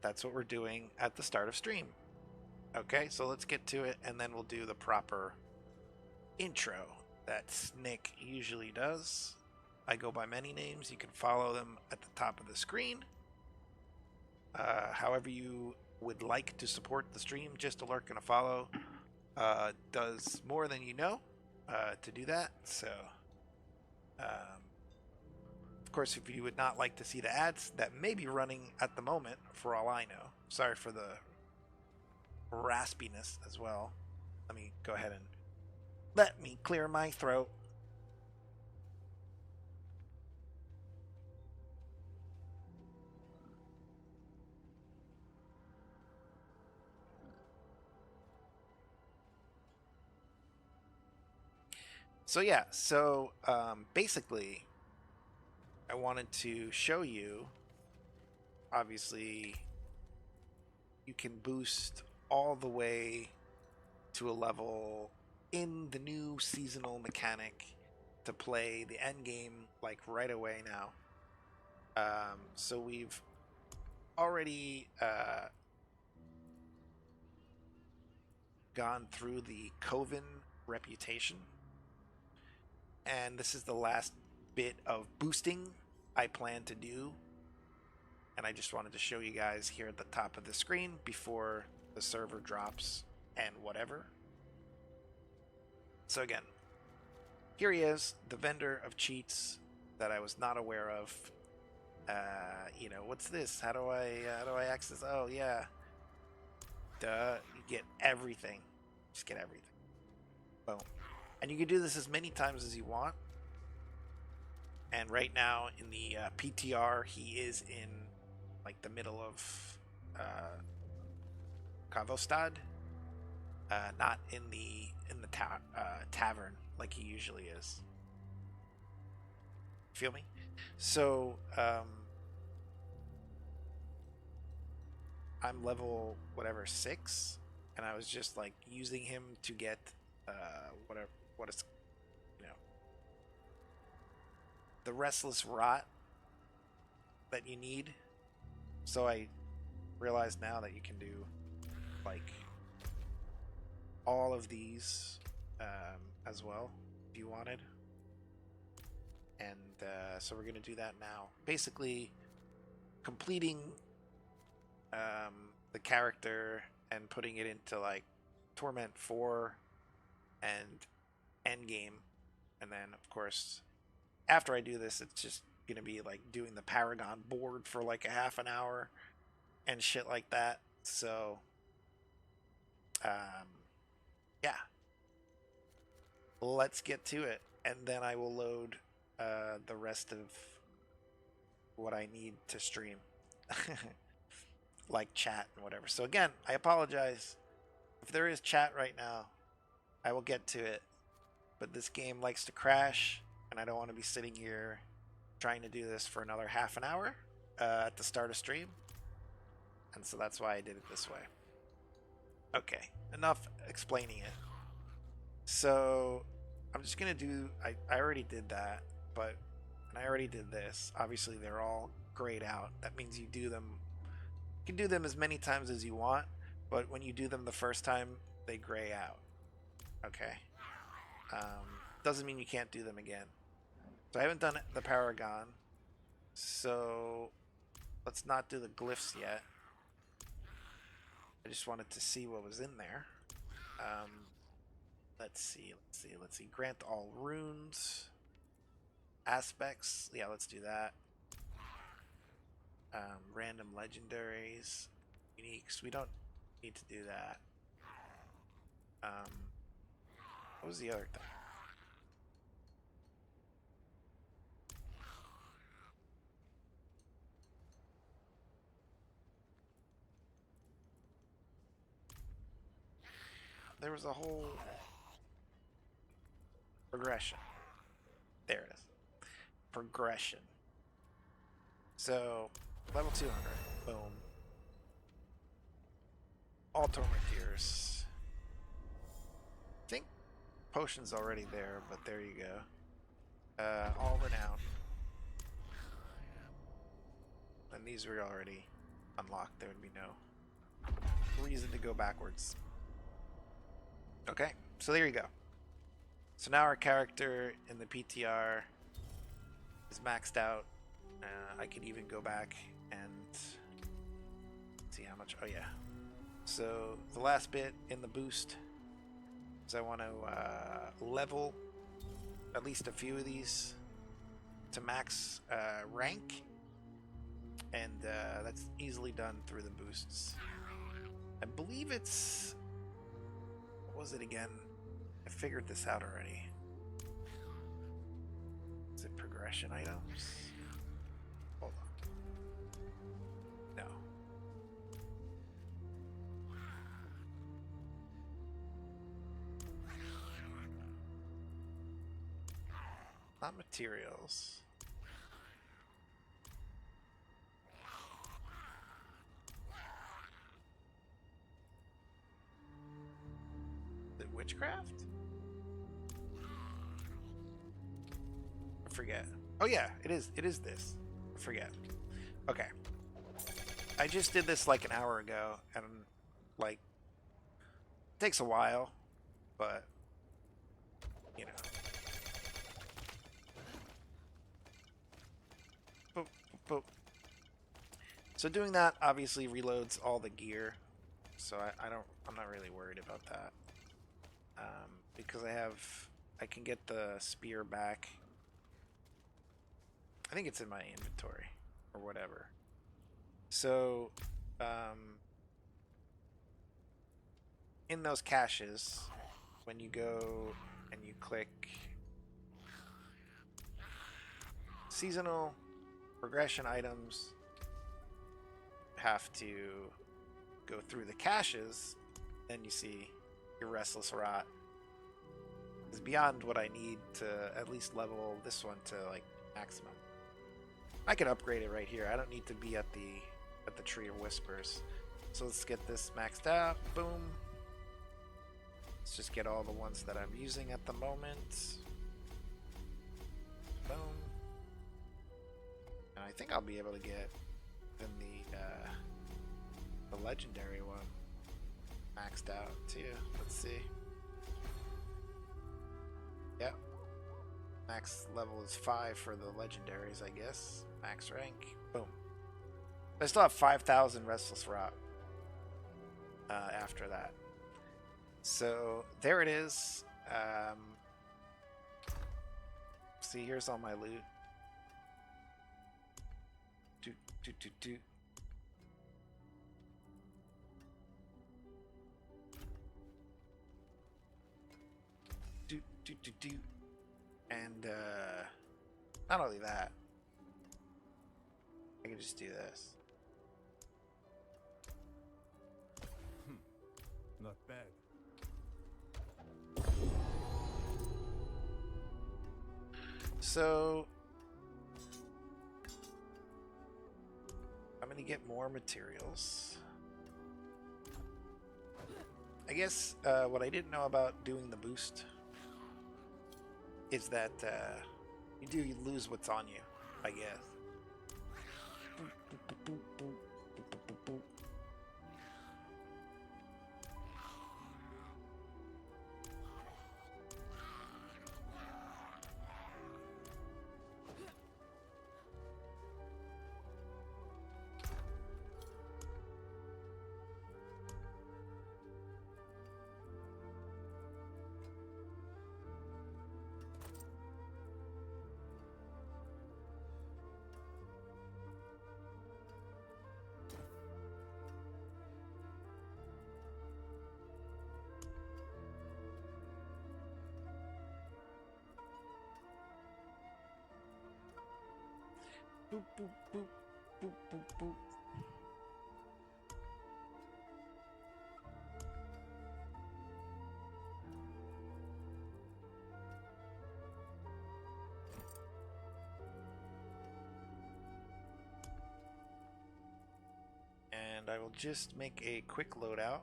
that's what we're doing at the start of stream. Okay, so let's get to it, and then we'll do the proper intro that Snick usually does. I go by many names. You can follow them at the top of the screen. However you would like to support the stream, just a lurk and a follow does more than you know to do that. So, of course, if you would not like to see the ads that may be running at the moment, for all I know, sorry for the raspiness as well. Let me go ahead and let me clear my throat. So yeah, so basically I wanted to show you, obviously you can boost all the way to a level in the new seasonal mechanic to play the end game like right away now. So we've already gone through the Coven reputation, and this is the last bit of boosting I plan to do, and I just wanted to show you guys here at the top of the screen before the server drops and whatever. So again, here he is, the vendor of cheats that I was not aware of. You know, what's this? How do I access? Oh yeah, duh! You get everything. Just get everything. Boom. And you can do this as many times as you want. And right now in the PTR, he is in like the middle of Kavostad, not in the tavern like he usually is. Feel me? So I'm level whatever 6, and I was just like using him to get what is, you know, the restless rot that you need. So I realize now that you can do like all of these as well if you wanted. And so we're going to do that now. Basically completing the character and putting it into like Torment 4 and Endgame. And then of course after I do this, it's just going to be like doing the Paragon board for like a half an hour and shit like that. So yeah, let's get to it, and then I will load the rest of what I need to stream. Like chat and whatever. So again, I apologize if there is chat right now. I will get to it, but this game likes to crash, and I don't want to be sitting here trying to do this for another half an hour at the start of stream, and so that's why I did it this way. Okay, enough explaining it. So I'm just gonna do, I already did that, but, and I already did this. Obviously they're all grayed out. That means you do them, you can do them as many times as you want, but when you do them the first time, they gray out. Okay. Doesn't mean you can't do them again. So I haven't done the Paragon, so let's not do the glyphs yet. I just wanted to see what was in there. Let's see. Grant all runes. Aspects. Yeah, let's do that. Random legendaries. Uniques. We don't need to do that. What was the other thing? There was a whole progression. There it is. Progression. So, level 200. Boom. All Tormenteers. I think potion's already there, but there you go. All Renown. And these were already unlocked. There would be no reason to go backwards. Okay, so there you go. So now our character in the PTR is maxed out. I could even go back and see how much. Oh yeah. So the last bit in the boost is I want to level at least a few of these to max rank, and that's easily done through the boosts. I believe it's, what was it again? I figured this out already. Is it progression items? Hold on. No. Not materials. Is it witchcraft? I forget. Oh yeah, it is this. I forget. Okay. I just did this like an hour ago, and like, it takes a while, but you know. Boop, boop, boop. So doing that obviously reloads all the gear, so I'm not really worried about that, because I can get the spear back. I think it's in my inventory or whatever. So in those caches, when you go and you click seasonal progression items, you have to go through the caches, then you see your Restless Rot is beyond what I need to at least level this one to like maximum. I can upgrade it right here. I don't need to be at the Tree of Whispers. So let's get this maxed out. Boom. Let's just get all the ones that I'm using at the moment. Boom. And I think I'll be able to get in the legendary one maxed out too. Let's see. Yep. Max level is 5 for the legendaries, I guess. Max rank. Boom. I still have 5,000 Restless Rot after that. So there it is. See, here's all my loot. Do. And not only that, I can just do this. Not bad. So I'm gonna get more materials. I guess what I didn't know about doing the boost is that you lose what's on you, I guess. Boop, boop, boop, boop, boop, boop. And I will just make a quick loadout.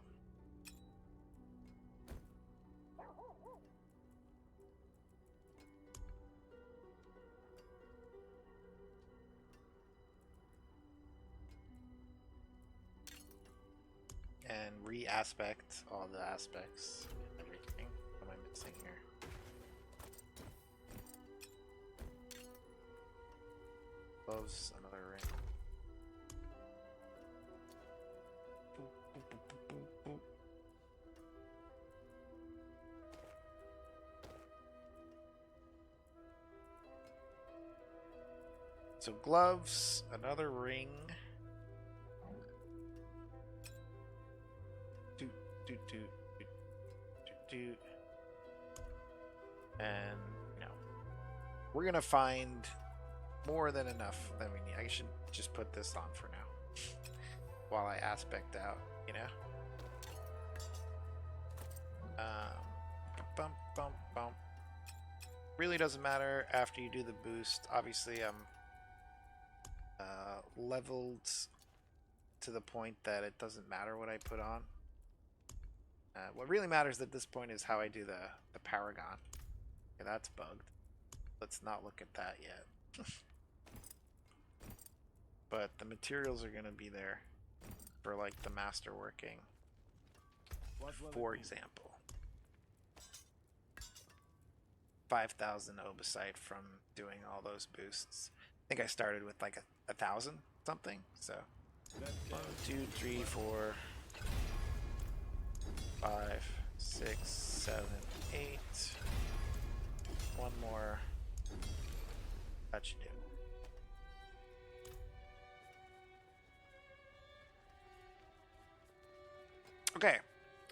And re-aspect all the aspects and everything. What am I missing here? Gloves, another ring. Boop, boop, boop, boop, boop. So gloves, another ring. And no, we're gonna find more than enough that we need. I should just put this on for now while I aspect out, you know. Bump, bump, bump. Really doesn't matter after you do the boost. Obviously, I'm leveled to the point that it doesn't matter what I put on. What really matters at this point is how I do the Paragon. Okay, that's bugged. Let's not look at that yet. But the materials are going to be there for like the masterworking. For example, 5,000 obicite from doing all those boosts. I think I started with like 1,000 something. So 1, 2, 3, 4, 5, 6, 7, 8. One more. That should do. Okay,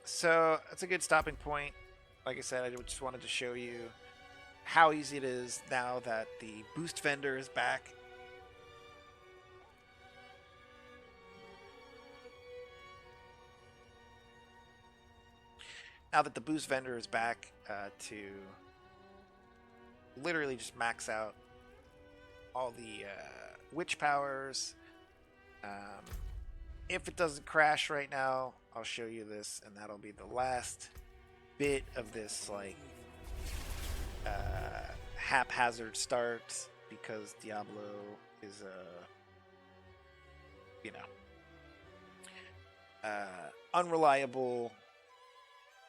so that's a good stopping point. Like I said, I just wanted to show you how easy it is now that the boost vendor is back. Now that the boost vendor is back, to literally just max out all the witch powers. If it doesn't crash right now, I'll show you this, and that'll be the last bit of this like haphazard start, because Diablo is unreliable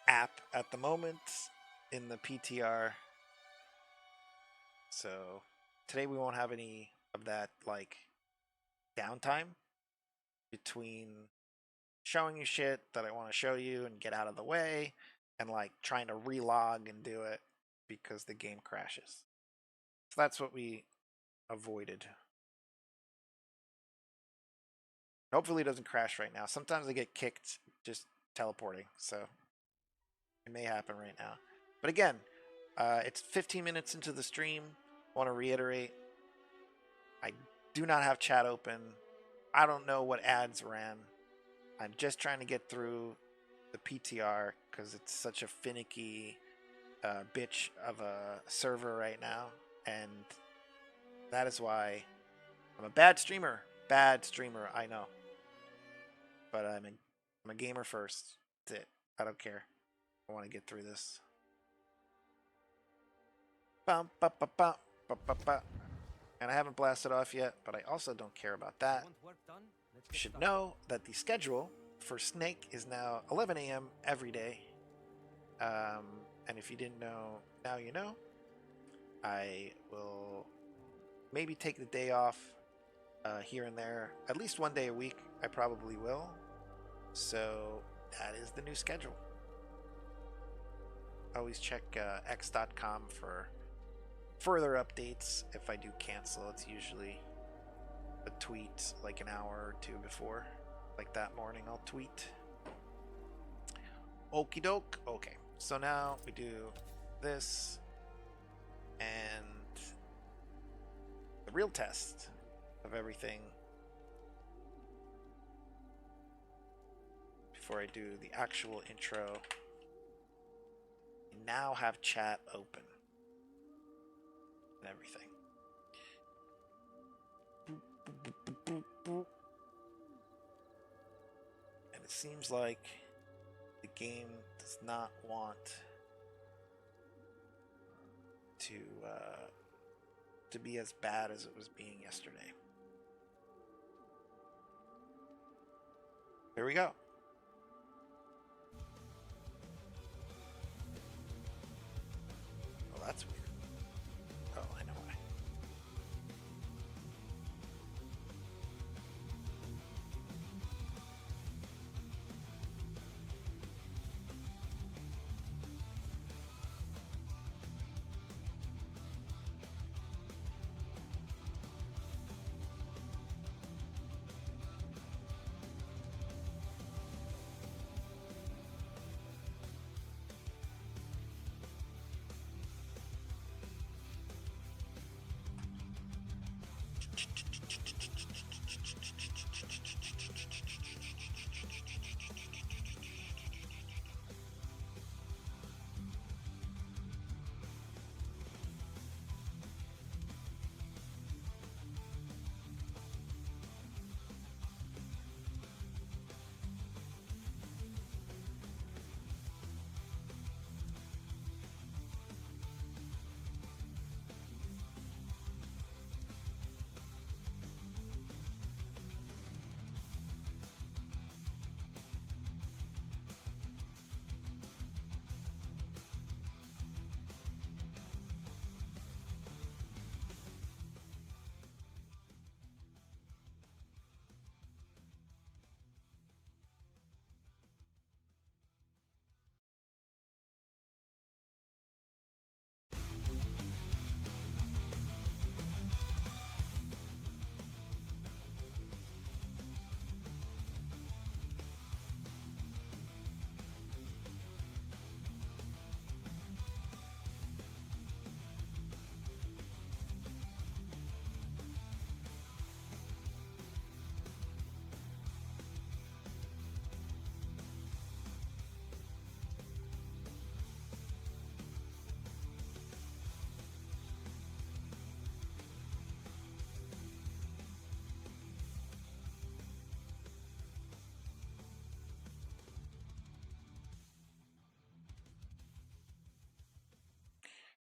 app at the moment in the PTR. So today we won't have any of that like downtime between showing you shit that I want to show you and get out of the way and like trying to relog and do it because the game crashes. So that's what we avoided. Hopefully it doesn't crash right now. Sometimes I get kicked just teleporting, so it may happen right now. But again, it's 15 minutes into the stream. I want to reiterate, I do not have chat open. I don't know what ads ran. I'm just trying to get through the PTR because it's such a finicky bitch of a server right now. And that is why I'm a bad streamer. Bad streamer, I know. But I'm a gamer first. That's it. I don't care. I want to get through this. Bum, ba, ba, ba, ba, ba, ba. And I haven't blasted off yet, but I also don't care about that. You should know that the schedule for Snake is now 11 a.m. every day. And if you didn't know, now you know. I will maybe take the day off here and there. At least one day a week, I probably will. So that is the new schedule. Always check x.com for further updates. If I do cancel, it's usually a tweet like an hour or two before. Like that morning, I'll tweet. Okie doke. Okay, so now we do this and the real test. of everything before I do the actual intro. We now have chat open and everything. And it seems like the game does not want to be as bad as it was being yesterday. Here we go. Oh, that's weird. Oh, I know why.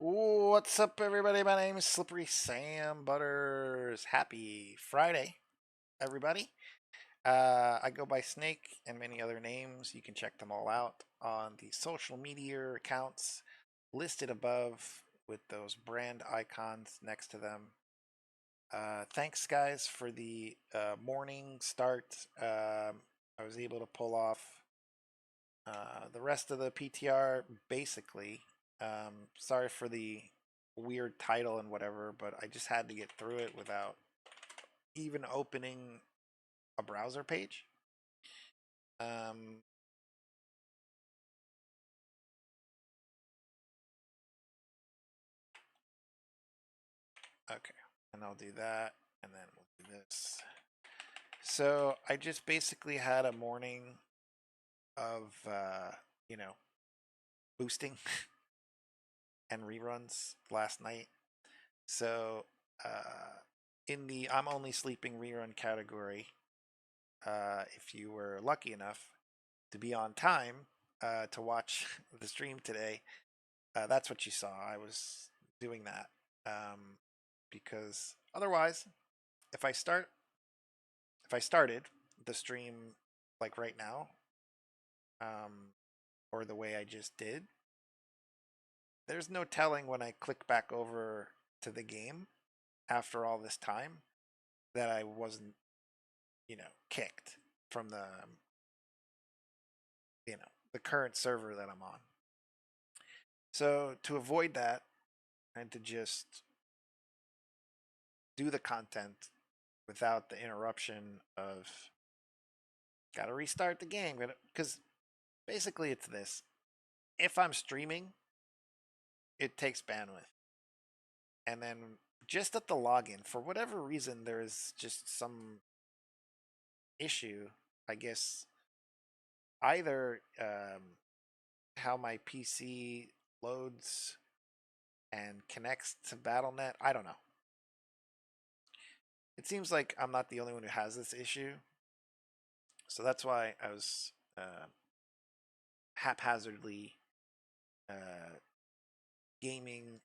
What's up, everybody? My name is Slippery Sam Butters. Happy Friday, everybody. I go by Snake and many other names. You can check them all out on the social media accounts listed above with those brand icons next to them. Thanks, guys, for the morning start. I was able to pull off the rest of the PTR, basically. Sorry for the weird title and whatever, but I just had to get through it without even opening a browser page. Okay, and I'll do that, and then we'll do this. So I just basically had a morning of, you know, boosting and reruns last night. So in the I'm only sleeping rerun category, if you were lucky enough to be on time to watch the stream today, that's what you saw. I was doing that because otherwise, if I started the stream like right now, or the way I just did, there's no telling when I click back over to the game after all this time that I wasn't, kicked from the, the current server that I'm on. So to avoid that and to just do the content without the interruption of gotta restart the game, because basically it's this. If I'm streaming, it takes bandwidth. And then just at the login, for whatever reason, there is just some issue, I guess. Either how my PC loads and connects to BattleNet, I don't know. It seems like I'm not the only one who has this issue. So that's why I was haphazardly gaming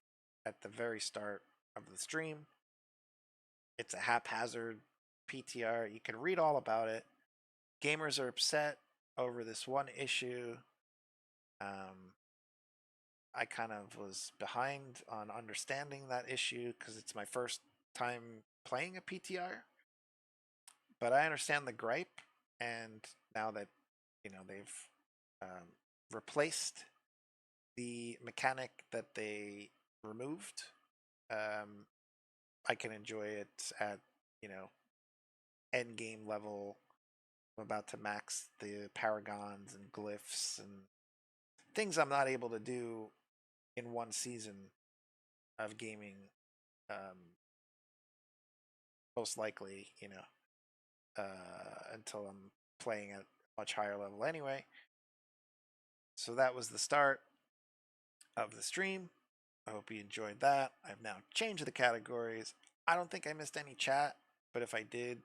at the very start of the stream. It's a haphazard PTR. You can read all about it. Gamers are upset over this one issue. I kind of was behind on understanding that issue because it's my first time playing a PTR. But I understand the gripe, and now that they've replaced the mechanic that they removed, I can enjoy it at end game level. I'm about to max the paragons and glyphs and things I'm not able to do in one season of gaming. Most likely, until I'm playing at a much higher level anyway. So that was the start of the stream. I hope you enjoyed that. I've now changed the categories. I don't think I missed any chat, but if I did,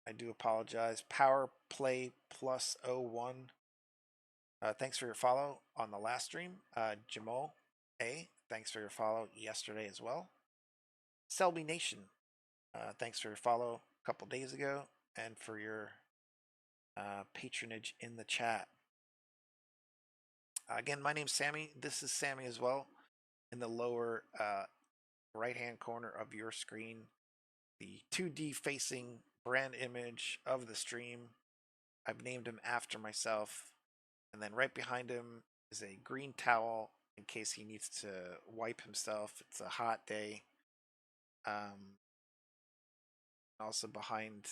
I do apologize. Power Play Plus 01. Thanks for your follow on the last stream. Jamal A, thanks for your follow yesterday as well. Selby Nation, thanks for your follow a couple days ago and for your patronage in the chat. Again, my name's Sammy. This is Sammy as well. In the lower right-hand corner of your screen, the 2D facing brand image of the stream. I've named him after myself. And then right behind him is a green towel in case he needs to wipe himself. It's a hot day. Also behind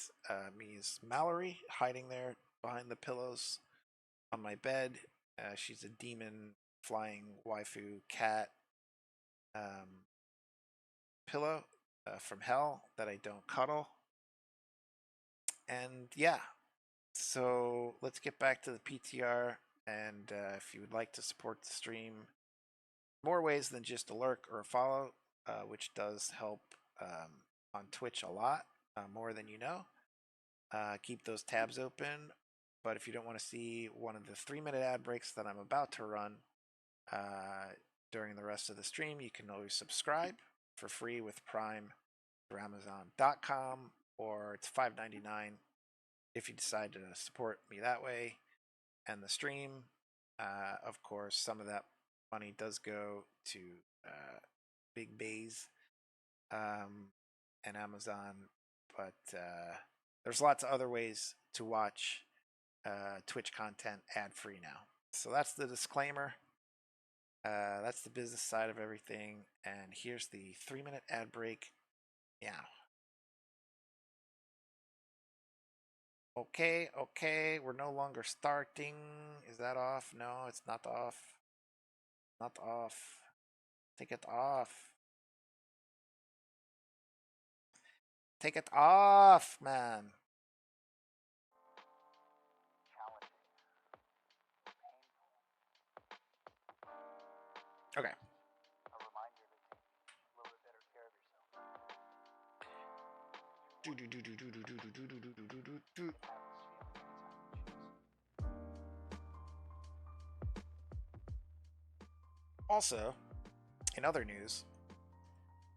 me is Mallory, hiding there behind the pillows on my bed. She's a demon flying waifu cat pillow from hell that I don't cuddle. And yeah, so let's get back to the PTR. And if you would like to support the stream, more ways than just a lurk or a follow, which does help on Twitch a lot, more than you know. Keep those tabs open. But if you don't want to see one of the 3-minute ad breaks that I'm about to run during the rest of the stream, you can always subscribe for free with Prime through Amazon.com, or it's $5.99 if you decide to support me that way. And the stream, of course, some of that money does go to Big Bays and Amazon, but there's lots of other ways to watch Twitch content ad-free now. So that's the disclaimer. That's the business side of everything. And here's the 3-minute ad break. Yeah. Okay, we're no longer starting. Is that off? No, it's not off. Not off. Take it off. Take it off, man. Okay. Also, in other news,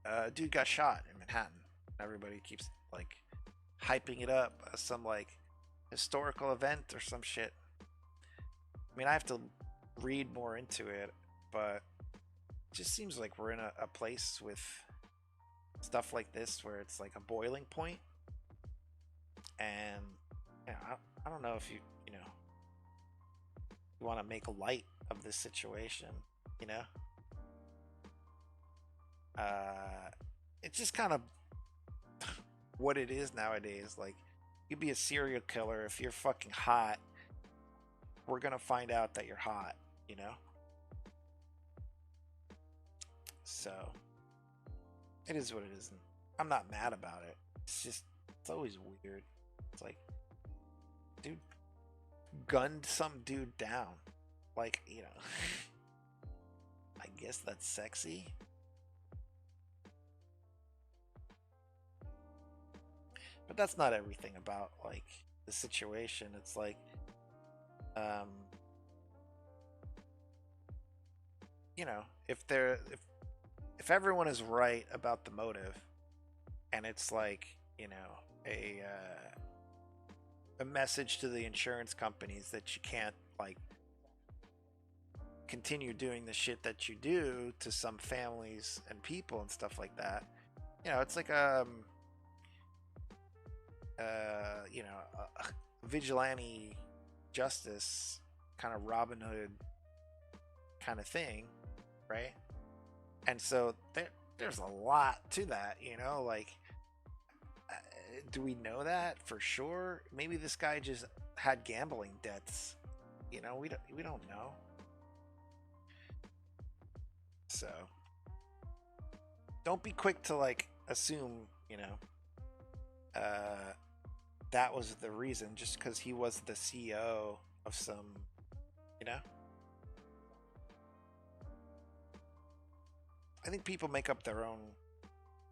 a dude got shot in Manhattan. Everybody keeps like hyping it up as some like historical event or some shit. I mean, I have to read more into it, but it just seems like we're in a place with stuff like this where it's like a boiling point. And I don't know if you want to make light of this situation, it's just kind of what it is nowadays. Like, you'd be a serial killer if you're fucking hot. We're gonna find out that you're hot, So It is what it is. I'm not mad about it. It's just, it's always weird. It's like, dude gunned some dude down. Like, you know, I guess that's sexy. But that's not everything about, like, the situation. It's like, you know, if everyone is right about the motive, and it's like, you know, a message to the insurance companies that you can't, like, continue doing the shit that you do to some families and people and stuff like that. You know, it's like you know, a vigilante justice kind of Robin Hood kind of thing, right? And so there's a lot to that, you know, like, do we know that for sure? Maybe this guy just had gambling debts, you know, we don't know. So don't be quick to, like, assume, you know, that was the reason just because he was the CEO of some, you know. I think people make up their own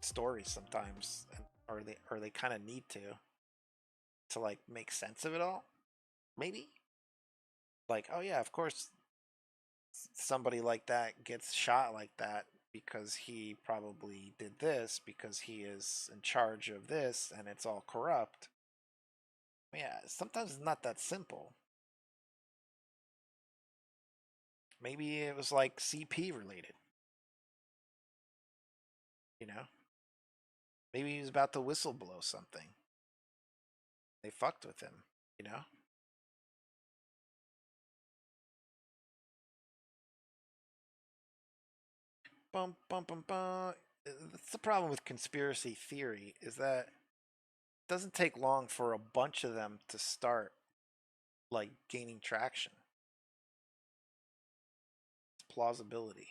stories sometimes, or they kind of need to like make sense of it all. Maybe, like, oh yeah, of course somebody like that gets shot like that because he probably did this because he is in charge of this and it's all corrupt. Yeah, sometimes it's not that simple. Maybe it was like CP related. You know? Maybe he was about to whistleblow something. They fucked with him, you know? Bum, bum, bum, bum. That's the problem with conspiracy theory, is that it doesn't take long for a bunch of them to start, like, gaining traction. It's plausibility.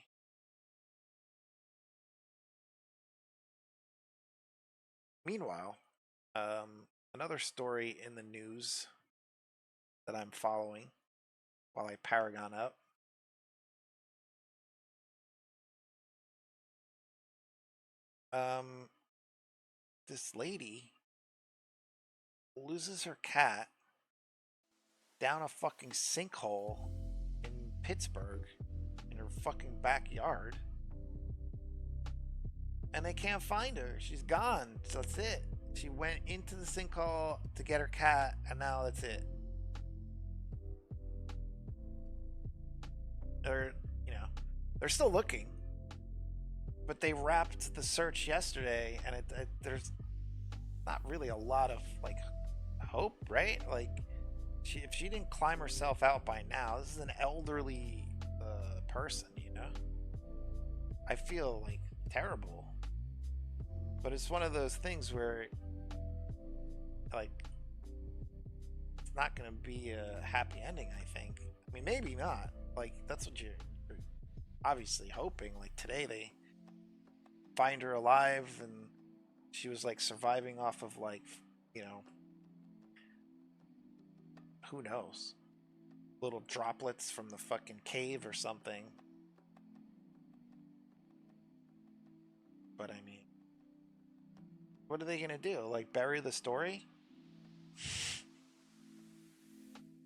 Meanwhile, another story in the news that I'm following while I Paragon up. This lady loses her cat down a fucking sinkhole in Pittsburgh in her fucking backyard, and they can't find her. She's gone. So that's it. She went into the sinkhole to get her cat, and now that's it. They're, you know, they're still looking, but they wrapped the search yesterday, and there's not really a lot of, like, hope, right? Like, if she didn't climb herself out by now, this is an elderly person, you know? I feel, like, terrible. But it's one of those things where, like, it's not going to be a happy ending, I think. I mean, maybe not. Like, that's what you're obviously hoping. Like, today they find her alive, and she was, like, surviving off of, like, you know, who knows, little droplets from the fucking cave or something. But I mean, what are they gonna do? Like, bury the story?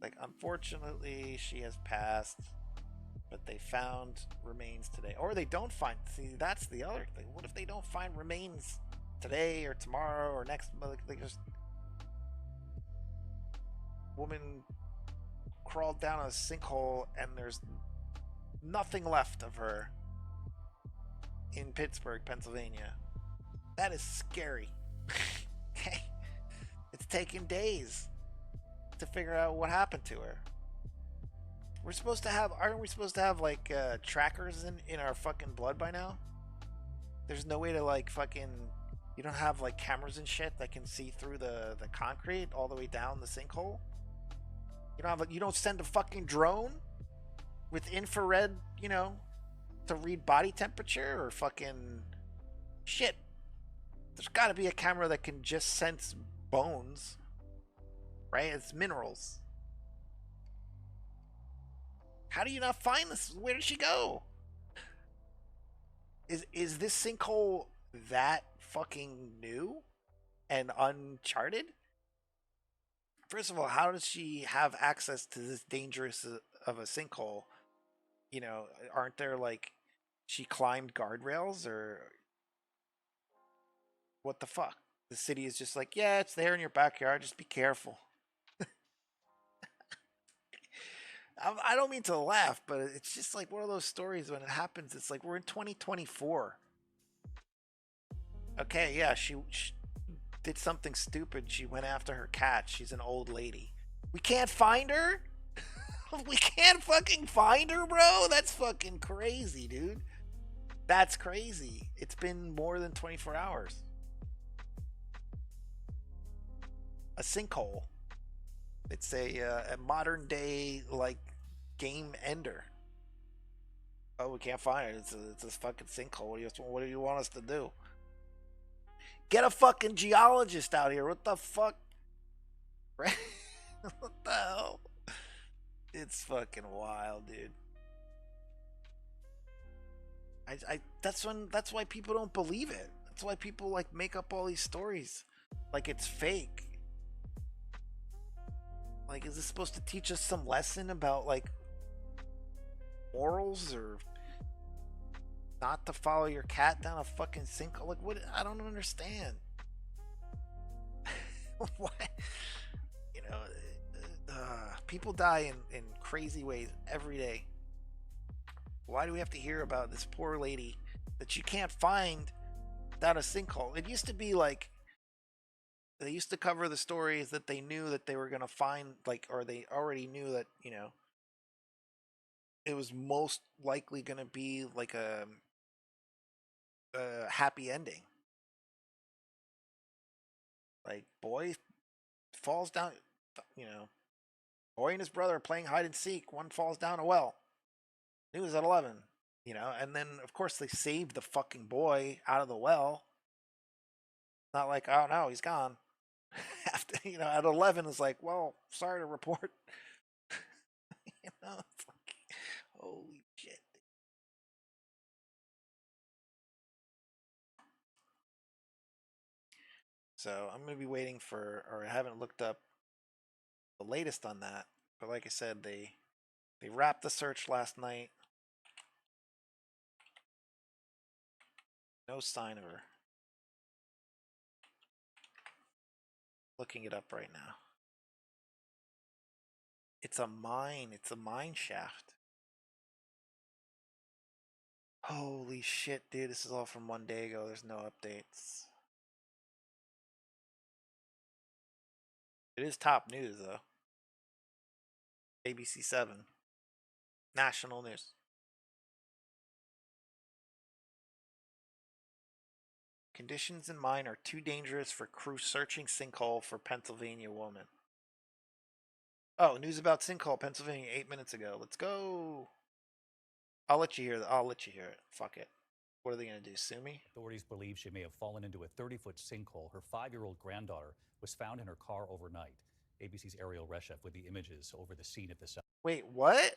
Like, unfortunately, she has passed, but they found remains today. Or they don't find. See, that's the other thing. What if they don't find remains today or tomorrow or next month? Like, just woman crawled down a sinkhole and there's nothing left of her in Pittsburgh, Pennsylvania. That is scary. Okay, it's taken days to figure out what happened to her. We're supposed to have, aren't we supposed to have, like, trackers in our fucking blood by now? There's no way to, like, fucking, you don't have, like, cameras and shit that can see through the concrete all the way down the sinkhole? You don't have, you don't send a fucking drone with infrared, you know, to read body temperature or fucking shit. There's got to be a camera that can just sense bones, right? It's minerals. How do you not find this? Where did she go? Is this sinkhole that fucking new and uncharted? First of all, how does she have access to this dangerous of a sinkhole? You know, aren't there like she climbed guardrails or what the fuck? The city is just like, yeah, it's there in your backyard. Just be careful. I don't mean to laugh, but it's just like one of those stories when it happens. It's like we're in 2024. Okay, yeah, she did something stupid. She went after her cat. She's an old lady. We can't find her? We can't fucking find her, bro? That's fucking crazy, dude. That's crazy. It's been more than 24 hours. A sinkhole. It's a modern day like game ender. Oh, we can't find it. It's a fucking sinkhole. What do you want us to do? Get a fucking geologist out here. What the fuck? Right? What the hell? It's fucking wild, dude. That's why people don't believe it. That's why people like make up all these stories like it's fake. Like, is this supposed to teach us some lesson about like morals or not to follow your cat down a fucking sinkhole? Like, what? I don't understand. Why? You know, people die in crazy ways every day. Why do we have to hear about this poor lady that you can't find down a sinkhole? It used to be like they used to cover the stories that they knew that they were going to find, like, or they already knew that, you know, it was most likely going to be like a happy ending. Like, boy falls down, you know, boy and his brother are playing hide and seek. One falls down a well. He was at 11, you know, and then of course they saved the fucking boy out of the well. Not like, oh no, he's gone. After, you know, at 11 it's like, well, sorry to report. You know, it's like, holy shit. So I'm gonna be waiting for, or I haven't looked up the latest on that, but like I said, they wrapped the search last night. No sign of her. Looking it up right now. It's a mine. It's a mine shaft. Holy shit, dude. This is all from one day ago. There's no updates. It is top news, though. ABC 7. National news. Conditions in mine are too dangerous for crew searching sinkhole for Pennsylvania woman. Oh, news about sinkhole, Pennsylvania 8 minutes ago. Let's go. I'll let you hear that. I'll let you hear it. Fuck it. What are they going to do? Sue me? Authorities believe she may have fallen into a 30-foot sinkhole. Her 5-year-old granddaughter was found in her car overnight. ABC's Ariel Reshef with the images over the scene at the site. Wait, what?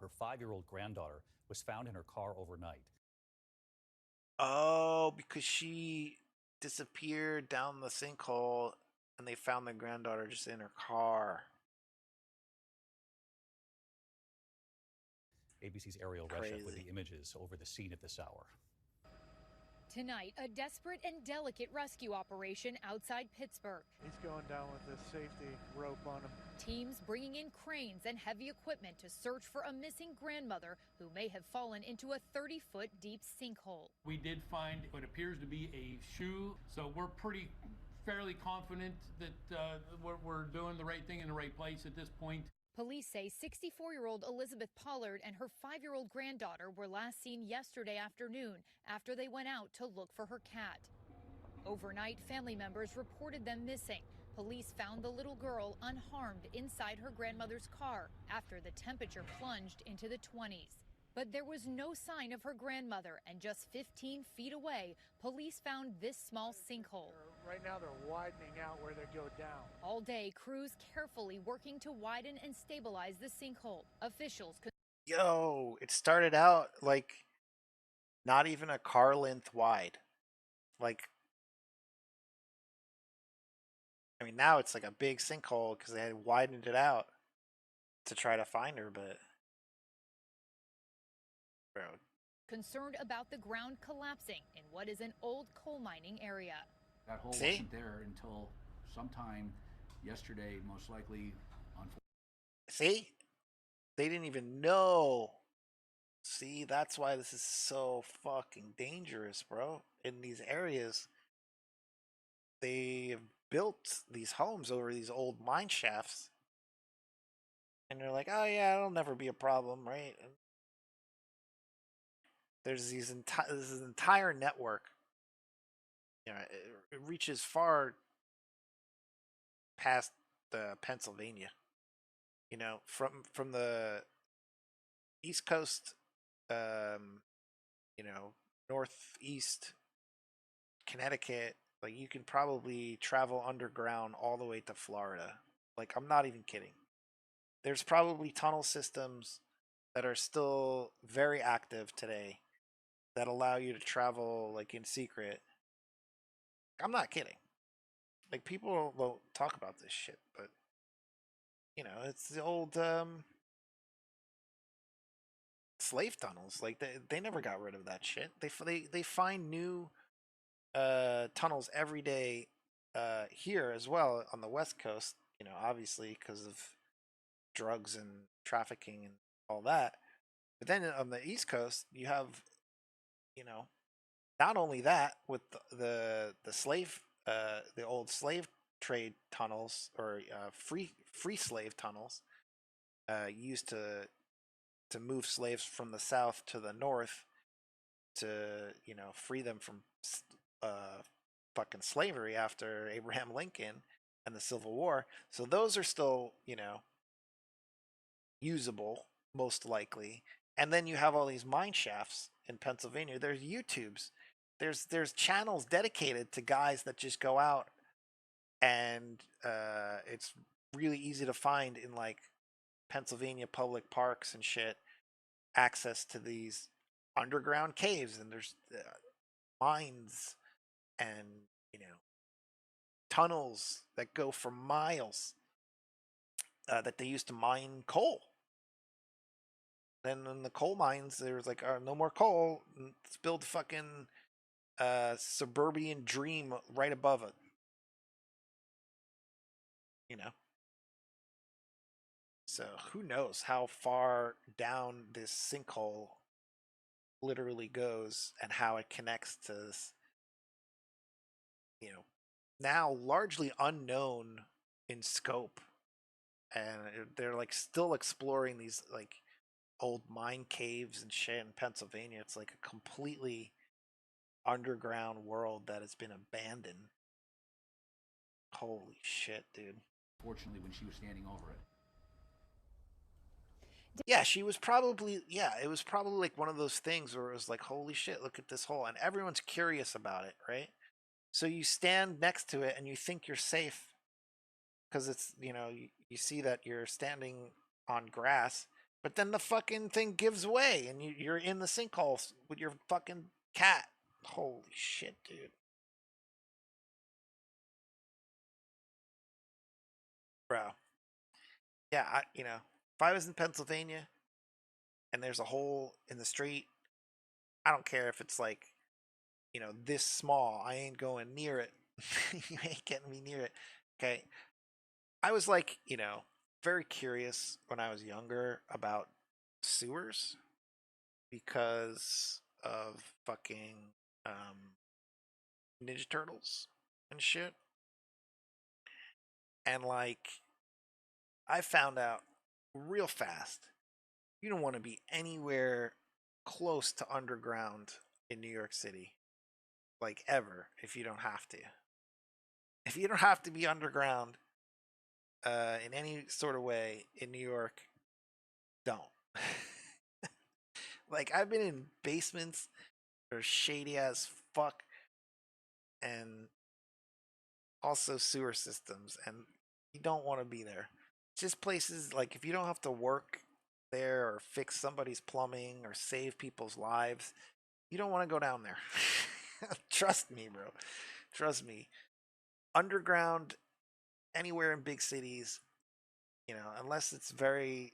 Her 5-year-old granddaughter was found in her car overnight. Oh, because she disappeared down the sinkhole and they found the granddaughter just in her car. ABC's Ariel Reshef with the images over the scene at this hour. Tonight, a desperate and delicate rescue operation outside Pittsburgh. He's going down with the safety rope on him. Teams bringing in cranes and heavy equipment to search for a missing grandmother who may have fallen into a 30-foot deep sinkhole. We did find what appears to be a shoe, so we're fairly confident that we're doing the right thing in the right place at this point. Police say 64-year-old Elizabeth Pollard and her 5-year-old granddaughter were last seen yesterday afternoon after they went out to look for her cat. Overnight, family members reported them missing. Police found the little girl unharmed inside her grandmother's car after the temperature plunged into the 20s. But there was no sign of her grandmother, and just 15 feet away, police found this small sinkhole. Right now they're widening out where they go down. All day, crews carefully working to widen and stabilize the sinkhole. Officials could... Yo, it started out like not even a car length wide. Like, I mean, now it's like a big sinkhole because they had widened it out to try to find her, but bro. Concerned about the ground collapsing in what is an old coal mining area. That hole wasn't there until sometime yesterday, most likely on. See? They didn't even know. See, that's why this is so fucking dangerous, bro. In these areas, they have built these homes over these old mine shafts. And they're like, oh yeah, it'll never be a problem, right? And there's this entire network. You know, it reaches far past Pennsylvania. You know, from the East Coast, you know, northeast Connecticut, like you can probably travel underground all the way to Florida. Like, I'm not even kidding. There's probably tunnel systems that are still very active today that allow you to travel like in secret. I'm not kidding. Like, people don't talk about this shit, but you know, it's the old slave tunnels. Like they never got rid of that shit. They find new tunnels every day here as well on the West Coast, you know, obviously because of drugs and trafficking and all that. But then on the East Coast, you have, you know, not only that with the slave the old slave trade tunnels or free slave tunnels used to move slaves from the south to the north to, you know, free them from fucking slavery after Abraham Lincoln and the Civil War. So those are still, you know, usable most likely. And then you have all these mine shafts in Pennsylvania. There's YouTubes. There's channels dedicated to guys that just go out, and it's really easy to find in like Pennsylvania public parks and shit access to these underground caves, and there's mines and, you know, tunnels that go for miles that they used to mine coal. Then in the coal mines, there was like, no more coal. Let's build a fucking suburban dream right above it. You know? So who knows how far down this sinkhole literally goes and how it connects to this, you know, now largely unknown in scope. And they're like still exploring these like old mine caves and shit in Pennsylvania. It's like a completely underground world that has been abandoned. Holy shit, dude. Fortunately, when she was standing over it. Yeah, she was probably, yeah, it was probably like one of those things where it was like, holy shit, look at this hole. And everyone's curious about it, right? So you stand next to it and you think you're safe because it's, you know, you see that you're standing on grass, but then the fucking thing gives way and you're in the sinkhole with your fucking cat. Holy shit, dude. Bro. Yeah, you know, if I was in Pennsylvania and there's a hole in the street, I don't care if it's like, you know, this small. I ain't going near it. You ain't getting me near it. Okay. I was like, you know, very curious when I was younger about sewers because of fucking Ninja Turtles and shit. And like, I found out real fast you don't want to be anywhere close to underground in New York City, like ever, if you don't have to. If you don't have to be underground in any sort of way in New York, don't. Like, I've been in basements that are shady as fuck, and also sewer systems, and you don't want to be there. Just places like, if you don't have to work there or fix somebody's plumbing or save people's lives, you don't want to go down there. Trust me, bro. Trust me. Underground, anywhere in big cities, unless it's very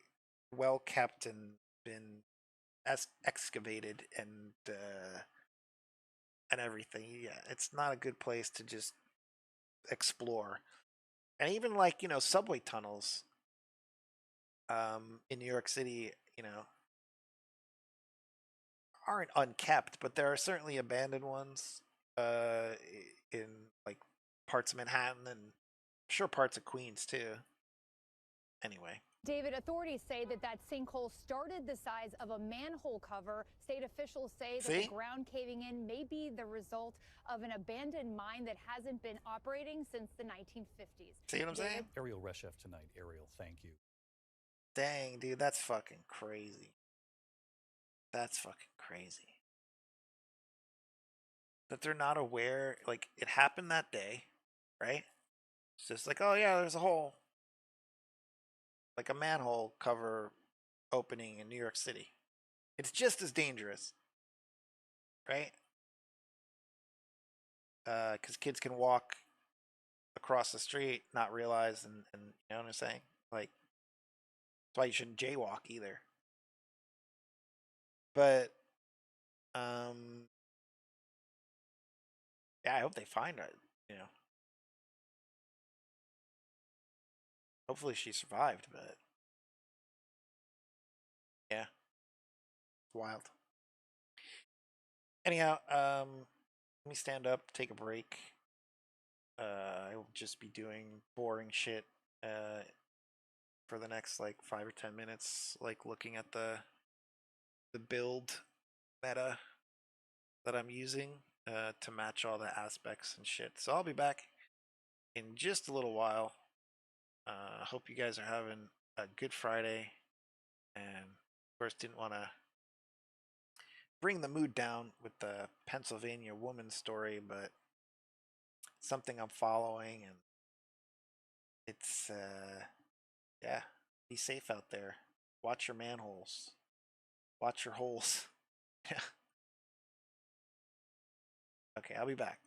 well kept and been excavated and everything, yeah, it's not a good place to just explore. And even like, subway tunnels in New York City, aren't unkept, but there are certainly abandoned ones in like parts of Manhattan, and I'm sure parts of Queens too. Anyway. David, authorities say that sinkhole started the size of a manhole cover. State officials say that the ground caving in may be the result of an abandoned mine that hasn't been operating since the 1950s. See what I'm saying? Ariel Reshef tonight. Ariel, thank you. Dang, dude, that's fucking crazy. That's fucking crazy. That they're not aware, like, it happened that day, right? It's just like, oh yeah, there's a hole. Like a manhole cover opening in New York City. It's just as dangerous, right? Because kids can walk across the street, not realize, and you know what I'm saying? Like, that's why you shouldn't jaywalk either. But, yeah, I hope they find it, Hopefully she survived, but yeah, wild. Anyhow, let me stand up, take a break. I will just be doing boring shit for the next like 5 or 10 minutes, like looking at the build meta that I'm using to match all the aspects and shit. So I'll be back in just a little while. Hope you guys are having a good Friday, and of course didn't want to bring the mood down with the Pennsylvania woman story, but something I'm following, and it's yeah, be safe out there. Watch your manholes. Watch your holes. Yeah. Okay, I'll be back.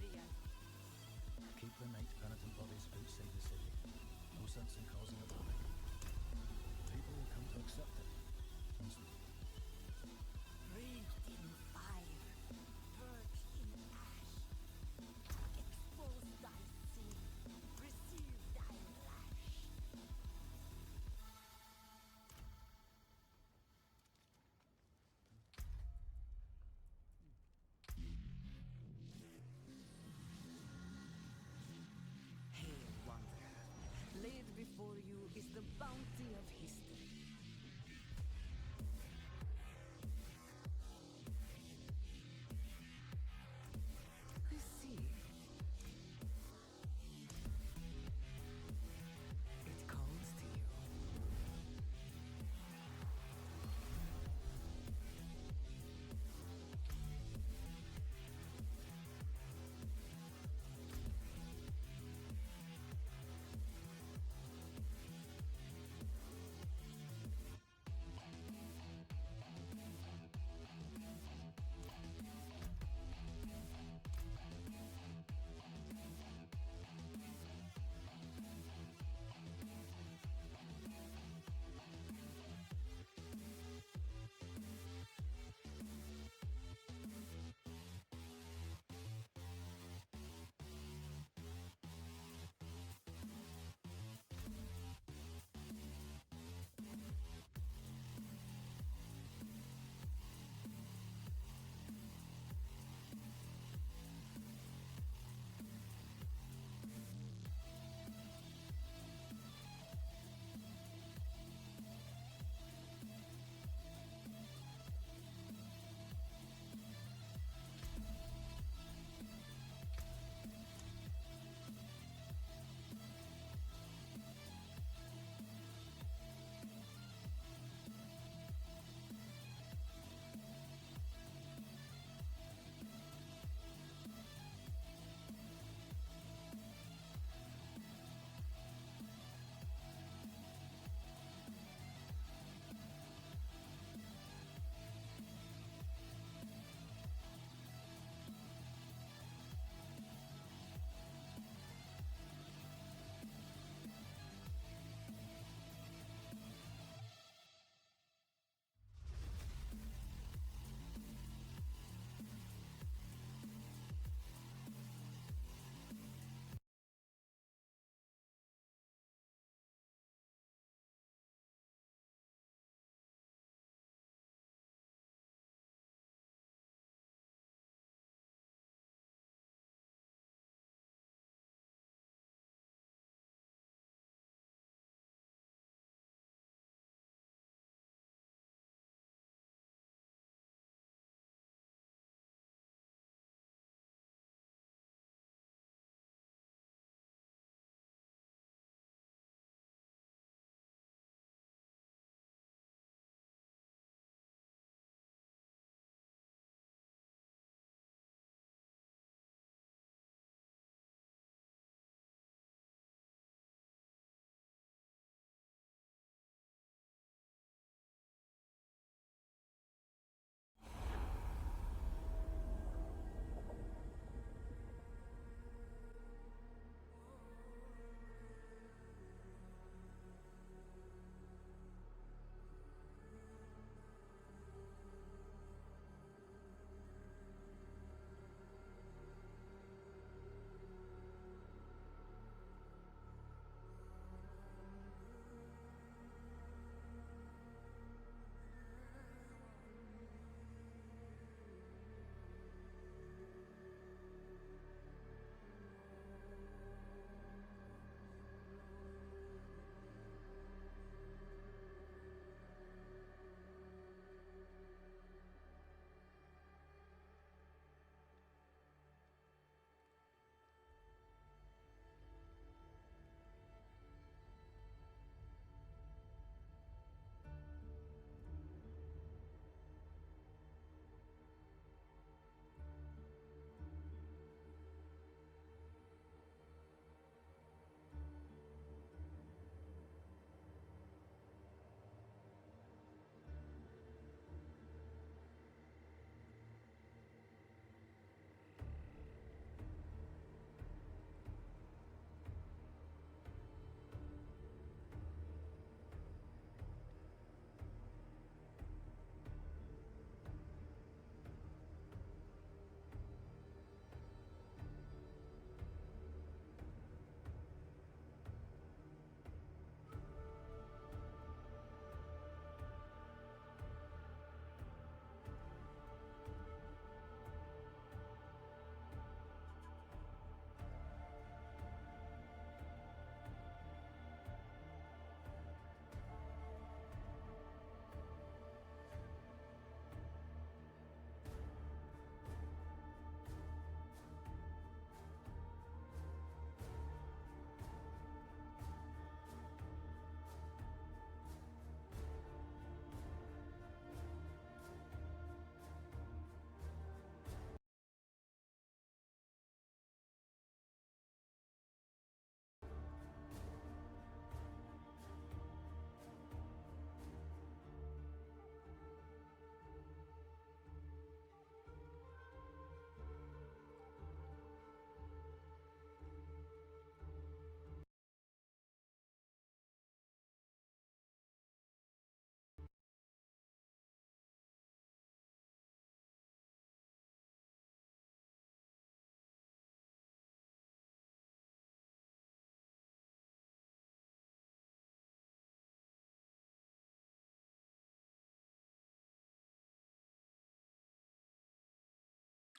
PHRECIA. Keep the night penitent bodies outside the city. No sense in causing a panic. People will come to accept it. Once we Breathed in fire, purged in ash. Expose thy sin, receive thy lash. Hail, wanderer. Laid before you is the bounty of history.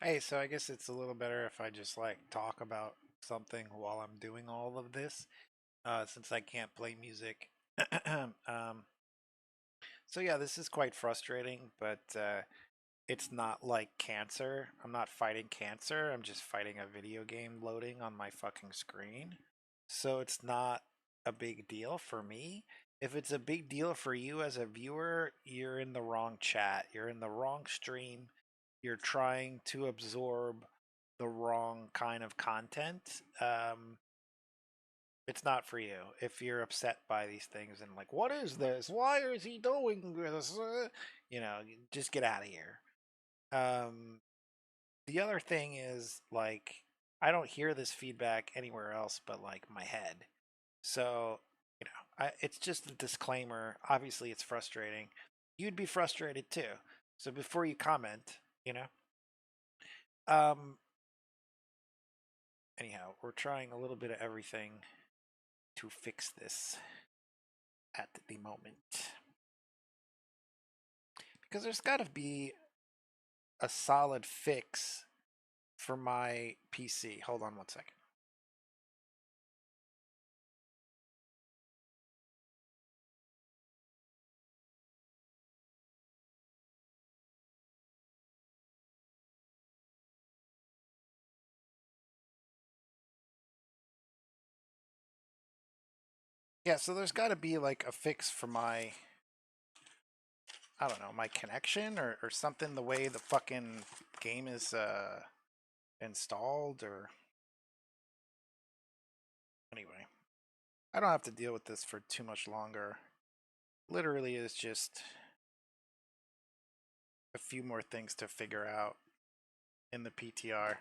Hey, so I guess it's a little better if I just like talk about something while I'm doing all of this, since I can't play music. So yeah, this is quite frustrating, but it's not like cancer. I'm not fighting cancer. I'm just fighting a video game loading on my fucking screen. So it's not a big deal for me. If it's a big deal for you as a viewer, you're in the wrong chat. You're in the wrong stream. You're trying to absorb the wrong kind of content. It's not for you. If you're upset by these things and like, what is this? Why is he doing this? You know, just get out of here. The other thing is like, I don't hear this feedback anywhere else but like my head. So, you know, it's just a disclaimer. Obviously, it's frustrating. You'd be frustrated too. So before you comment, you know, anyhow, we're trying a little bit of everything to fix this at the moment. Because there's got to be a solid fix for my PC. Hold on one second. Yeah, so there's got to be like a fix for my, I don't know, my connection or something, the way the fucking game is installed or... Anyway, I don't have to deal with this for too much longer. Literally is just a few more things to figure out in the PTR.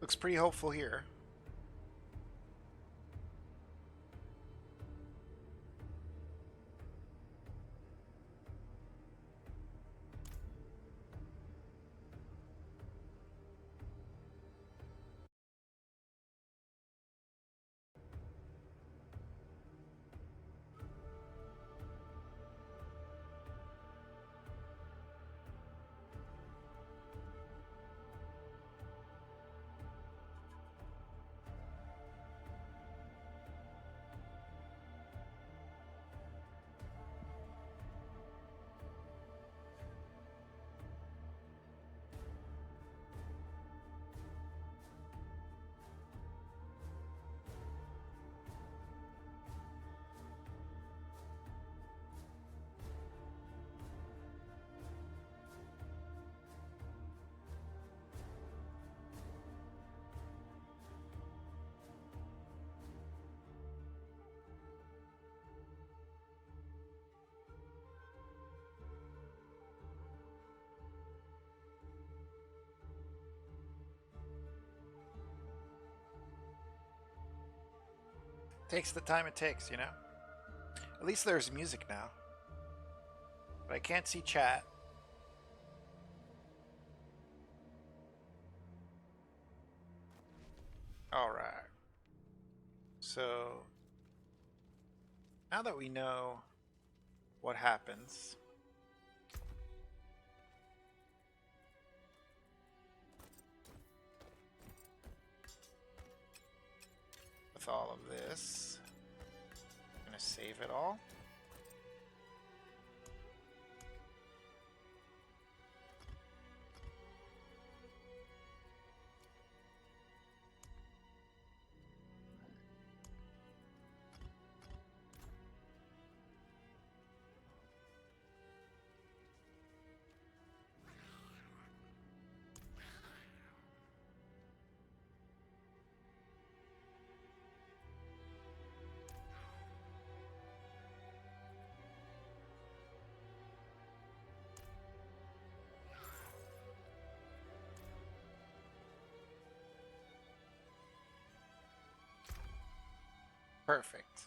Looks pretty hopeful here. Takes the time it takes, you know? At least there's music now. But I can't see chat. Alright. So, now that we know what happens, with all of this, I'm gonna save it all. Perfect.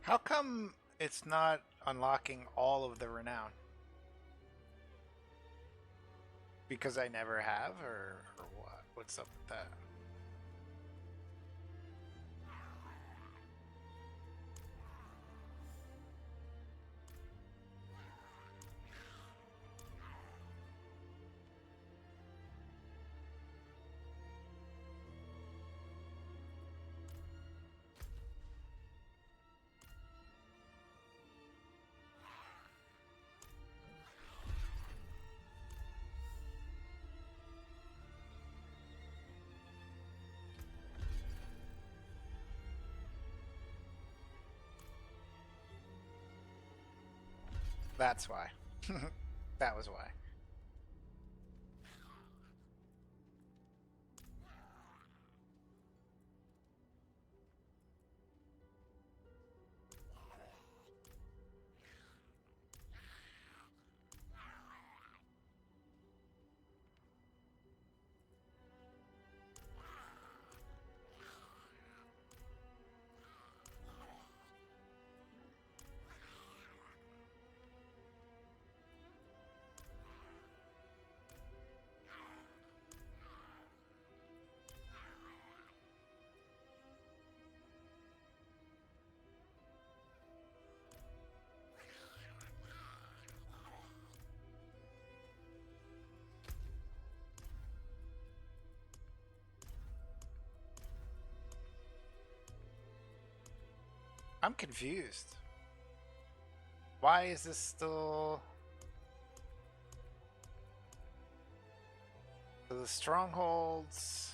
How come it's not unlocking all of the renown? Because I never have, or what? What's up with that? That's why. That was why. I'm confused. Why is this still... The strongholds...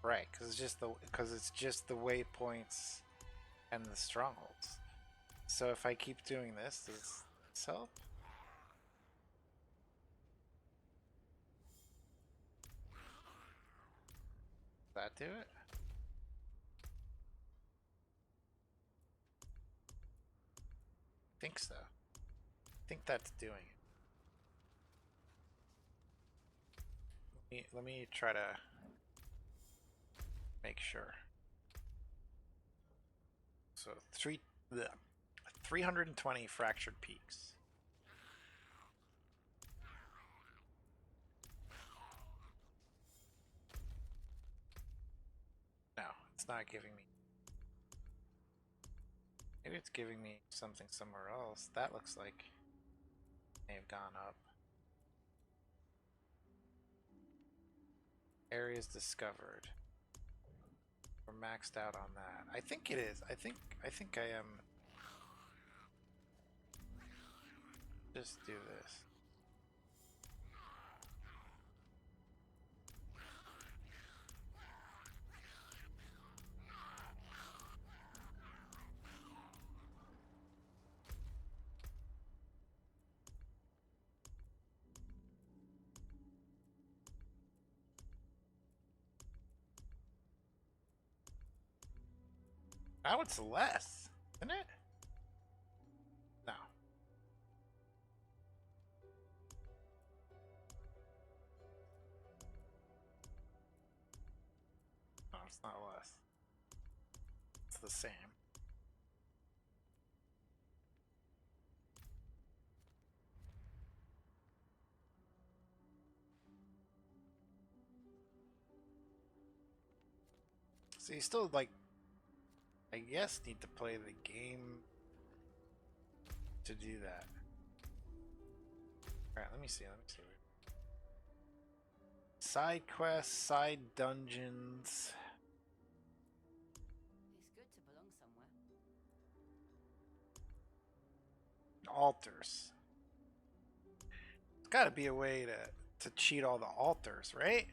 Right, because it's just the waypoints and the strongholds. So if I keep doing this, does this help? Does that do it? I think so. I think that's doing it. Let me try to make sure. So 320 fractured peaks. Now, it's not giving me. Maybe it's giving me something somewhere else. That looks like it may have gone up. Areas discovered. We're maxed out on that. I think it is. I think I am. Just do this. Now it's less, isn't it? No. No, it's not less. It's the same. So you still, like, I guess, need to play the game to do that. Alright, let me see. Side quests, side dungeons. It's good to belong somewhere. Altars. There's gotta be a way to cheat all the altars, right?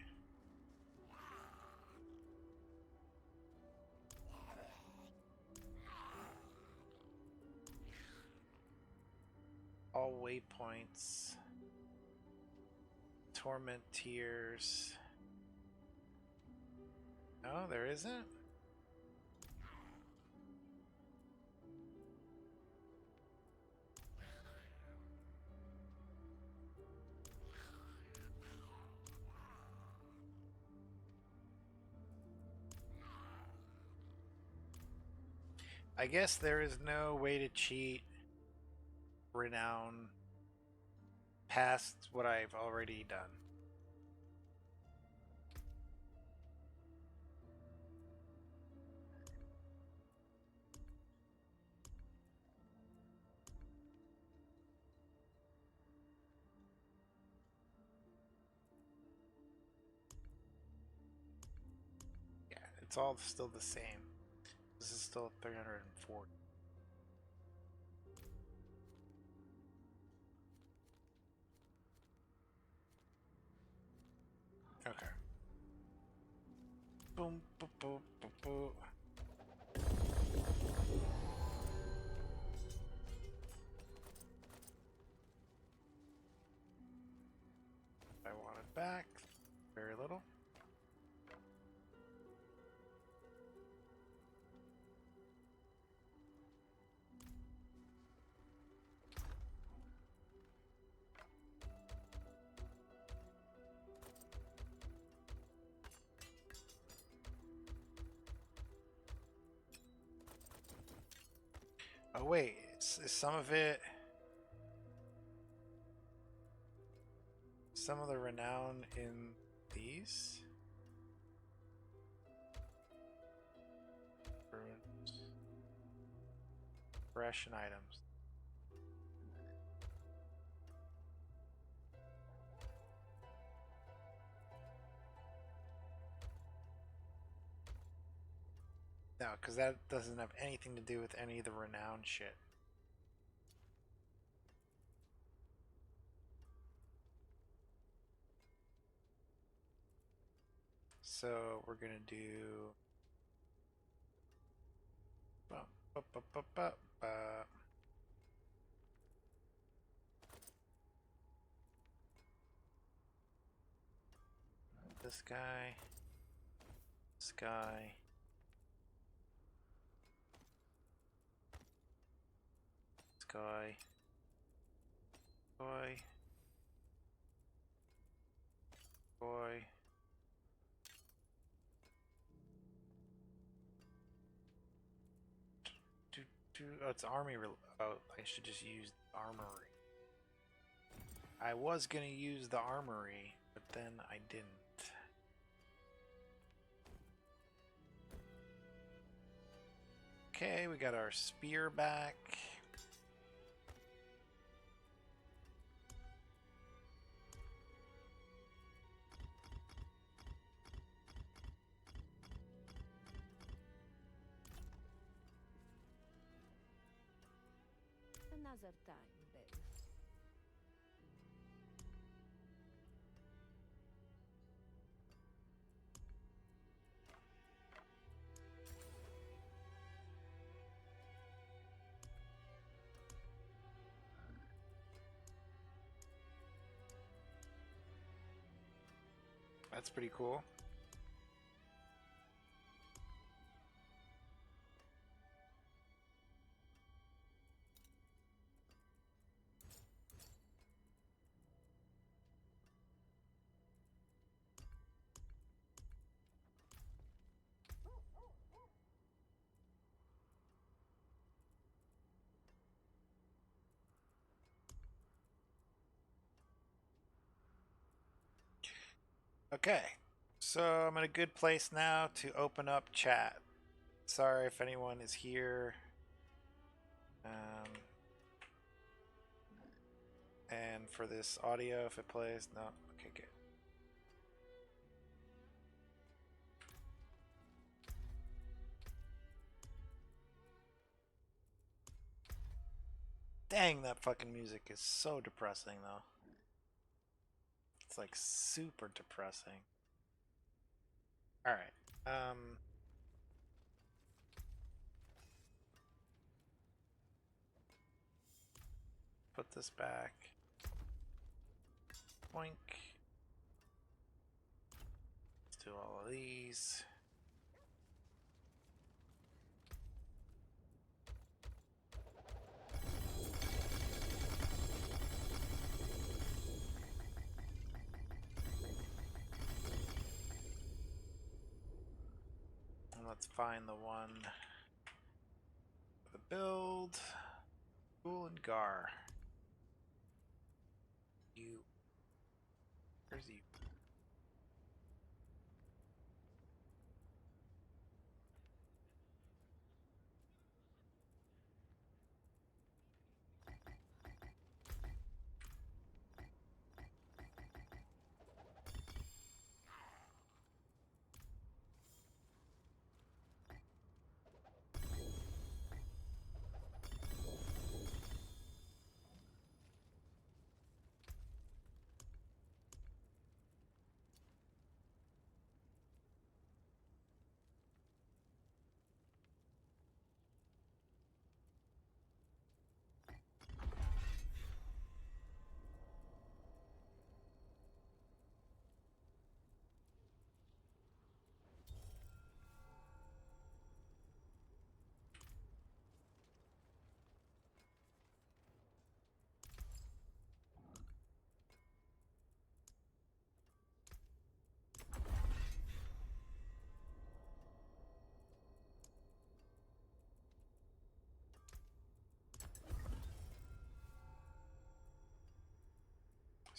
All waypoints. Torment tiers. No, there isn't. I guess there is no way to cheat renown past what I've already done. Yeah, it's all still the same. This is still 340. Okay. Boom, boom, boom, boom, boom. I want it back. Very little. Oh wait, is some of it, some of the renown in these? Runes. Ration items. No, because that doesn't have anything to do with any of the renown shit. So we're gonna do this guy, this guy. Guy. Oh, it's army. Oh, I should just use the armory. I was gonna use the armory, but then I didn't. Okay, we got our spear back. Another time, babe. That's pretty cool. Okay, so I'm in a good place now to open up chat. Sorry if anyone is here. And for this audio, if it plays, no. Okay, good. Dang, that fucking music is so depressing, though. It's like super depressing. All right. Put this back. Boink. Let's do all of these. And let's find the one for the build. Cool and Gar. Where's you?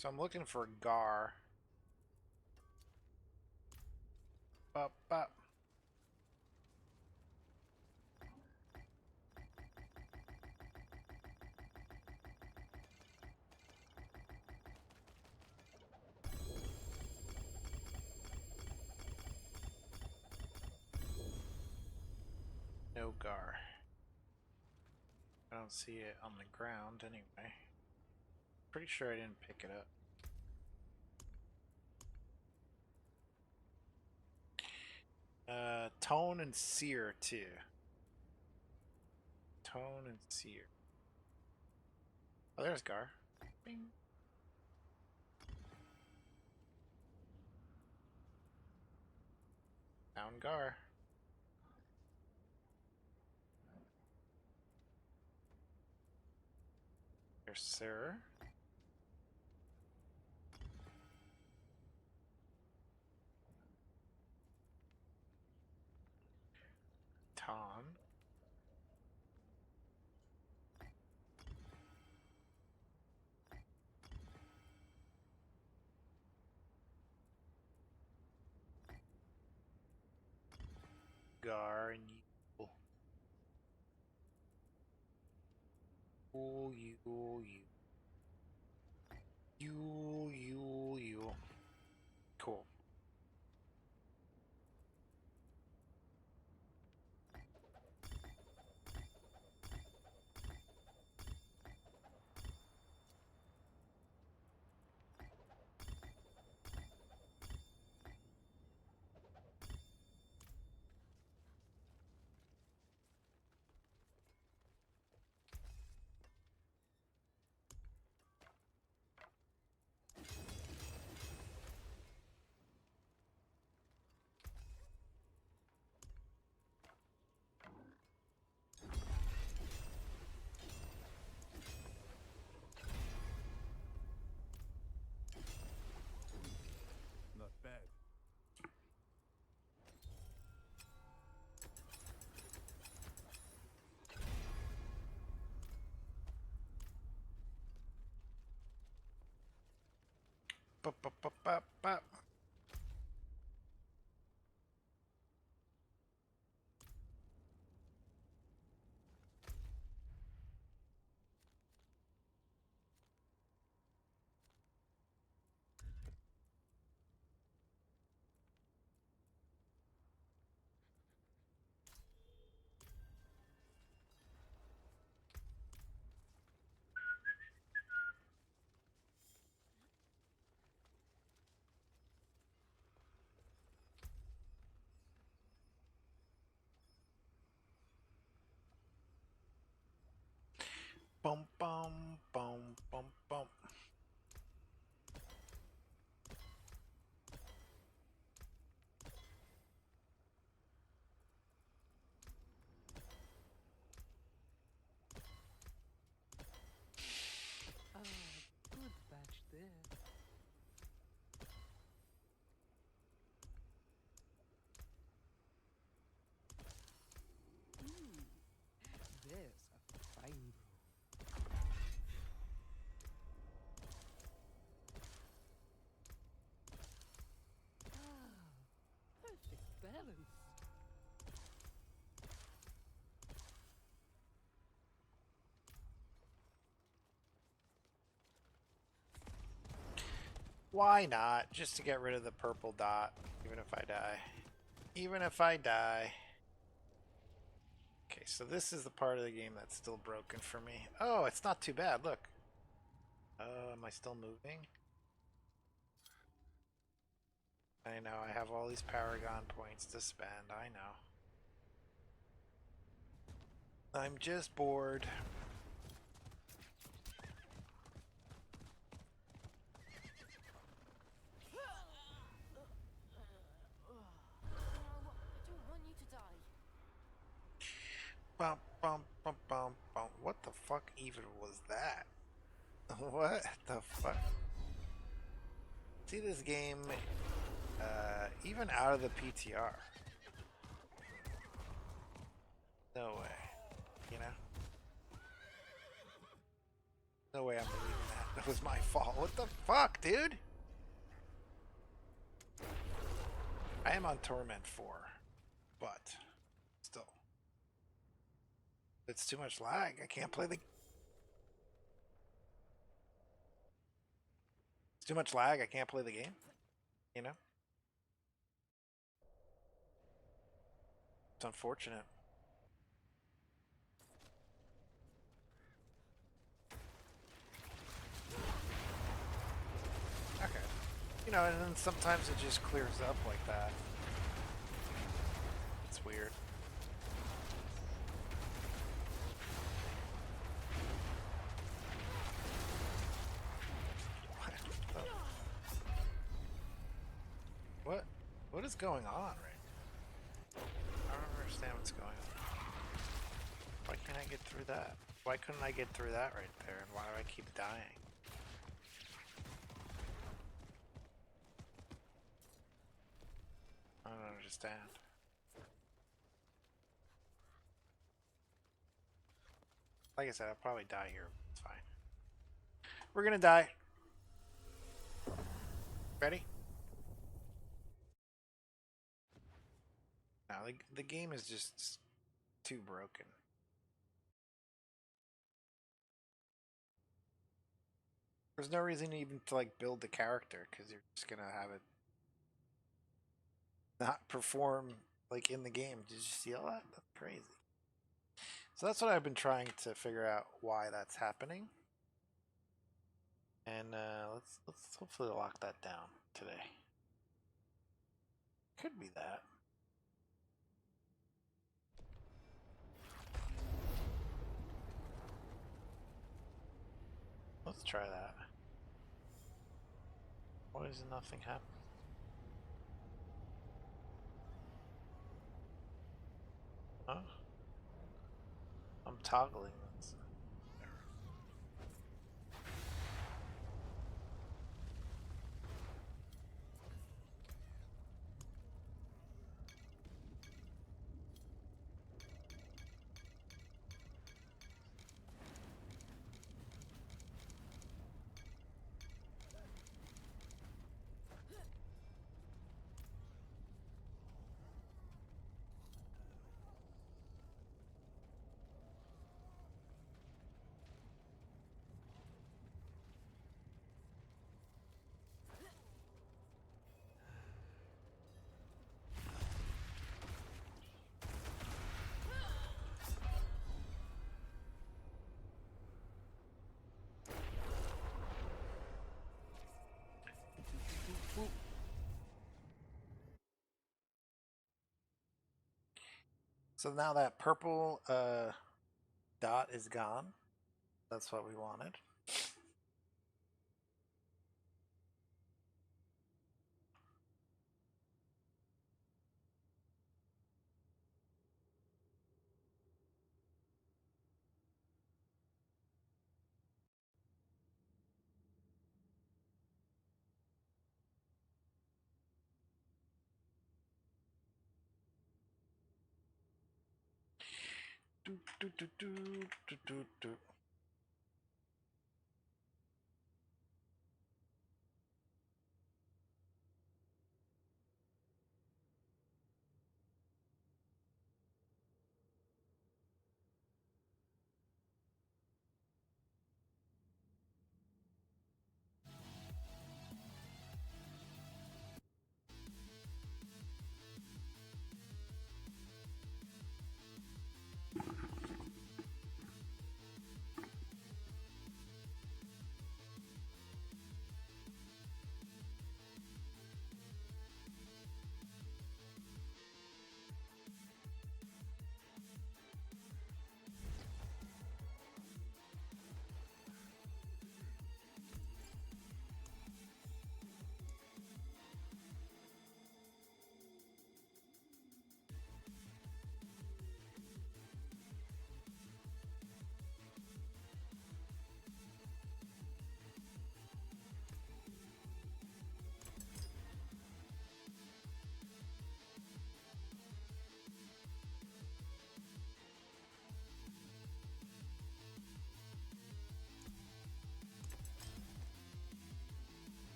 So I'm looking for Gar. Up, up. No Gar. I don't see it on the ground anyway. Pretty sure I didn't pick it up. Tone and Sear too. Tone and Sear. Oh, there's Gar. Bing. Found Gar. There's Sir. Tom. Gar and you. You. Cool. Not bad. Ba. Bum bum bum bum bum. Ah, good batch there. There's a fine brew. Ah, perfect balance. Why not? Just to get rid of the purple dot, even if I die. Even if I die. Okay, so this is the part of the game that's still broken for me. Oh, it's not too bad. Look. Am I still moving? I know, I have all these Paragon points to spend. I know. I'm just bored. Bum, bum, bum, bum, bum. What the fuck even was that? What the fuck? See this game, even out of the PTR. No way. You know? No way I'm believing that. That was my fault. What the fuck, dude? I am on Torment 4, but still. It's too much lag. I can't play the... It's too much lag. I can't play the game. You know? It's unfortunate. Okay. You know, and then sometimes it just clears up like that. It's weird. What is going on right now? I don't understand what's going on. Why can't I get through that? Why couldn't I get through that right there? And why do I keep dying? I don't understand. Like I said, I'll probably die here. It's fine. We're gonna die. Ready? No, the game is just too broken. There's no reason even to like build the character because you're just gonna have it not perform like in the game. Did you see all that? That's crazy. So that's what I've been trying to figure out why that's happening. And let's hopefully lock that down today. Could be that. Let's try that. Why is nothing happening? Huh? I'm toggling this. So now that purple dot is gone. That's what we wanted.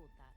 hold that.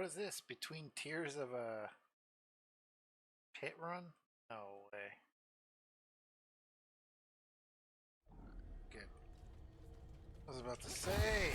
What is this? Between tiers of a pit run? No way. Good. I was about to say.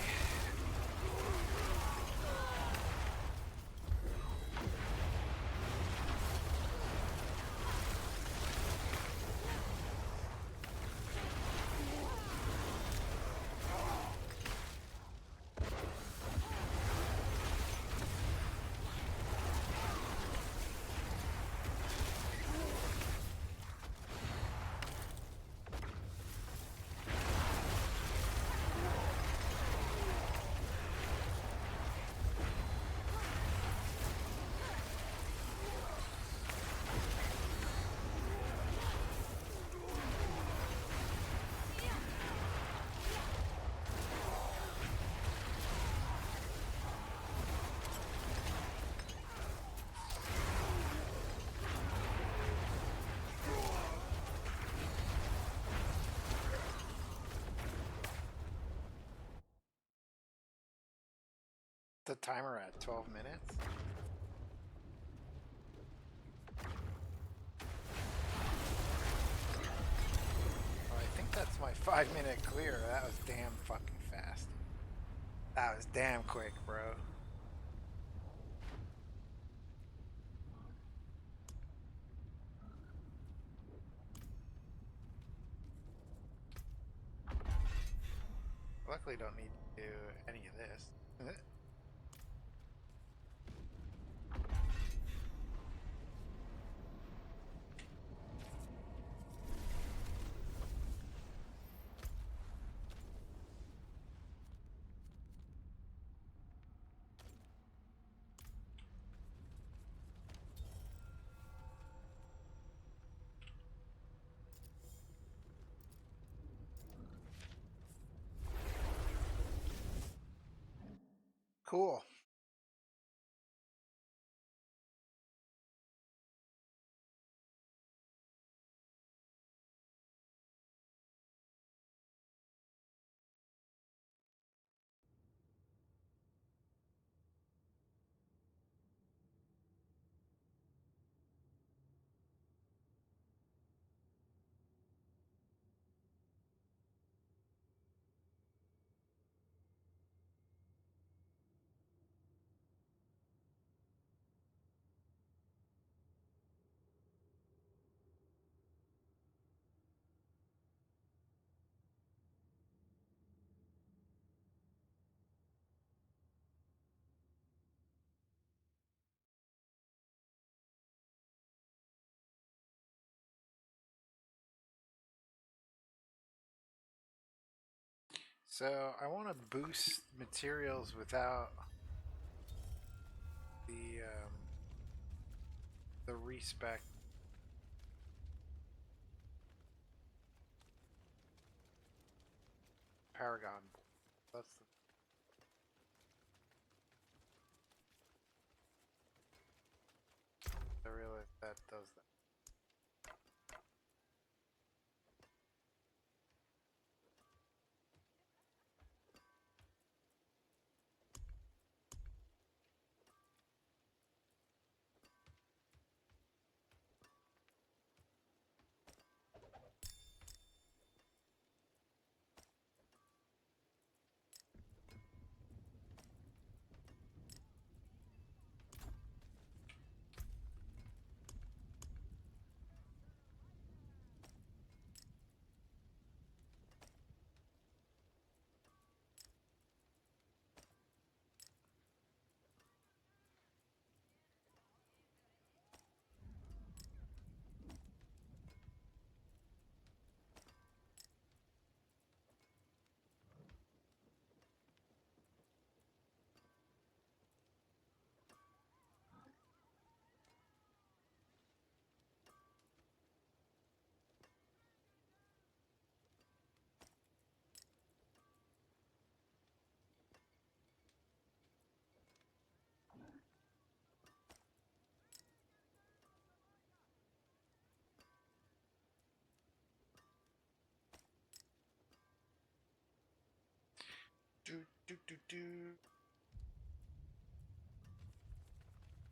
The timer at 12 minutes? Well, I think that's my 5-minute clear. That was damn fucking fast. That was damn quick, bro. Luckily don't need to do any of this. Cool. So I want to boost materials without the respec. Paragon. That's the I realize that does that.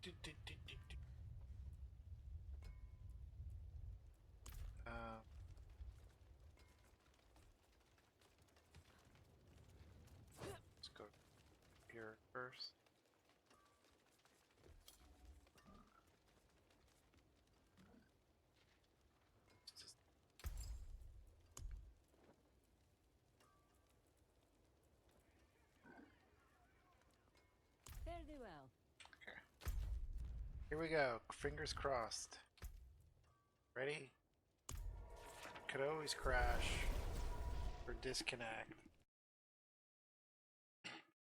Let's go here first. Fairly well. Okay. Here we go. Fingers crossed. Ready? Could always crash or disconnect.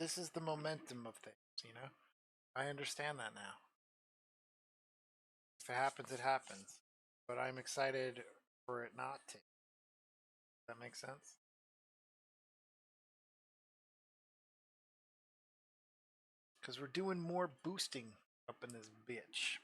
This is the momentum of things, you know? I understand that now. If it happens, it happens. But I'm excited for it not to. Does that make sense? Because we're doing more boosting up in this bitch.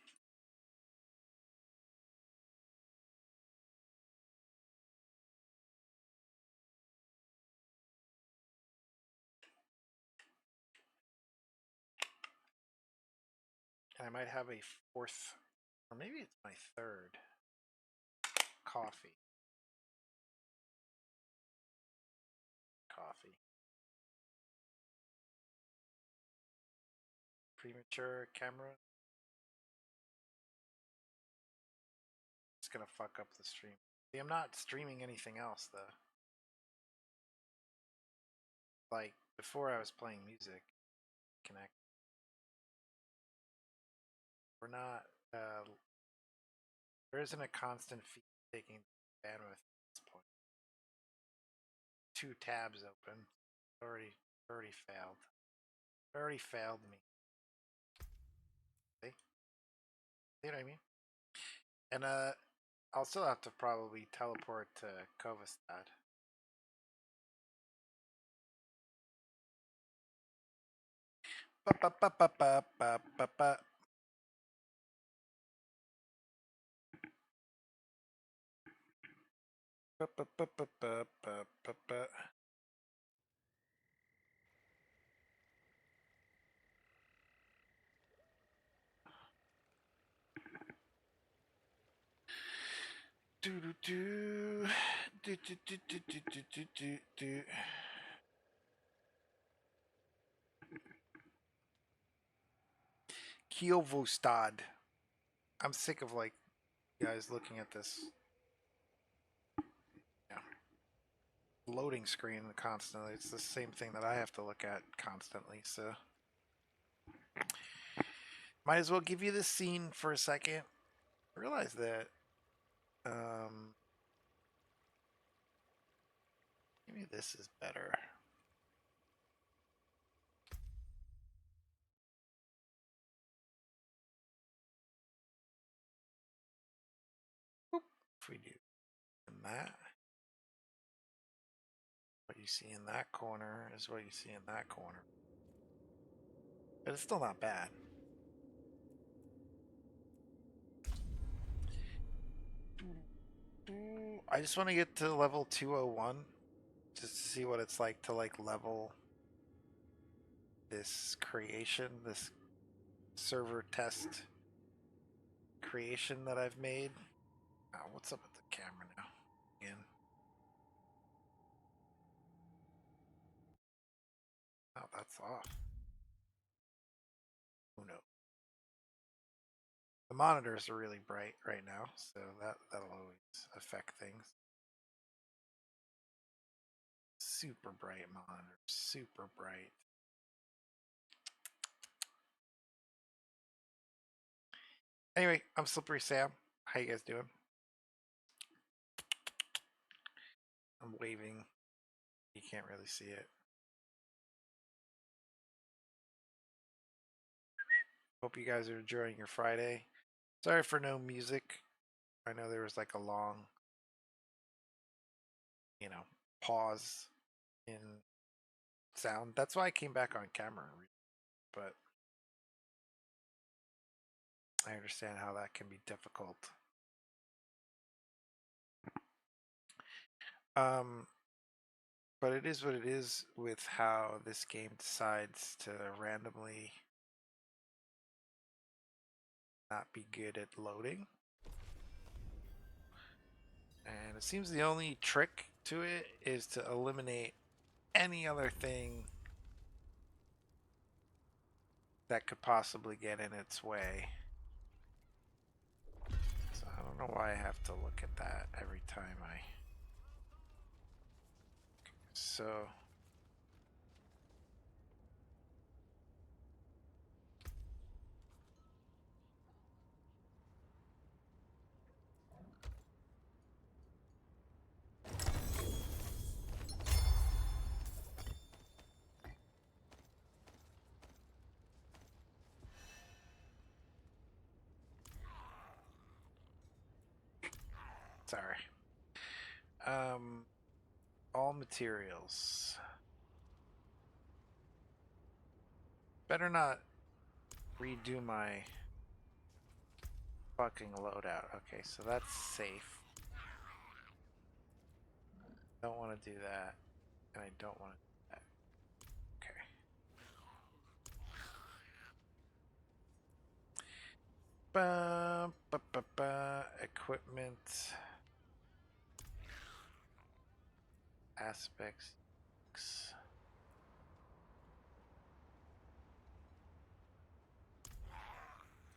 I might have a fourth, or maybe it's my third coffee. Premature camera. It's gonna fuck up the stream. See, I'm not streaming anything else though. Like before I was playing music. Connect. We're not there isn't a constant feed taking bandwidth at this point. 2 tabs open. Already failed. Already failed me. See? See what I mean? And I'll still have to probably teleport to Kovastad. Ba-ba-ba-ba-ba-ba-ba. Ba-ba-ba-ba-ba-ba-ba. Do do do do do do do do do do do. Kiovostad. I'm sick of like guys looking at this. Yeah. Loading screen constantly. It's the same thing that I have to look at constantly, so might as well give you this scene for a second. I realize that maybe this is better. If we do that, what you see in that corner is what you see in that corner. But it's still not bad. I just want to get to level 201 just to see what it's like to like level this creation, this server test creation that I've made. Oh, what's up with the camera now? Again. Oh, that's off. Oh no. The monitors are really bright right now, so that'll always affect things. Super bright monitor, super bright. Anyway, I'm Slippery Sam. How you guys doing? I'm waving. You can't really see it. Hope you guys are enjoying your Friday. Sorry for no music. I know there was like a long, pause in sound. That's why I came back on camera. But I understand how that can be difficult. But it is what it is with how this game decides to randomly not be good at loading. And it seems the only trick to it is to eliminate any other thing that could possibly get in its way. So I don't know why I have to look at that every time I... So... Sorry. All materials. Better not redo my fucking loadout. Okay, so that's safe. Don't want to do that. And I don't want to do that. Okay. Equipment. Aspects.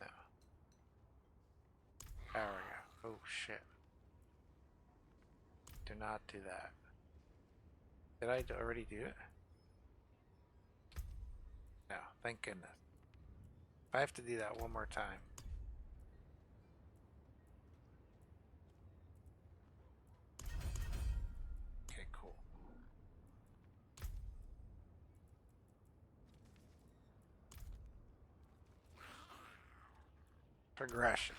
No. There we go. Oh shit. Do not do that. Did I already do it? No, thank goodness. I have to do that one more time. Okay, cool. Progression.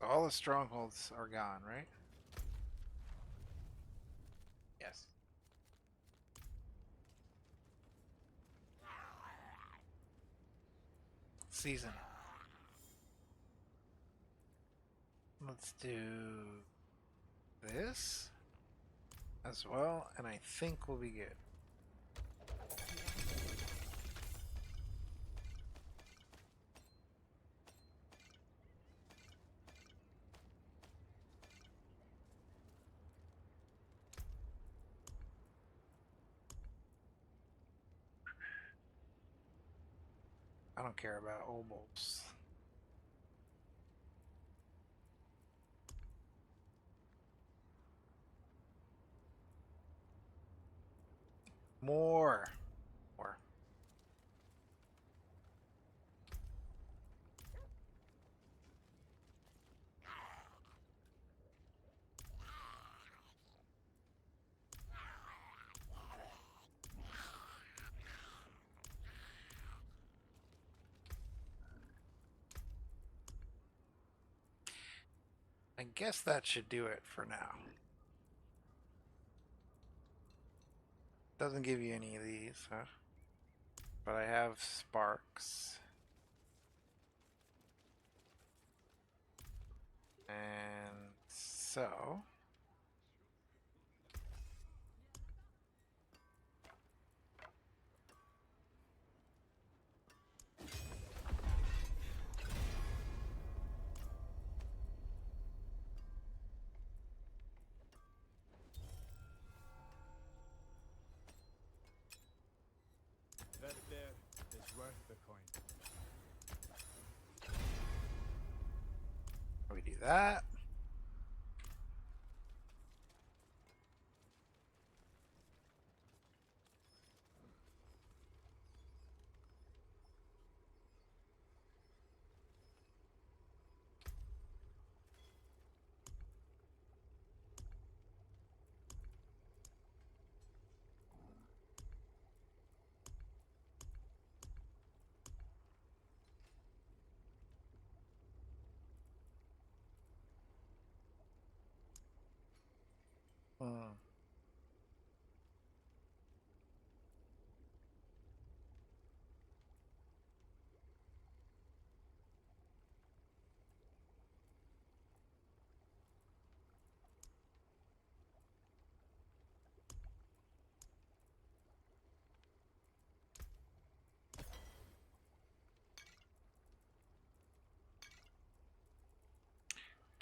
All the strongholds are gone, right? Yes. Season. Let's do this as well, and I think we'll be good. I don't care about obols. More. I guess that should do it for now. Doesn't give you any of these, huh? But I have sparks. And so... That there is worth the coin. We do that.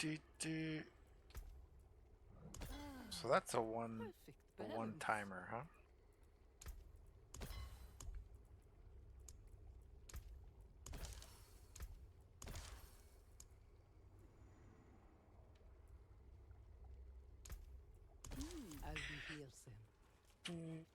So that's a one timer, huh? I'll be here soon.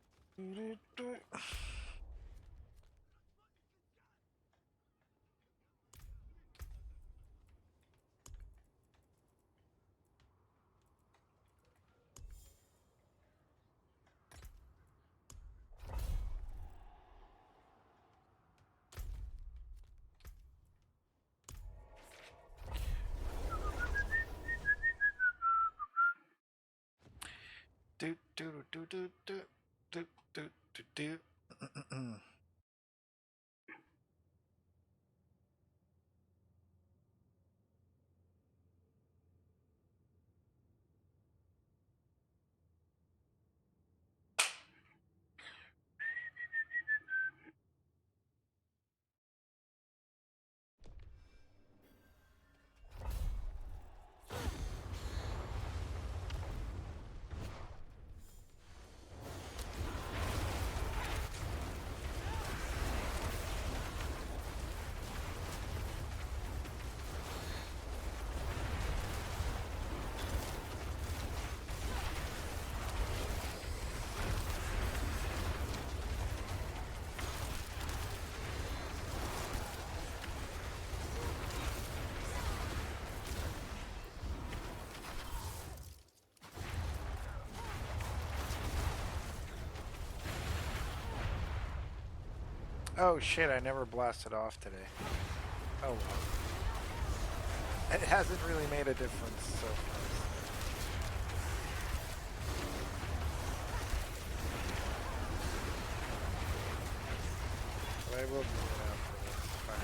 Oh shit, I never blasted off today. Oh well. It hasn't really made a difference so far. But I will do it after this. Fine.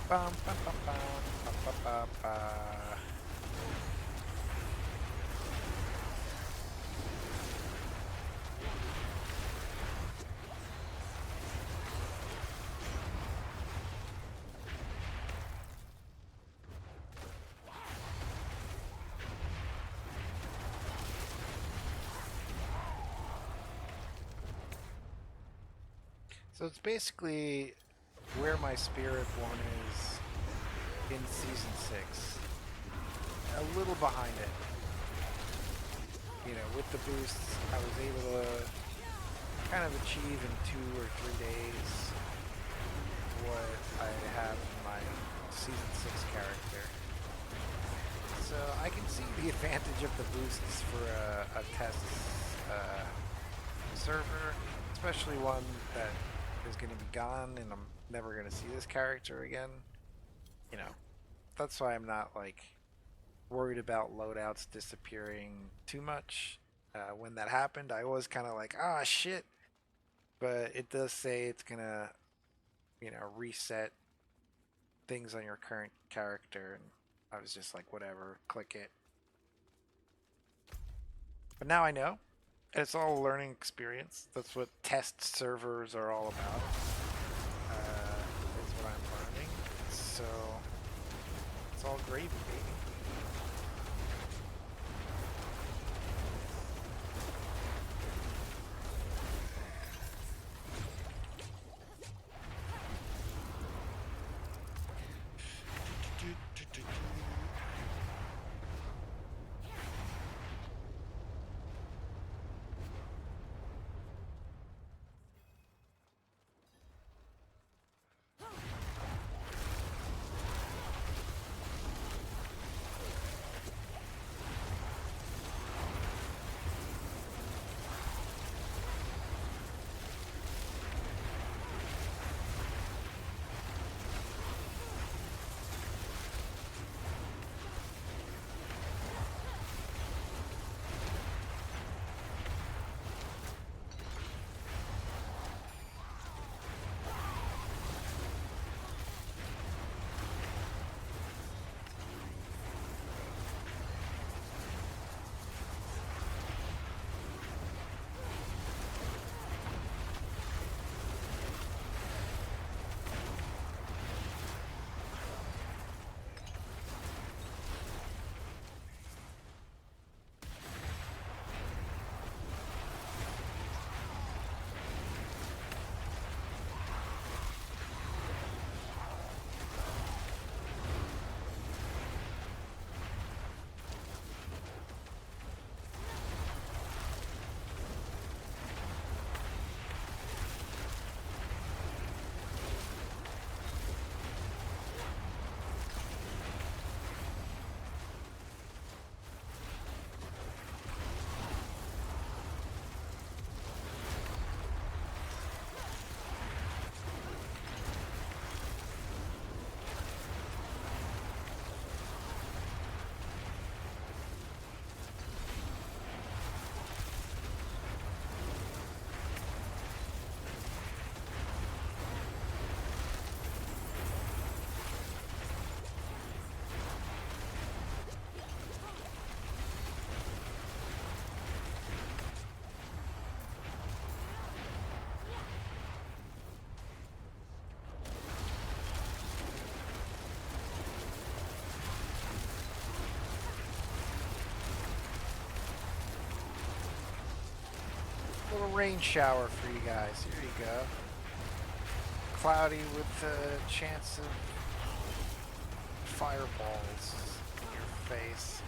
Bum, bum, bum, bum, bum, bum, bum, bum. So it's basically where my spirit one is in season 6. A little behind it. You know, with the boosts, I was able to kind of achieve in 2 or 3 days what I have in my season 6 character. So I can see the advantage of the boosts for a test server, especially one that is going to be gone and I'm never going to see this character again. You know, that's why I'm not like worried about loadouts disappearing too much. When that happened, I was kind of like, ah, shit. But it does say it's going to, you know, reset things on your current character. And I was just like, whatever, click it. But now I know. It's all a learning experience. That's what test servers are all about. Is what I'm learning. So it's all gravy, baby. Little rain shower for you guys. Here you go. Cloudy with a chance of fireballs in your face.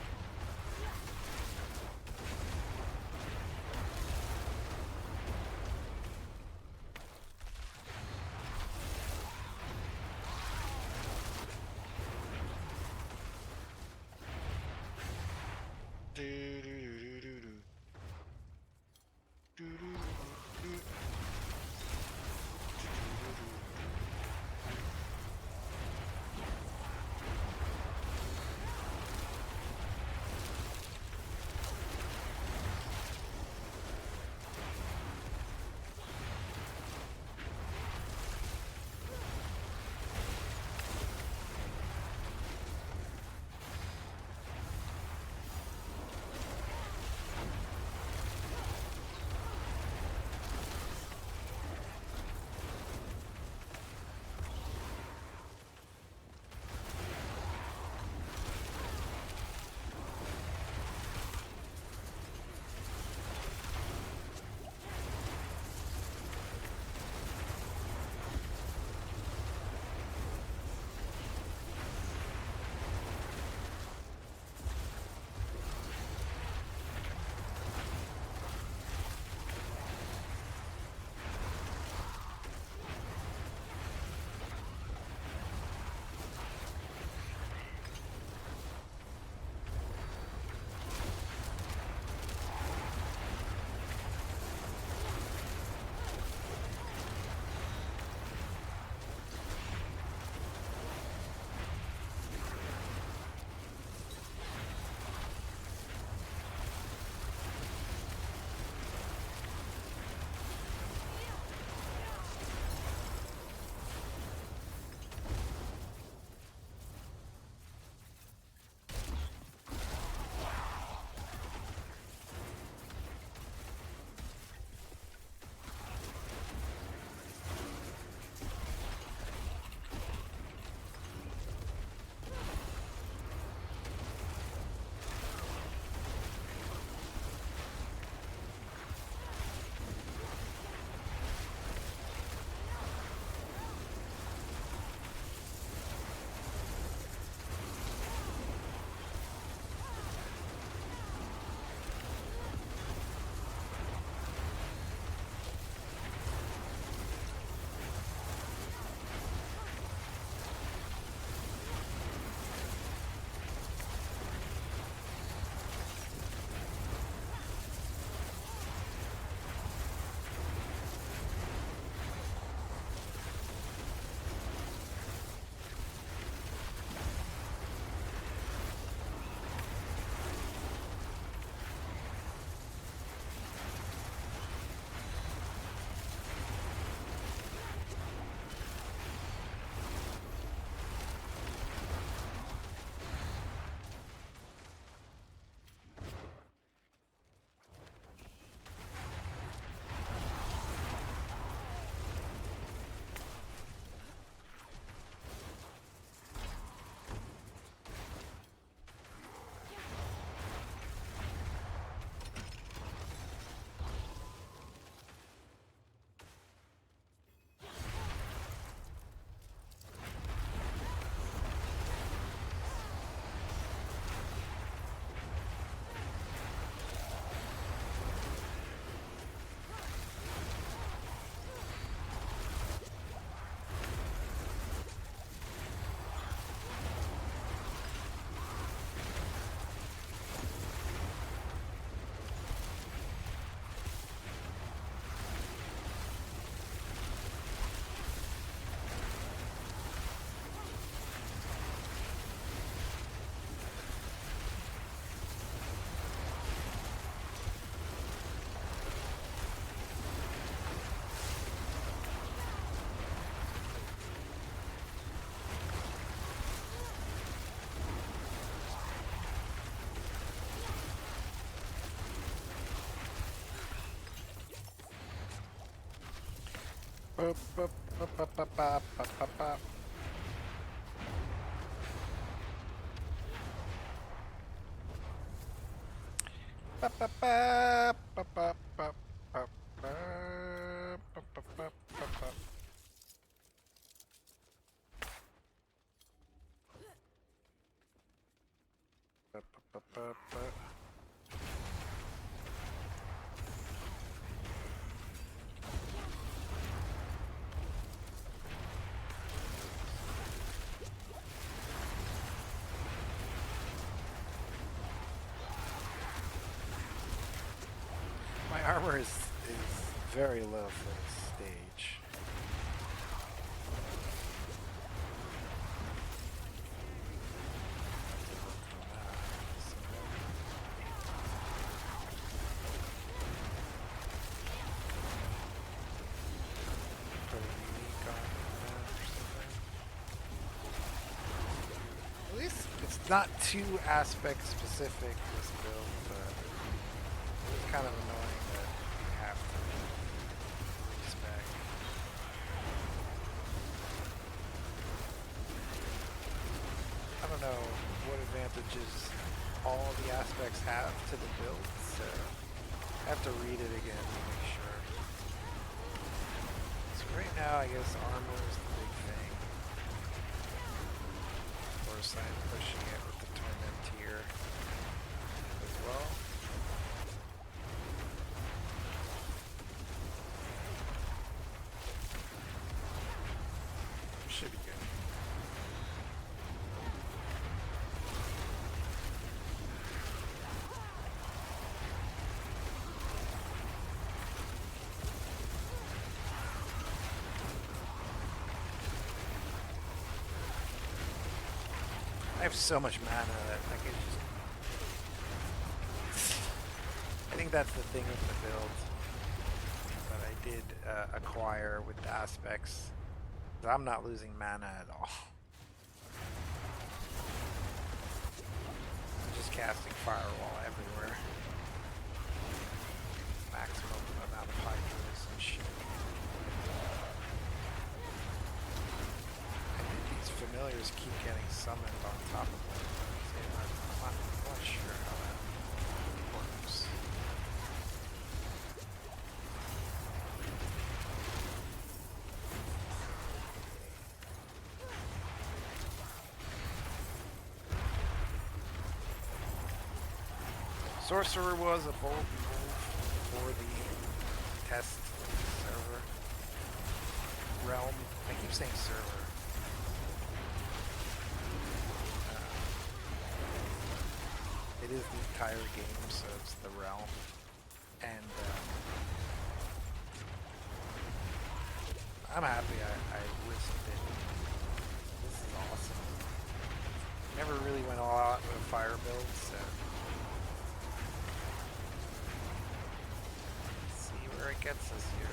My armor is very low for this stage. At least it's not too aspect specific, this build, but it's kind of annoying that you have to respec. I don't know what advantages all the aspects have to the build, so I have to read it again to make sure. So right now, I guess armor is the big thing. Of course, I'm pushing it with the Tormenteer as well. Should be good. I have so much mana that I can just... I think that's the thing with the build that I did acquire with the aspects. I'm not losing mana at all. I'm just casting Firewall everywhere. Maximum amount of hydras and shit. I think these familiars keep getting summoned on top of them. I'm not sure how that works. Sorcerer was a bold move for the test server. Realm. I keep saying server. It is the entire game, so it's the realm. And I'm happy I risked it. This is awesome. Never really went all out with a fire build, so... Where it gets us here.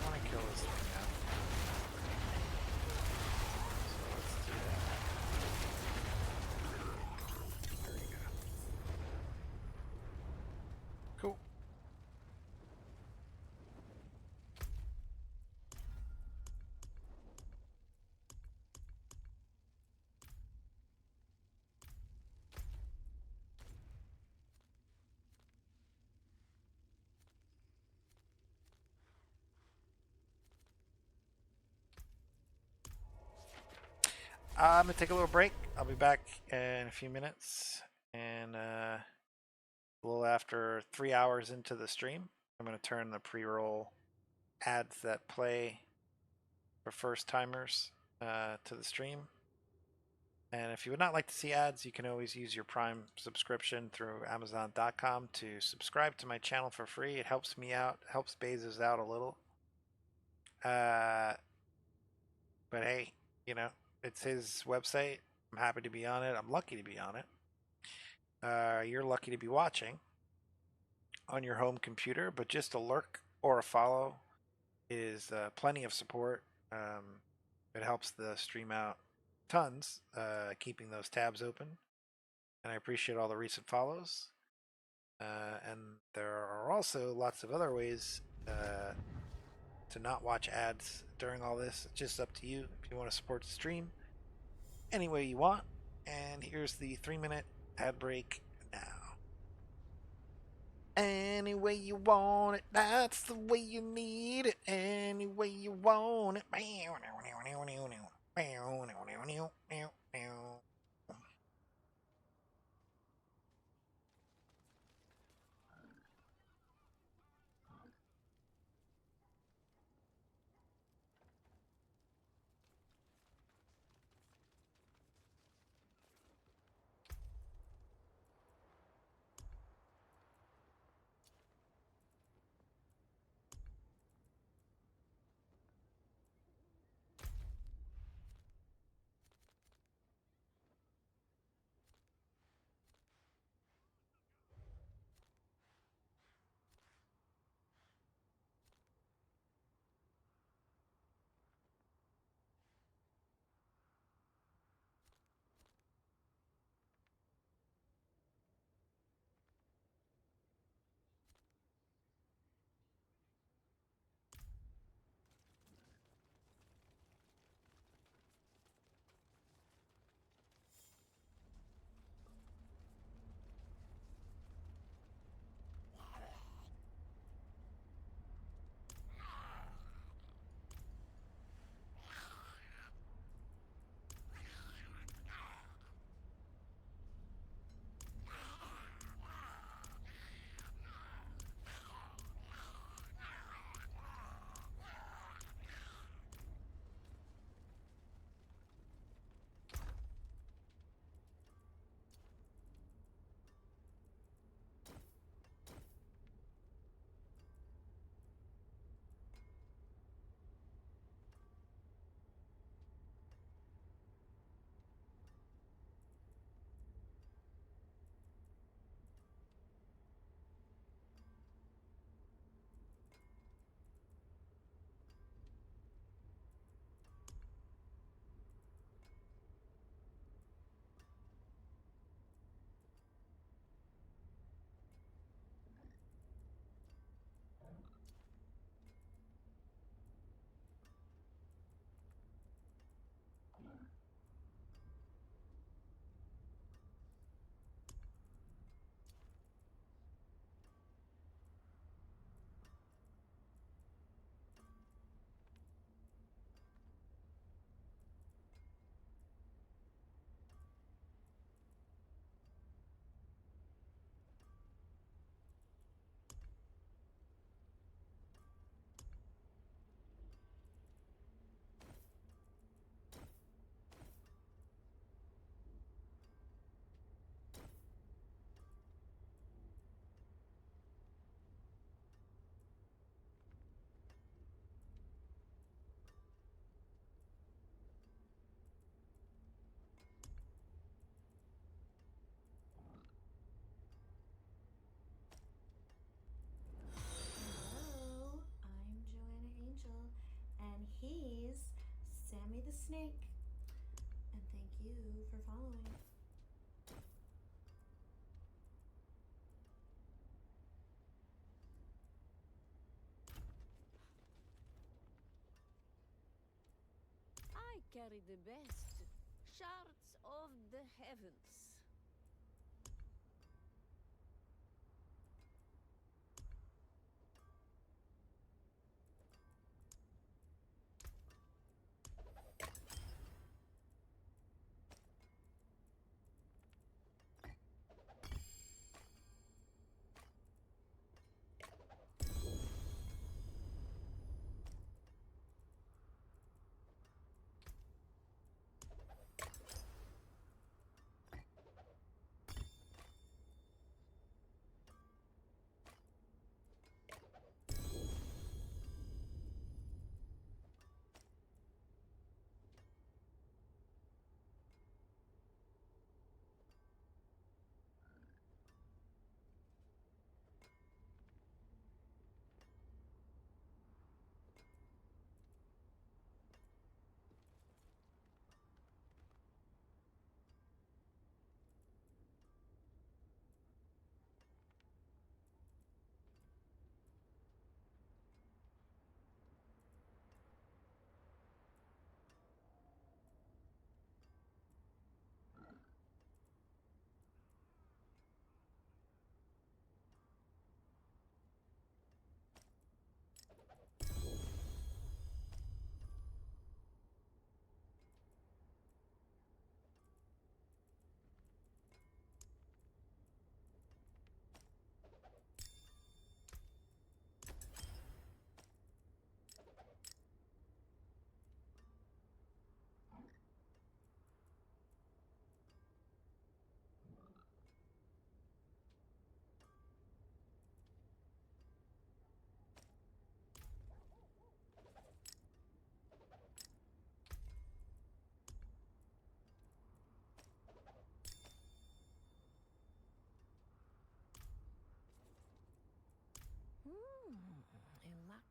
I want to kill this thing now. Cool. I'm gonna take a little break. I'll be back in a few minutes, and a little after 3 hours into the stream, I'm gonna turn the pre-roll ads that play for first timers to the stream. And if you would not like to see ads, you can always use your Prime subscription through Amazon.com to subscribe to my channel for free. It helps me out, helps Bezos out a little. But hey, you know, it's his website. I'm happy to be on it. I'm lucky to be on it. You're lucky to be watching on your home computer, but just a lurk or a follow is plenty of support. It helps the stream out tons, keeping those tabs open. And I appreciate all the recent follows. And there are also lots of other ways to not watch ads during all this. It's just up to you if you want to support the stream any way you want. And here's the 3-minute ad break now. Any way you want it, that's the way you need it. Any way you want it. Hello, I'm Joanna Angel, and he's Sammy the Snake. And thank you for following. I carry the best shards of the heavens.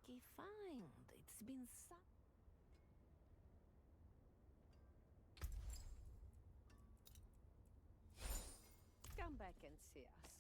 lucky find. It's been Come back and see us.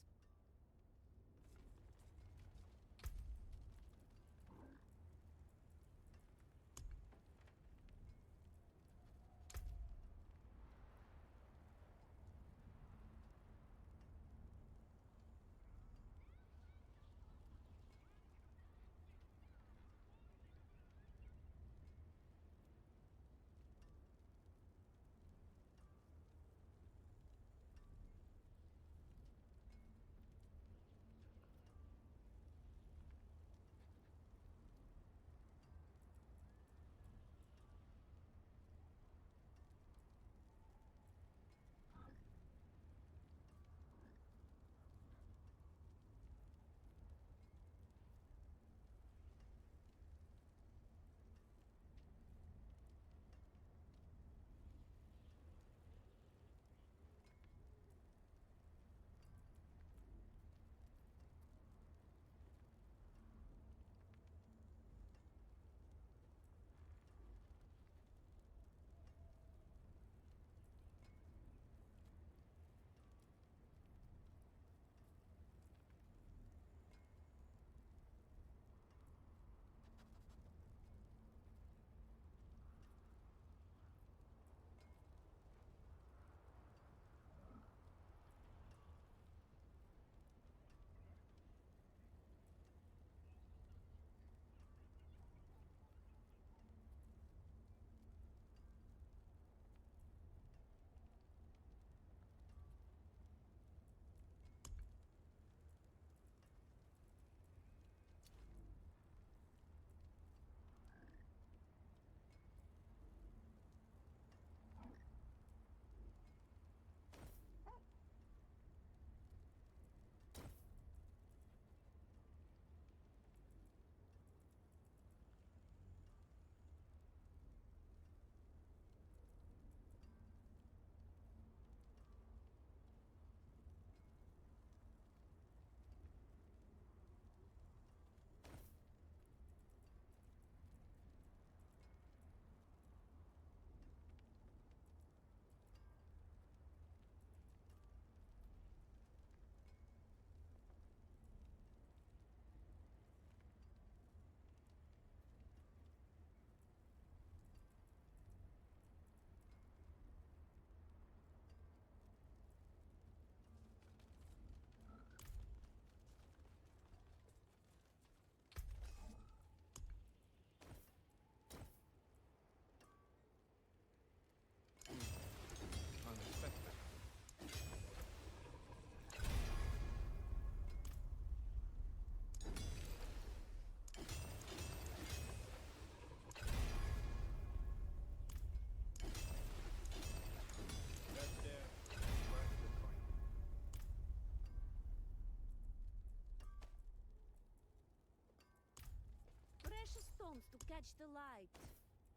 Precious stones to catch the light.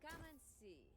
Come and see.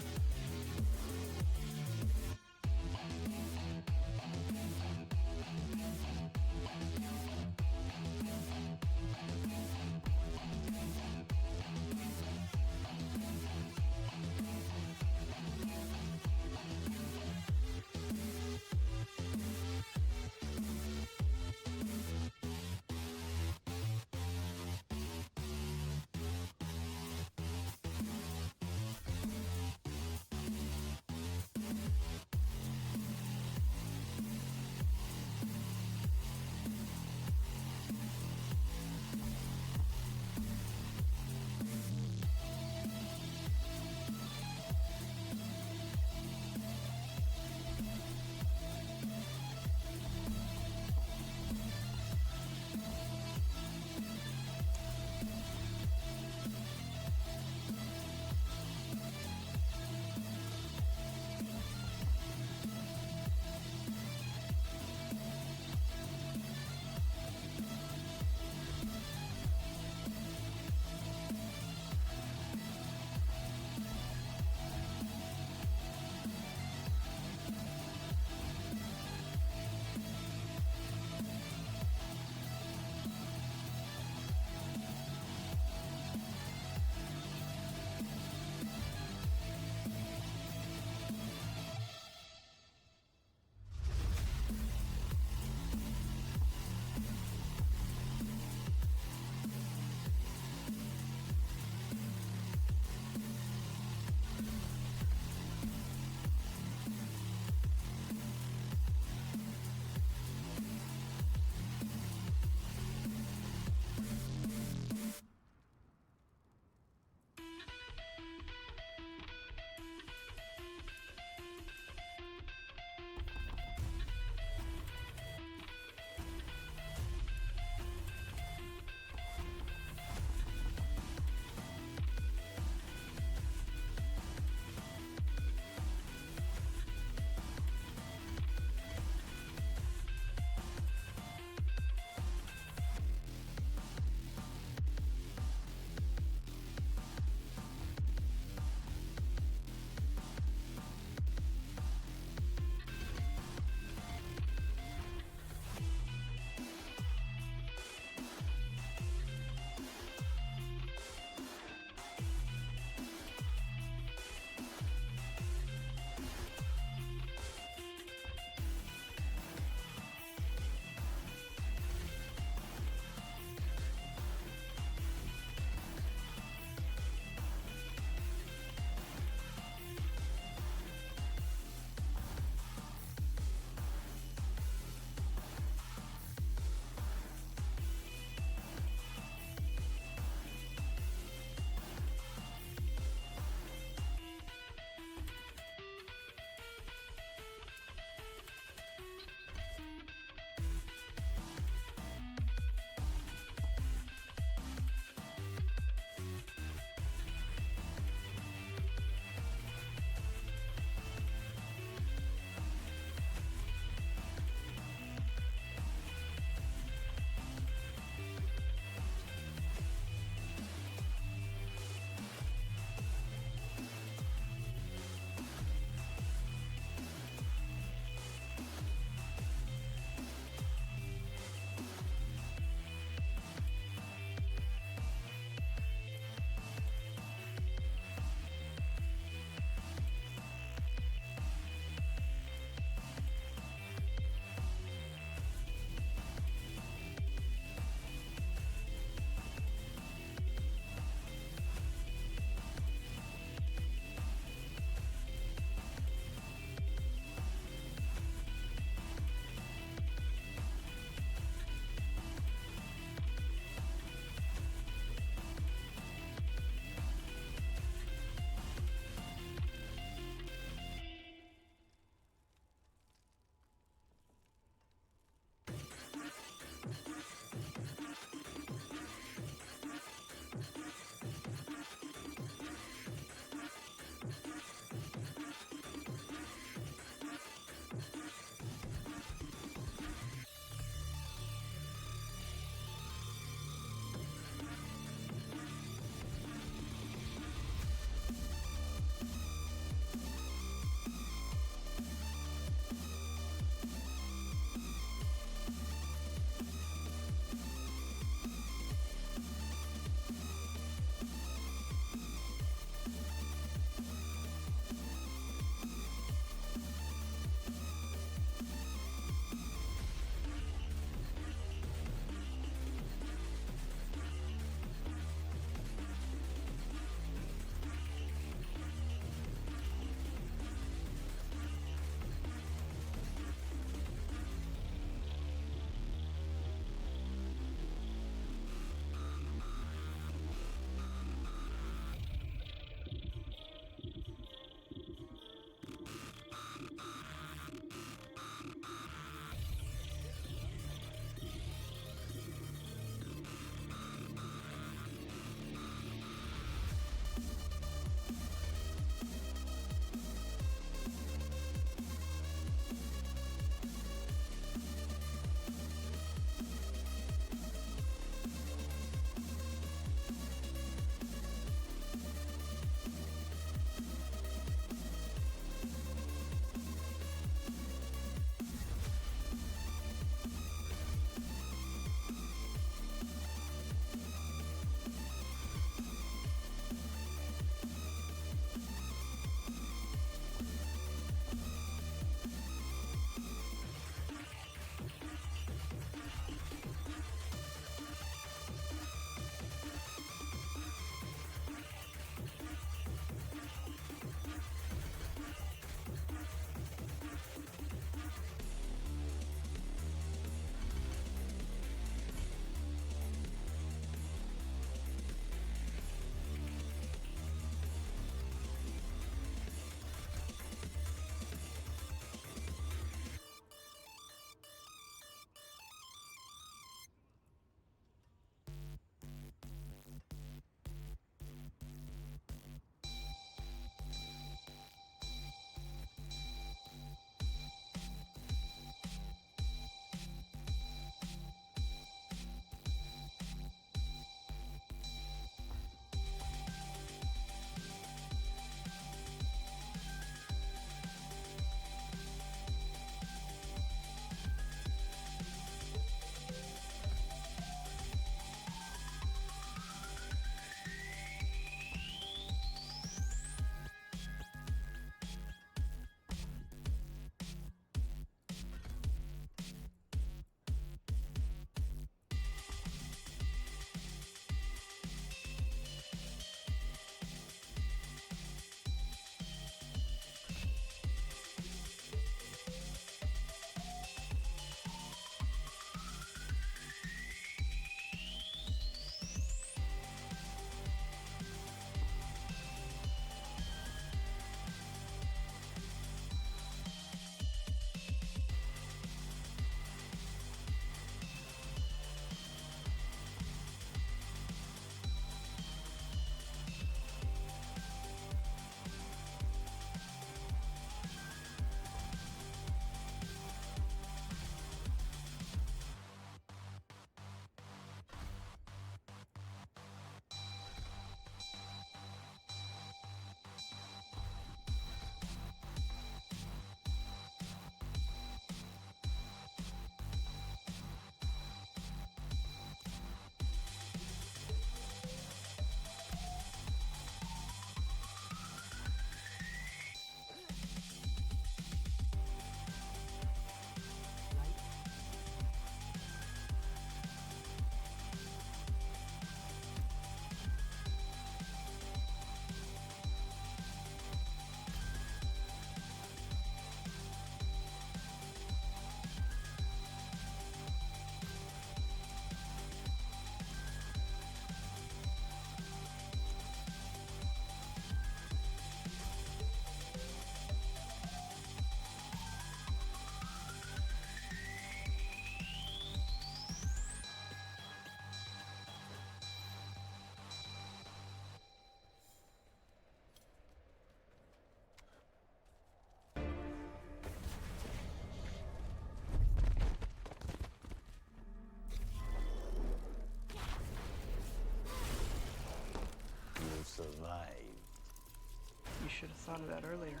should have thought of that earlier.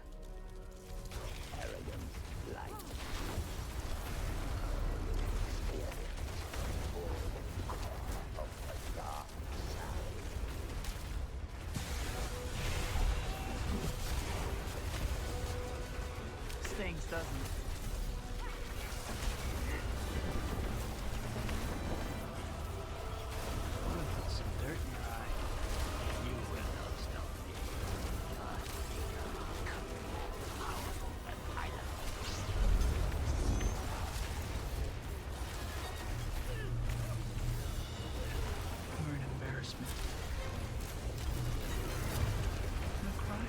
Stings, doesn't it? I'm gonna put some dirt in your eye. You will stop me. Powerful and violent. You're an embarrassment. No cry.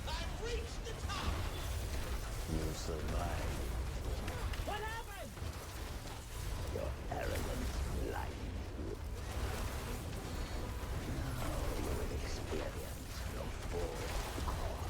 I've reached the top! You survived. What happened? Your arrogance blinds you. Now you will experience your full power.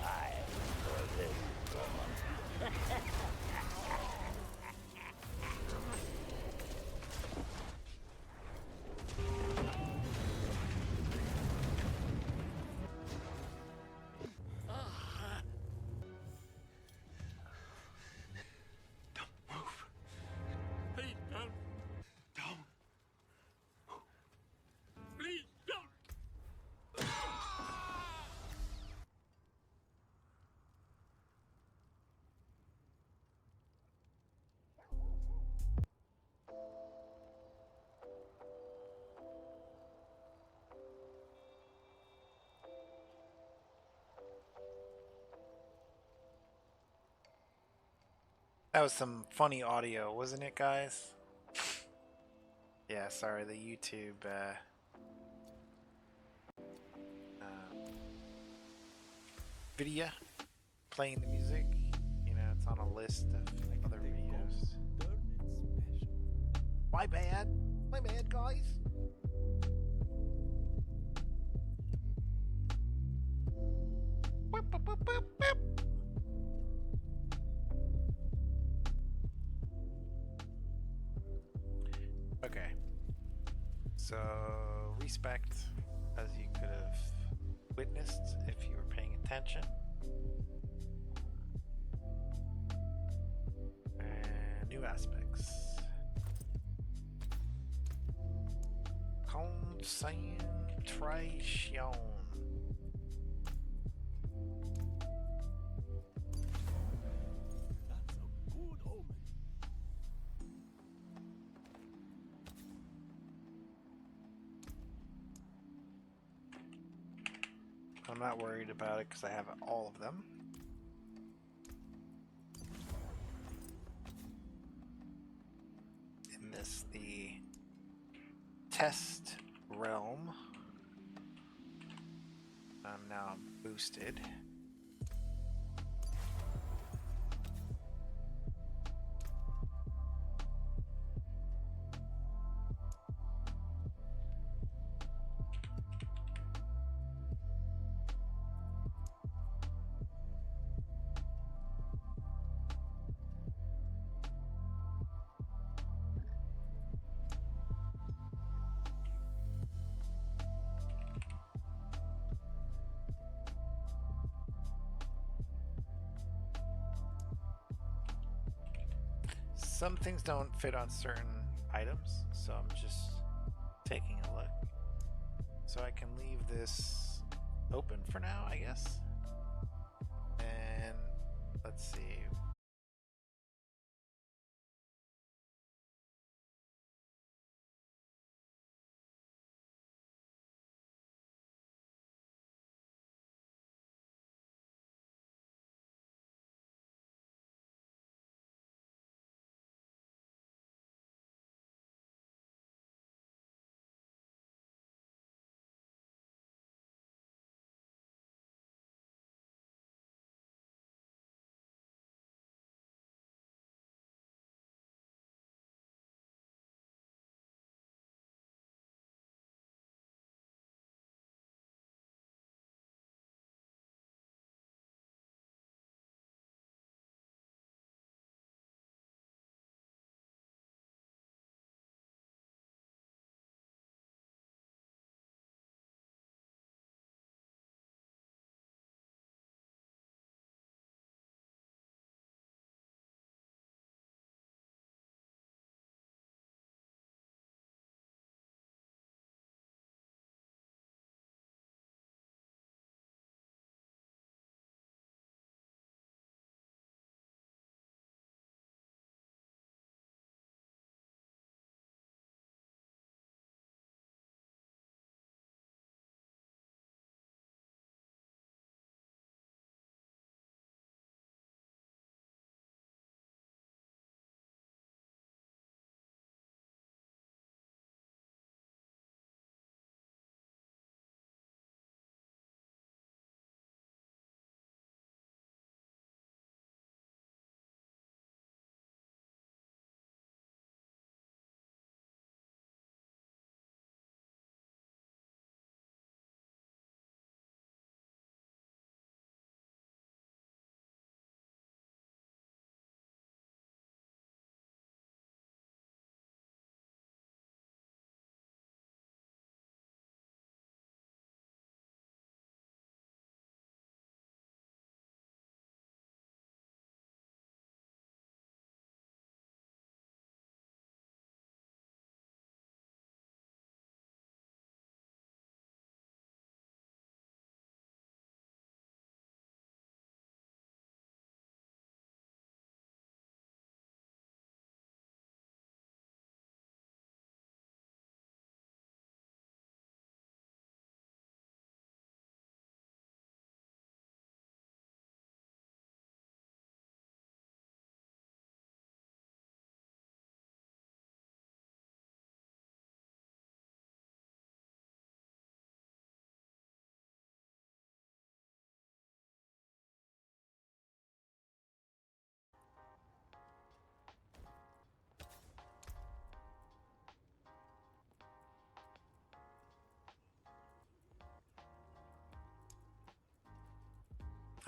Time for this woman. Please don't. Don't. Please don't. That was some funny audio, wasn't it, guys? Yeah, sorry, the YouTube video playing the music. You know, it's on a list of other videos. My bad. My bad, guys. Boop, boop, boop, boop, boop. Okay. So, respect, as you could have witnessed if you were paying attention. And new aspects. Concentration. That's a good omen. I'm not worried about it because I have all of them. In this, the test realm. I'm now boosted. Some things don't fit on certain items, so I'm just taking a look. So I can leave this open for now, I guess. And let's see.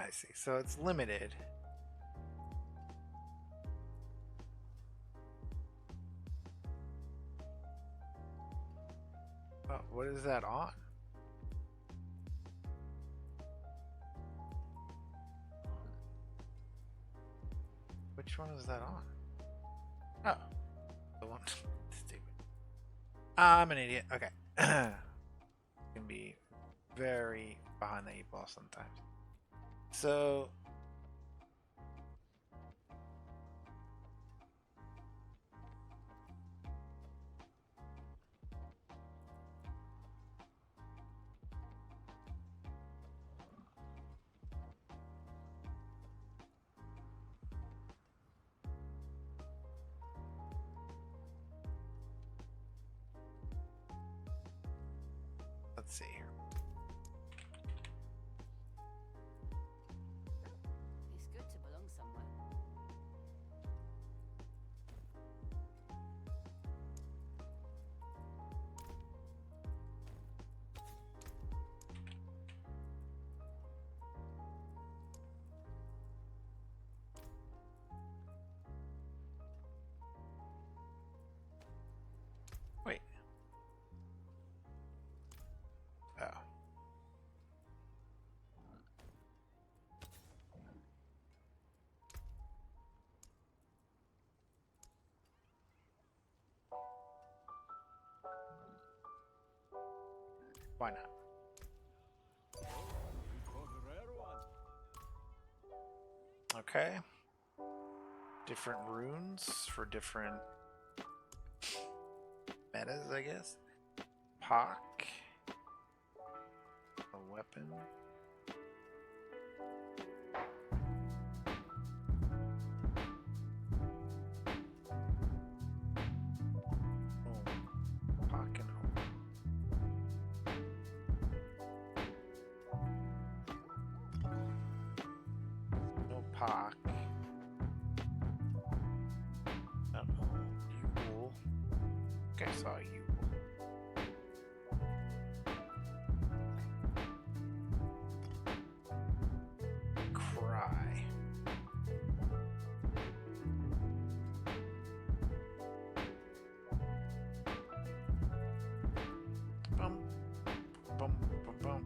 I see. So it's limited. Oh, what is that on? Which one is that on? Oh, the one. Stupid. I'm an idiot. Okay. Can be very behind the eight ball sometimes. So. Let's see here. It's good to belong somewhere. Wait. Oh. Why not? Okay. Different runes for different metas, I guess. Pock. A weapon. Oh, Pock and home. No Pock. U-Wool. Okay, I saw U-Wool. Cry. Bum, bum, bum, bum.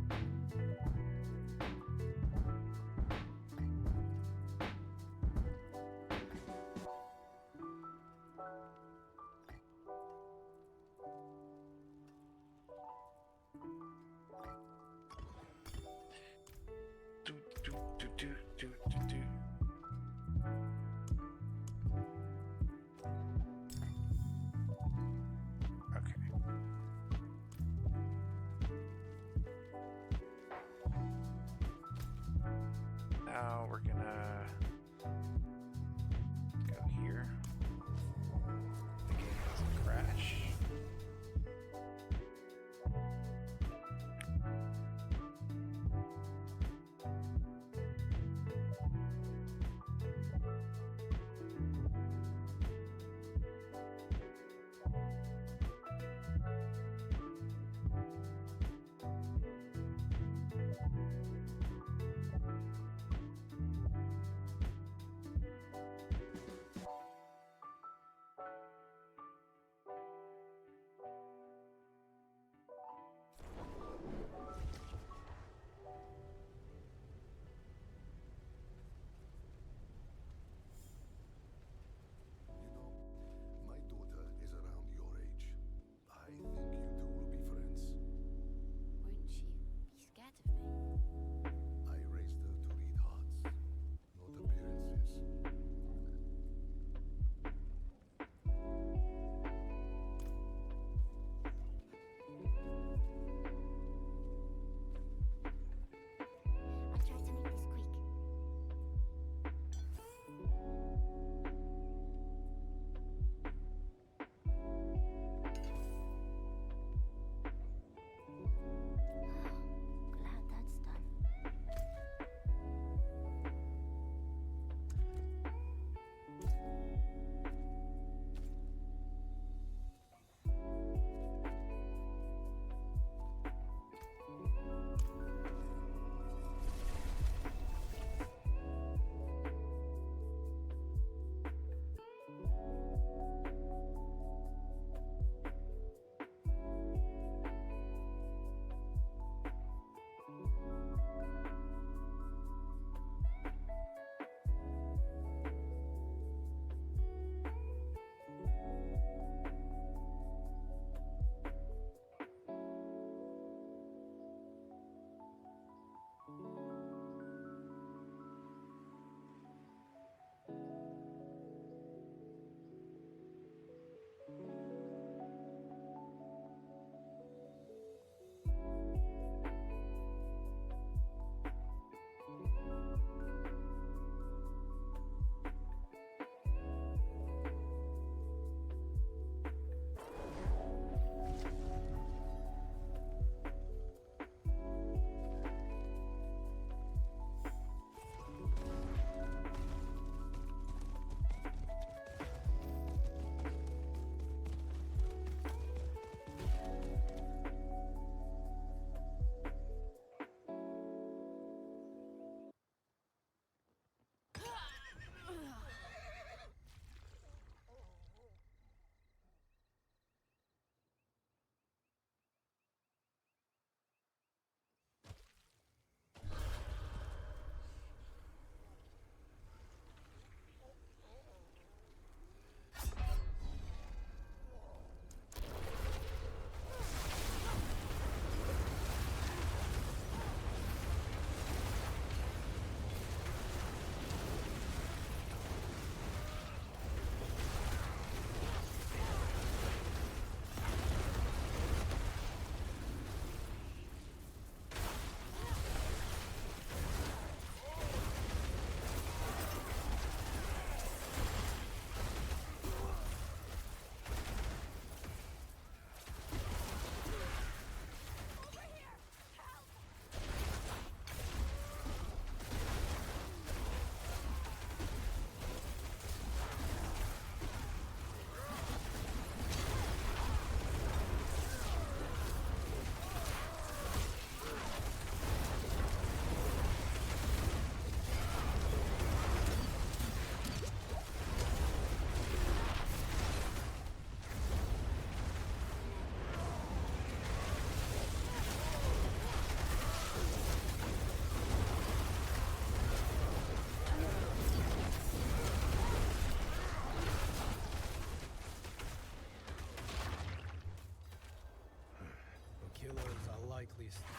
least.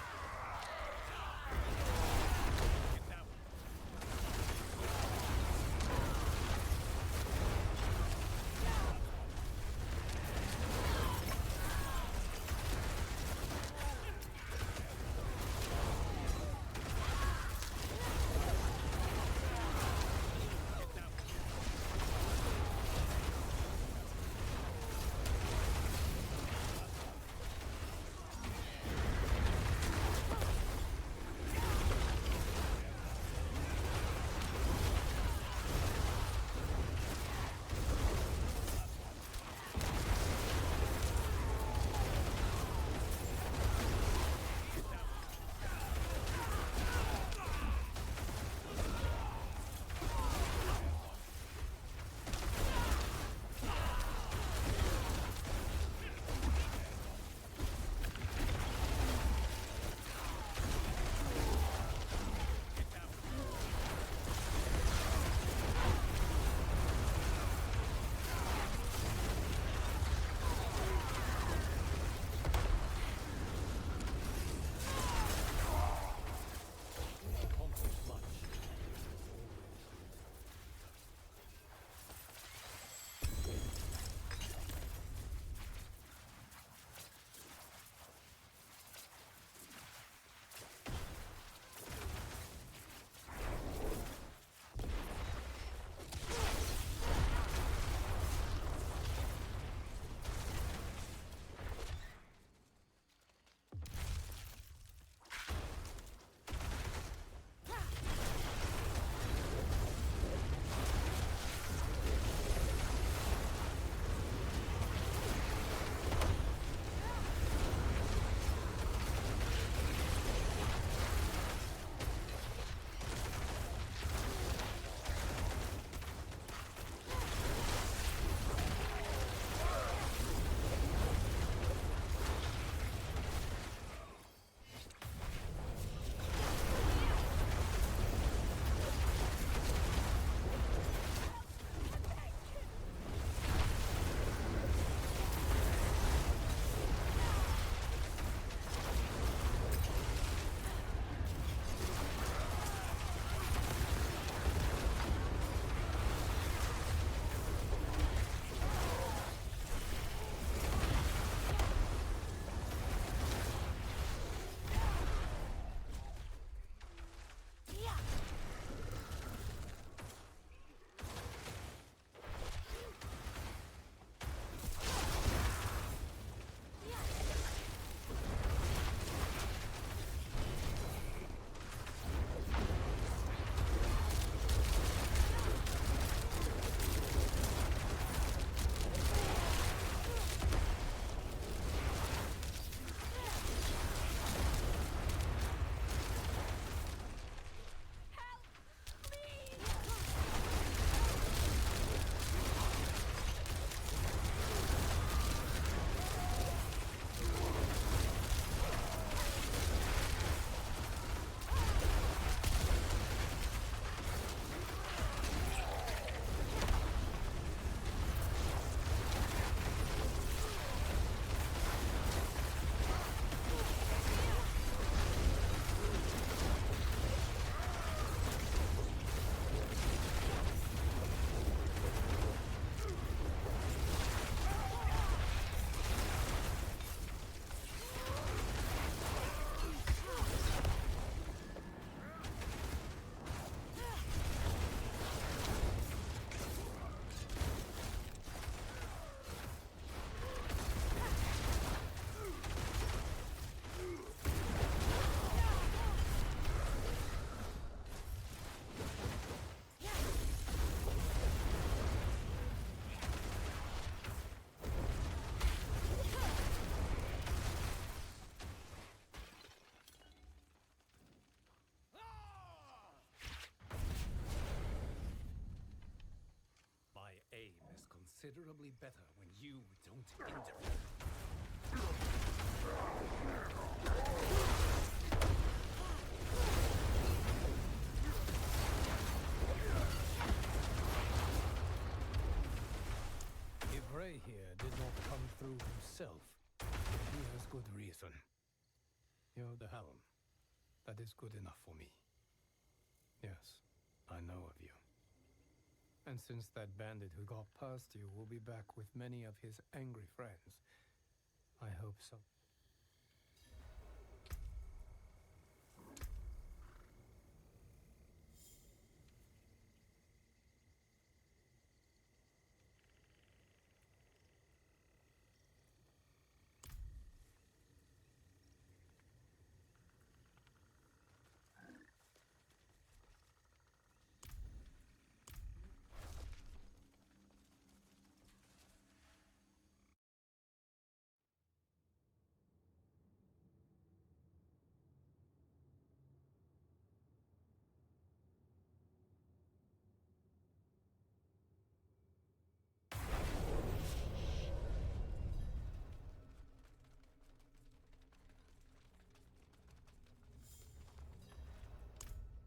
considerably better when you don't interfere. If Ray here did not come through himself, he has good reason. You're the helm. That is good enough for me. Yes, I know of you. And since that bandit who got past you will be back with many of his angry friends, I hope so.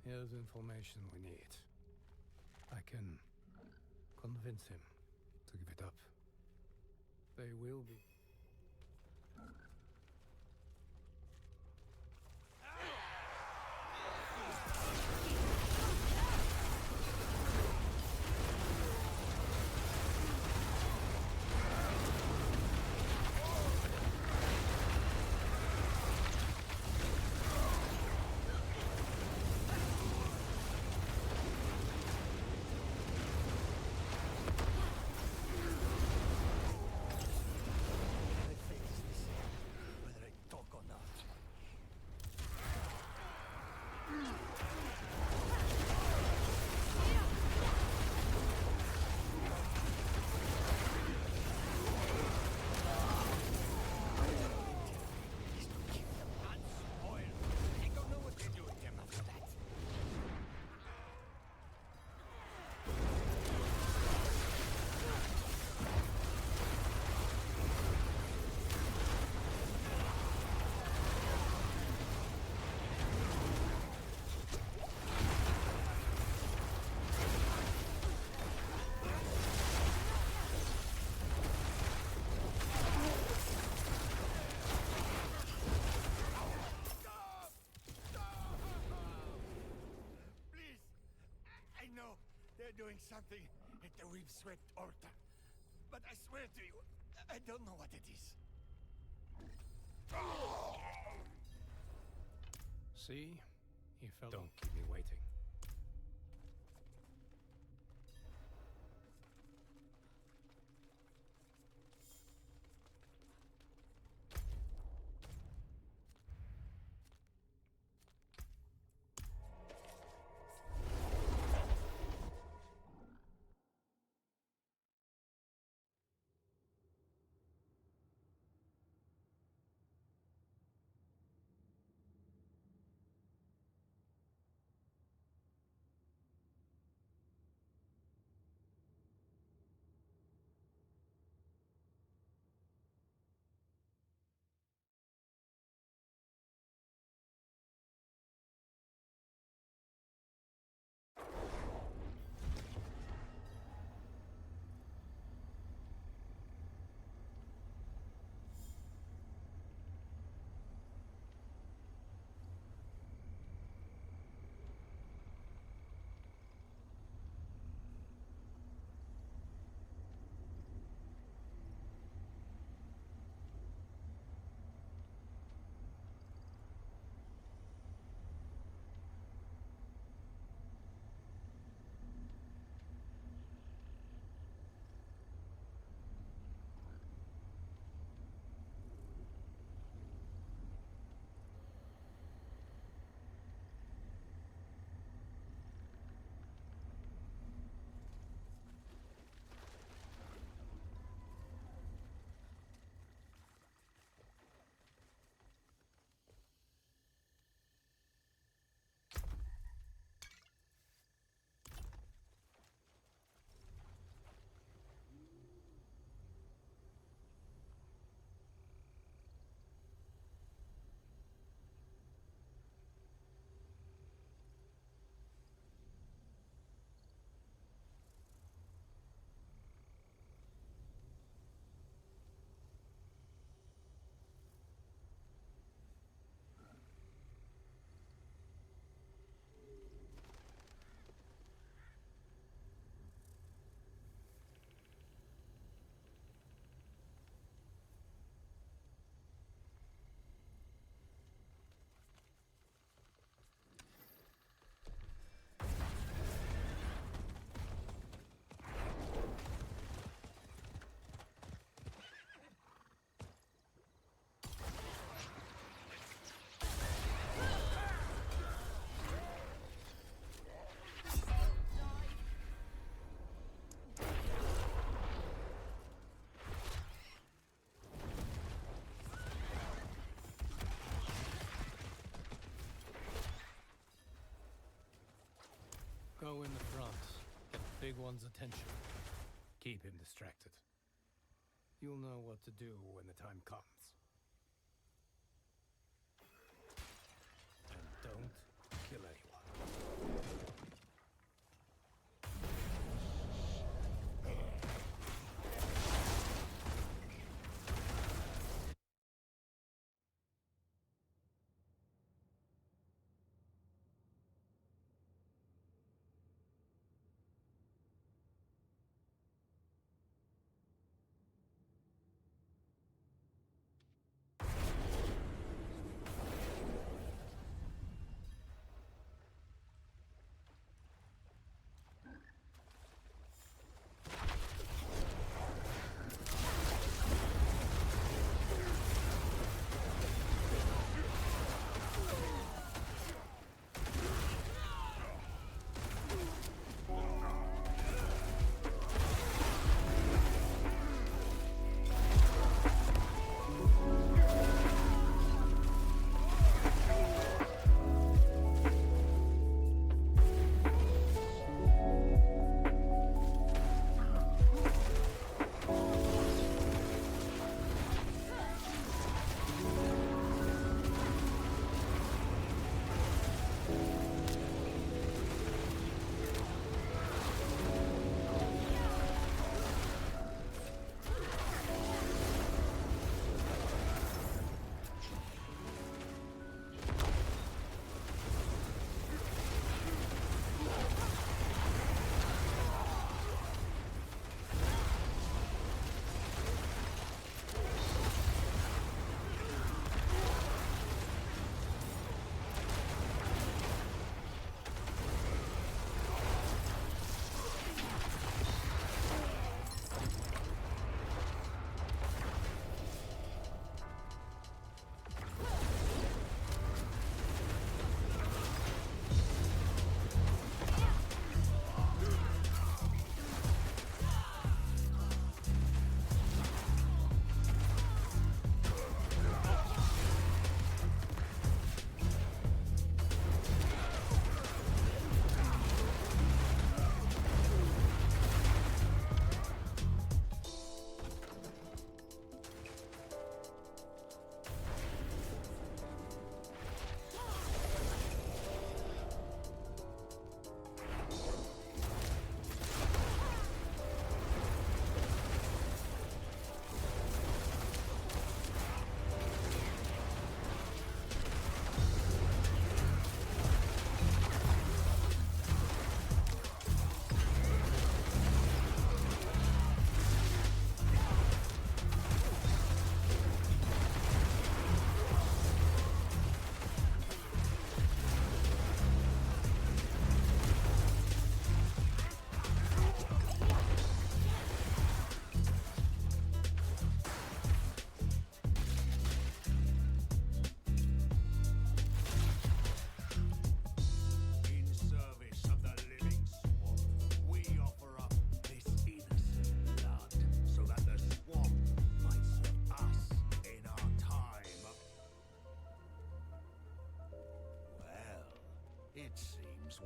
Here's information we need. I can convince him to give it up. They will be. They're doing something at the we've-swept altar. But I swear to you, I don't know what it is. See? He fell. Don't keep me waiting. Go in the front. Get the big one's attention. Keep him distracted. You'll know what to do when the time comes. And don't kill anyone.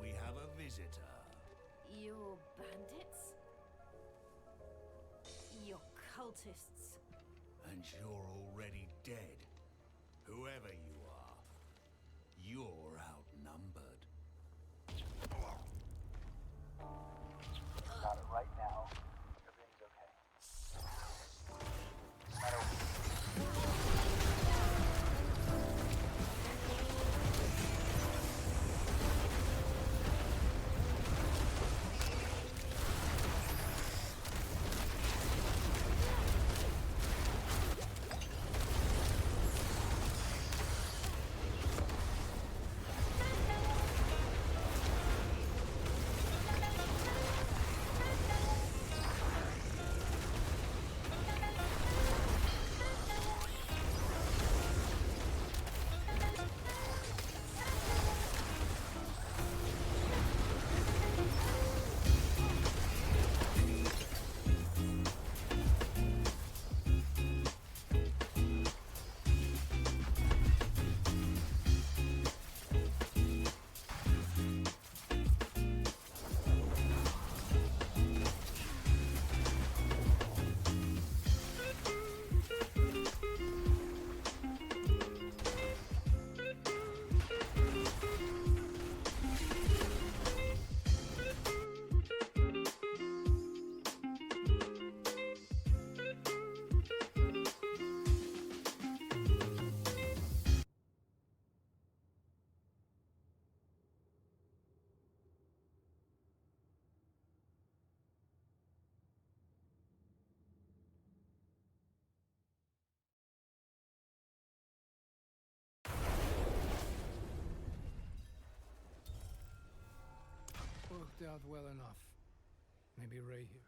We have a visitor. You bandits? You're cultists. And you're already dead. Whoever you are, you're outnumbered. Got it right now. Everything's okay. No matter out well enough. Maybe Ray here.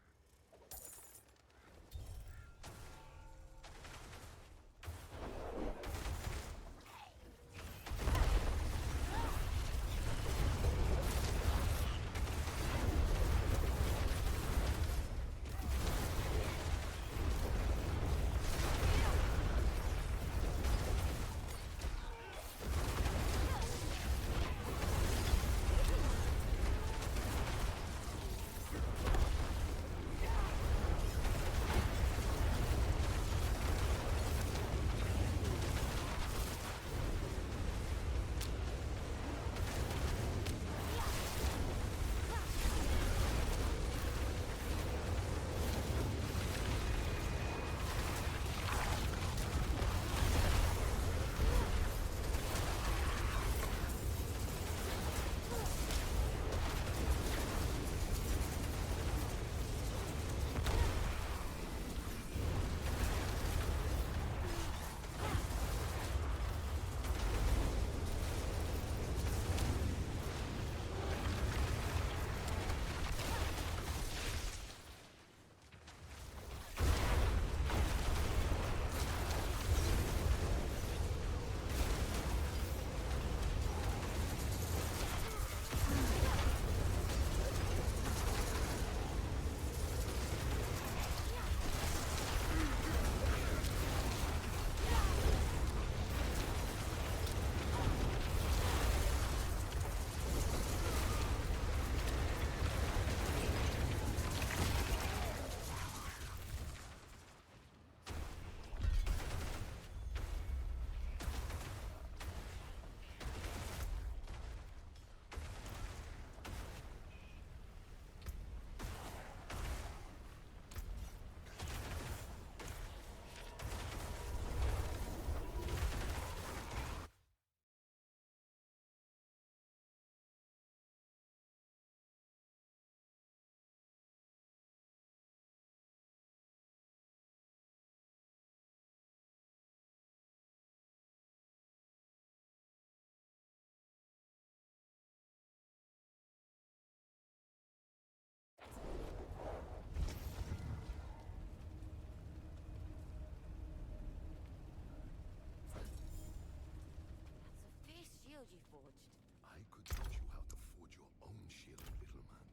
You forged. I could teach you how to forge your own shield, little man.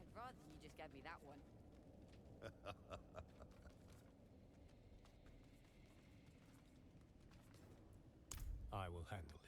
I'd rather you just gave me that one. I will handle it.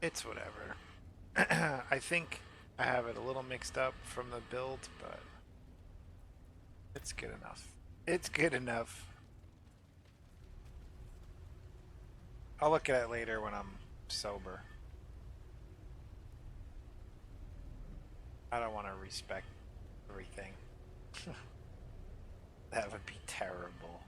It's whatever. I think I have it a little mixed up from the build, but it's good enough. It's good enough. I'll look at it later when I'm sober. I don't want to respect everything. That would be terrible.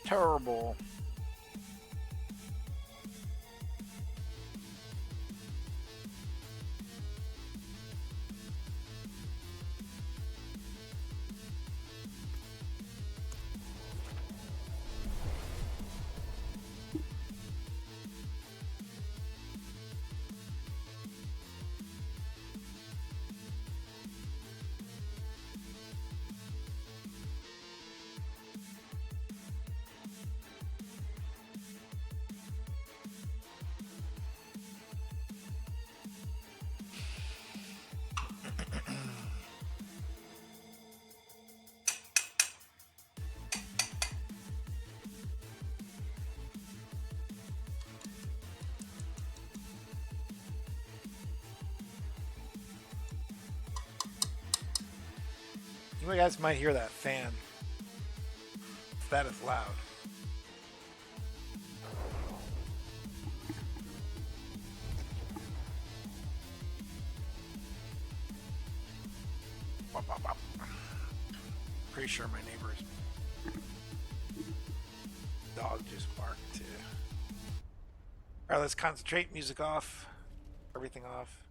Terrible. You guys might hear that fan. That is loud. Pretty sure my neighbor's dog just barked too. Alright, let's concentrate. Music off. Everything off.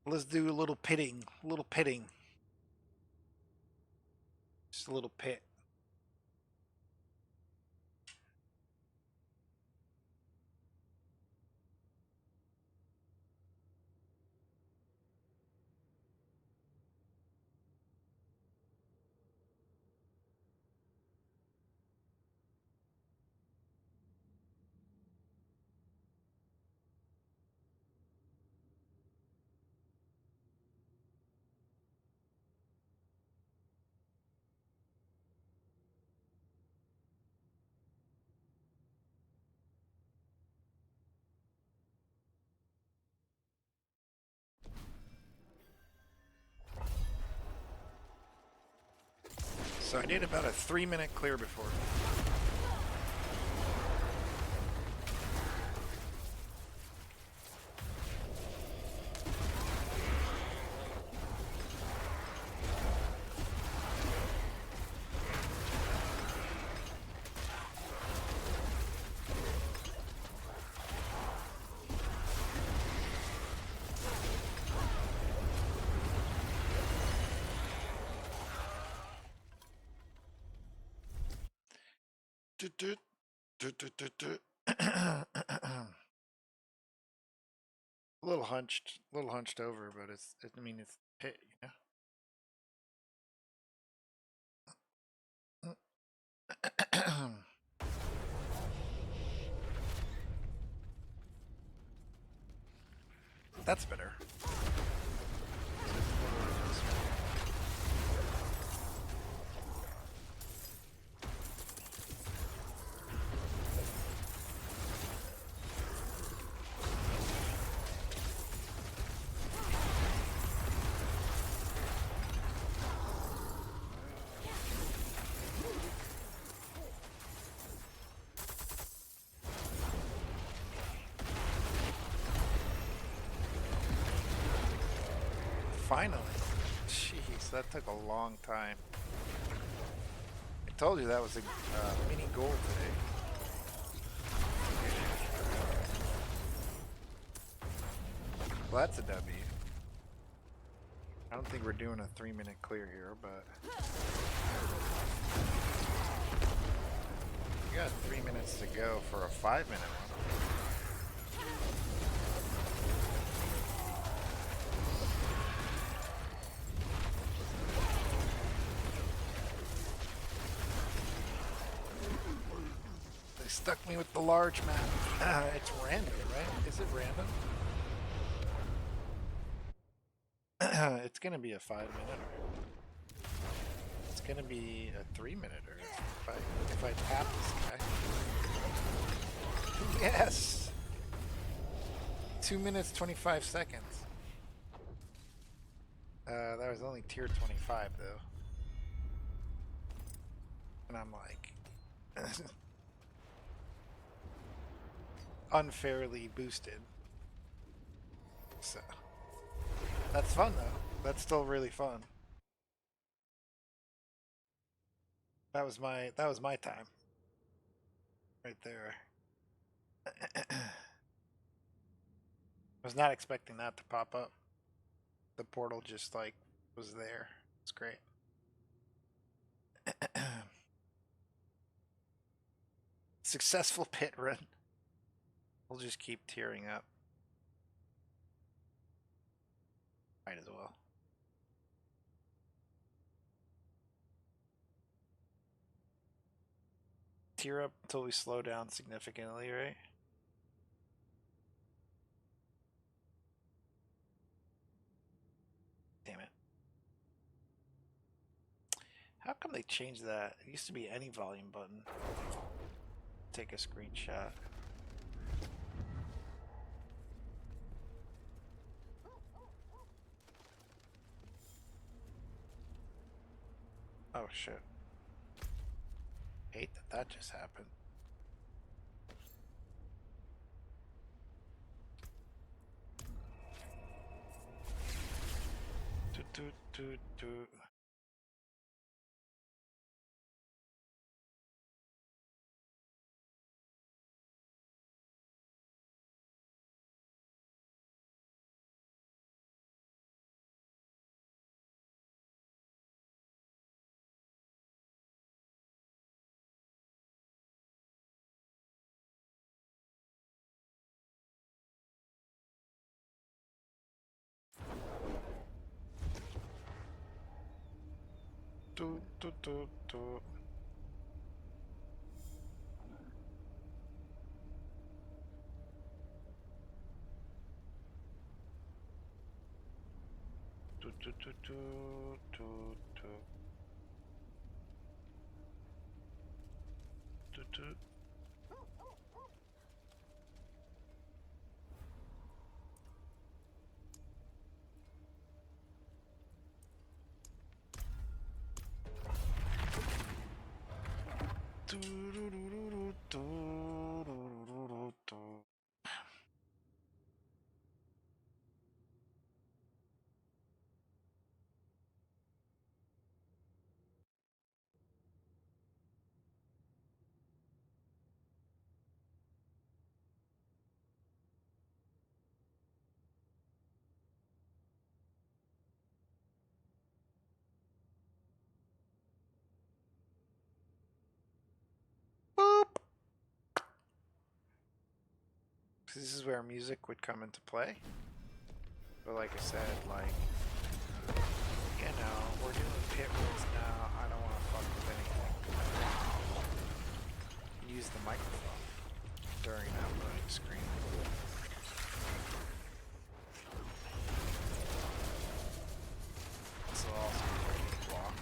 Let's do a little pitting. A little pitting. Just a little pit. So I need about a 3-minute clear before. A little hunched over, but I mean, it's hit, you know. That's better. Finally. Jeez, that took a long time. I told you that was a mini goal today. Well, that's a W. I don't think we're doing a 3-minute clear here, but we got 3 minutes to go for a 5-minute one. They stuck me with the large map. It's random, right? Is it random? It's gonna be a 5-minute. It's gonna be a 3-minute. If I tap this guy. Yes. 2 minutes 25 seconds. That was only tier 25 though, and I'm like unfairly boosted. So. That's fun though. That's still really fun. That was my time. Right there. I was not expecting that to pop up. The portal just like was there. It's great. Successful pit run. We'll just keep tearing up. Might as well. Tear up until we slow down significantly, right? Damn it. How come they changed that? It used to be any volume button. Take a screenshot. Oh shit. Hate that just happened. Do. This is where music would come into play. But like I said, like, you know, we're doing pit rules now. I don't want to fuck with anything. Use the microphone during that loading screen. This will also be block.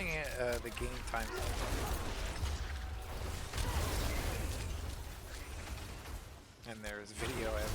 running the game time. And there's video evidence.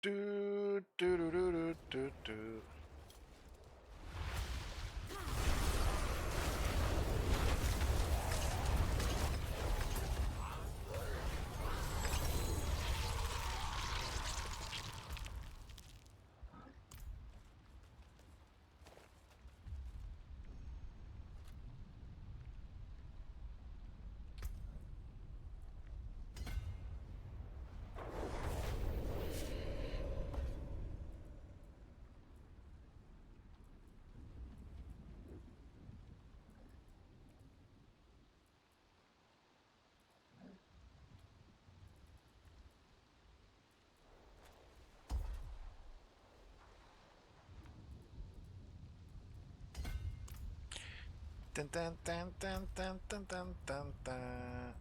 Do do do do do do do. Dun, dun, dun, dun, dun, dun, dun, dun, dun,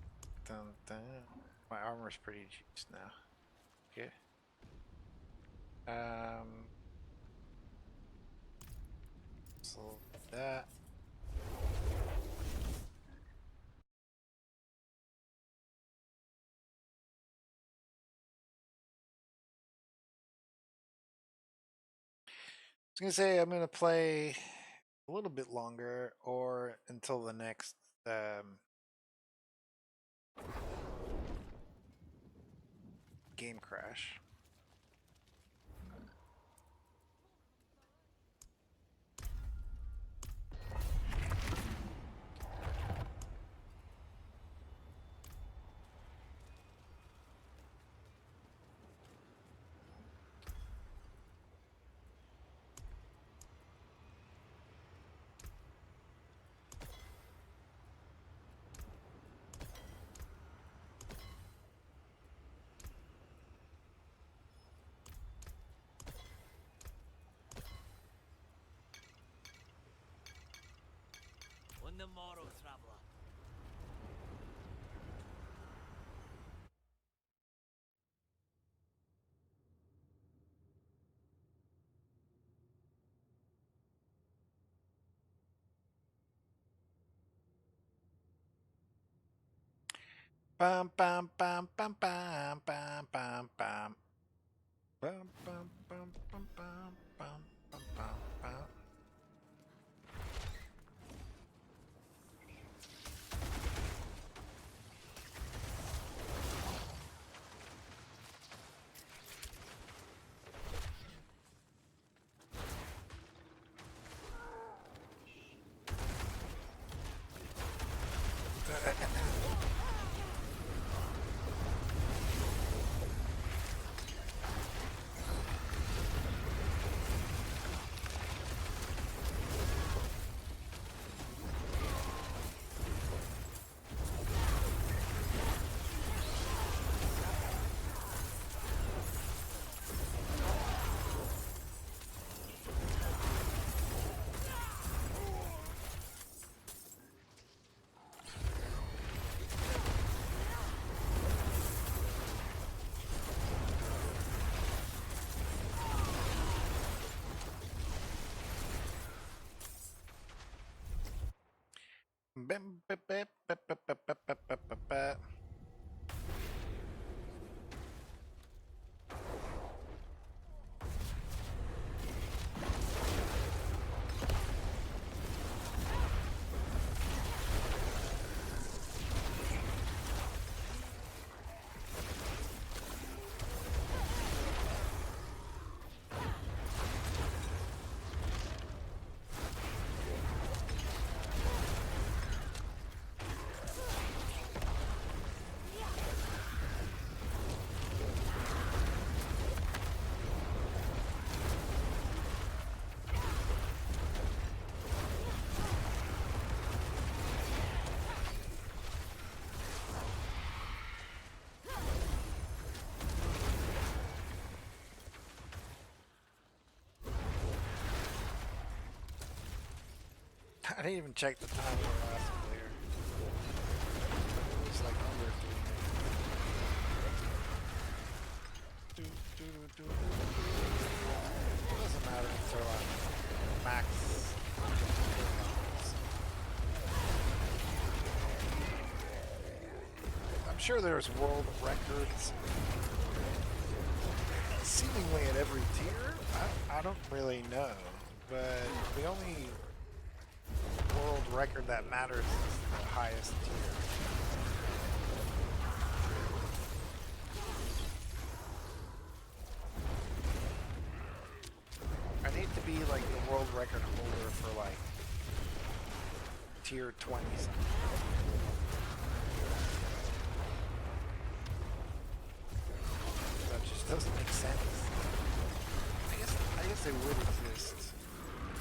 dun, dun. My armor's pretty juiced now. Okay. So that. I was gonna say I'm gonna play a little bit longer or until the next game crash. On the morrow, traveler. Bam bam bam bam bam bam bam bam. Bam bam bam bam bam bam bam bam bam. I didn't even check the time of the last player. It was like under 3 minutes. It doesn't matter until I'm max. I'm sure there's world records seemingly at every tier. I don't really know, but the only world record that matters is the highest tier. I need to be like the world record holder for like tier 20 something. That just doesn't make sense. I guess they would exist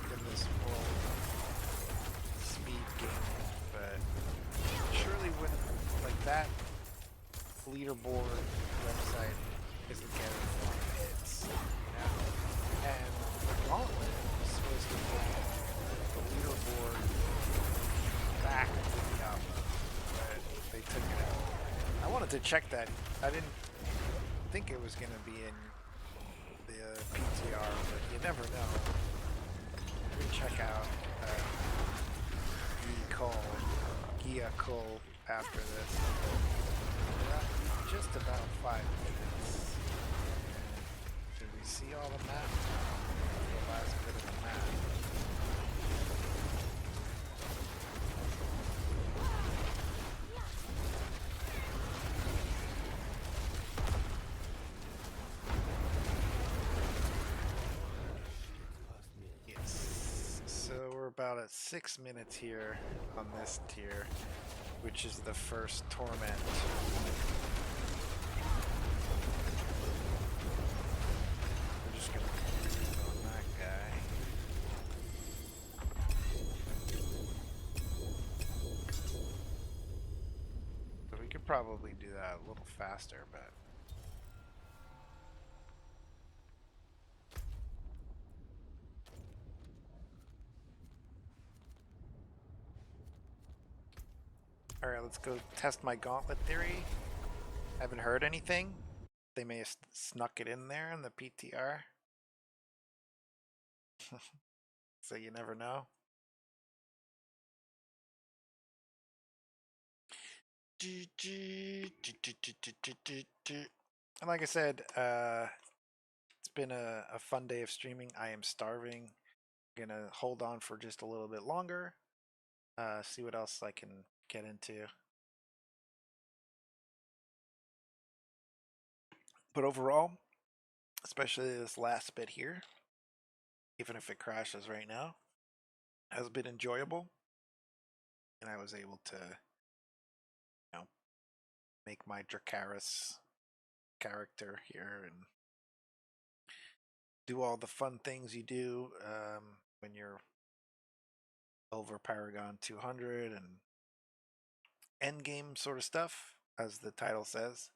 in this world speed game, but surely wouldn't, like, that leaderboard website isn't getting a lot of hits, you know? And Gauntlet was supposed to bring the leaderboard back to Diablo, but they took it out. I wanted to check that. I didn't think it was going to be in the PTR, but you never know. Let me check out Gia Cole after this. Just about 5 minutes. Did we see all the map? The last bit of the map. So we're about at 6 minutes here on this tier, which is the first torment. We're just gonna move on that guy. So we could probably do that a little faster, but alright, let's go test my gauntlet theory. Haven't heard anything. They may have snuck it in there in the PTR. So you never know. And like I said, it's been a fun day of streaming. I am starving. I'm gonna hold on for just a little bit longer. See what else I can get into. But overall, especially this last bit here, even if it crashes right now, has been enjoyable. And I was able to, you know, make my Dracarys character here and do all the fun things you do when you're over Paragon 200 and endgame sort of stuff, as the title says.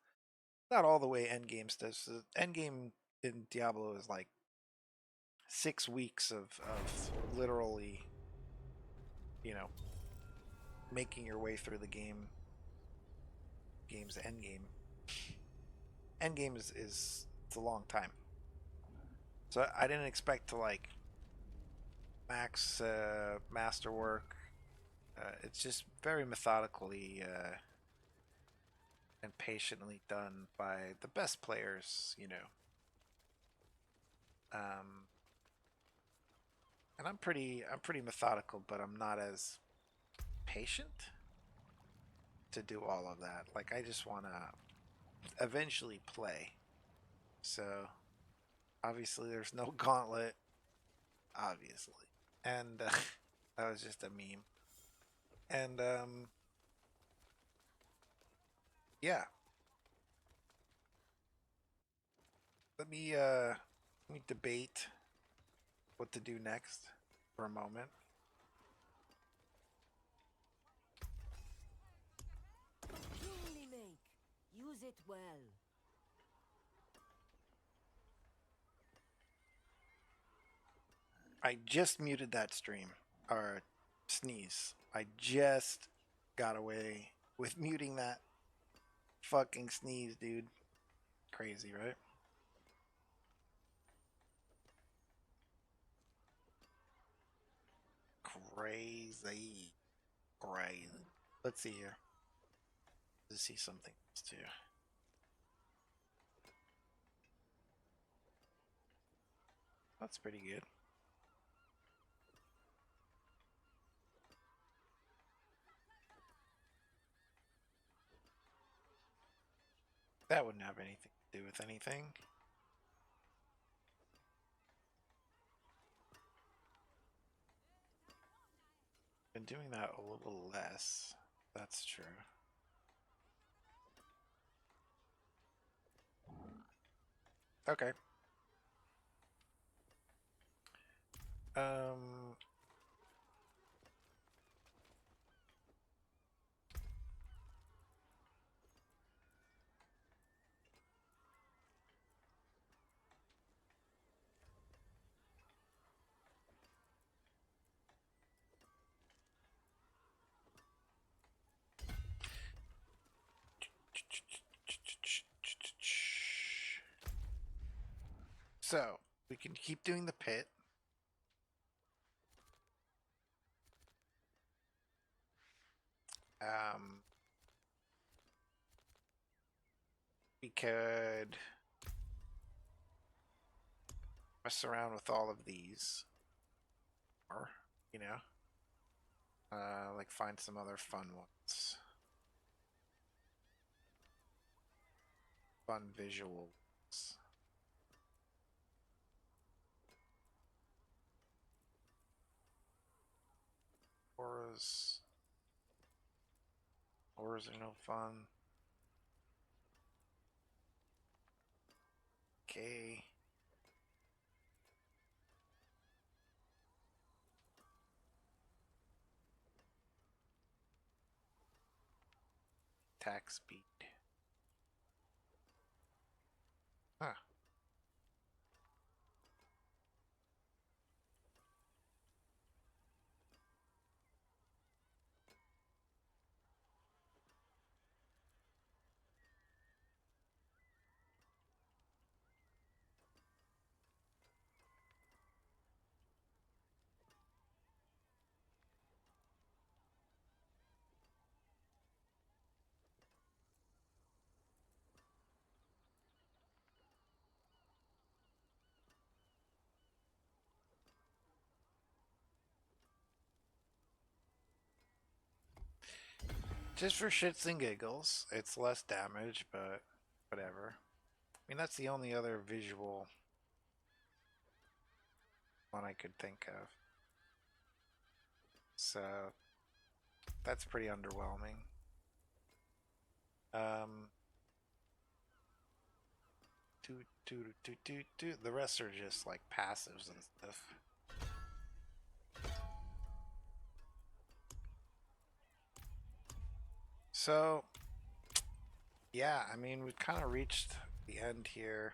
Not all the way endgame stuff. So endgame in Diablo is like 6 weeks of literally, you know, making your way through the game's endgame. Endgame is it's a long time. So I didn't expect to like max masterwork. It's just very methodically and patiently done by the best players, you know. And I'm pretty methodical, but I'm not as patient to do all of that. Like, I just want to eventually play. So obviously there's no gauntlet, obviously, and that was just a meme. And yeah, let me debate what to do next for a moment. Kingly make. Use it well. I just muted that stream, or sneeze. I just got away with muting that fucking sneeze, dude. Crazy, right? Crazy. Crazy. Let's see here. Let's see something else too. That's pretty good. That wouldn't have anything to do with anything. Been doing that a little less. That's true. Okay. So we can keep doing the pit. We could mess around with all of these, or you know, like find some other fun ones, fun visuals. Auras are no fun. Okay. Attack speed. Huh. Just for shits and giggles, it's less damage, but whatever. I mean, that's the only other visual one I could think of. So that's pretty underwhelming. The rest are just like passives and stuff. So yeah, I mean, we've kind of reached the end here.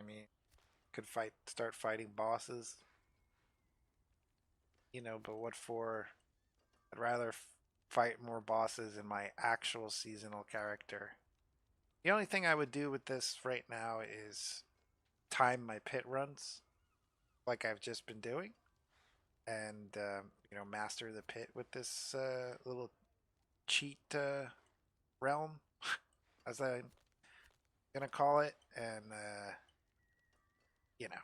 I mean, could start fighting bosses, you know, but what for? I'd rather fight more bosses in my actual seasonal character. The only thing I would do with this right now is time my pit runs, like I've just been doing, and you know, master the pit with this little cheat realm, as I'm gonna call it, and you know,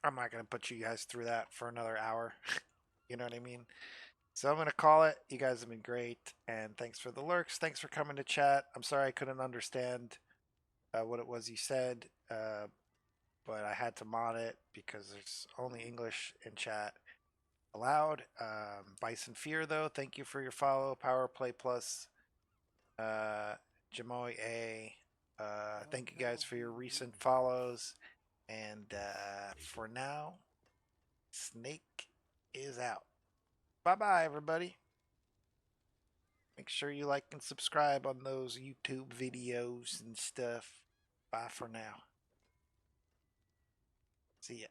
I'm not gonna put you guys through that for another hour. You know what I mean? So I'm gonna call it. You guys have been great, and thanks for the lurks. Thanks for coming to chat. I'm sorry I couldn't understand what it was you said, but I had to mod it because there's only English in chat allowed. Bison Fear, though, thank you for your follow. Power Play Plus, Jamoy A. Thank you guys for your recent follows. And for now, Snake is out. Bye-bye, everybody. Make sure you like and subscribe on those YouTube videos and stuff. Bye for now. See ya.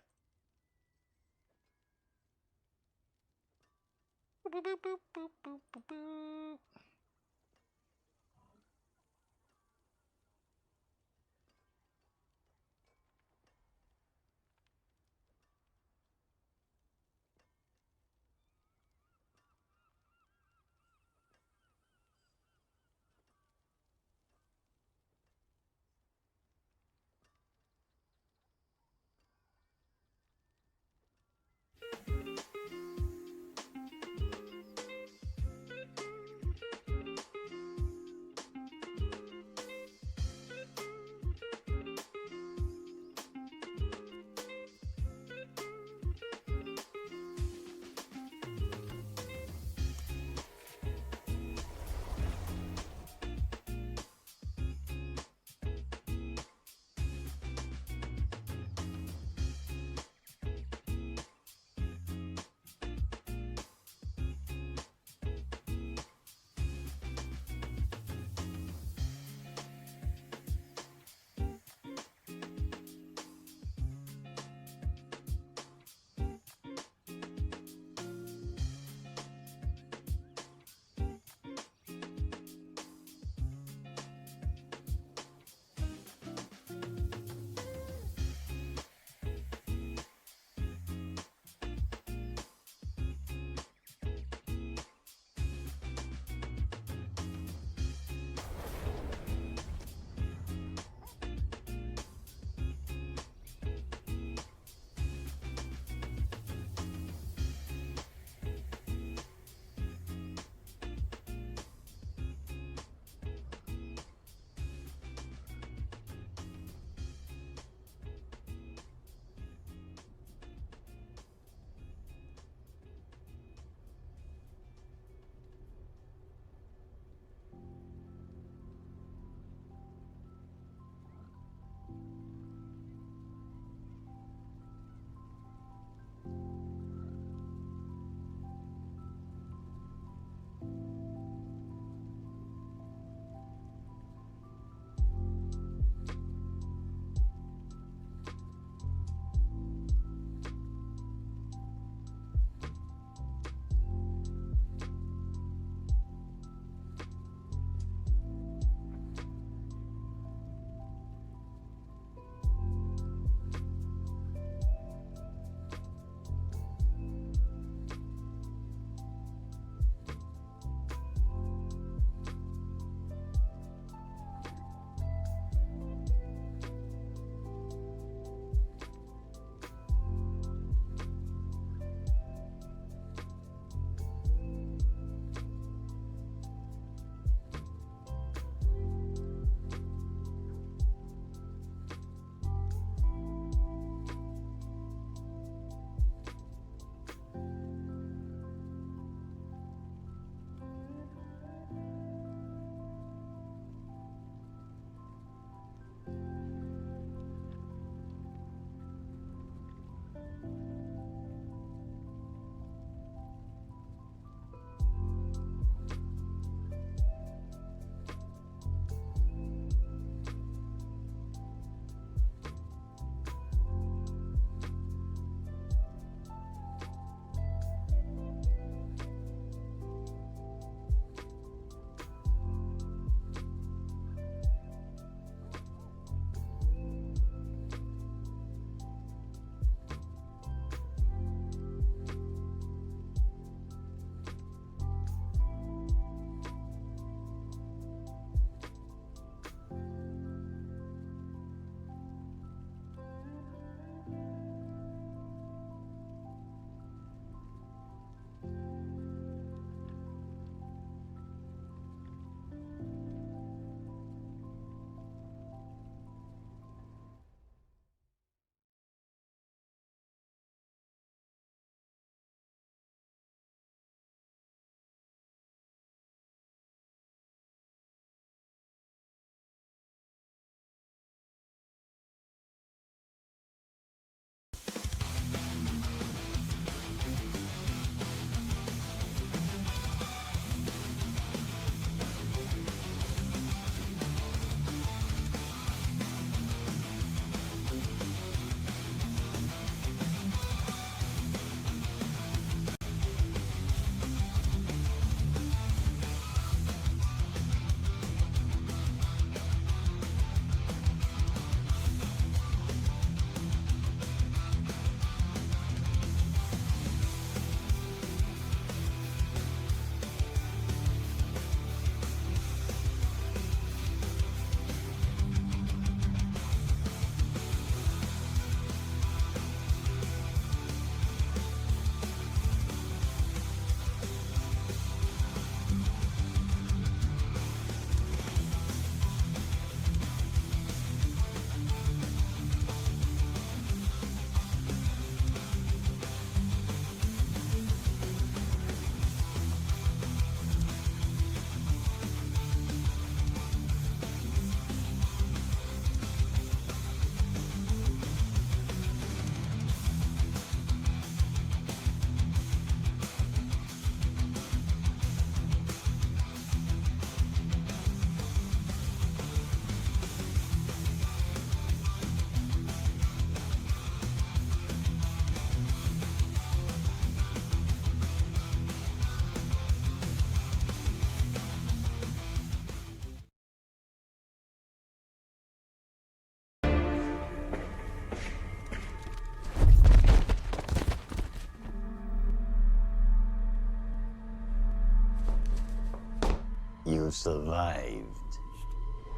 You survived.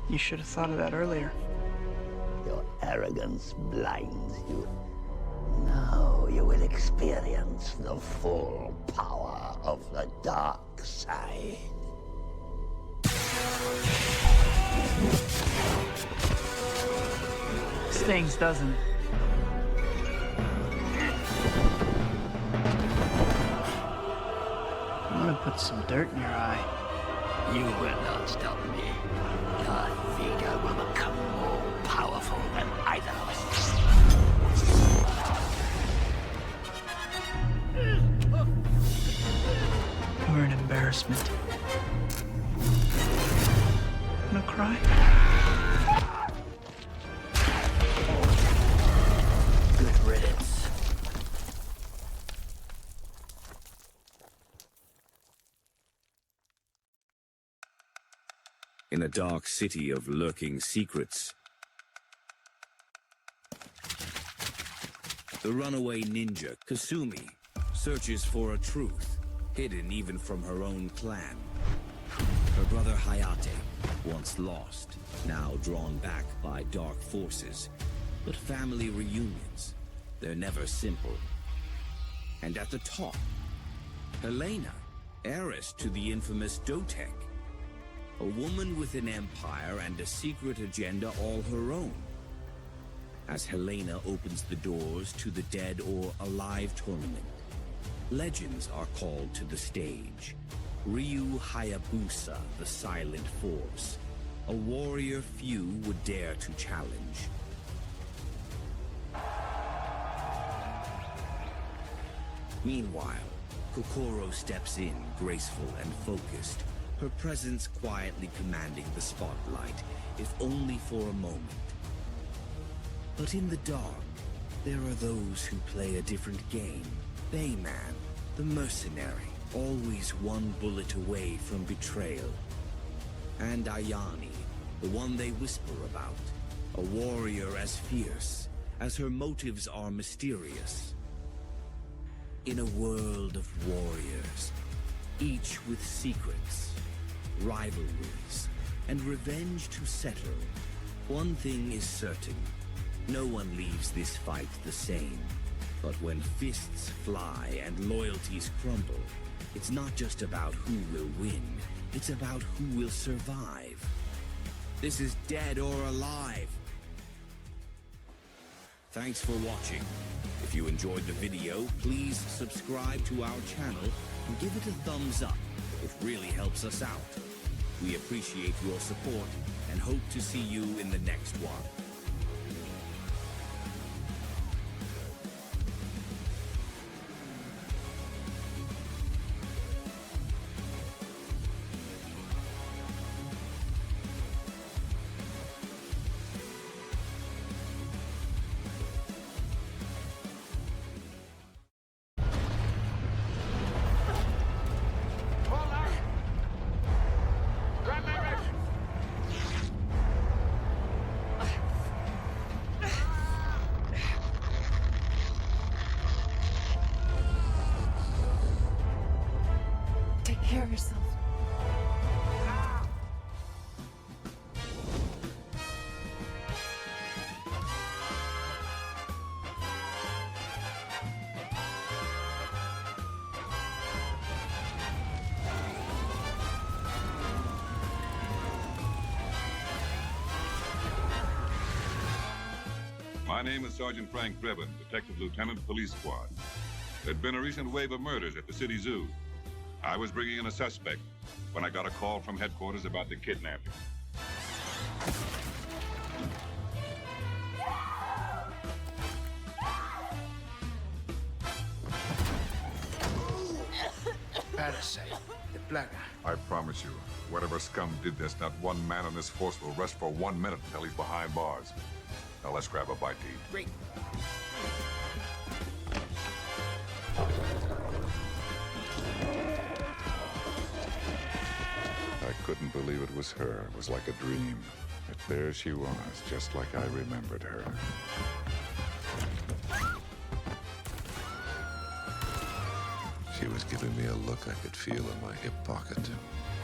You should have thought of that earlier. Your arrogance blinds you. Now you will experience the full power of the dark side. Stings, doesn't it? I'm gonna put some dirt in your eye. You will not stop me. Darth Vader will become more powerful than either of us. You're an embarrassment. I'm gonna cry. Good riddance. In a dark city of lurking secrets, the runaway ninja, Kasumi, searches for a truth, hidden even from her own clan. Her brother Hayate, once lost, now drawn back by dark forces. But family reunions, they're never simple. And at the top, Helena, heiress to the infamous Dotek. A woman with an empire and a secret agenda all her own. As Helena opens the doors to the Dead or Alive tournament, legends are called to the stage. Ryu Hayabusa, the Silent Force. A warrior few would dare to challenge. Meanwhile, Kokoro steps in, graceful and focused, her presence quietly commanding the spotlight, if only for a moment. But in the dark, there are those who play a different game. Bayman, the mercenary, always one bullet away from betrayal. And Ayani, the one they whisper about, a warrior as fierce as her motives are mysterious. In a world of warriors, each with secrets, rivalries, and revenge to settle, one thing is certain. No one leaves this fight the same. But when fists fly and loyalties crumble, it's not just about who will win, it's about who will survive. This is Dead or Alive. Thanks for watching. If you enjoyed the video, please subscribe to our channel and give it a thumbs up. It really helps us out. We appreciate your support and hope to see you in the next one. Take care of yourself. My name is Sergeant Frank Drebin, Detective Lieutenant, Police Squad. There'd been a recent wave of murders at the city zoo. I was bringing in a suspect when I got a call from headquarters about the kidnapping. Parasite, the plaga. I promise you, whatever scum did this, not one man on this force will rest for 1 minute until he's behind bars. Now let's grab a bite to eat. Great. I couldn't believe it was her. It was like a dream. But there she was, just like I remembered her. She was giving me a look I could feel in my hip pocket.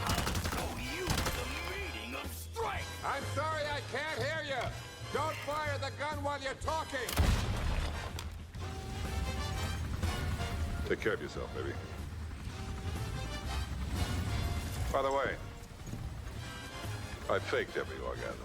Oh, you the gun while you're talking! Take care of yourself, baby. By the way, I faked every orgasm.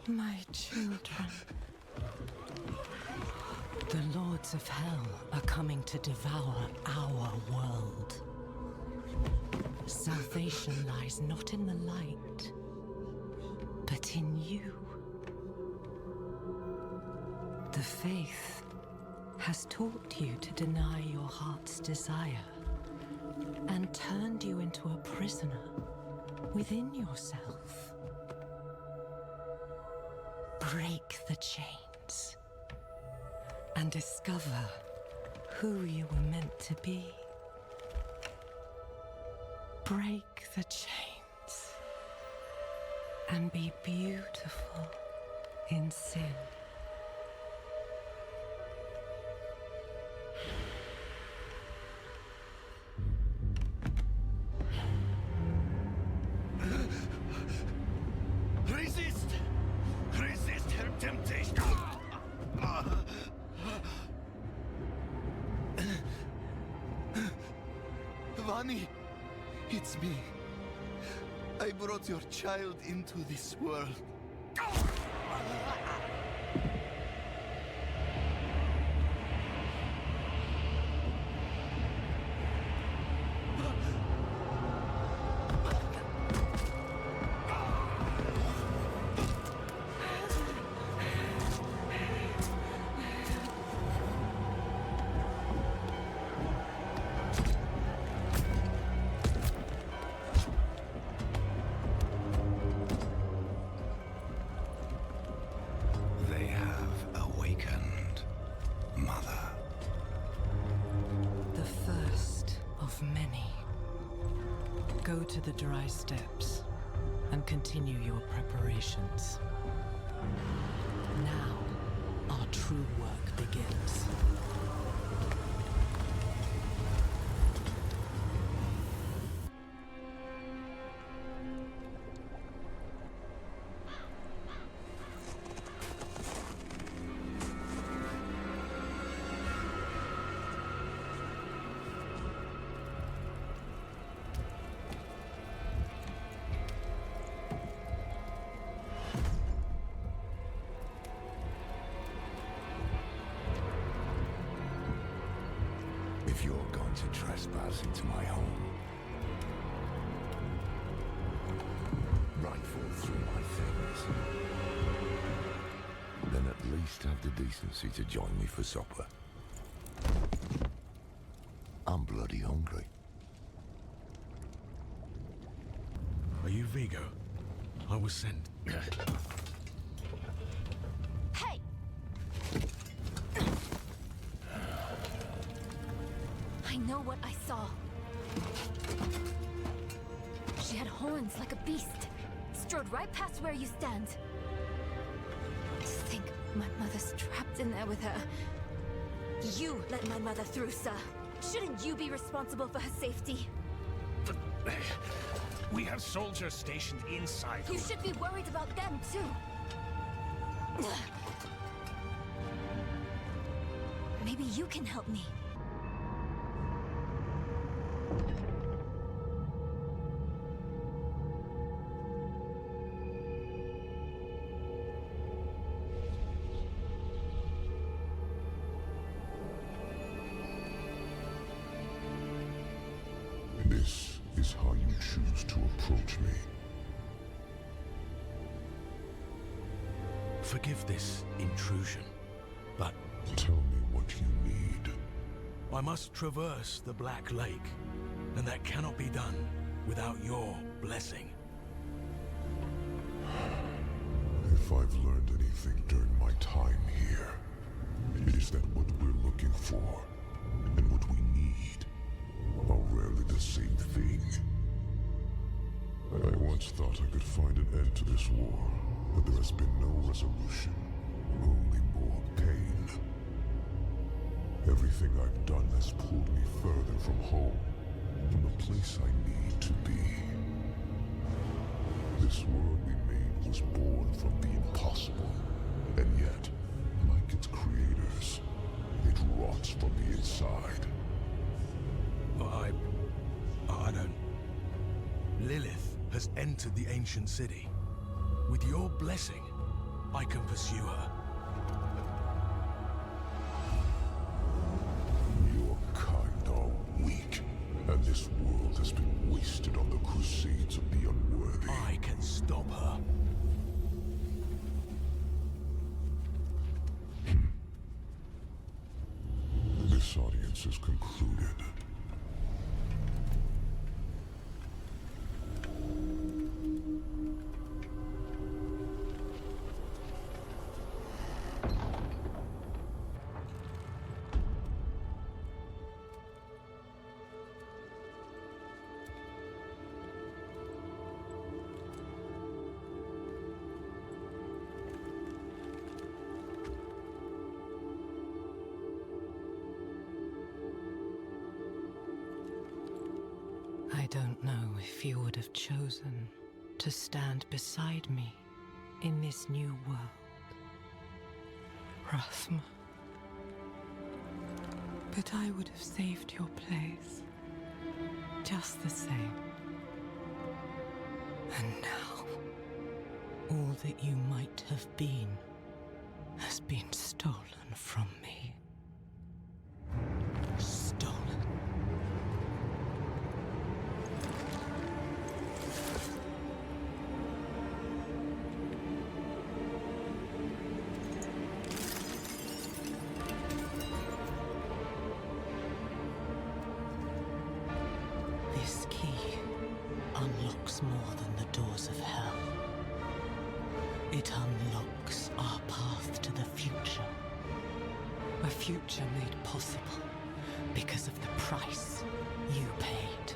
My children. The lords of hell are coming to devour our world. Salvation lies not in the light, but in you. The faith has taught you to deny your heart's desire and turned you into a prisoner within yourself. Break the chains and discover who you were meant to be. Break the chains and be beautiful in sin. Resist! Resist her temptation! Vani, it's me. I brought your child into this world. They have awakened, Mother. The first of many. Go to the dry steps and continue your preparations. Now, our true work begins. If you're going to trespass into my home, rifle through my things, then at least have the decency to join me for supper. I'm bloody hungry. Are you Vigo? I was sent. Hey! I know what I saw. She had horns like a beast. Strode right past where you stand. To think my mother's trapped in there with her. You let my mother through, sir. Shouldn't you be responsible for her safety? But we have soldiers stationed inside. You should be worried about them, too. Maybe you can help me. This is how you choose to approach me. Forgive this intrusion, but... Tell me what you need. I must traverse the Black Lake, and that cannot be done without your blessing. If I've learned anything during my time here, it is that what we're looking for and what we need are rarely the same thing. I once thought I could find an end to this war, but there has been no resolution, only more pain. Everything I've done has pulled me further from home, from the place I need to be. This world we made was born from the impossible, and yet, like its creators, it rots from the inside. I don't... Lilith has entered the ancient city. With your blessing, I can pursue her. Your kind are weak, and this world has been wasted on the crusades of the unworthy. I can stop her. This audience is concluded. I don't know if you would have chosen to stand beside me in this new world, Rathma. But I would have saved your place, just the same. And now, all that you might have been has been stolen from me. Stolen. This key unlocks more than the doors of hell. It unlocks our path to the future. A future made possible because of the price you paid.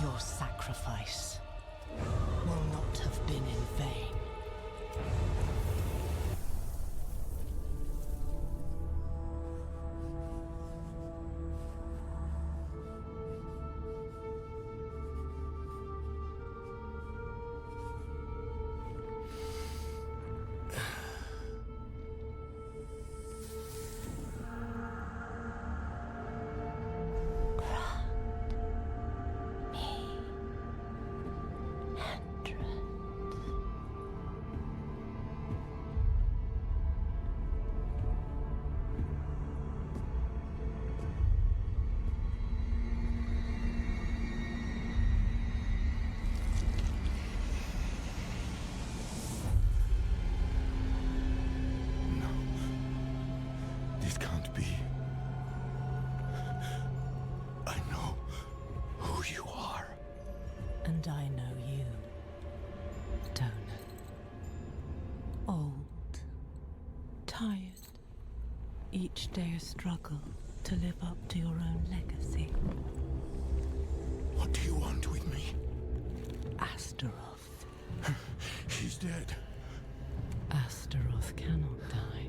Your sacrifice will not have been in vain. This can't be. I know who you are. And I know you, Donut. Old, tired, each day a struggle to live up to your own legacy. What do you want with me? Astaroth. She's dead. Astaroth cannot die.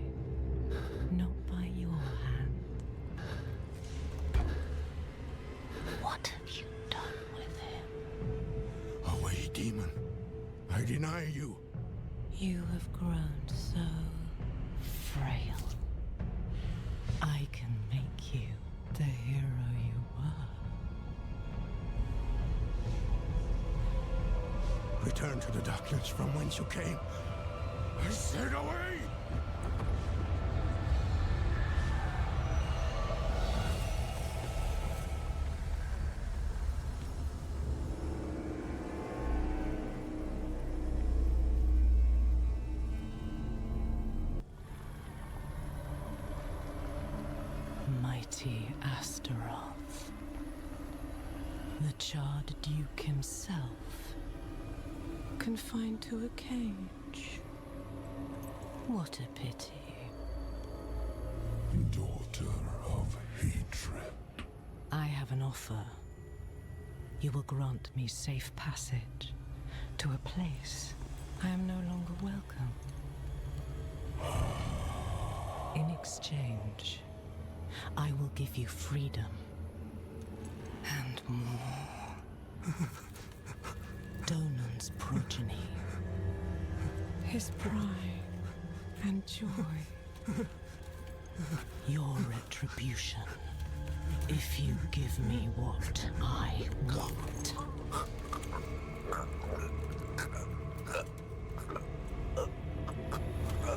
Not by your hand. What have you done with him? Away, demon. I deny you. You have grown so frail. I can make you the hero you were. Return to the darkness from whence you came. I said away! Mighty Astaroth. The charred Duke himself, confined to a cage. What a pity. Daughter of hatred. I have an offer. You will grant me safe passage to a place I am no longer welcome. In exchange, I will give you freedom. And more. Donan's progeny. His pride and joy. Your retribution. If you give me what I want.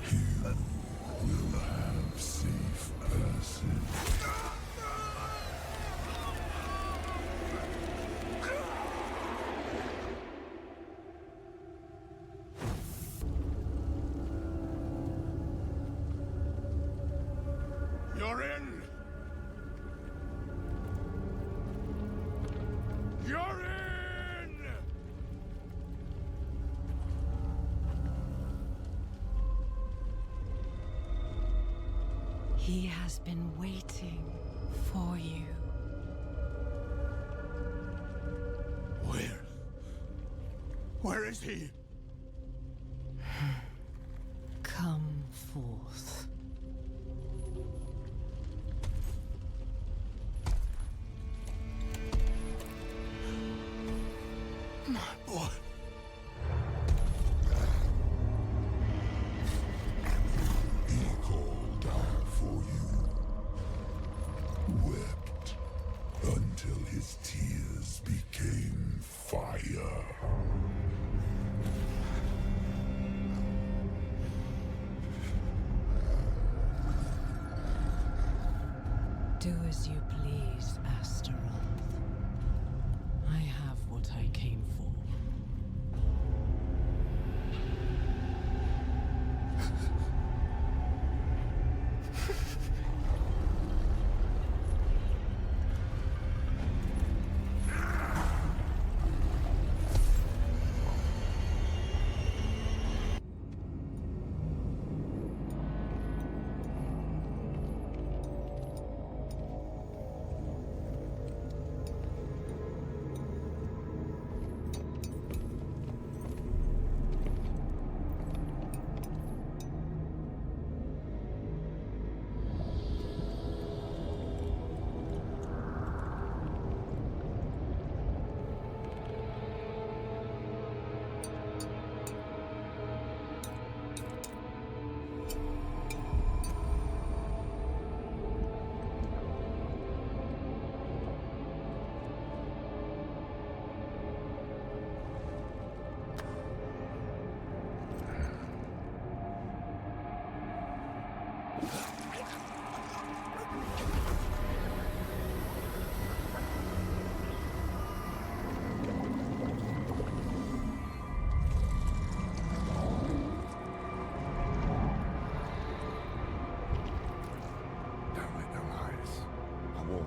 You will have safe passage. You're in! You're in! He has been waiting for you. Where is he? Come forth. My boy. He called out for you. Wept until his tears became fire. Do as you please, Asteroth. I have what I came for.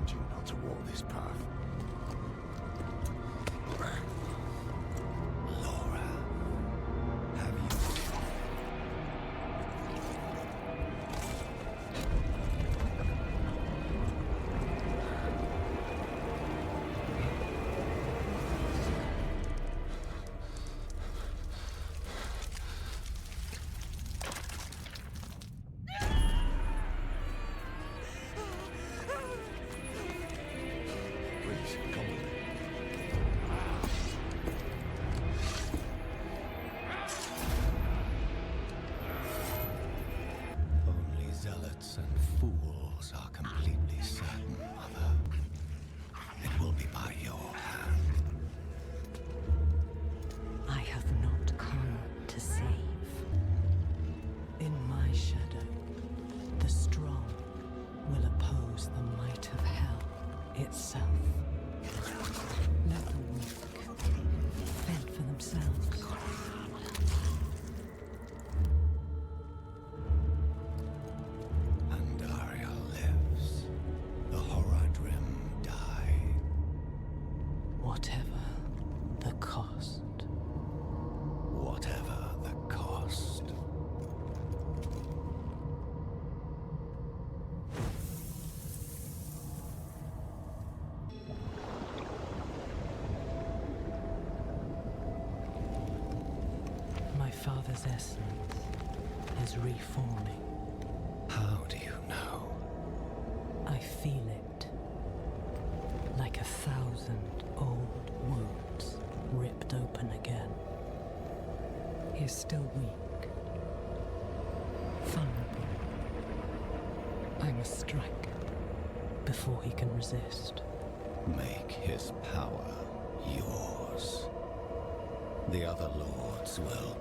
You not to walk this path. Laura, have you... Only zealots and fools are completely certain, Mother. It will be by your hand. I have not come to save. In my shadow, the strong will oppose the might of hell itself. Let the weak fend for themselves. Pandaria lives. The Horadrim die. Whatever the cost. Whatever the cost. My father's essence is reforming. How do you know? I feel it. Like 1,000 old wounds ripped open again. He's still weak. Vulnerable. I must strike before he can resist. Make his power yours. The other lords will.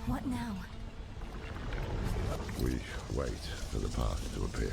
What now? We wait for the path to appear.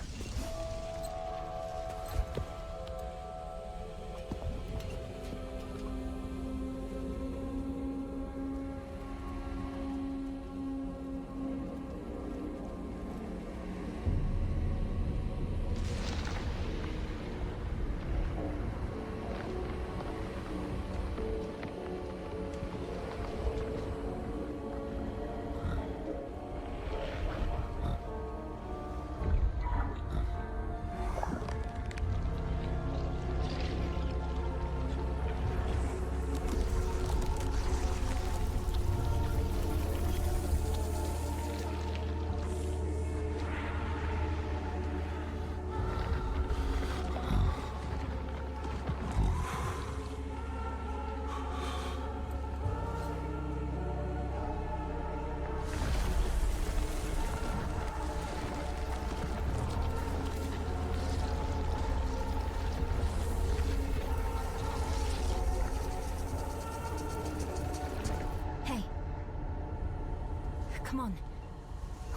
Come on.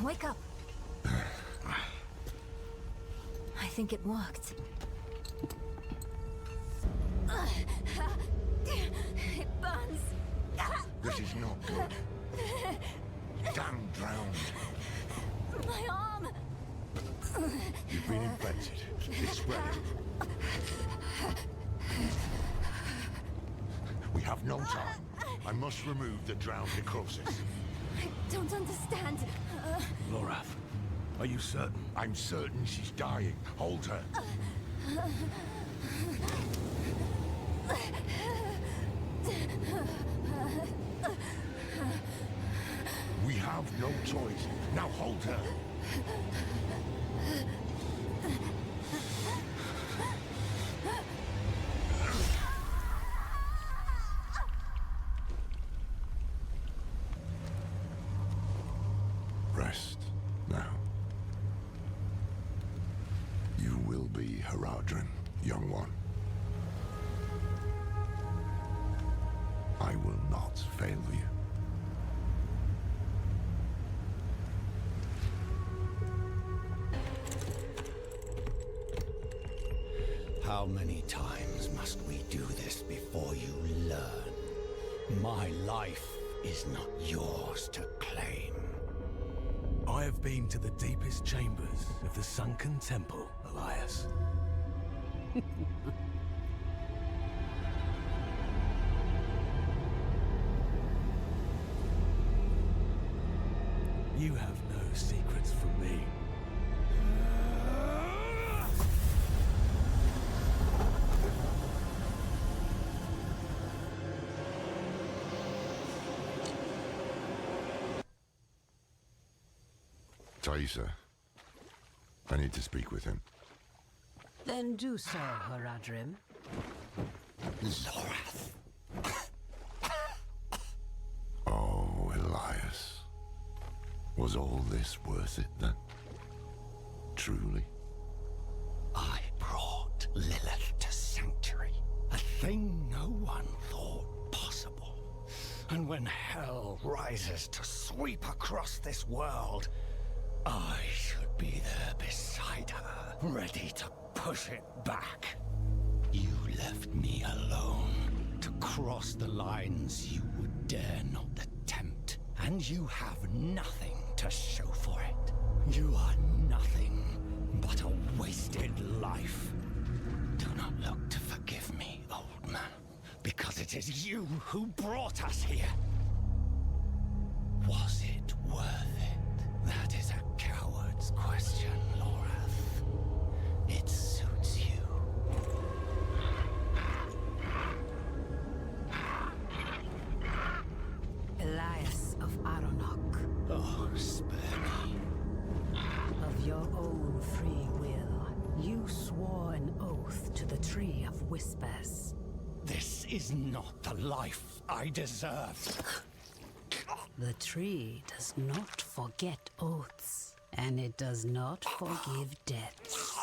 Wake up. I think it worked. It burns. This is not good. Damn drowned. My arm. You've been infected. It's spreading. We have no time. I must remove the drowned necrosis. I don't understand. Lorath, are you certain? I'm certain she's dying. Hold her. We have no choice. Now hold her. Rest now. You will be Haradrim, young one. I will not fail you. How many times must we do this before you learn? My life is not yours to claim. I have been to the deepest chambers of the sunken temple, Elias. You have no secrets from me. Taisa, I need to speak with him. Then do so, Haradrim. Lorath. Oh, Elias. Was all this worth it then? Truly? I brought Lilith to Sanctuary, a thing no one thought possible. And when hell rises to sweep across this world, I should be there beside her, ready to push it back. You left me alone to cross the lines you would dare not attempt, and you have nothing to show for it. You are nothing but a wasted life. Do not look to forgive me, old man, because it is you who brought us here. free of whispers. This is not the life I deserve. The tree does not forget oaths, and it does not forgive debts.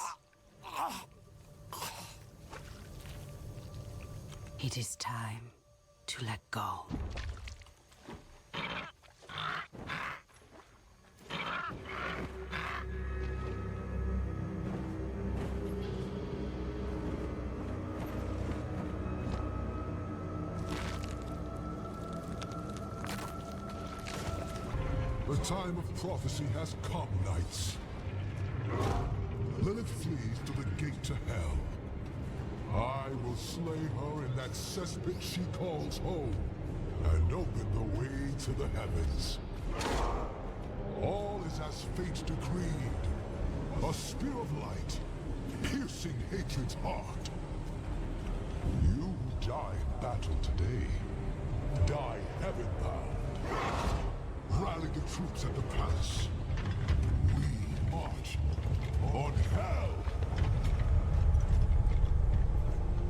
It is time to let go. The time of prophecy has come, knights. Lilith flees to the gate to hell. I will slay her in that cesspit she calls home, and open the way to the heavens. All is as fate decreed. A spear of light, piercing hatred's heart. You who die in battle today, die heaven-bound. Rally the troops at the palace. We march on hell!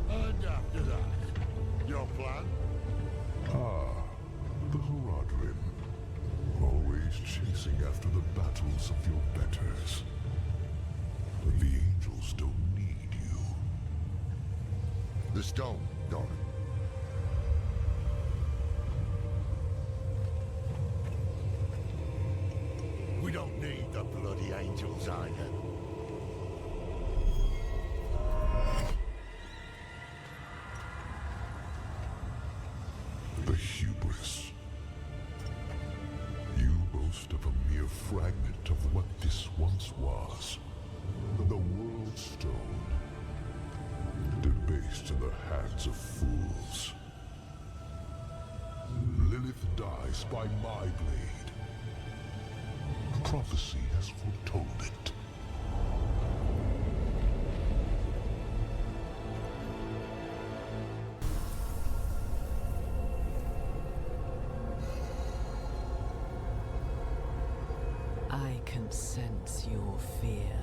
And after that, your plan? The Horadrim. Always chasing after the battles of your betters. But the angels don't need you. The stone, darling. We don't need the bloody angels either. The hubris. You boast of a mere fragment of what this once was. The World Stone. Debased in the hands of fools. Lilith dies by my blade. Prophecy has foretold it. I can sense your fear,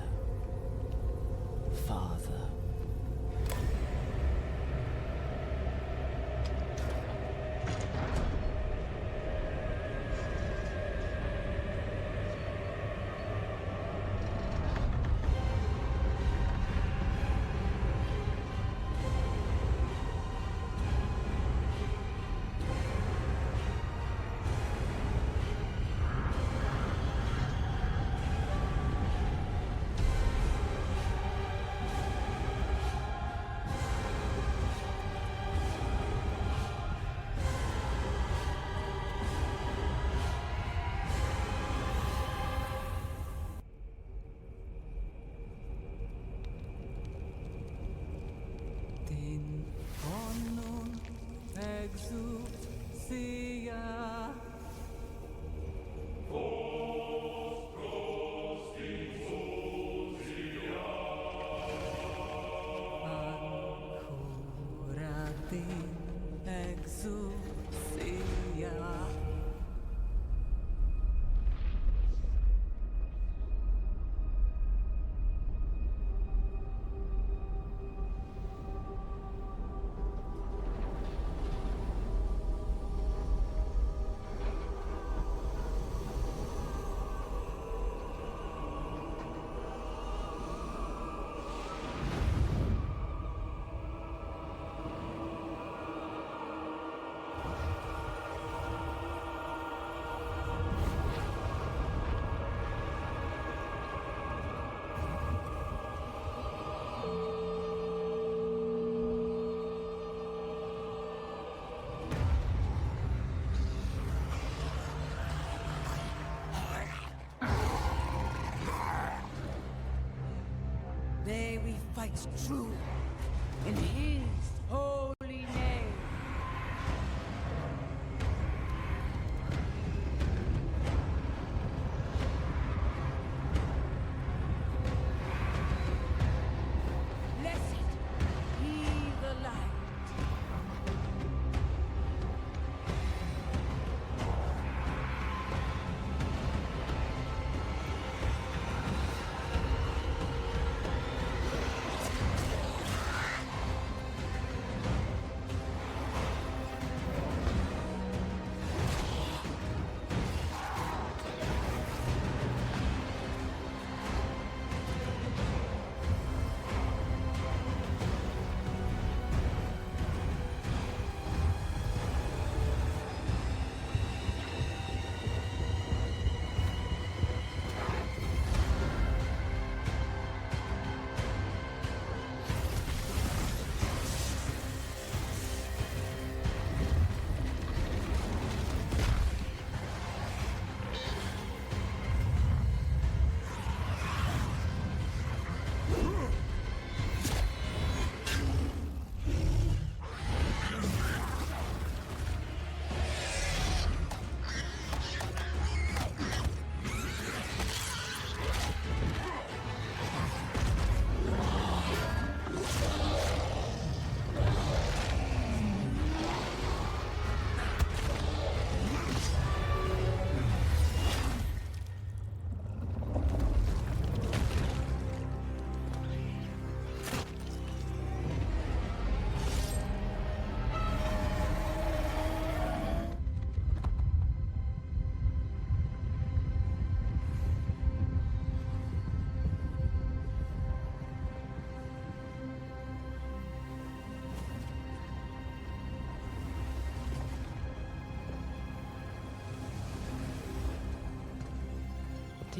Father. May we fight true in His holy name. Blessed be the light.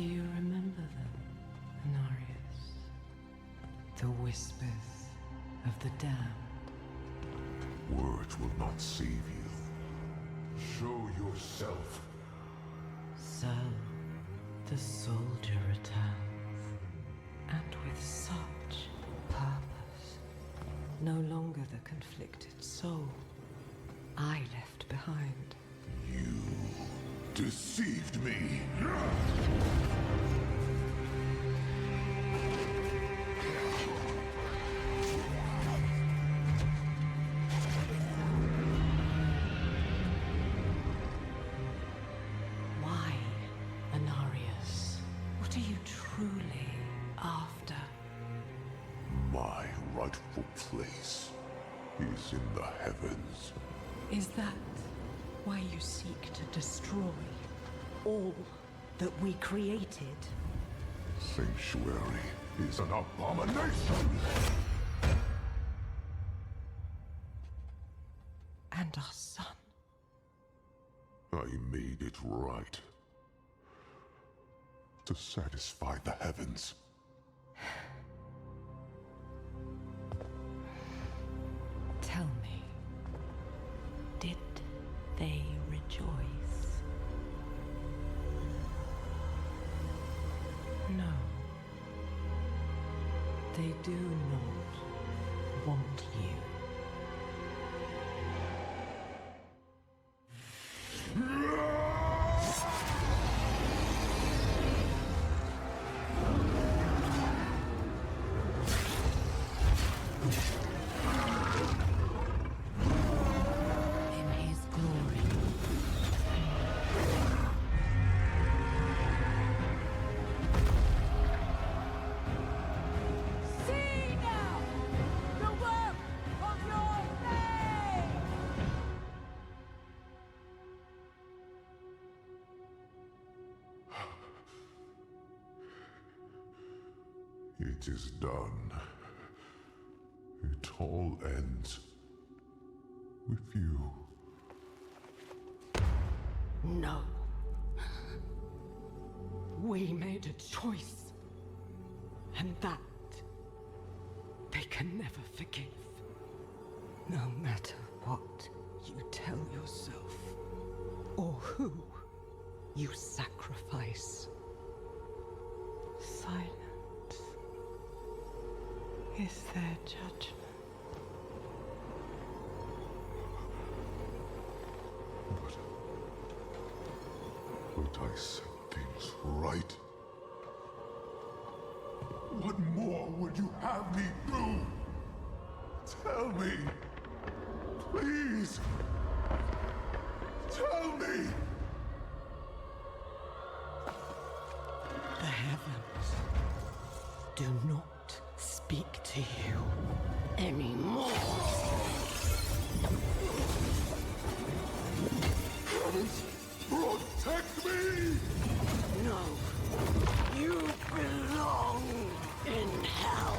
Do you remember them, Anarius? The whispers of the damned. Words will not save you. Show yourself. So, the soldier returns, and with such purpose. No longer the conflicted soul I left behind. You deceived me. Why, Anarius? What are you truly after? My rightful place is in the heavens. Is that why you seek to destroy all that we created? Sanctuary is an abomination! And our son. I made it right. To satisfy the heavens. Tell me, did they rejoice? No. They do not want you. It is done. It all ends with you. No. We made a choice. And that they can never forgive. No matter what you tell yourself, or who you sacrifice. Silence is their judgment. But I set things right. What more would you have me do? Tell me! Please! Tell me! The heavens do not speak to you anymore. Heavens, protect me! No. You belong in hell.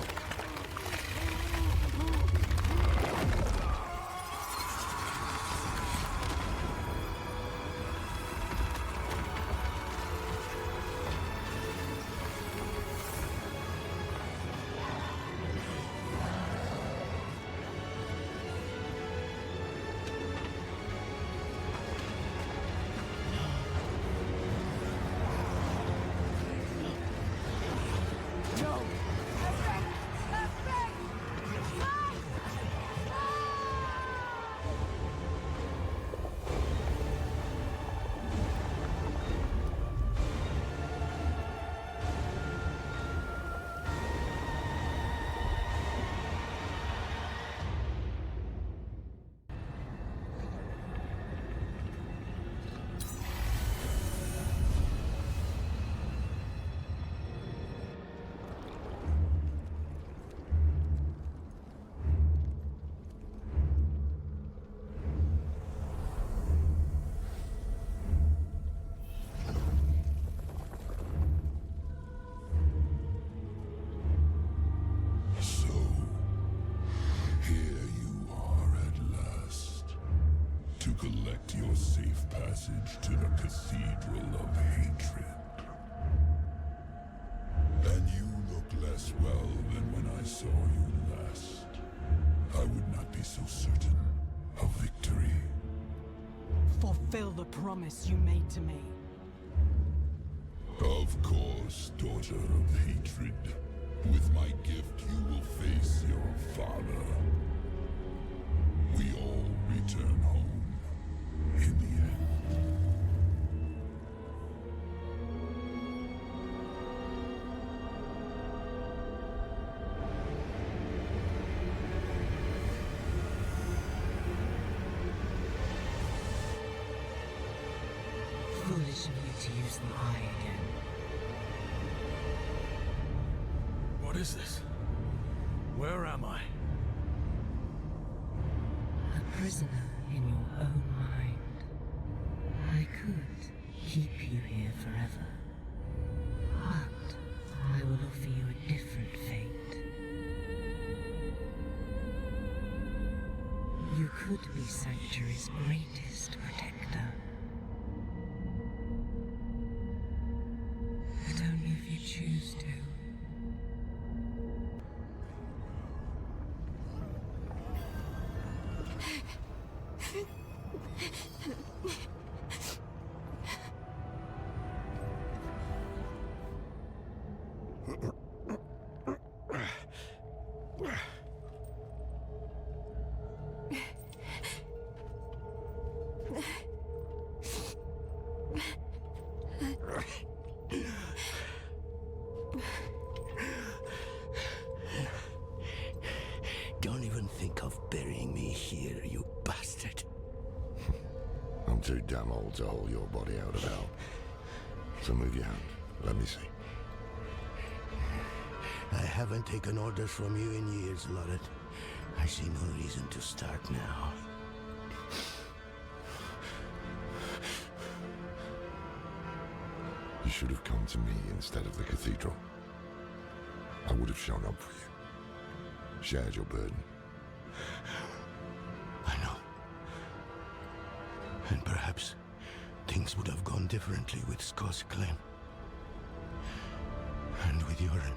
Collect your safe passage to the Cathedral of Hatred. And you look less well than when I saw you last. I would not be so certain of victory. Fulfill the promise you made to me. Of course, daughter of hatred. With my gift, you will face your father. We all return home in the end. Foolish of you to use the eye again. What is this? Where am I? A prisoner in your own mind. I could keep you here forever. But I will offer you a different fate. You could be Sanctuary's greatest protector. But only if you choose to. Don't even think of burying me here, you bastard. I'm too damn old to haul your body out of hell. So move your hand. Let me see. I haven't taken orders from you in years, Lorette. I see no reason to start now. You should have come to me instead of the cathedral. I would have shown up for you. Shared your burden. I know. And perhaps things would have gone differently with Scott's claim. And with Yoren.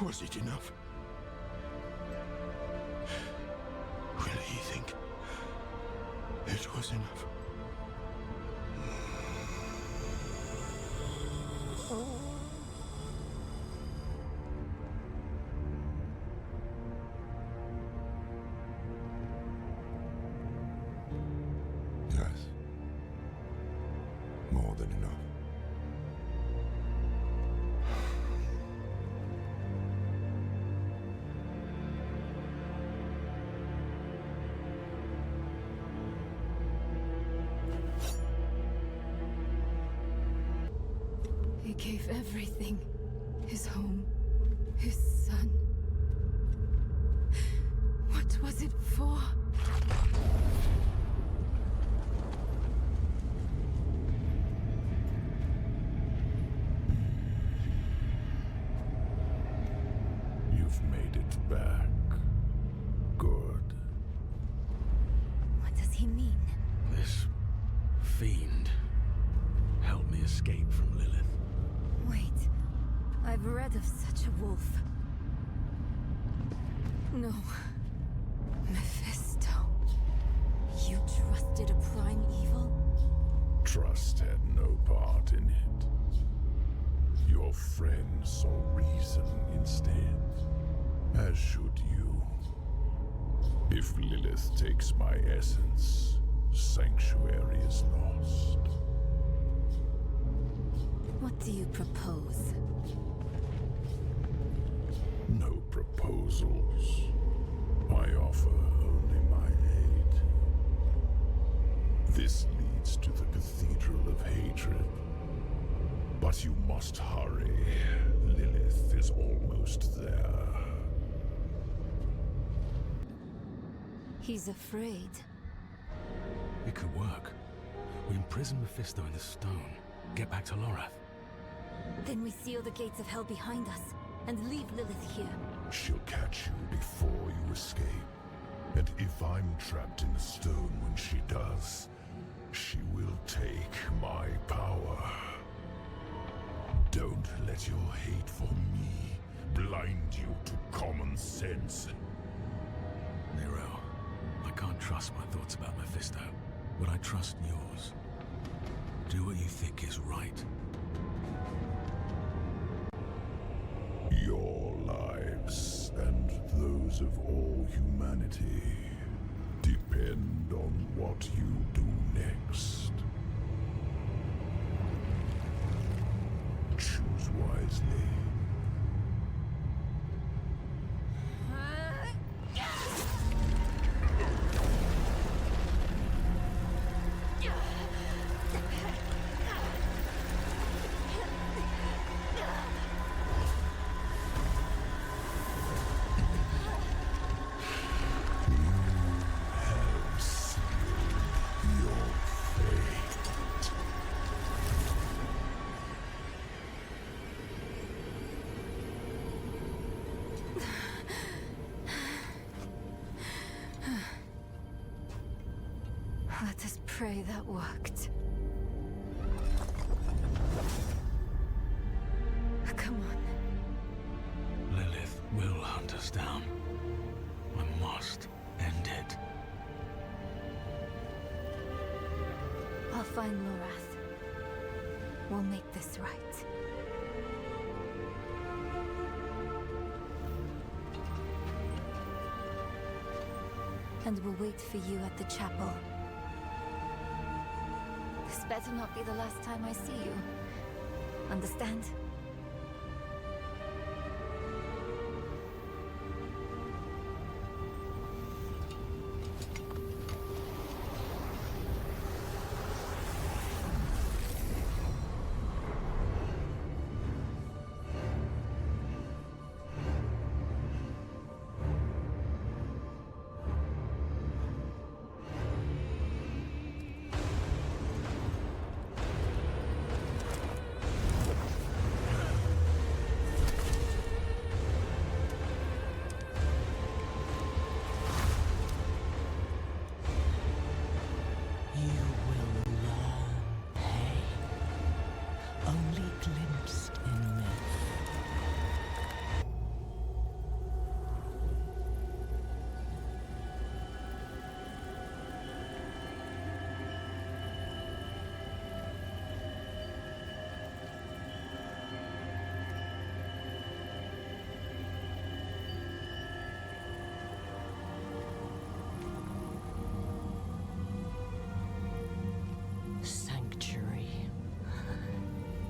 Was it enough? Will he think it was enough? Yes. More than enough. He gave everything. His home. His son. What was it for? You've made it back. Good. What does he mean? This fiend helped me escape from Lilith. Wait. I've read of such a wolf. No. Mephisto. You trusted a prime evil? Trust had no part in it. Your friend saw reason instead. As should you. If Lilith takes my essence, Sanctuary is lost. What do you propose? No proposals. I offer only my aid. This leads to the Cathedral of Hatred. But you must hurry. Lilith is almost there. He's afraid. It could work. We imprison Mephisto in the stone. Get back to Lorath. Then we seal the gates of hell behind us and leave Lilith here. She'll catch you before you escape. And if I'm trapped in the stone when she does, She will take my power. Don't let your hate for me blind you to common sense. Nero, I can't trust my thoughts about Mephisto, but I trust yours. Do what you think is right. Your lives and those of all humanity depend on what you do next. Choose wisely. Let us pray that worked. Come on. Lilith will hunt us down. I must end it. I'll find Lorath. We'll make this right. And we'll wait for you at the chapel. This better not be the last time I see you. Understand?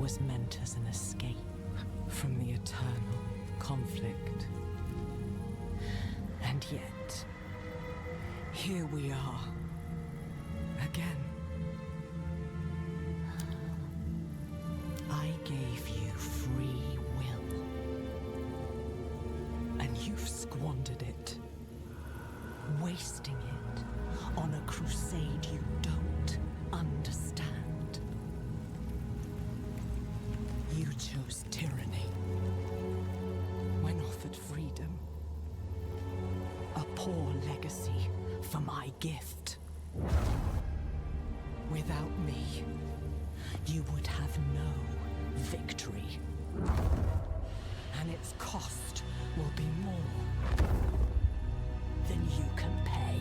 Was meant as an escape from the eternal conflict. And yet, here we are, again. I gave you free will, and you've squandered it, wasting it on a crusade you don't understand. You chose tyranny when offered freedom. A poor legacy for my gift. Without me, you would have no victory. And its cost will be more than you can pay.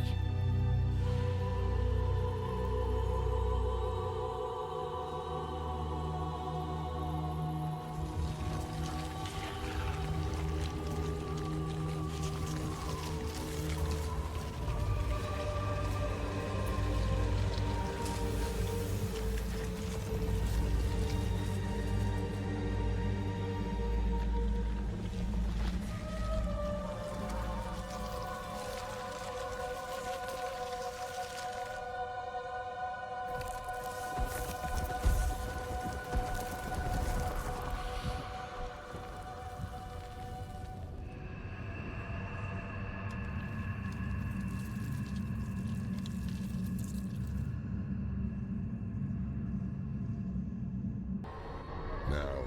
Now,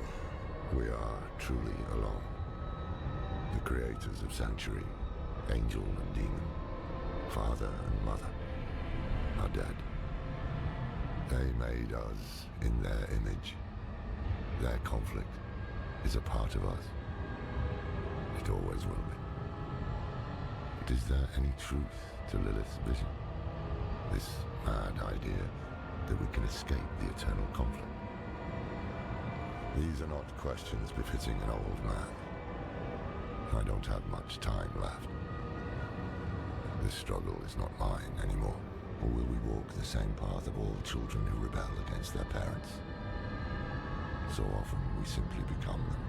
we are truly alone. The creators of Sanctuary, Angel and Demon, Father and Mother, are dead. They made us in their image. Their conflict is a part of us. It always will be. But is there any truth to Lilith's vision? This mad idea that we can escape the eternal conflict? These are not questions befitting an old man. I don't have much time left. This struggle is not mine anymore. Or will we walk the same path of all children who rebel against their parents? So often we simply become them.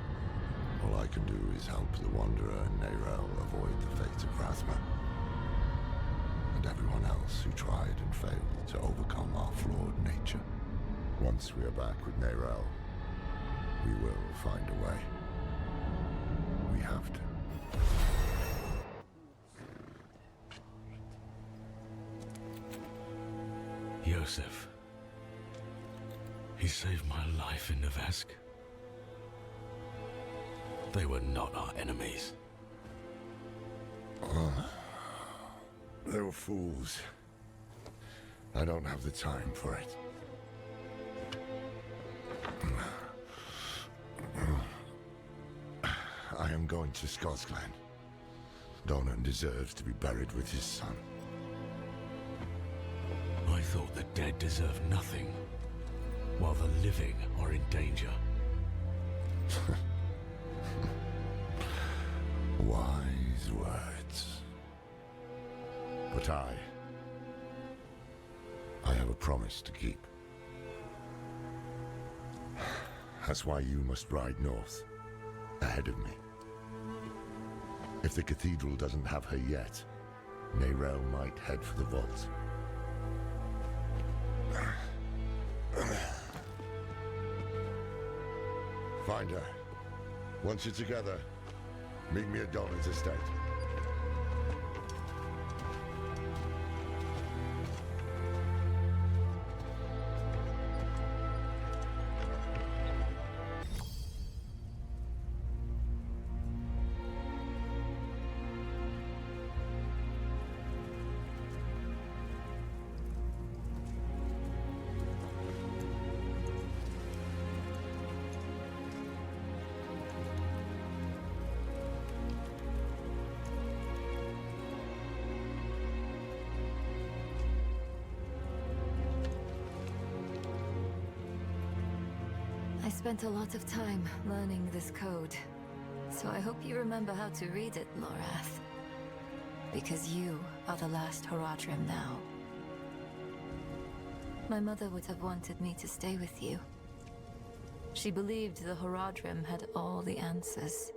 All I can do is help the Wanderer and Neyrel avoid the fate of Rathma. And everyone else who tried and failed to overcome our flawed nature. Once we are back with Neyrel, we will find a way. We have to. Yosef. He saved my life in Nevesk. They were not our enemies. They were fools. I don't have the time for it. I am going to Scotsglen. Donan deserves to be buried with his son. I thought the dead deserved nothing, while the living are in danger. Wise words. But I have a promise to keep. That's why you must ride north, ahead of me. If the cathedral doesn't have her yet, Neyrel might head for the vault. Find her. Once you're together, meet me at Donan's estate. I spent a lot of time learning this code, so I hope you remember how to read it, Lorath. Because you are the last Horadrim now. My mother would have wanted me to stay with you. She believed the Horadrim had all the answers.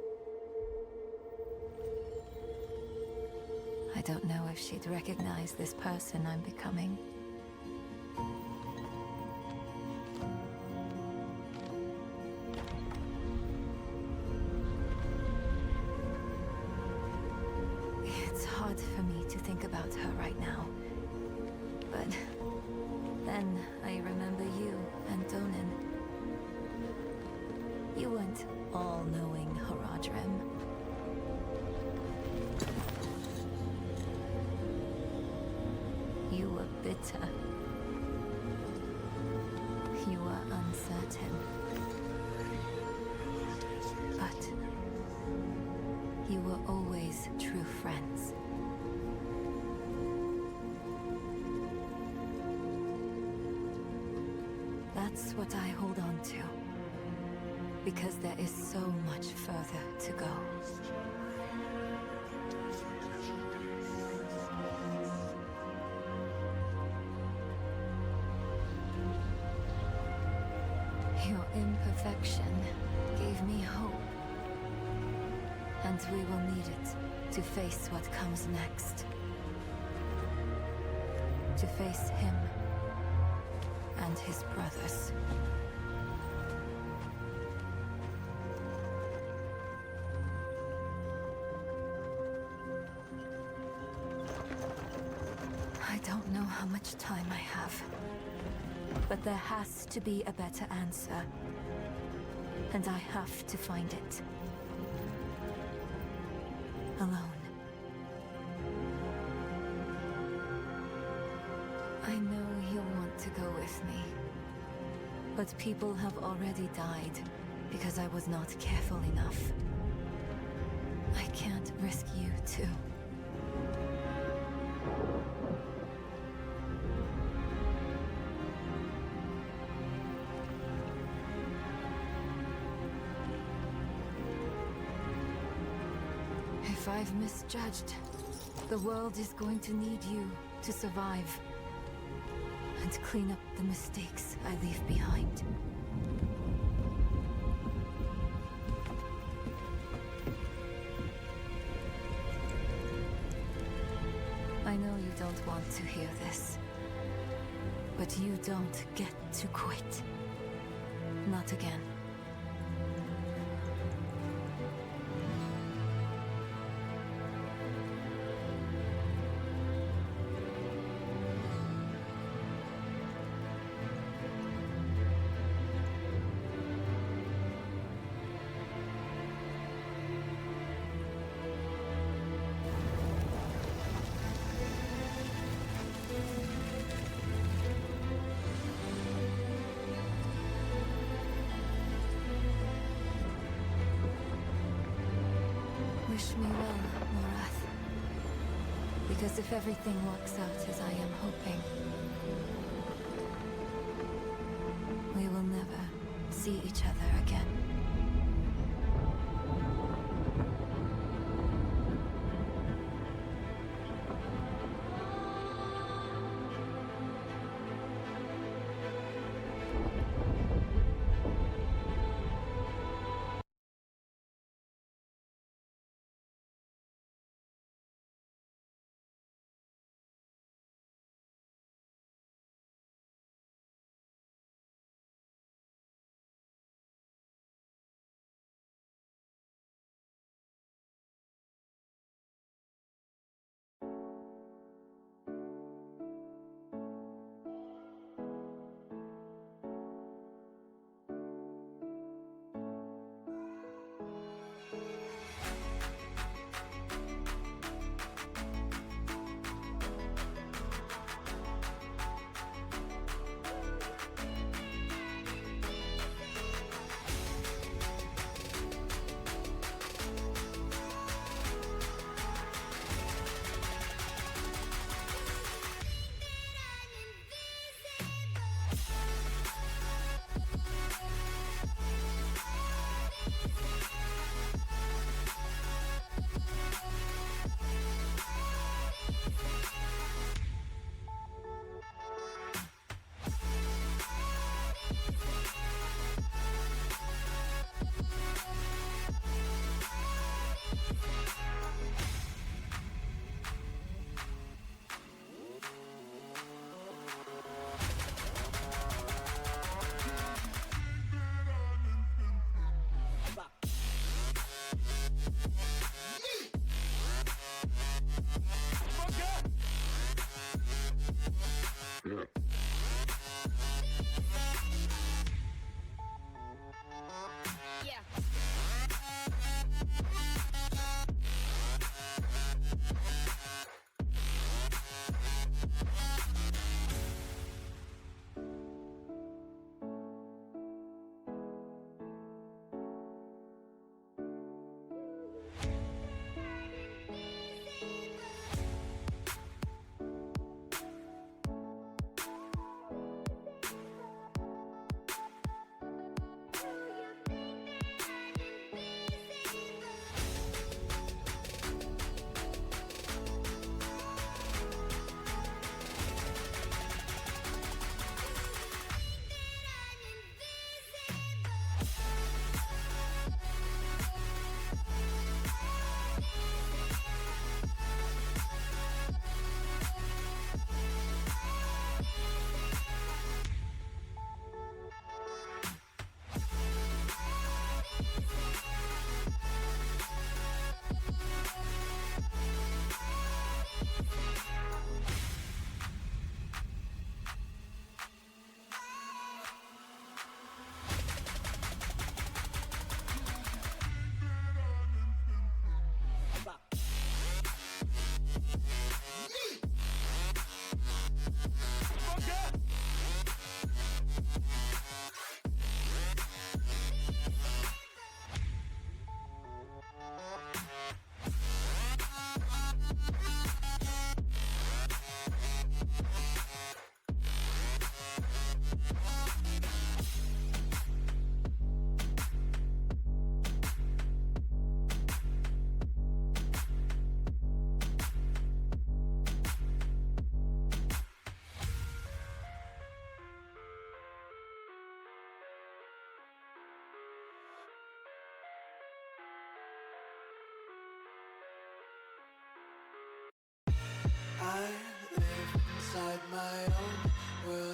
I don't know if she'd recognize this person I'm becoming. It's hard for me to think about her right now. But then I remember you and Donan. You weren't all-knowing Horadrim. You were bitter. You were uncertain. But you were always true friends. That's what I hold on to. Because there is so much further to go. Your imperfection gave me hope. And we will need it to face what comes next. To face him and his brothers. I don't know how much time I have. But there has to be a better answer. And I have to find it. Alone. I know you'll want to go with me. But people have already died because I was not careful enough. I can't risk you too. If I've misjudged, the world is going to need you to survive and clean up the mistakes I leave behind. I know you don't want to hear this, but you don't get to quit. Not again. Wish me well, Morath. Because if everything works out as I am hoping, we will never see each other again.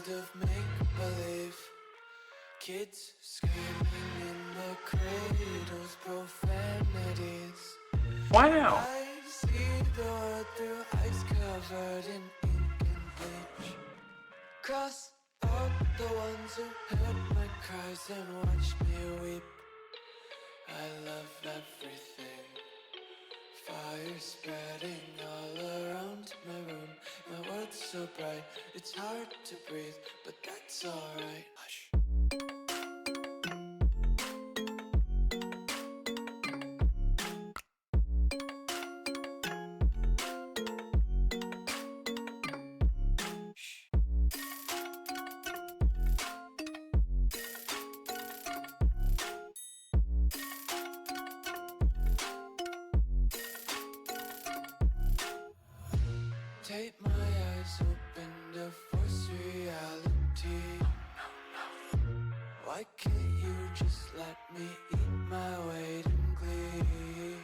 world of make-believe. Kids screaming in the cradles, profanities. Wow. I see the world through ice covered in ink and bleach. Cross out the ones who heard my cries and watched me weep. I love everything. Fire spreading all around my room. My world's so bright, it's hard to breathe, but that's alright. Hush. Take my eyes open to force reality. Why can't you just let me eat my weight in glee?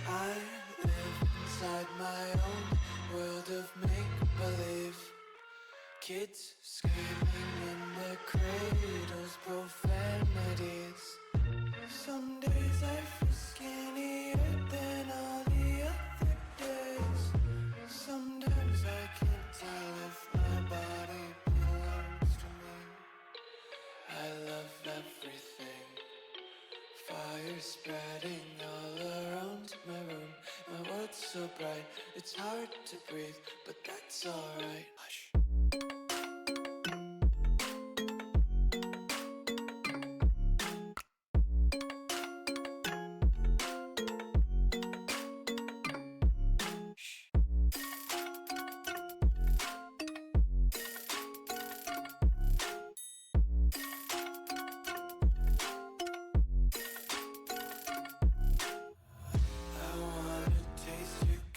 I live inside my own world of make-believe. Kids screaming in their cradles, profanities. Some days I feel skinnier than all the other days. Sometimes I can't tell if my body belongs to me. I love everything. Fire spreading all around my room. My world's so bright, it's hard to breathe, but that's alright. Hush.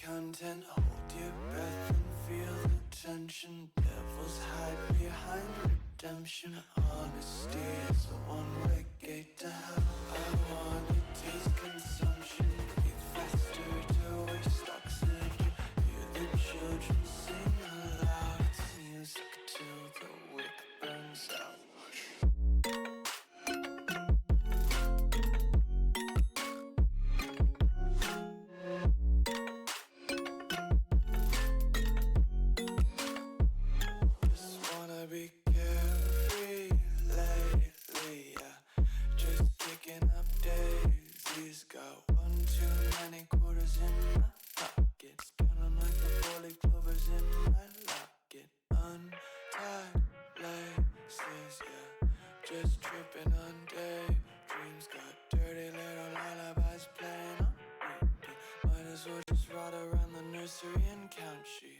Content, hold your breath and feel the tension. Devils hide behind redemption. Honesty is a one-way gate to hell. I wanna taste consumption. Breathe faster to waste oxygen. Hear the children sing aloud. It's music till the wick burns out. Be carefree lately, yeah. Just kicking up daisies. Got one too many quarters in my pockets. Count 'em like the 4-leaf clovers in my locket. Untied laces, yeah. Just tripping on daydreams. Got dirty little lullabies playing on repeat. Might as well just ride around the nursery and count sheep.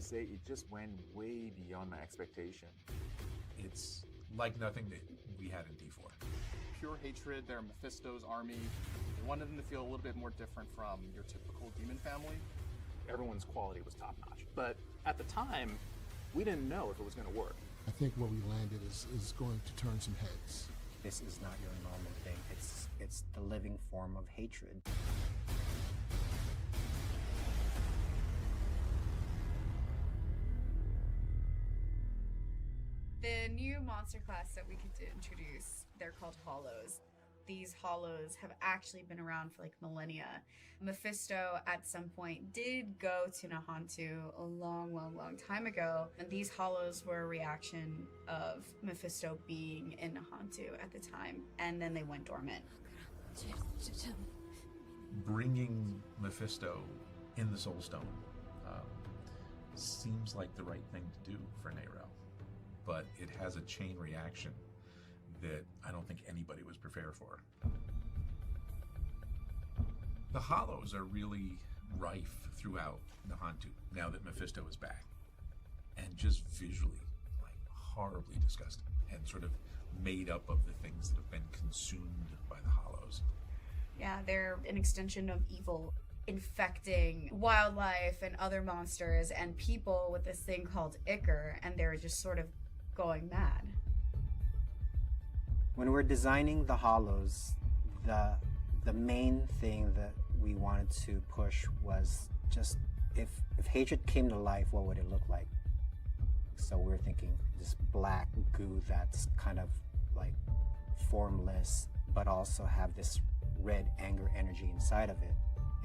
say it just went way beyond my expectation. It's like nothing that we had in D4. Pure hatred, they're Mephisto's army. They wanted them to feel a little bit more different from your typical demon family. Everyone's quality was top-notch. But at the time, we didn't know if it was going to work. I think where we landed is going to turn some heads. This is not your normal thing. It's the living form of hatred. The new monster class that we could introduce, they're called Hollows. These Hollows have actually been around for like millennia. Mephisto at some point did go to Nahantu a long time ago, and these Hollows were a reaction of Mephisto being in Nahantu at the time, and then they went dormant. Bringing Mephisto in the Soul Stone seems like the right thing to do for Nerel, but it has a chain reaction that I don't think anybody was prepared for. The Hollows are really rife throughout Nahantu now that Mephisto is back, and just visually, like, horribly disgusting, and sort of made up of the things that have been consumed by the Hollows. Yeah, they're an extension of evil, infecting wildlife and other monsters and people with this thing called Ichor, and they're just sort of going mad. When we're designing the Hollows, the main thing that we wanted to push was just if hatred came to life, what would it look like? So we're thinking this black goo that's kind of like formless, but also have this red anger energy inside of it.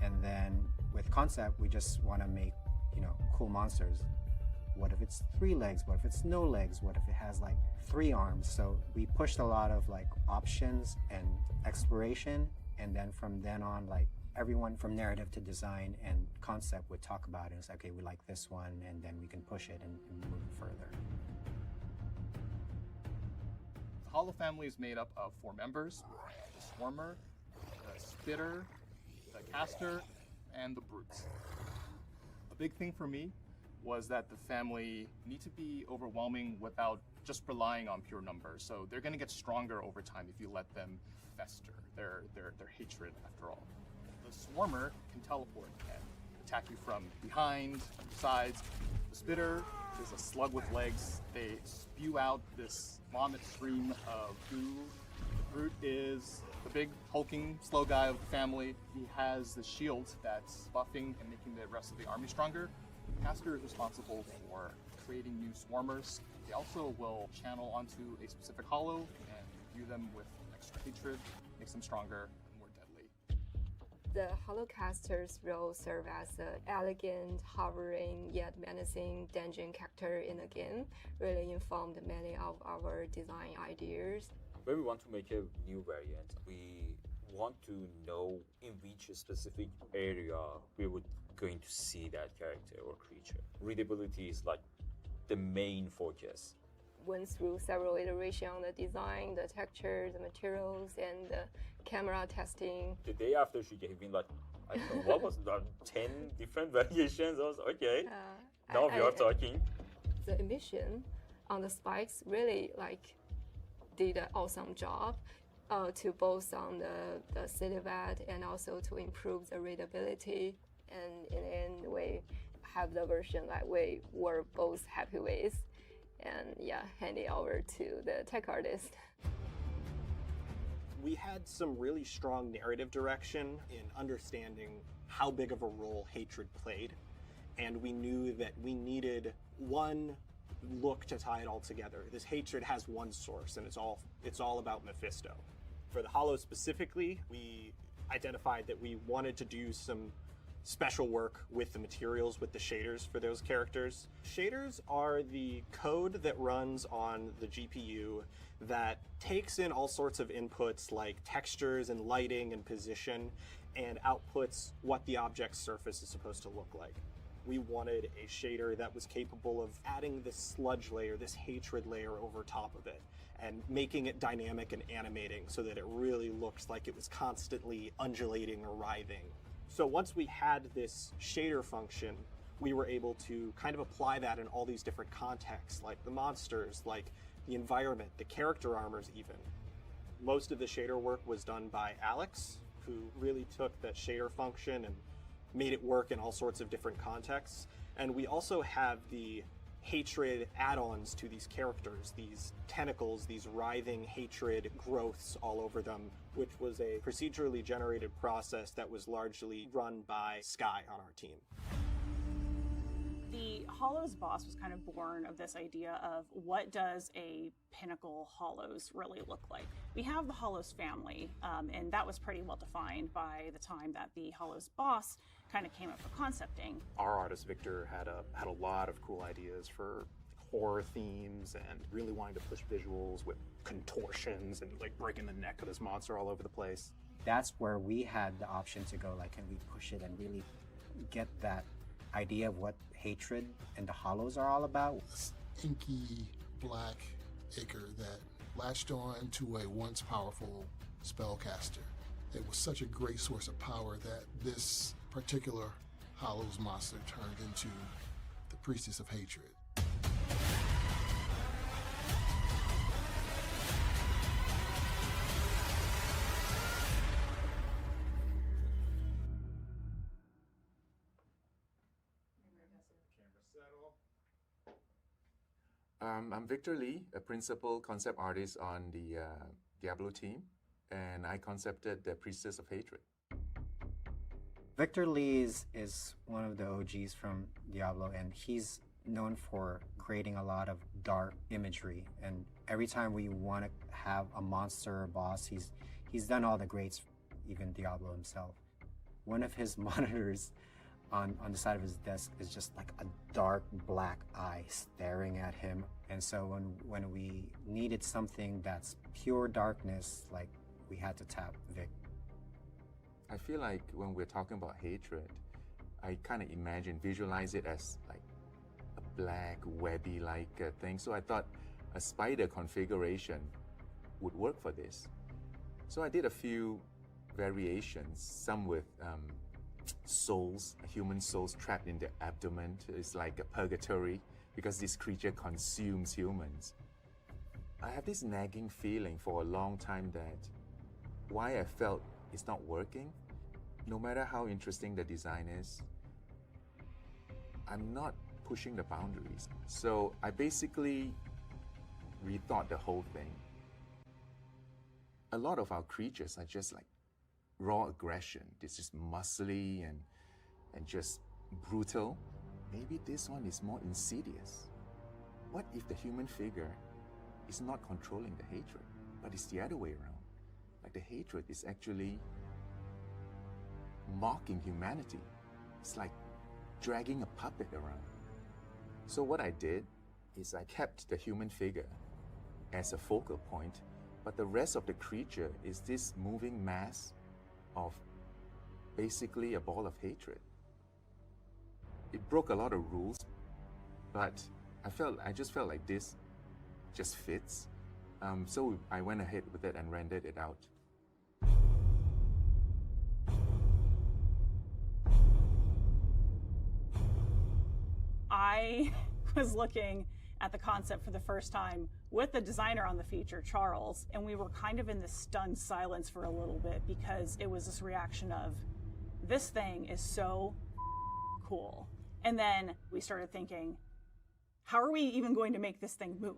And then with concept, we just want to make, cool monsters. What if it's 3 legs? What if it's no legs? What if it has like 3 arms? So we pushed a lot of like options and exploration, and then from then on, like everyone from narrative to design and concept would talk about it. It's like, okay, we like this one, and then we can push it and move it further. The Hollow family is made up of 4 members: the Swarmer, the Spitter, the Caster, and the Brutes. A big thing for me was that the family need to be overwhelming without just relying on pure numbers. So they're going to get stronger over time if you let them fester, their hatred after all. The Swarmer can teleport and attack you from behind, from the sides. The Spitter is a slug with legs. They spew out this vomit stream of goo. The Brute is the big hulking slow guy of the family. He has the shield that's buffing and making the rest of the army stronger. Caster is responsible for creating new swarmers. They also will channel onto a specific hollow and imbue them with extra hatred, makes them stronger and more deadly. The Hollowcaster's role serves as an elegant, hovering, yet menacing dungeon character in the game, really informed many of our design ideas. When we want to make a new variant, we want to know in which specific area we would going to see that character or creature. Readability is like the main focus. Went through several iterations on the design, the texture, the materials, and the camera testing. The day after she gave me like, I don't know, what was that, 10 different variations? I was okay, now we are talking. The emission on the spikes really did an awesome job to both on the silhouette and also to improve the readability. And in the end, we have the version that we were both happy with, and hand it over to the tech artist. We had some really strong narrative direction in understanding how big of a role hatred played, and we knew that we needed one look to tie it all together. This hatred has one source, and it's all about Mephisto. For the Hollows specifically, we identified that we wanted to do some special work with the materials, with the shaders for those characters. Shaders are the code that runs on the GPU that takes in all sorts of inputs like textures and lighting and position, and outputs what the object's surface is supposed to look like. We wanted a shader that was capable of adding this sludge layer, this hatred layer over top of it, and making it dynamic and animating so that it really looks like it was constantly undulating or writhing. So once we had this shader function, we were able to kind of apply that in all these different contexts, like the monsters, like the environment, the character armors even. Most of the shader work was done by Alex, who really took that shader function and made it work in all sorts of different contexts. And we also have the hatred add-ons to these characters, these tentacles, these writhing hatred growths all over them, which was a procedurally generated process that was largely run by Sky on our team. The Hollows boss was kind of born of this idea of what does a pinnacle Hollows really look like. We have the Hollows family, and that was pretty well defined by the time that the Hollows boss kind of came up for concepting. Our artist Victor had a lot of cool ideas for horror themes and really wanting to push visuals with contortions and like breaking the neck of this monster all over the place. That's where we had the option to go, like, can we push it and really get that idea of what hatred and the Hollows are all about? This inky black acre that latched on to a once powerful spellcaster. It was such a great source of power that this particular Hollows monster turned into the Priestess of Hatred. I'm Victor Lee, a principal concept artist on the Diablo team, and I concepted the Priestess of Hatred. Victor Lee is one of the OGs from Diablo, and he's known for creating a lot of dark imagery. And every time we want to have a monster or boss, he's done all the greats, even Diablo himself. One of his monitors on the side of his desk is just like a dark black eye staring at him. And so when we needed something that's pure darkness, like, we had to tap Vic. I feel like when we're talking about hatred, I kind of visualize it as like a black, webby-like thing. So I thought a spider configuration would work for this. So I did a few variations, some with souls, human souls trapped in their abdomen. It's like a purgatory because this creature consumes humans. I have this nagging feeling for a long time that why I felt it's not working, no matter how interesting the design is, I'm not pushing the boundaries. So I basically rethought the whole thing. A lot of our creatures are just like raw aggression. It's just muscly and just brutal. Maybe this one is more insidious. What if the human figure is not controlling the hatred, but it's the other way around? Like the hatred is actually mocking humanity. It's like dragging a puppet around. So what I did is I kept the human figure as a focal point, but the rest of the creature is this moving mass of basically a ball of hatred. It broke a lot of rules, but I just felt like this just fits. So I went ahead with it and rendered it out. I was looking at the concept for the first time with the designer on the feature, Charles, and we were kind of in this stunned silence for a little bit because it was this reaction of, this thing is so cool. And then we started thinking, how are we even going to make this thing move?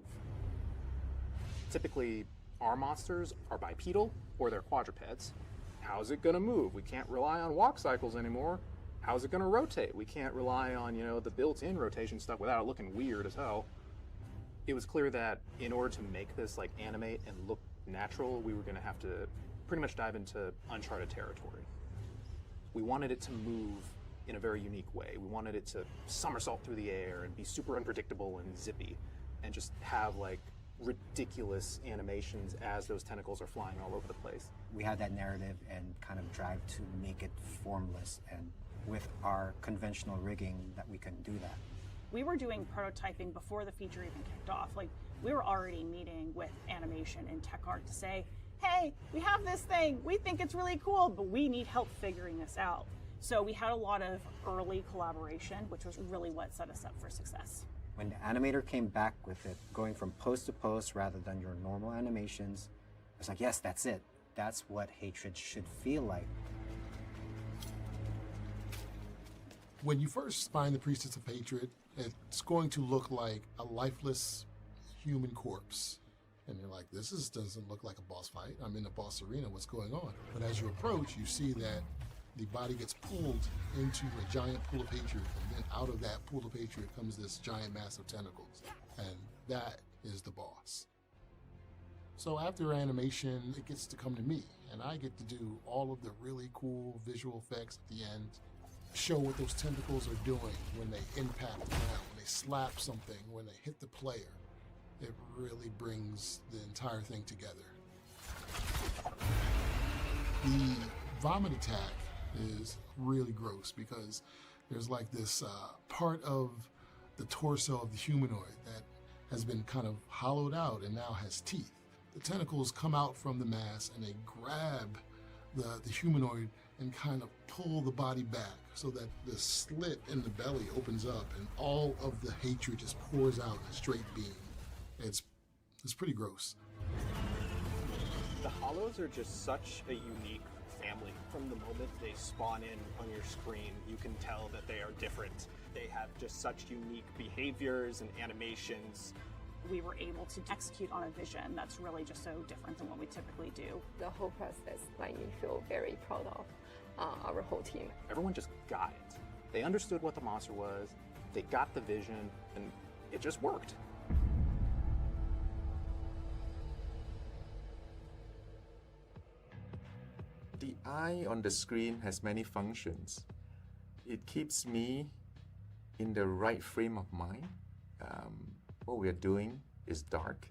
Typically, our monsters are bipedal or they're quadrupeds. How's it gonna move? We can't rely on walk cycles anymore. How's it gonna rotate? We can't rely on, the built-in rotation stuff without it looking weird as hell. It was clear that in order to make this like animate and look natural, we were gonna have to pretty much dive into uncharted territory. We wanted it to move in a very unique way. We wanted it to somersault through the air and be super unpredictable and zippy and just have like ridiculous animations as those tentacles are flying all over the place. We had that narrative and kind of drive to make it formless, and with our conventional rigging that we can do that. We were doing prototyping before the feature even kicked off. Like, we were already meeting with animation and tech art to say, hey, we have this thing, we think it's really cool, but we need help figuring this out. So we had a lot of early collaboration, which was really what set us up for success. When the animator came back with it, going from post to post rather than your normal animations, I was like, yes, that's it. That's what Hatred should feel like. When you first find the Priestess of Hatred, it's going to look like a lifeless human corpse. And you're like, doesn't look like a boss fight. I'm in a boss arena, what's going on? But as you approach, you see that the body gets pulled into a giant pool of hatred, and then out of that pool of hatred comes this giant mass of tentacles. And that is the boss. So after animation, it gets to come to me, and I get to do all of the really cool visual effects at the end, show what those tentacles are doing when they impact the ground, when they slap something, when they hit the player. It really brings the entire thing together. The vomit attack is really gross because there's like this part of the torso of the humanoid that has been kind of hollowed out and now has teeth. The tentacles come out from the mass and they grab the humanoid and kind of pull the body back so that the slit in the belly opens up and all of the hatred just pours out in a straight beam. It's pretty gross. The Hollows are just such a unique family. From the moment they spawn in on your screen, you can tell that they are different. They have just such unique behaviors and animations. We were able to execute on a vision that's really just so different than what we typically do. The whole process made me feel very proud of our whole team. Everyone just got it. They understood what the monster was, they got the vision, and it just worked. The eye on the screen has many functions. It keeps me in the right frame of mind. What we're doing is dark.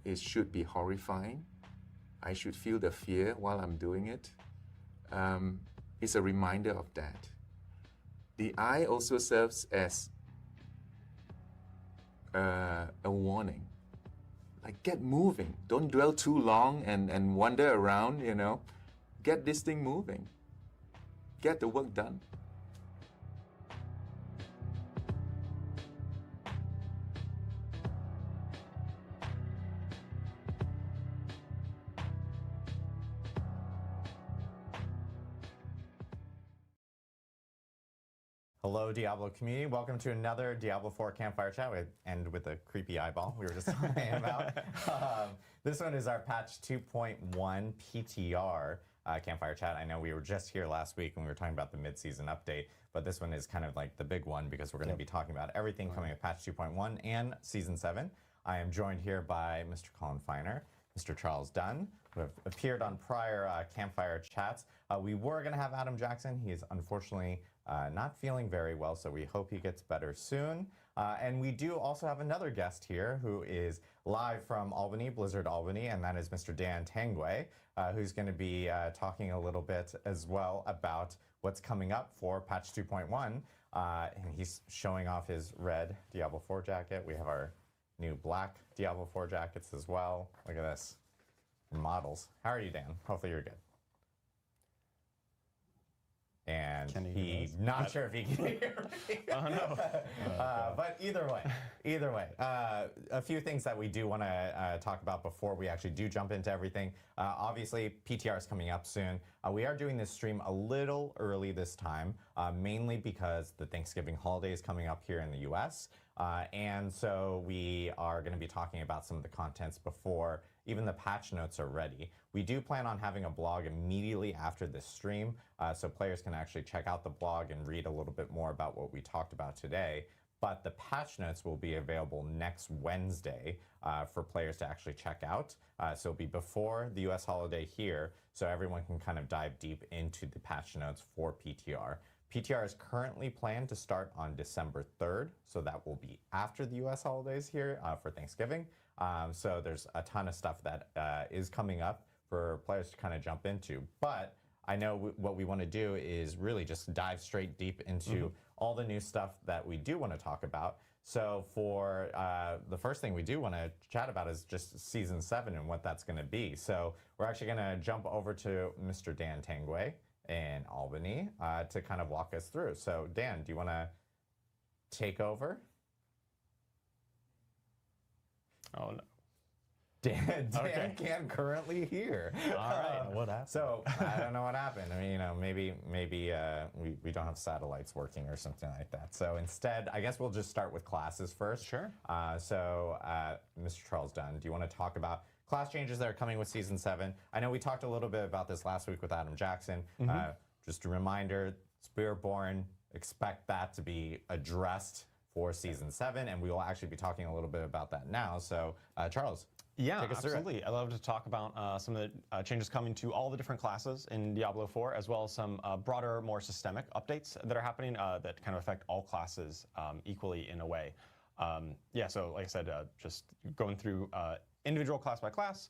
It should be horrifying. I should feel the fear while I'm doing it. It's a reminder of that. The eye also serves as a warning. Like, get moving. Don't dwell too long and wander around, you know. Get this thing moving. Get the work done. Hello, Diablo community. Welcome to another Diablo 4 Campfire Chat with a creepy eyeball we were just talking about. This one is our patch 2.1 PTR Campfire Chat. I know we were just here last week when we were talking about the mid-season update, but this one is kind of like the big one because we're going to be talking about everything coming with patch 2.1 and Season 7. I am joined here by Mr. Colin Feiner, Mr. Charles Dunn, who have appeared on prior Campfire Chats. We were going to have Adam Jackson. He is unfortunately not feeling very well, so we hope he gets better soon. And we do also have another guest here who is live from Albany, Blizzard Albany, and that is Mr. Dan Tangway, who's going to be talking a little bit as well about what's coming up for patch 2.1. And he's showing off his red Diablo 4 jacket. We have our new black Diablo 4 jackets as well. Look at this. Models. How are you, Dan? Hopefully you're good. And he's not sure if he can hear me. Oh, no. But either way, a few things that we do want to talk about before we actually do jump into everything. Obviously, PTR is coming up soon. We are doing this stream a little early this time, mainly because the Thanksgiving holiday is coming up here in the US. And so we are going to be talking about some of the contents before even the patch notes are ready. We do plan on having a blog immediately after this stream, so players can actually check out the blog and read a little bit more about what we talked about today. But the patch notes will be available next Wednesday for players to actually check out. So it'll be before the US holiday here, so everyone can kind of dive deep into the patch notes for PTR. PTR is currently planned to start on December 3rd, so that will be after the US holidays here for Thanksgiving. So there's a ton of stuff that is coming up for players to kind of jump into. But I know what we want to do is really just dive straight deep into all the new stuff that we do want to talk about. So for the first thing we do want to chat about is just Season 7 and what that's going to be. So we're actually going to jump over to Mr. Dan Tangway in Albany to kind of walk us through. So Dan, do you want to take over? Oh no. Dan can't currently hear. All right, what happened? So I don't know what happened. I mean, you know, maybe we don't have satellites working or something like that. So instead, I guess we'll just start with classes first. Sure. So Mr. Charles Dunn, do you want to talk about class changes that are coming with Season 7? I know we talked a little bit about this last week with Adam Jackson. Just a reminder, Spiritborn, expect that to be addressed for Season 7, and we will actually be talking a little bit about that now. So Charles. Yeah, take us absolutely. through it. I love to talk about some of the changes coming to all the different classes in Diablo 4, as well as some broader, more systemic updates that are happening that kind of affect all classes equally in a way. Yeah, so like I said, just going through individual class by class,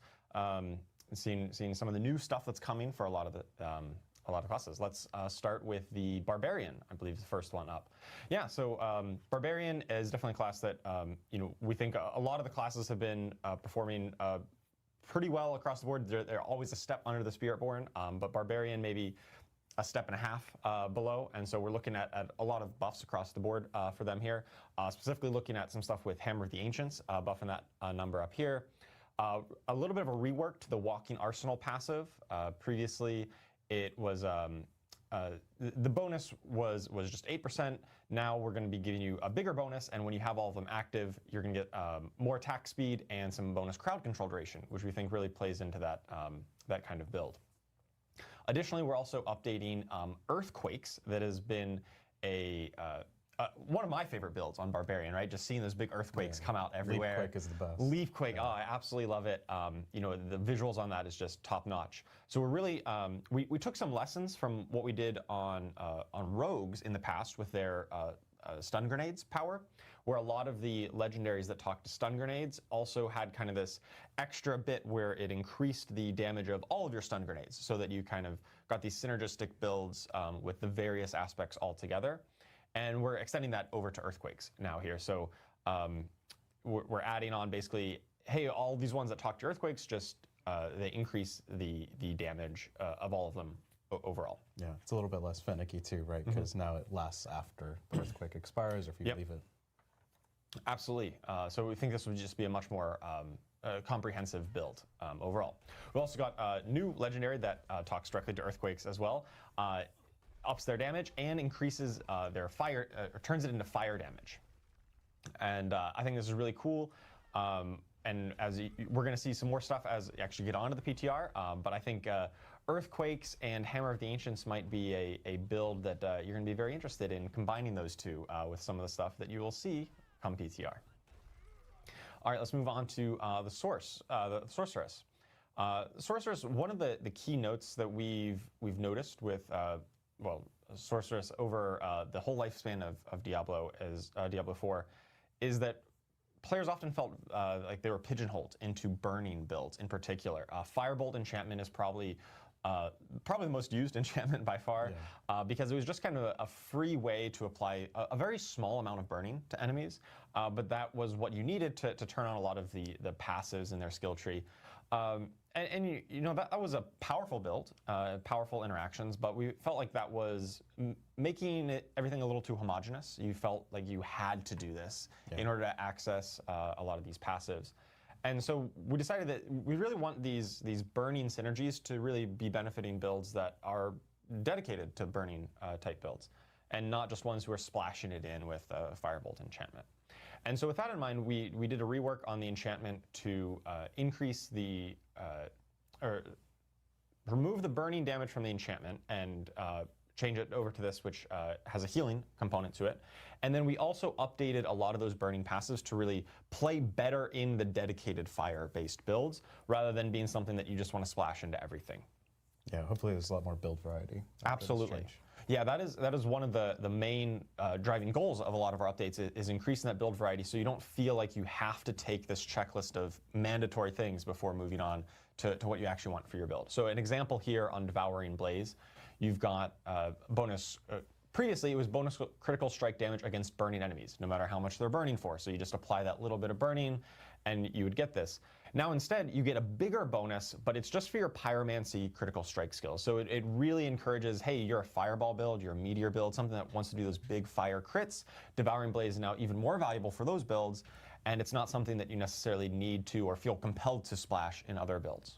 seeing some of the new stuff that's coming for a lot of classes. Let's start with the Barbarian, I believe is the first one up. Yeah, so Barbarian is definitely a class that you know, we think a lot of the classes have been performing pretty well across the board. They're always a step under the Spiritborn, but Barbarian maybe a step and a half below, and so we're looking at a lot of buffs across the board for them here, specifically looking at some stuff with Hammer of the Ancients, buffing that number up here. A little bit of a rework to the Walking Arsenal passive. Previously, it was the bonus was just 8%. Now we're going to be giving you a bigger bonus, and when you have all of them active, you're going to get more attack speed and some bonus crowd control duration, which we think really plays into that that kind of build. Additionally, we're also updating Earthquakes. That has been one of my favorite builds on Barbarian, right? Just seeing those big earthquakes come out everywhere. Leafquake is the best. Leafquake, oh, I absolutely love it. You know, the visuals on that is just top notch. So we're really, we took some lessons from what we did on rogues in the past with their stun grenades power, where a lot of the legendaries that talk to stun grenades also had kind of this extra bit where it increased the damage of all of your stun grenades, so that you kind of got these synergistic builds with the various aspects all together. And we're extending that over to Earthquakes now here. So we're adding on basically, hey, all these ones that talk to Earthquakes, just they increase the damage of all of them overall. Yeah, it's a little bit less finicky too, right? Because now it lasts after the Earthquake expires, or if you leave it. Absolutely. So we think this would just be a much more comprehensive build overall. We've also got a new legendary that talks directly to Earthquakes as well. Ups their damage and increases their fire, or turns it into fire damage. And I think this is really cool. And as we're going to see some more stuff as you actually get onto the PTR, but I think Earthquakes and Hammer of the Ancients might be a build that you're going to be very interested in combining those two with some of the stuff that you will see come PTR. All right, let's move on to the Sorceress. Sorceress, one of the key notes that we've noticed with Sorceress over the whole lifespan of Diablo 4 is that players often felt like they were pigeonholed into burning builds in particular. Firebolt enchantment is probably the most used enchantment by far, because it was just kind of a free way to apply a very small amount of burning to enemies, but that was what you needed to turn on a lot of the passives in their skill tree. And you know, that was a powerful build, powerful interactions, but we felt like that was making everything a little too homogenous. You felt like you had to do this in order to access a lot of these passives. And so we decided that we really want these burning synergies to really be benefiting builds that are dedicated to burning type builds, and not just ones who are splashing it in with Firebolt enchantment. And so with that in mind, we did a rework on the enchantment to increase the, or remove the burning damage from the enchantment and change it over to this, which has a healing component to it. And then we also updated a lot of those burning passives to really play better in the dedicated fire-based builds, rather than being something that you just want to splash into everything. Yeah, hopefully there's a lot more build variety. Absolutely. Yeah, that is one of the main driving goals of a lot of our updates is increasing that build variety, so you don't feel like you have to take this checklist of mandatory things before moving on to what you actually want for your build. So an example here on Devouring Blaze, you've got bonus. Previously, it was bonus critical strike damage against burning enemies, no matter how much they're burning for. So you just apply that little bit of burning, and you would get this. Now instead, you get a bigger bonus, but it's just for your pyromancy critical strike skills. So it really encourages, hey, you're a fireball build, you're a meteor build, something that wants to do those big fire crits. Devouring Blaze is now even more valuable for those builds, and it's not something that you necessarily need to or feel compelled to splash in other builds.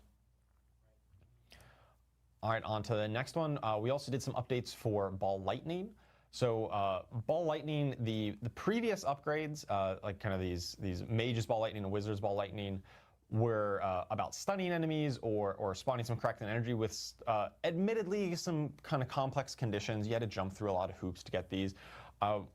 All right, on to the next one. We also did some updates for Ball Lightning. So Ball Lightning, the previous upgrades, like kind of these Mage's Ball Lightning and Wizard's Ball Lightning, were about stunning enemies or spawning some correcting energy with admittedly some kind of complex conditions. You had to jump through a lot of hoops to get these.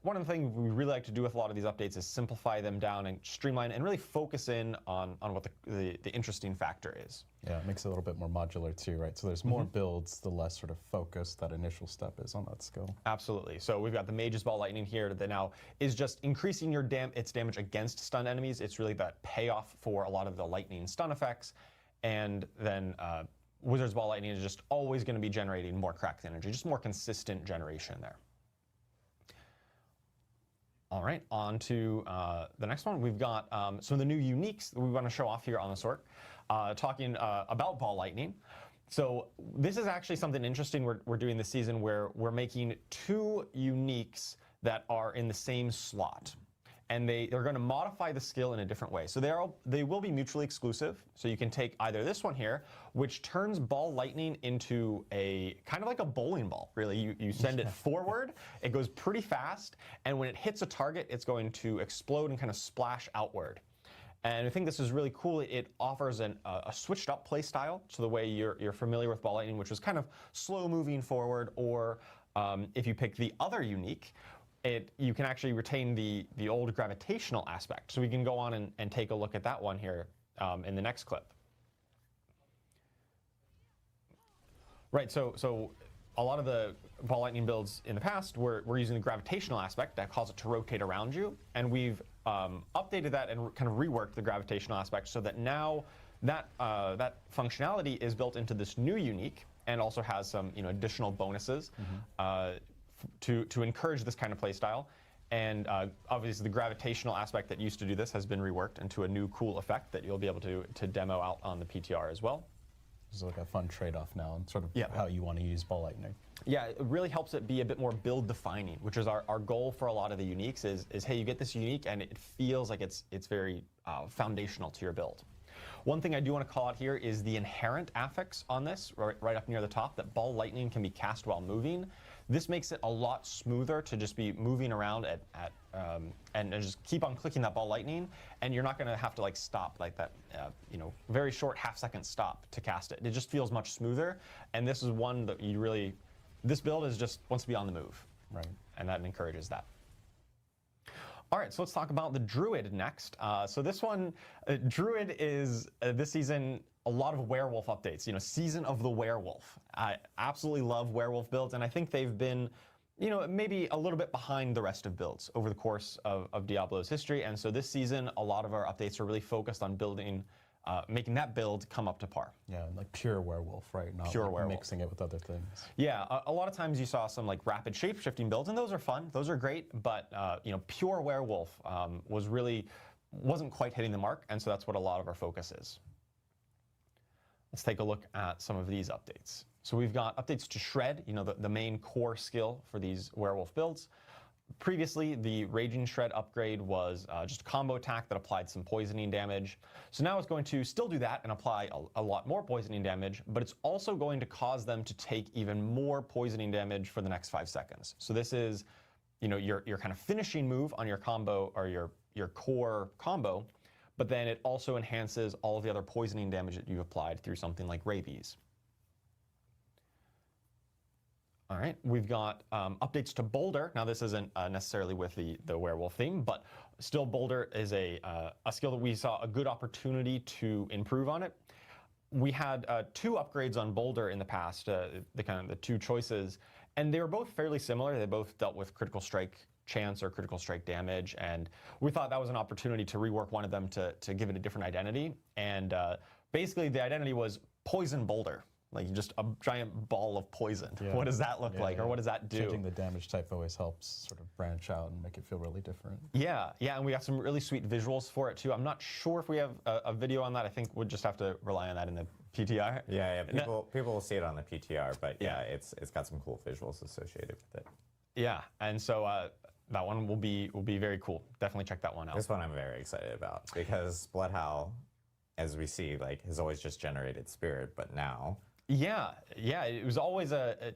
One of the things we really like to do with a lot of these updates is simplify them down and streamline and really focus in on what the interesting factor is. Yeah, it makes it a little bit more modular too, right? So there's more builds, the less sort of focused that initial step is on that skill. Absolutely. So we've got the Mage's Ball Lightning here that now is just increasing its damage against stun enemies. It's really that payoff for a lot of the lightning stun effects. And then Wizard's Ball Lightning is just always going to be generating more cracked energy, just more consistent generation there. All right, on to the next one. We've got some of the new uniques that we want to show off here on the Sork, talking about Ball Lightning. So this is actually something interesting we're doing this season where we're making 2 uniques that are in the same slot. And they're going to modify the skill in a different way. So they will be mutually exclusive. So you can take either this one here, which turns Ball Lightning into a kind of like a bowling ball, really. You send it forward, it goes pretty fast, and when it hits a target, it's going to explode and kind of splash outward. And I think this is really cool. It offers a switched up play style to the way you're familiar with Ball Lightning, which is kind of slow moving forward, or if you pick the other unique, you can actually retain the old gravitational aspect. So we can go on and take a look at that one here in the next clip. Right, so a lot of the Ball Lightning builds in the past were using the gravitational aspect that caused it to rotate around you, and we've updated that and kind of reworked the gravitational aspect so that now that functionality is built into this new unique and also has some additional bonuses. To encourage this kind of playstyle. And obviously the gravitational aspect that used to do this has been reworked into a new cool effect that you'll be able to demo out on the PTR as well. It's like a fun trade-off now and sort of how you want to use Ball Lightning. Yeah, it really helps it be a bit more build defining, which is our goal for a lot of the uniques is hey, you get this unique and it feels like it's very foundational to your build. One thing I do want to call out here is the inherent affix on this, right up near the top, that Ball Lightning can be cast while moving. This makes it a lot smoother to just be moving around and just keep on clicking that Ball Lightning, and you're not going to have to like stop like that, very short half-second stop to cast it. It just feels much smoother, and this is one that this build is just wants to be on the move, right? And that encourages that. All right, so let's talk about the Druid next. So this one, Druid is this season a lot of werewolf updates. Season of the Werewolf. I absolutely love werewolf builds, and I think they've been, maybe a little bit behind the rest of builds over the course of Diablo's history. And so this season, a lot of our updates are really focused on building, making that build come up to par. Yeah, like pure werewolf, right? Not pure like werewolf. Mixing it with other things. Yeah, a lot of times you saw some like rapid shape-shifting builds, and those are fun. Those are great, but pure werewolf wasn't quite hitting the mark, and so that's what a lot of our focus is. Let's take a look at some of these updates. So we've got updates to Shred, the main core skill for these werewolf builds. Previously, the Raging Shred upgrade was just a combo attack that applied some poisoning damage. So now it's going to still do that and apply a lot more poisoning damage, but it's also going to cause them to take even more poisoning damage for the next 5 seconds. So this is, your kind of finishing move on your combo or your core combo, but then it also enhances all of the other poisoning damage that you've applied through something like Rabies. All right, we've got updates to Boulder. Now this isn't necessarily with the werewolf theme, but still Boulder is a skill that we saw a good opportunity to improve on it. We had 2 upgrades on Boulder in the past, the 2 choices, and they were both fairly similar. They both dealt with critical strike chance or critical strike damage, and we thought that was an opportunity to rework one of them to give it a different identity. And basically the identity was Poison Boulder. Like just a giant ball of poison. What does that look like, or what does that do? Changing the damage type always helps sort of branch out and make it feel really different. Yeah, and we got some really sweet visuals for it too. I'm not sure if we have a video on that. I think we'll just have to rely on that in the PTR. Yeah. People will see it on the PTR, but it's got some cool visuals associated with it. Yeah, and so that one will be very cool. Definitely check that one out. This one I'm very excited about because Bloodhowl, as we see, like has always just generated spirit, but now. Yeah, it was always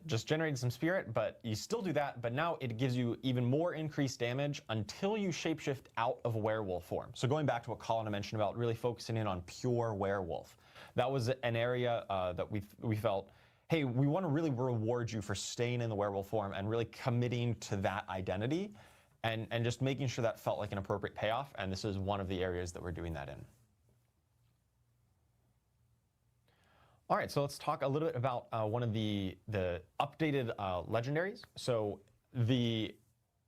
just generating some spirit, but you still do that, but now it gives you even more increased damage until you shapeshift out of werewolf form. So going back to what Colin mentioned about really focusing in on pure werewolf, that was an area that we felt, hey, we want to really reward you for staying in the werewolf form and really committing to that identity and just making sure that felt like an appropriate payoff, and this is one of the areas that we're doing that in. All right, so let's talk a little bit about one of the updated legendaries. So the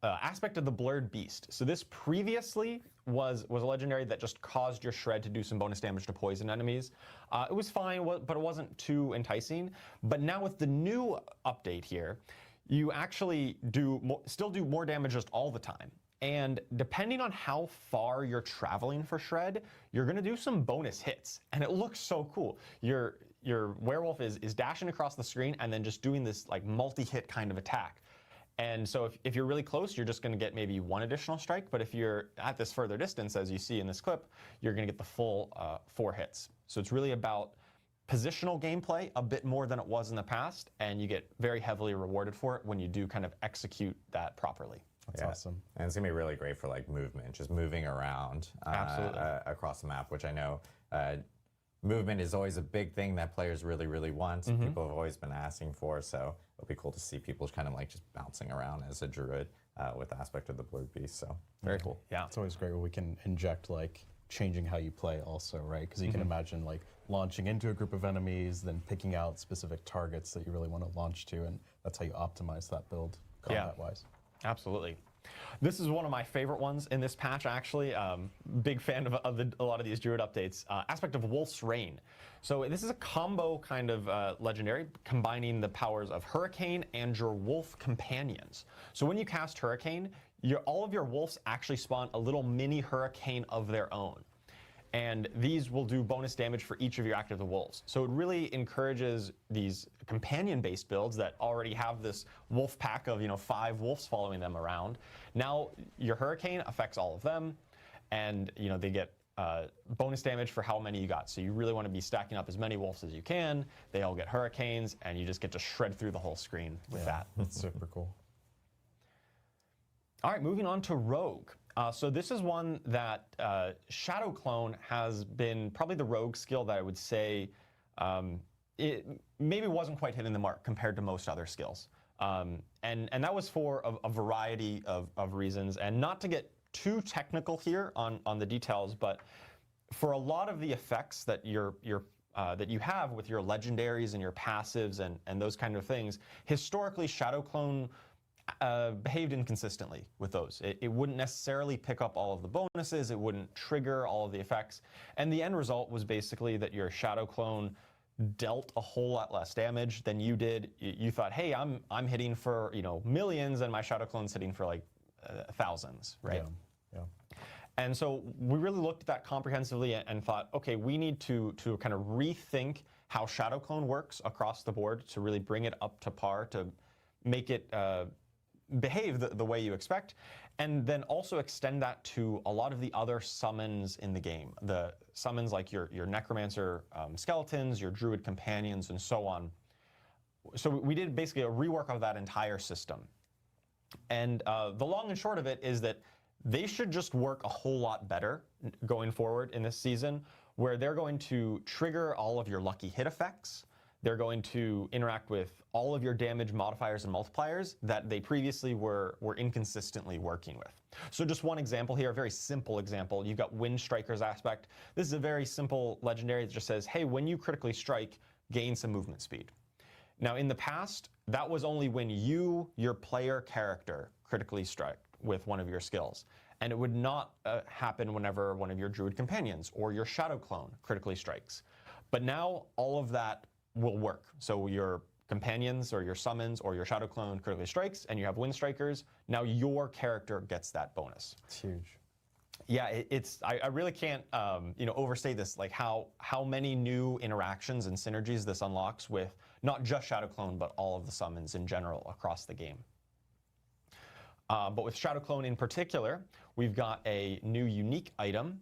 aspect of the Blurred Beast. So this previously was a legendary that just caused your shred to do some bonus damage to poison enemies. It was fine, but it wasn't too enticing. But now with the new update here, you actually still do more damage just all the time. And depending on how far you're traveling for shred, you're going to do some bonus hits, and it looks so cool. Your werewolf is dashing across the screen and then just doing this like multi-hit kind of attack. And so if you're really close, you're just going to get maybe one additional strike. But if you're at this further distance, as you see in this clip, you're going to get the full 4 hits. So it's really about positional gameplay a bit more than it was in the past, and you get very heavily rewarded for it when you do kind of execute that properly. That's awesome. And it's gonna be really great for like movement, just moving around across the map, which I know movement is always a big thing that players really, really want. People have always been asking for, so it'll be cool to see people kind of like just bouncing around as a druid with the aspect of the Blurred Beast, so very cool. Yeah. It's always great when we can inject like changing how you play also, right? Because you can imagine like launching into a group of enemies, then picking out specific targets that you really want to launch to, and that's how you optimize that build combat-wise. Absolutely. This is one of my favorite ones in this patch, actually. Big fan of a lot of these druid updates. Aspect of Wolf's Rain. So this is a combo kind of legendary, combining the powers of Hurricane and your wolf companions. So when you cast Hurricane, all of your wolves actually spawn a little mini hurricane of their own. And these will do bonus damage for each of your active wolves. So it really encourages these companion-based builds that already have this wolf pack of 5 wolves following them around. Now your hurricane affects all of them, and they get bonus damage for how many you got. So you really want to be stacking up as many wolves as you can. They all get hurricanes, and you just get to shred through the whole screen with that. That's super cool. All right, moving on to Rogue. So this is one that Shadow Clone has been probably the rogue skill that I would say it maybe wasn't quite hitting the mark compared to most other skills. And that was for a variety of reasons. And not to get too technical here on the details, but for a lot of the effects that that you have with your legendaries and your passives and those kind of things, historically Shadow Clone behaved inconsistently with those. It wouldn't necessarily pick up all of the bonuses, it wouldn't trigger all of the effects, and the end result was basically that your Shadow Clone dealt a whole lot less damage than you did. You thought, hey, I'm hitting for millions, and my Shadow Clone's hitting for like thousands, right? Yeah. And so we really looked at that comprehensively and thought, okay, we need to kind of rethink how Shadow Clone works across the board to really bring it up to par, to make it behave the way you expect, and then also extend that to a lot of the other summons in the game. The summons like your Necromancer skeletons, your Druid companions, and so on. So we did basically a rework of that entire system. And the long and short of it is that they should just work a whole lot better going forward in this season, where they're going to trigger all of your lucky hit effects. They're going to interact with all of your damage modifiers and multipliers that they previously were inconsistently working with. So just one example here, a very simple example. You've got Wind Striker's aspect. This is a very simple legendary that just says, hey, when you critically strike, gain some movement speed. Now in the past, that was only when your player character, critically struck with one of your skills. And it would not happen whenever one of your Druid companions or your Shadow Clone critically strikes. But now all of that will work. So your companions or your summons or your shadow clone critically strikes and you have wind strikers, now your character gets that bonus. It's huge. Yeah, I really can't overstate this, like how many new interactions and synergies this unlocks with not just Shadow Clone, but all of the summons in general across the game. But with Shadow Clone in particular, we've got a new unique item,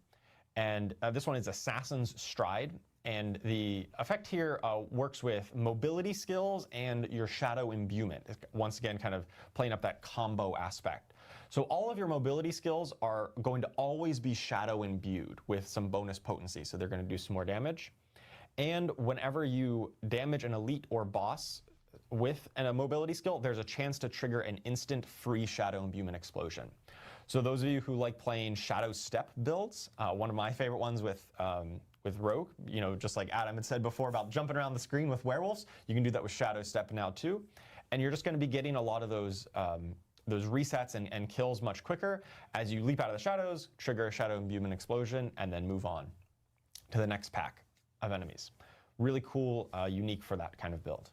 and this one is Assassin's Stride. And the effect here works with mobility skills and your shadow imbuement. Once again, kind of playing up that combo aspect. So all of your mobility skills are going to always be shadow imbued with some bonus potency. So they're going to do some more damage. And whenever you damage an elite or boss with a mobility skill, there's a chance to trigger an instant free shadow imbuement explosion. So those of you who like playing shadow step builds, one of my favorite ones with Rogue, just like Adam had said before about jumping around the screen with werewolves, you can do that with Shadow Step now too. And you're just going to be getting a lot of those resets and kills much quicker as you leap out of the shadows, trigger a Shadow Imbuement explosion, and then move on to the next pack of enemies. Really cool, unique for that kind of build.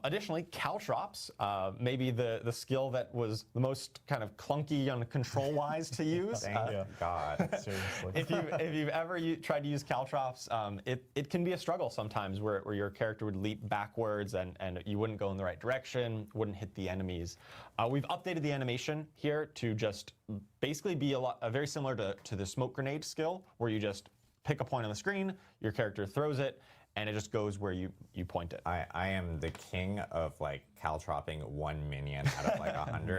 Additionally, caltrops, maybe the skill that was the most kind of clunky on control-wise to use. Thank God, seriously. If you've ever tried to use caltrops, it can be a struggle sometimes where your character would leap backwards and you wouldn't go in the right direction, wouldn't hit the enemies. We've updated the animation here to just basically be very similar to the smoke grenade skill, where you just pick a point on the screen, your character throws it, and it just goes where you point it. I am the king of like caltropping one minion out of like 100.